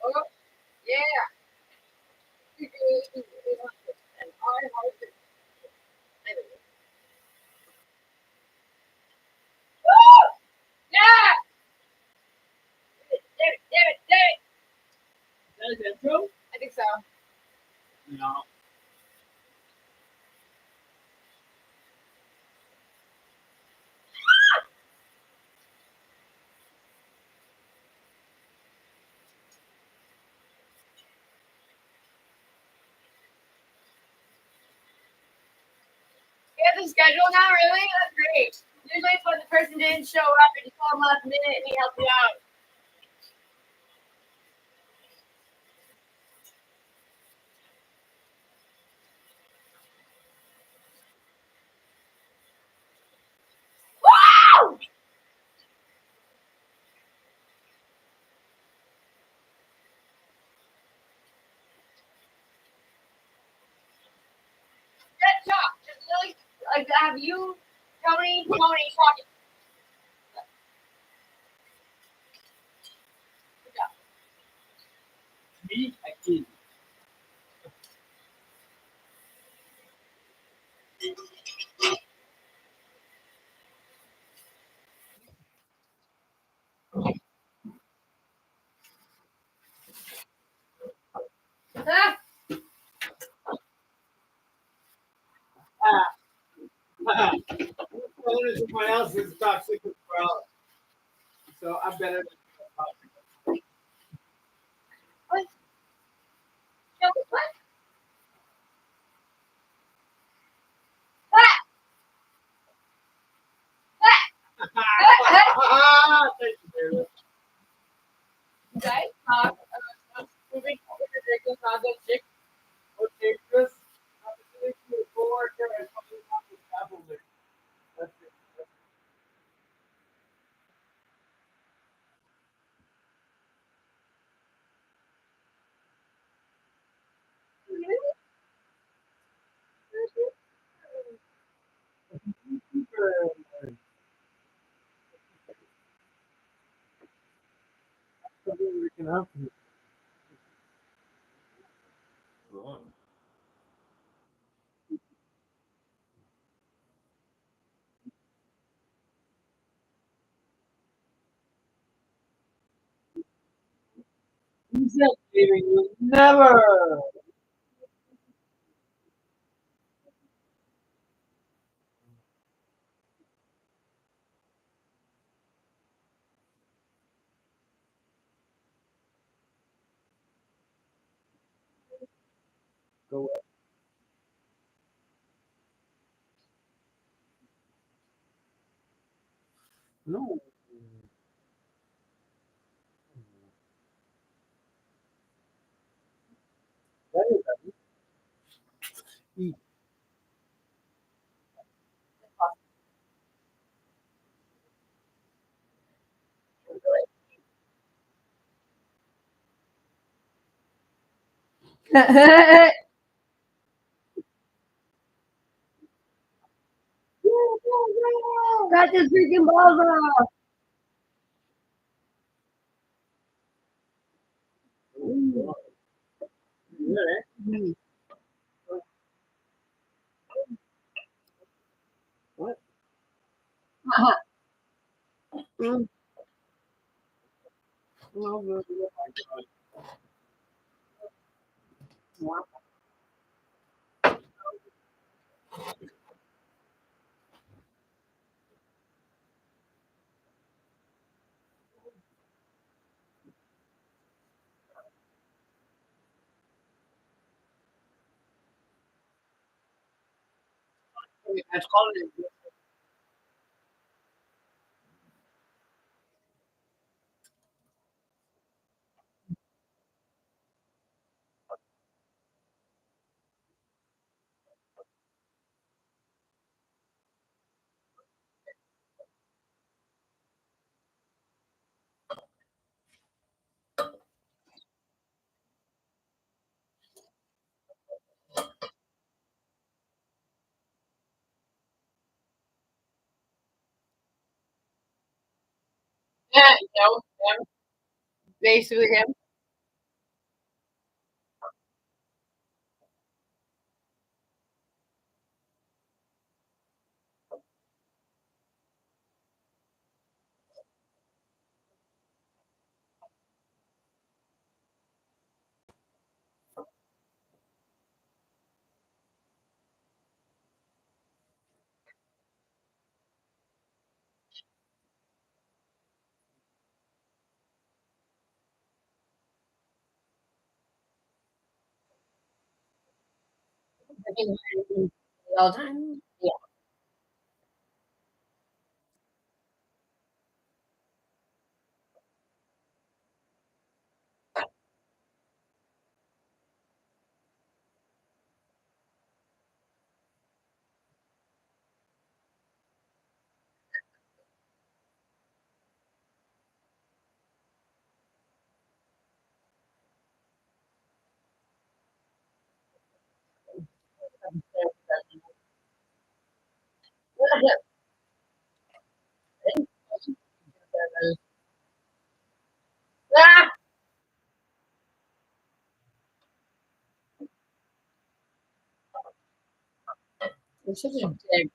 Oh, yeah. And I hope it. Woo! Yeah! Damn it. Is that intro? I think so. No. You have the schedule now, really? That's great. Usually it's when the person didn't show up and you call them last minute and he helped you out. Woo! Good job. Just really, like, have you, Tony talking. Good job. Me? I kid. Ah! Everyone else is toxic as well. So I'm better than toxic. What? No, what? Thank you, David. Guys, moving over to the Chicago chick. Okay, Chris. I'm going to do a co-worker and something about the scaffolding. That's it. We can help you. He said, David, you never. Go away. No. Got this freaking balls off. What? Mm. That's called it. Yeah, no, him. Basically him. All the time. Yeah. Ah! You're such a dick.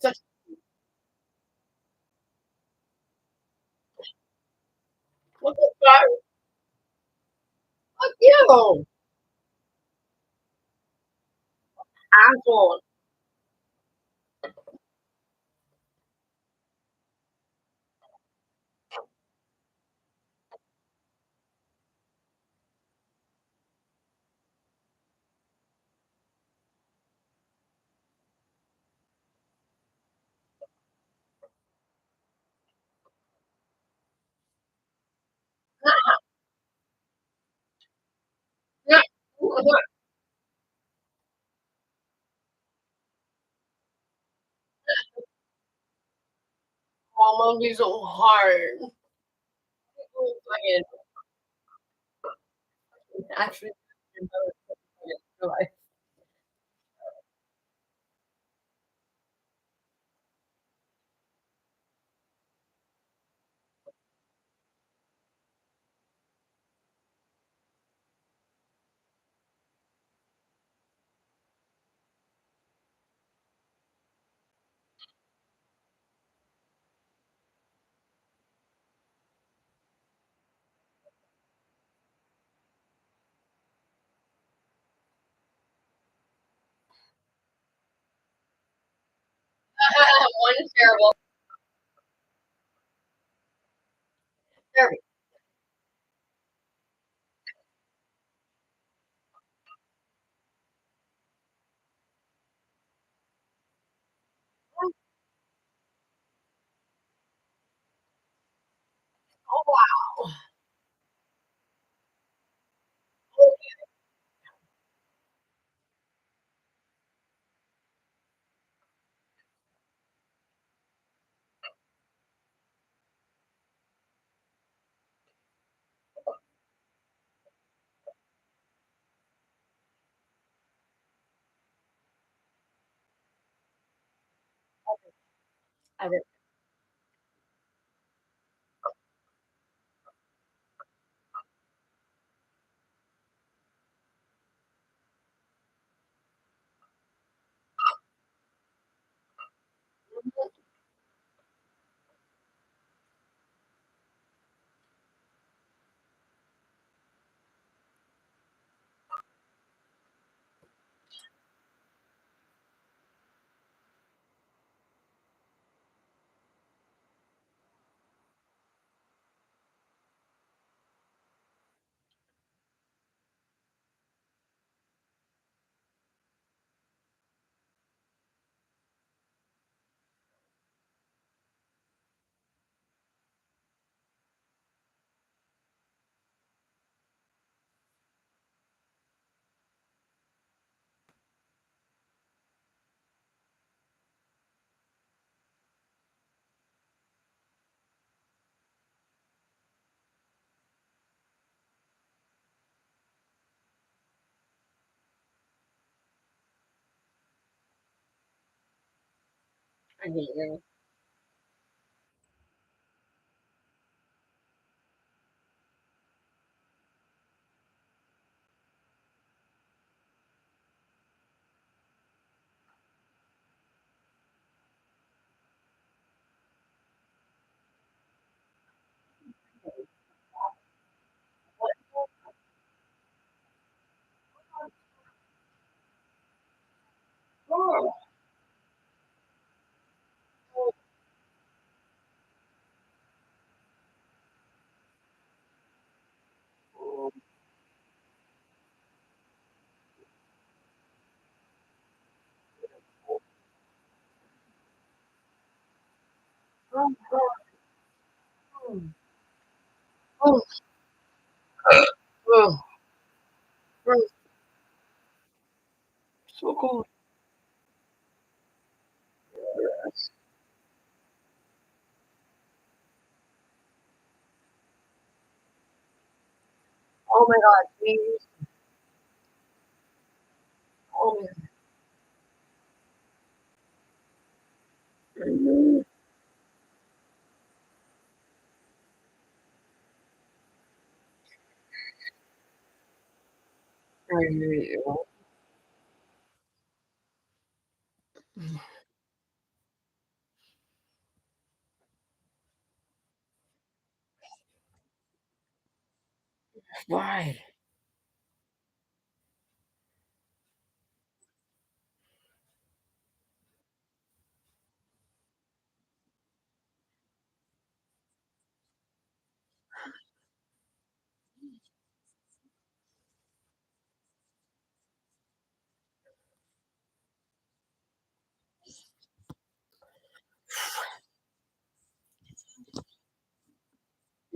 Such what the fuck? Fuck you, asshole. Yeah. Oh, monkey's so hard. Fucking actually. It's terrible. Terrible. Oh wow. I did. I hate you. Oh. Oh God. Oh. Oh. Oh. So cold. Oh my God, please. Oh my God. Mhm. I hate you. Why?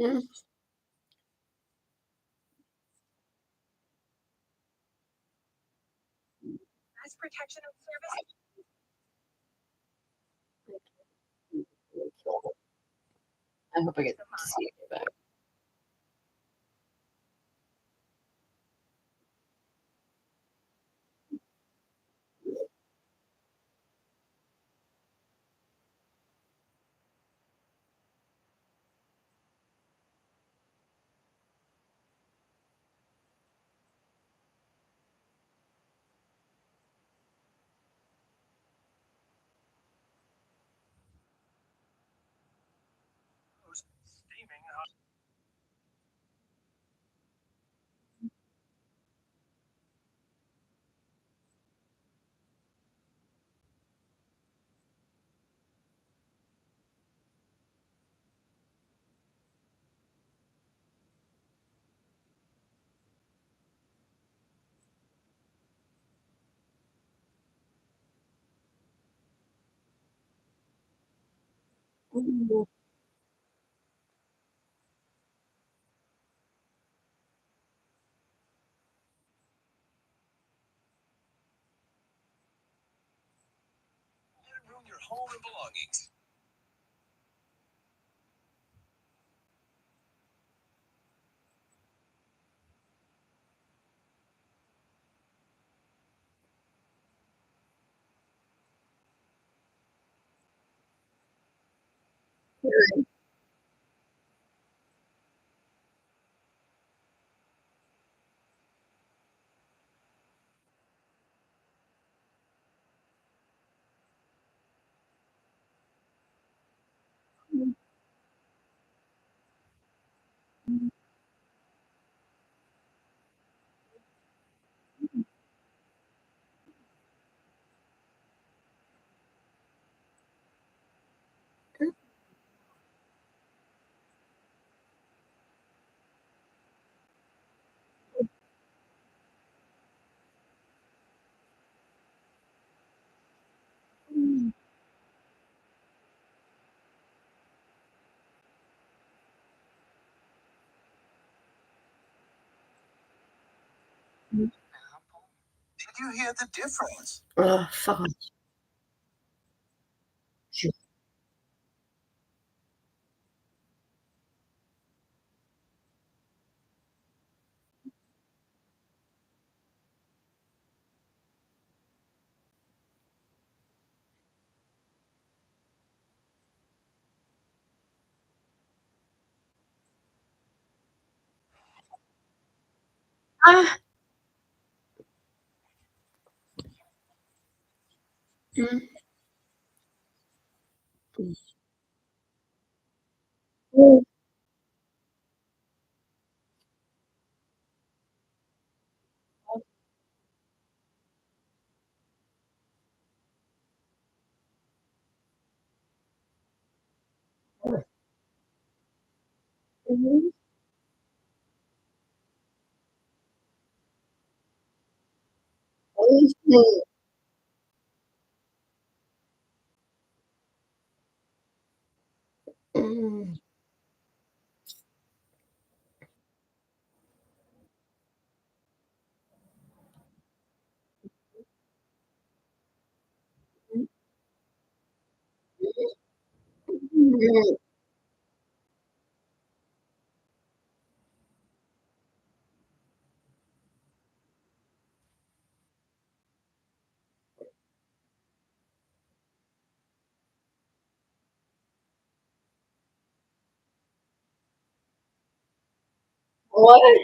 Mm. Mass protection of service. I hope I get to see you back. Steaming hot. Ooh. Room your home and belongings. Did you hear the difference? Oh, fuck. Ah. Mm. Mm. Mhm. Mhm. Mm. Mhm. What?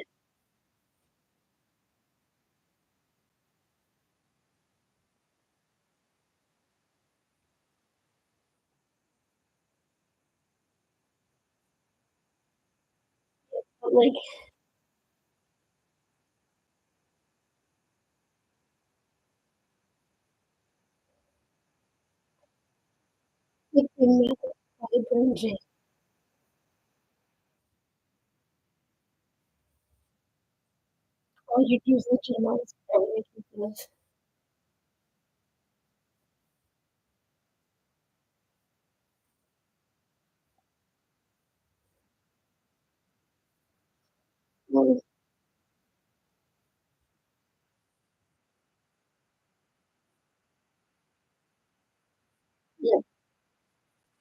Like like the never vibration. All you do is let your mind start making things. Well, yeah.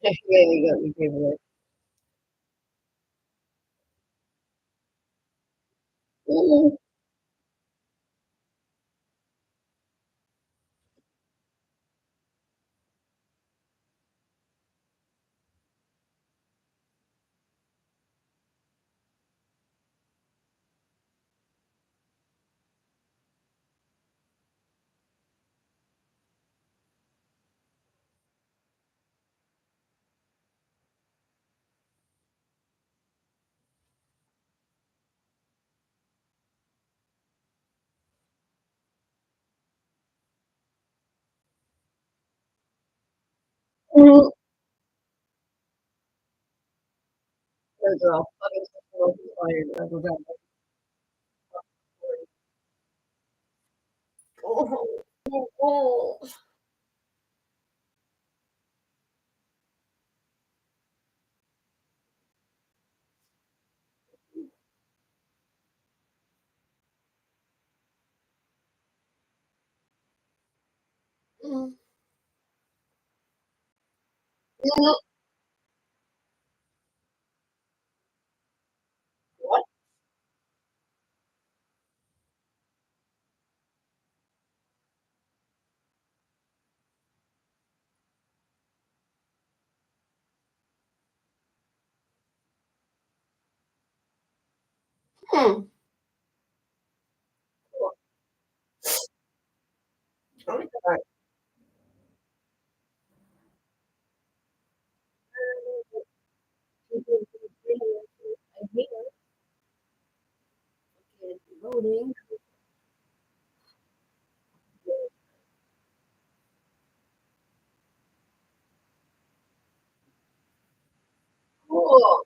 Yeah, you got me favorite. Mhm. Mhm. Those are all fucking inspired. I forgot. Oh, oh, oh. What? Hmm. Okay. Voting. Cool.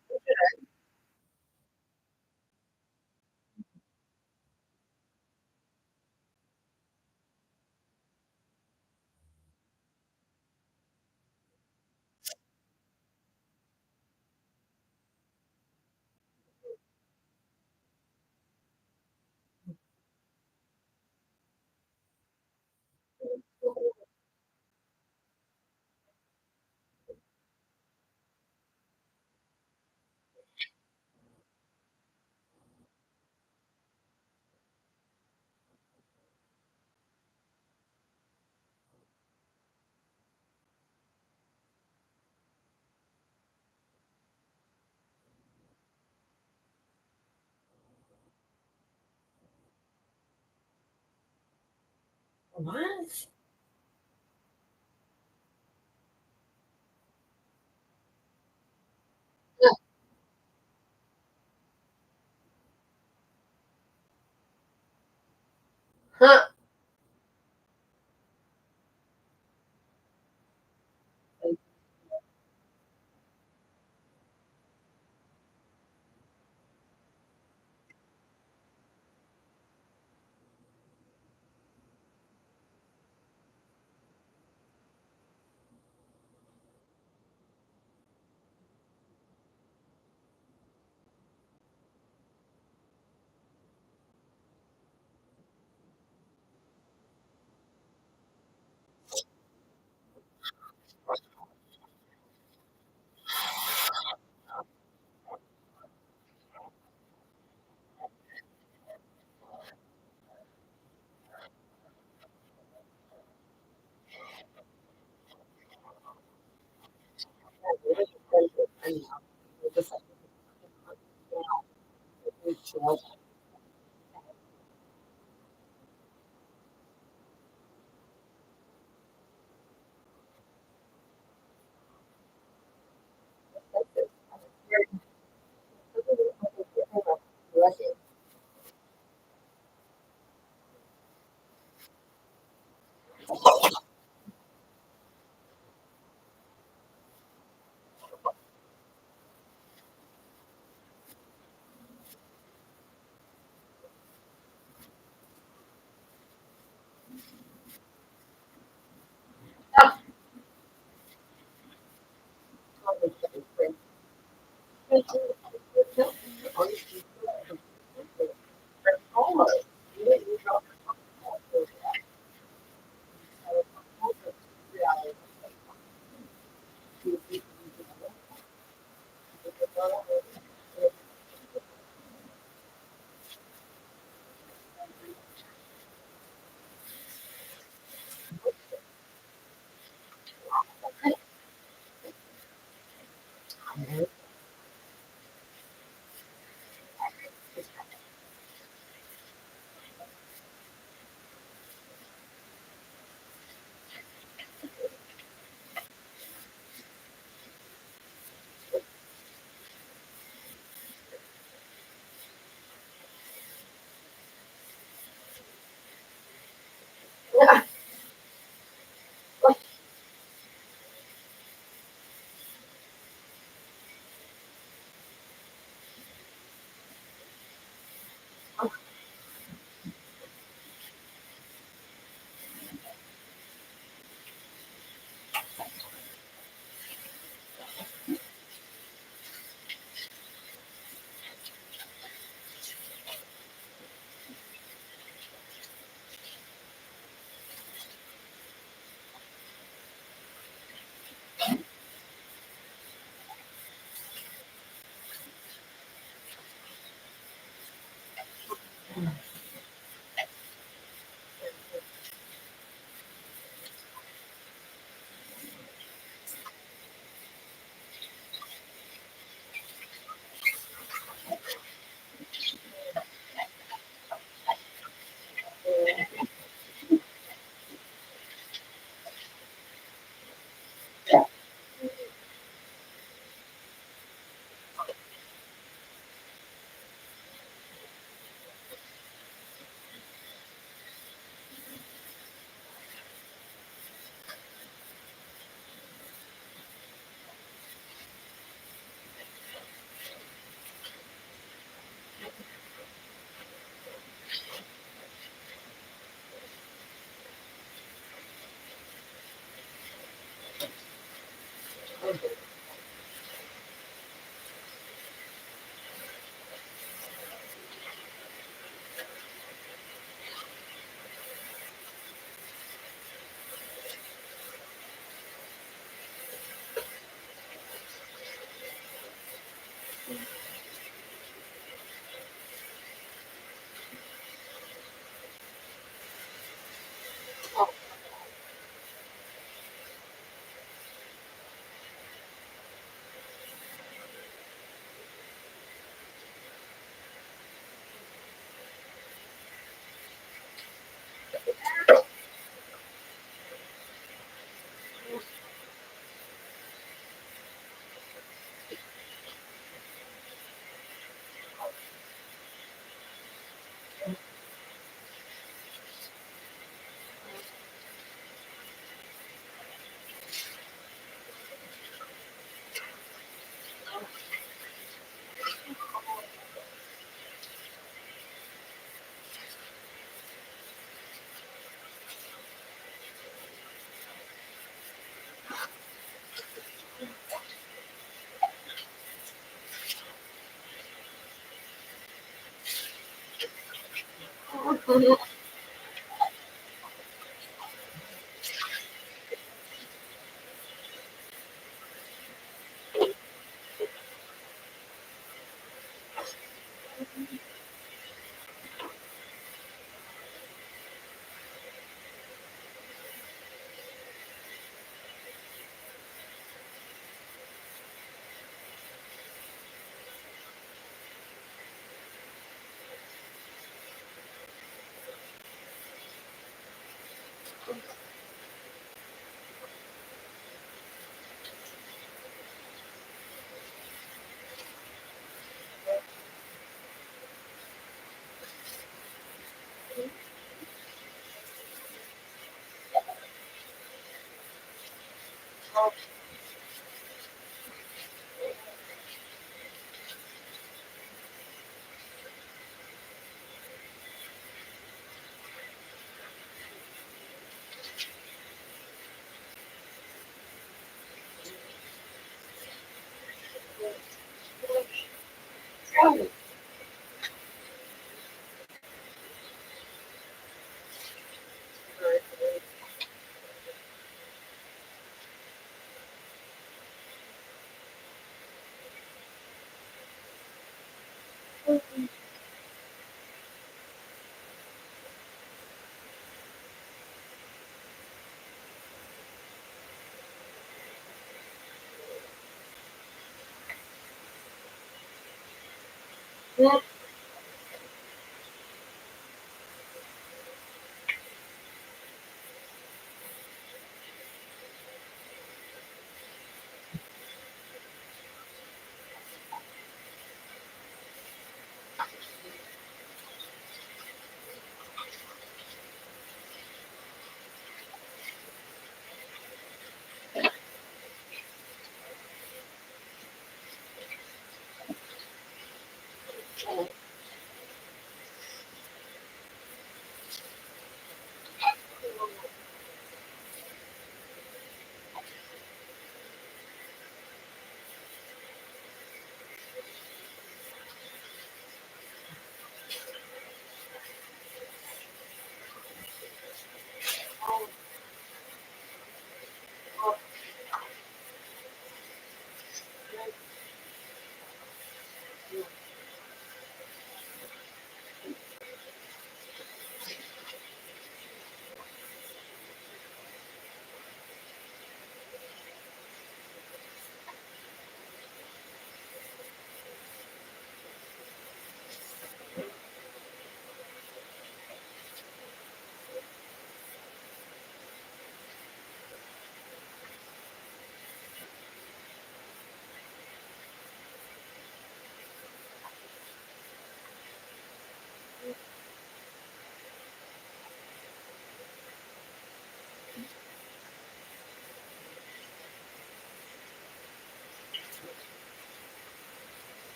What? Huh.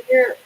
Here.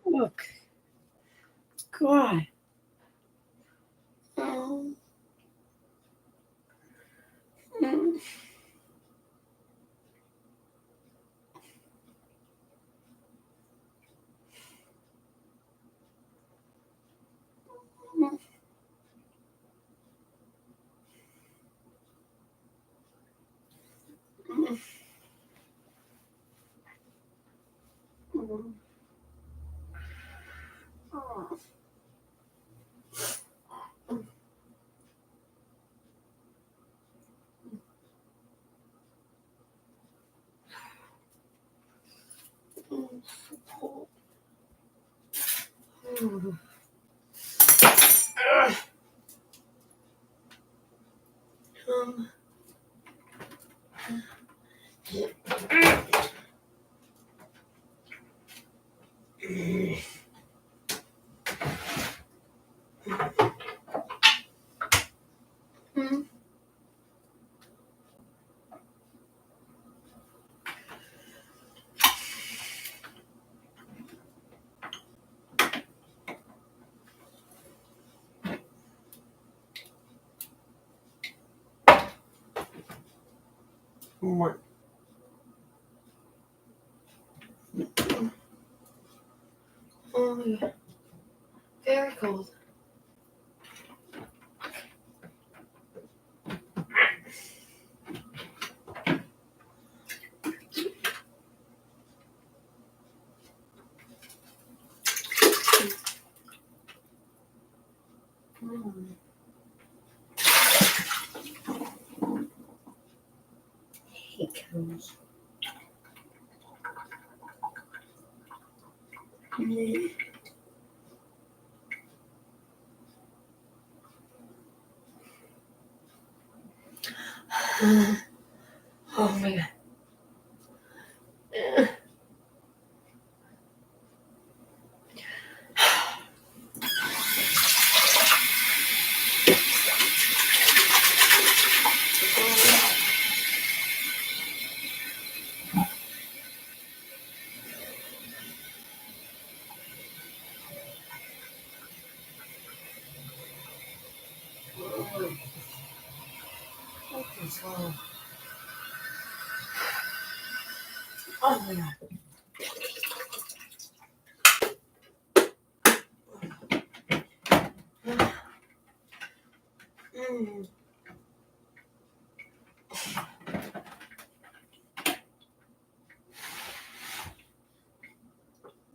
Look. God. Um, mm, mm, mm, mm. Oh. Mm, so cold. Mm. Ugh. Um, mm. More. Oh my god. Very cold. Mm. Hate cones. Mm. Oh my god. Ugh. What is wrong? Oh my god. Mm.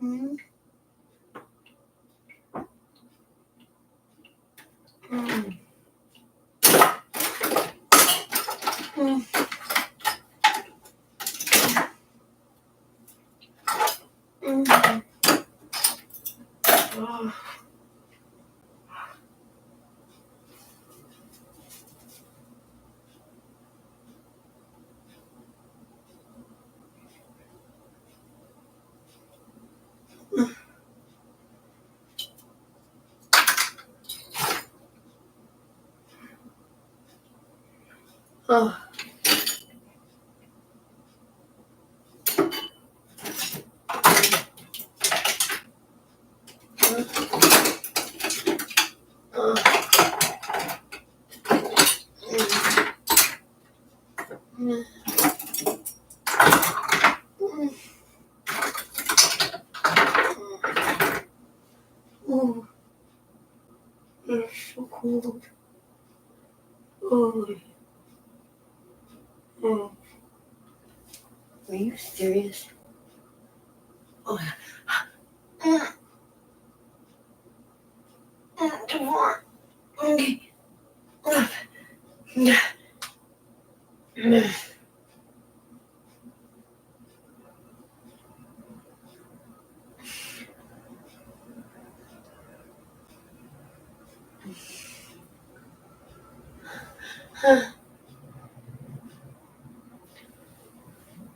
Mm. Mm. Mm. Mm. Oh. Oh. Oh. Mm. Mm. Oh. It's so cold. Oh. Oh. Are you serious? Oh. Mm. Too warm. Okay. Mm.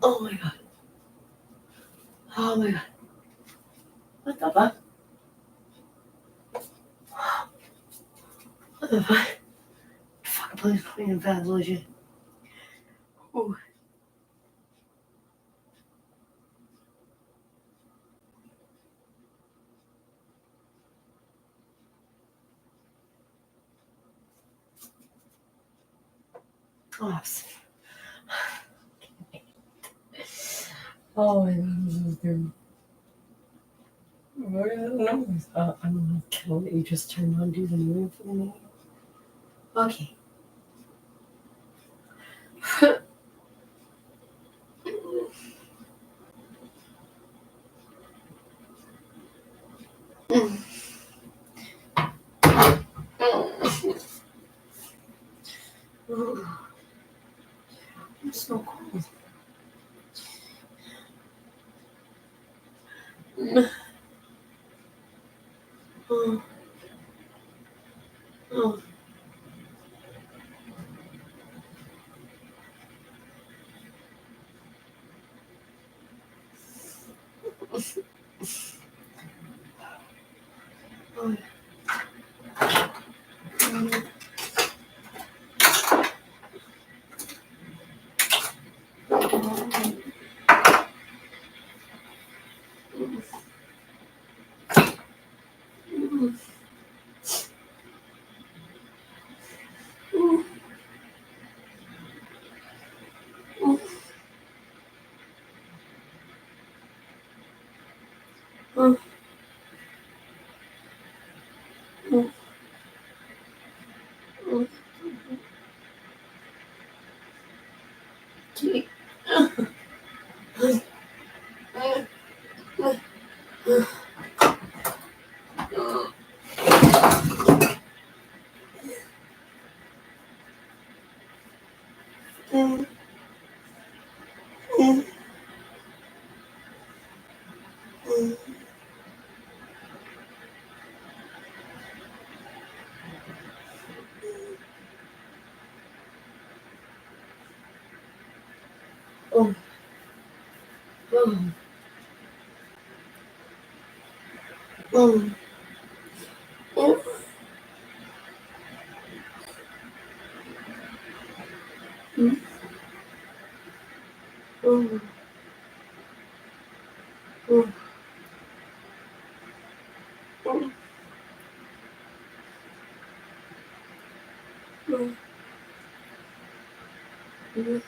Oh my god. Oh my god. What the fuck? What the fuck? Fuck. Please put me in fast legit. Ooh. Oh, oh my god, this is good. I don't know. I don't know. I'll let you just turn on, do the movie for me. Okay. I'm so cold. Oh. Oh. Oh. Oh. Oh. Oh. Oh. Mm. Oh. Oh. Oh. Oh. Mm.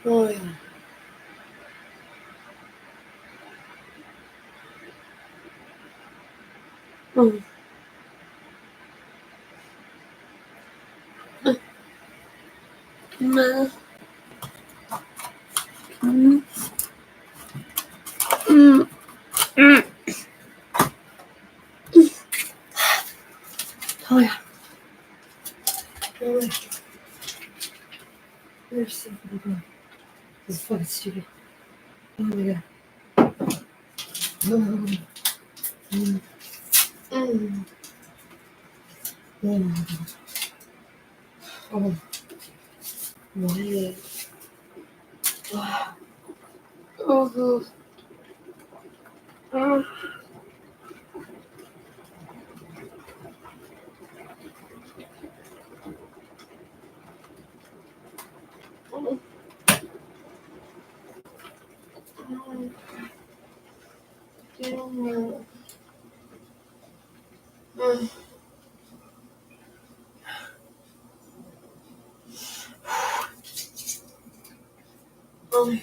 Oh, yeah. Oh. No. Mm. Mm. Mm. Oh, yeah. Oh, yeah. You're so fucking good. This is fucking stupid. Oh, my God. Oh. Mm. Mm. Oh, oh. Why? Oh, God. Oh. Oh. Oh. Oh. Oh,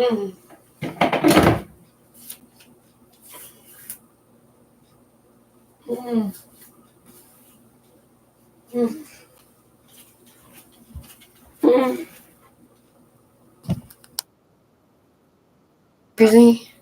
Mm. Mm. Mm. Mm. Really?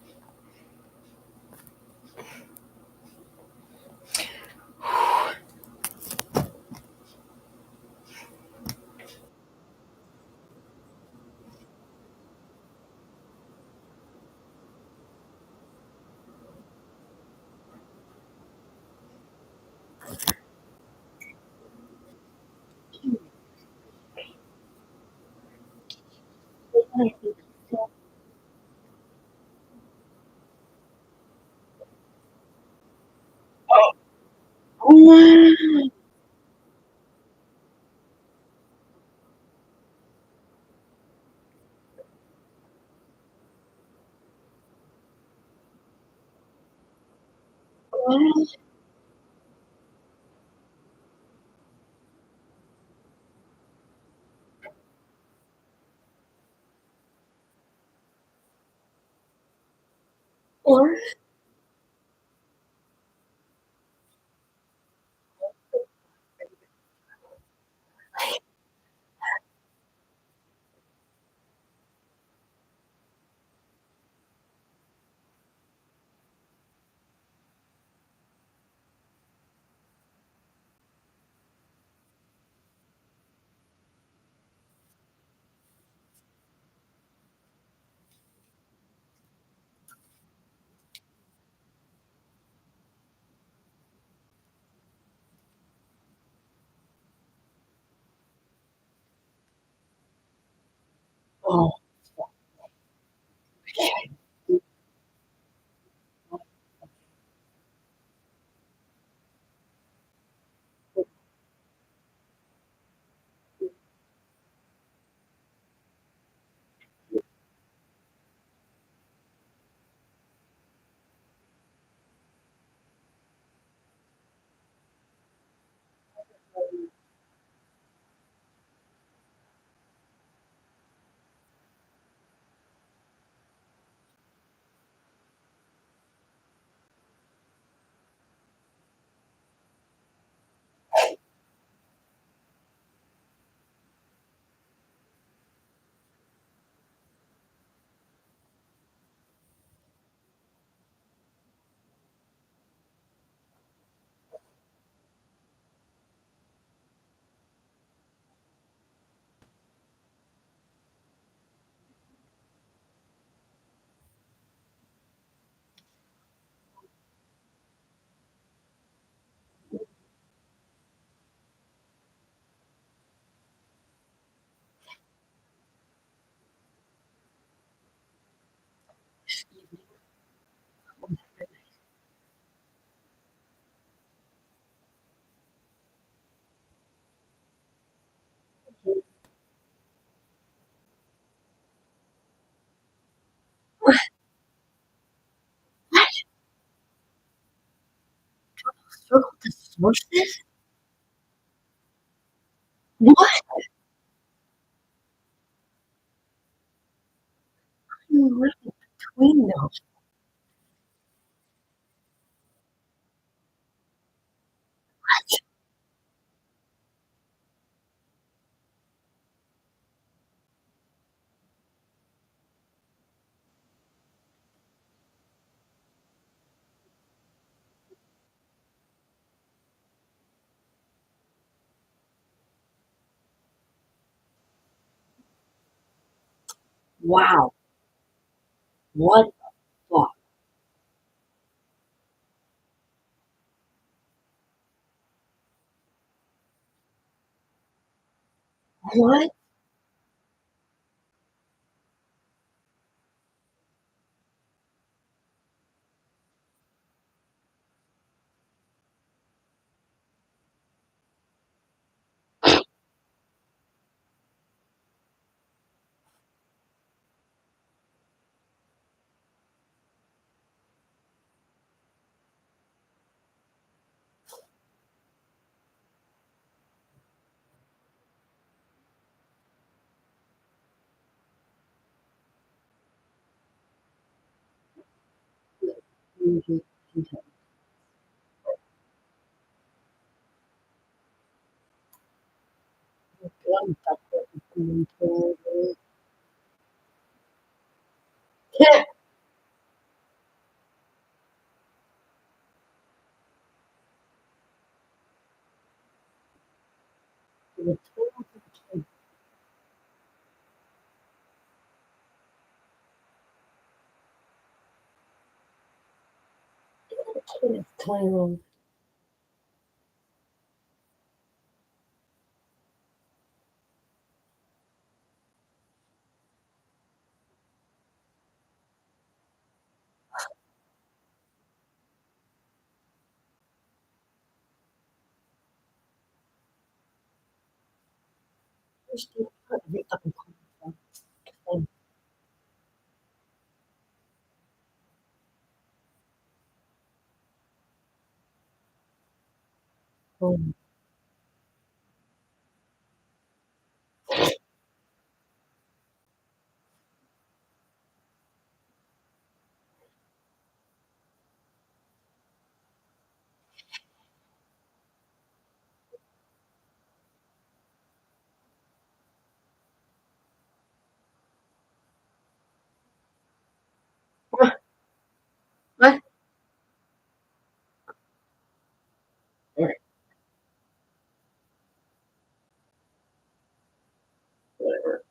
What? What? Oh. Circle to smush this? What? You read between those. What? Wow. What the fuck? What? What? Whatever.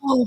Oh.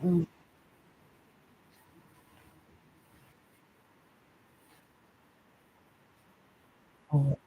Mm. Oh.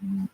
Mm.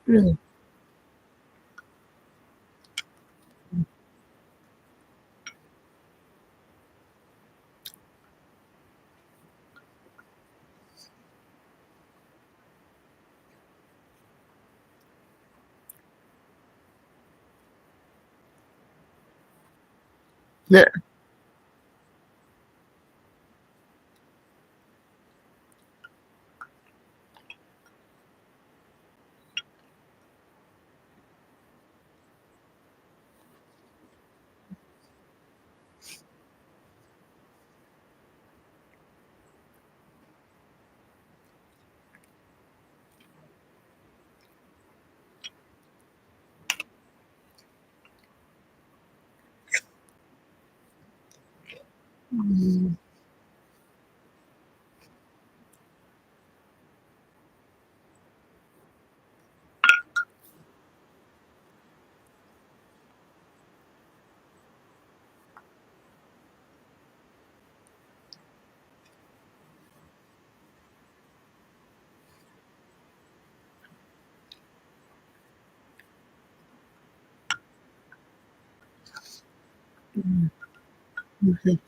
Really? Yeah. Okay.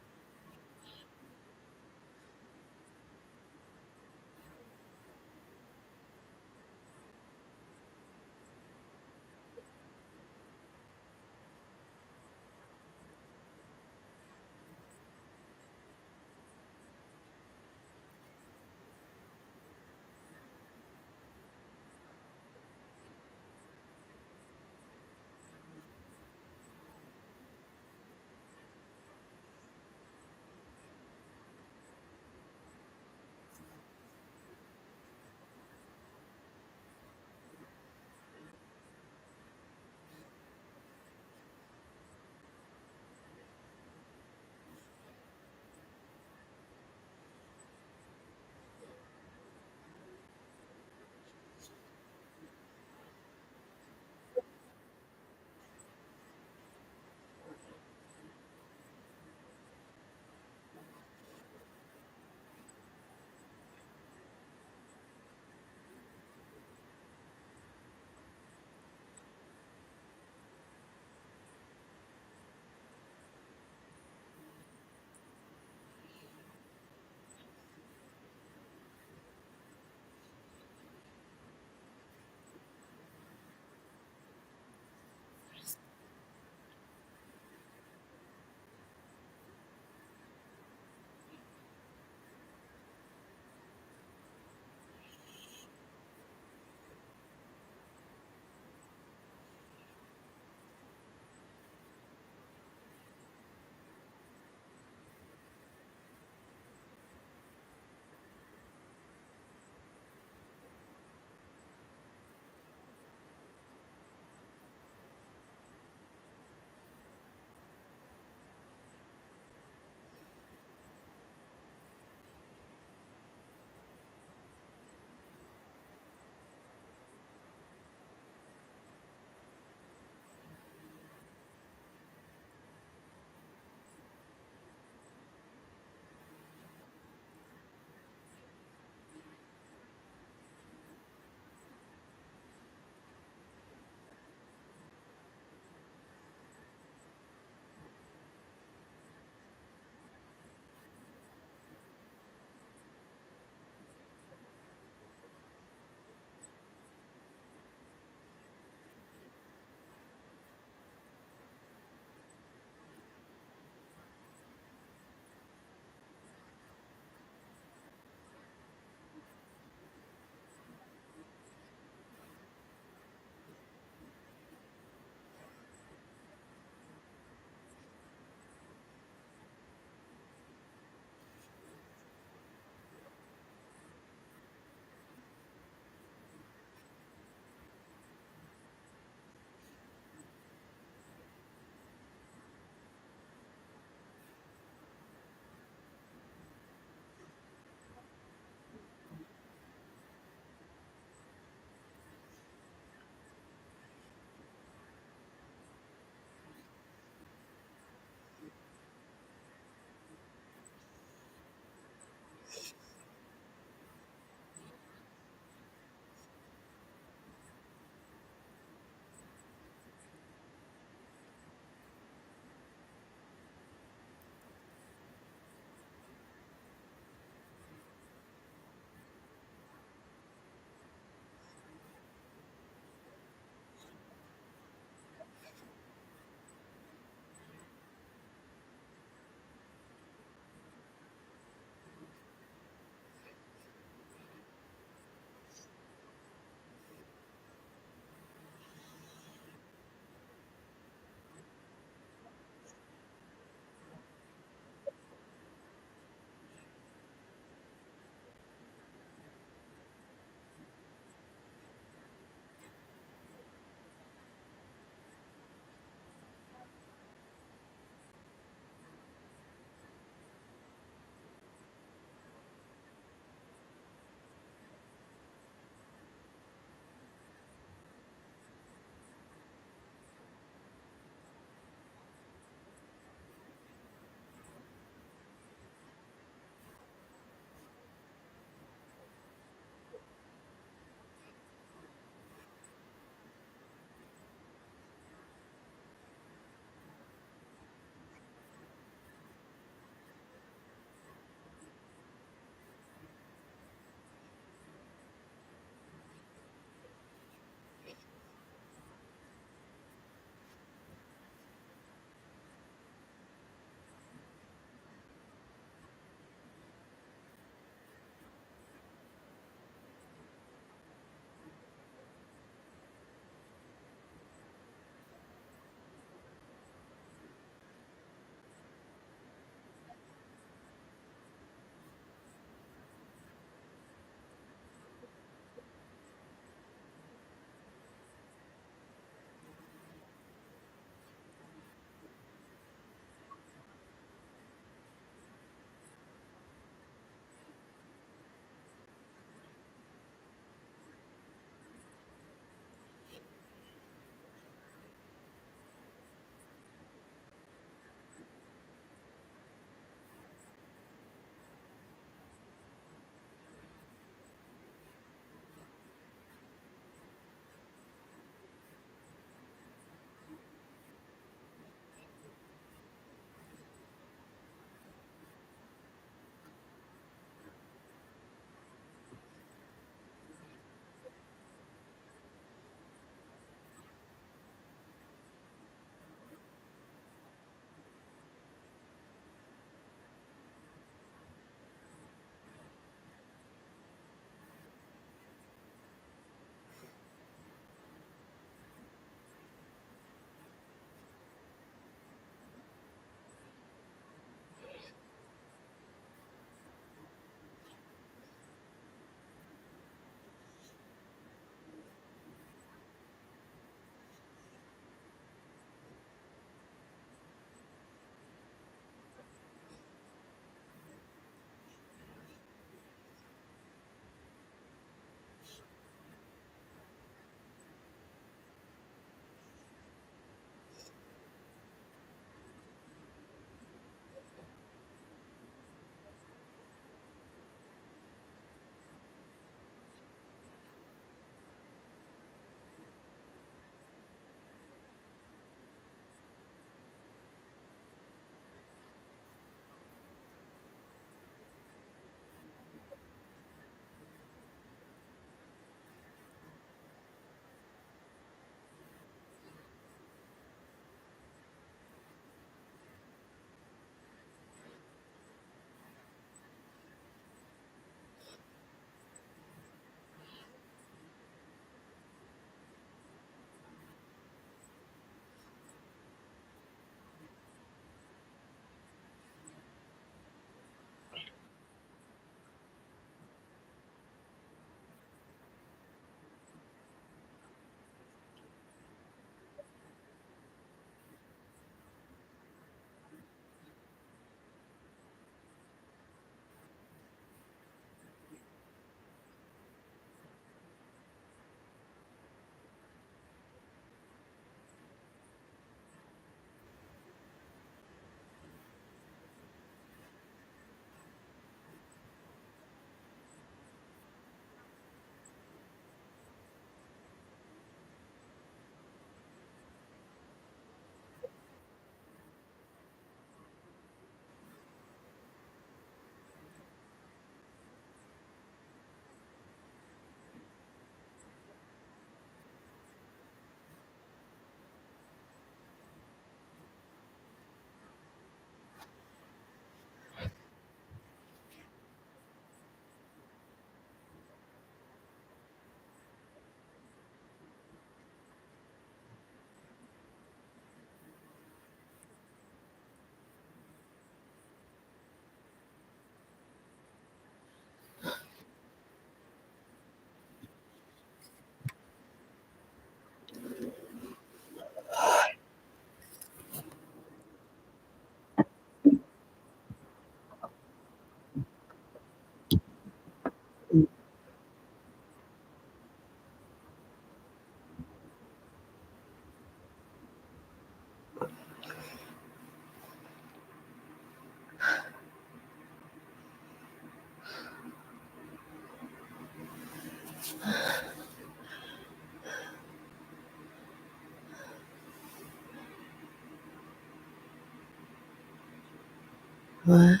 What?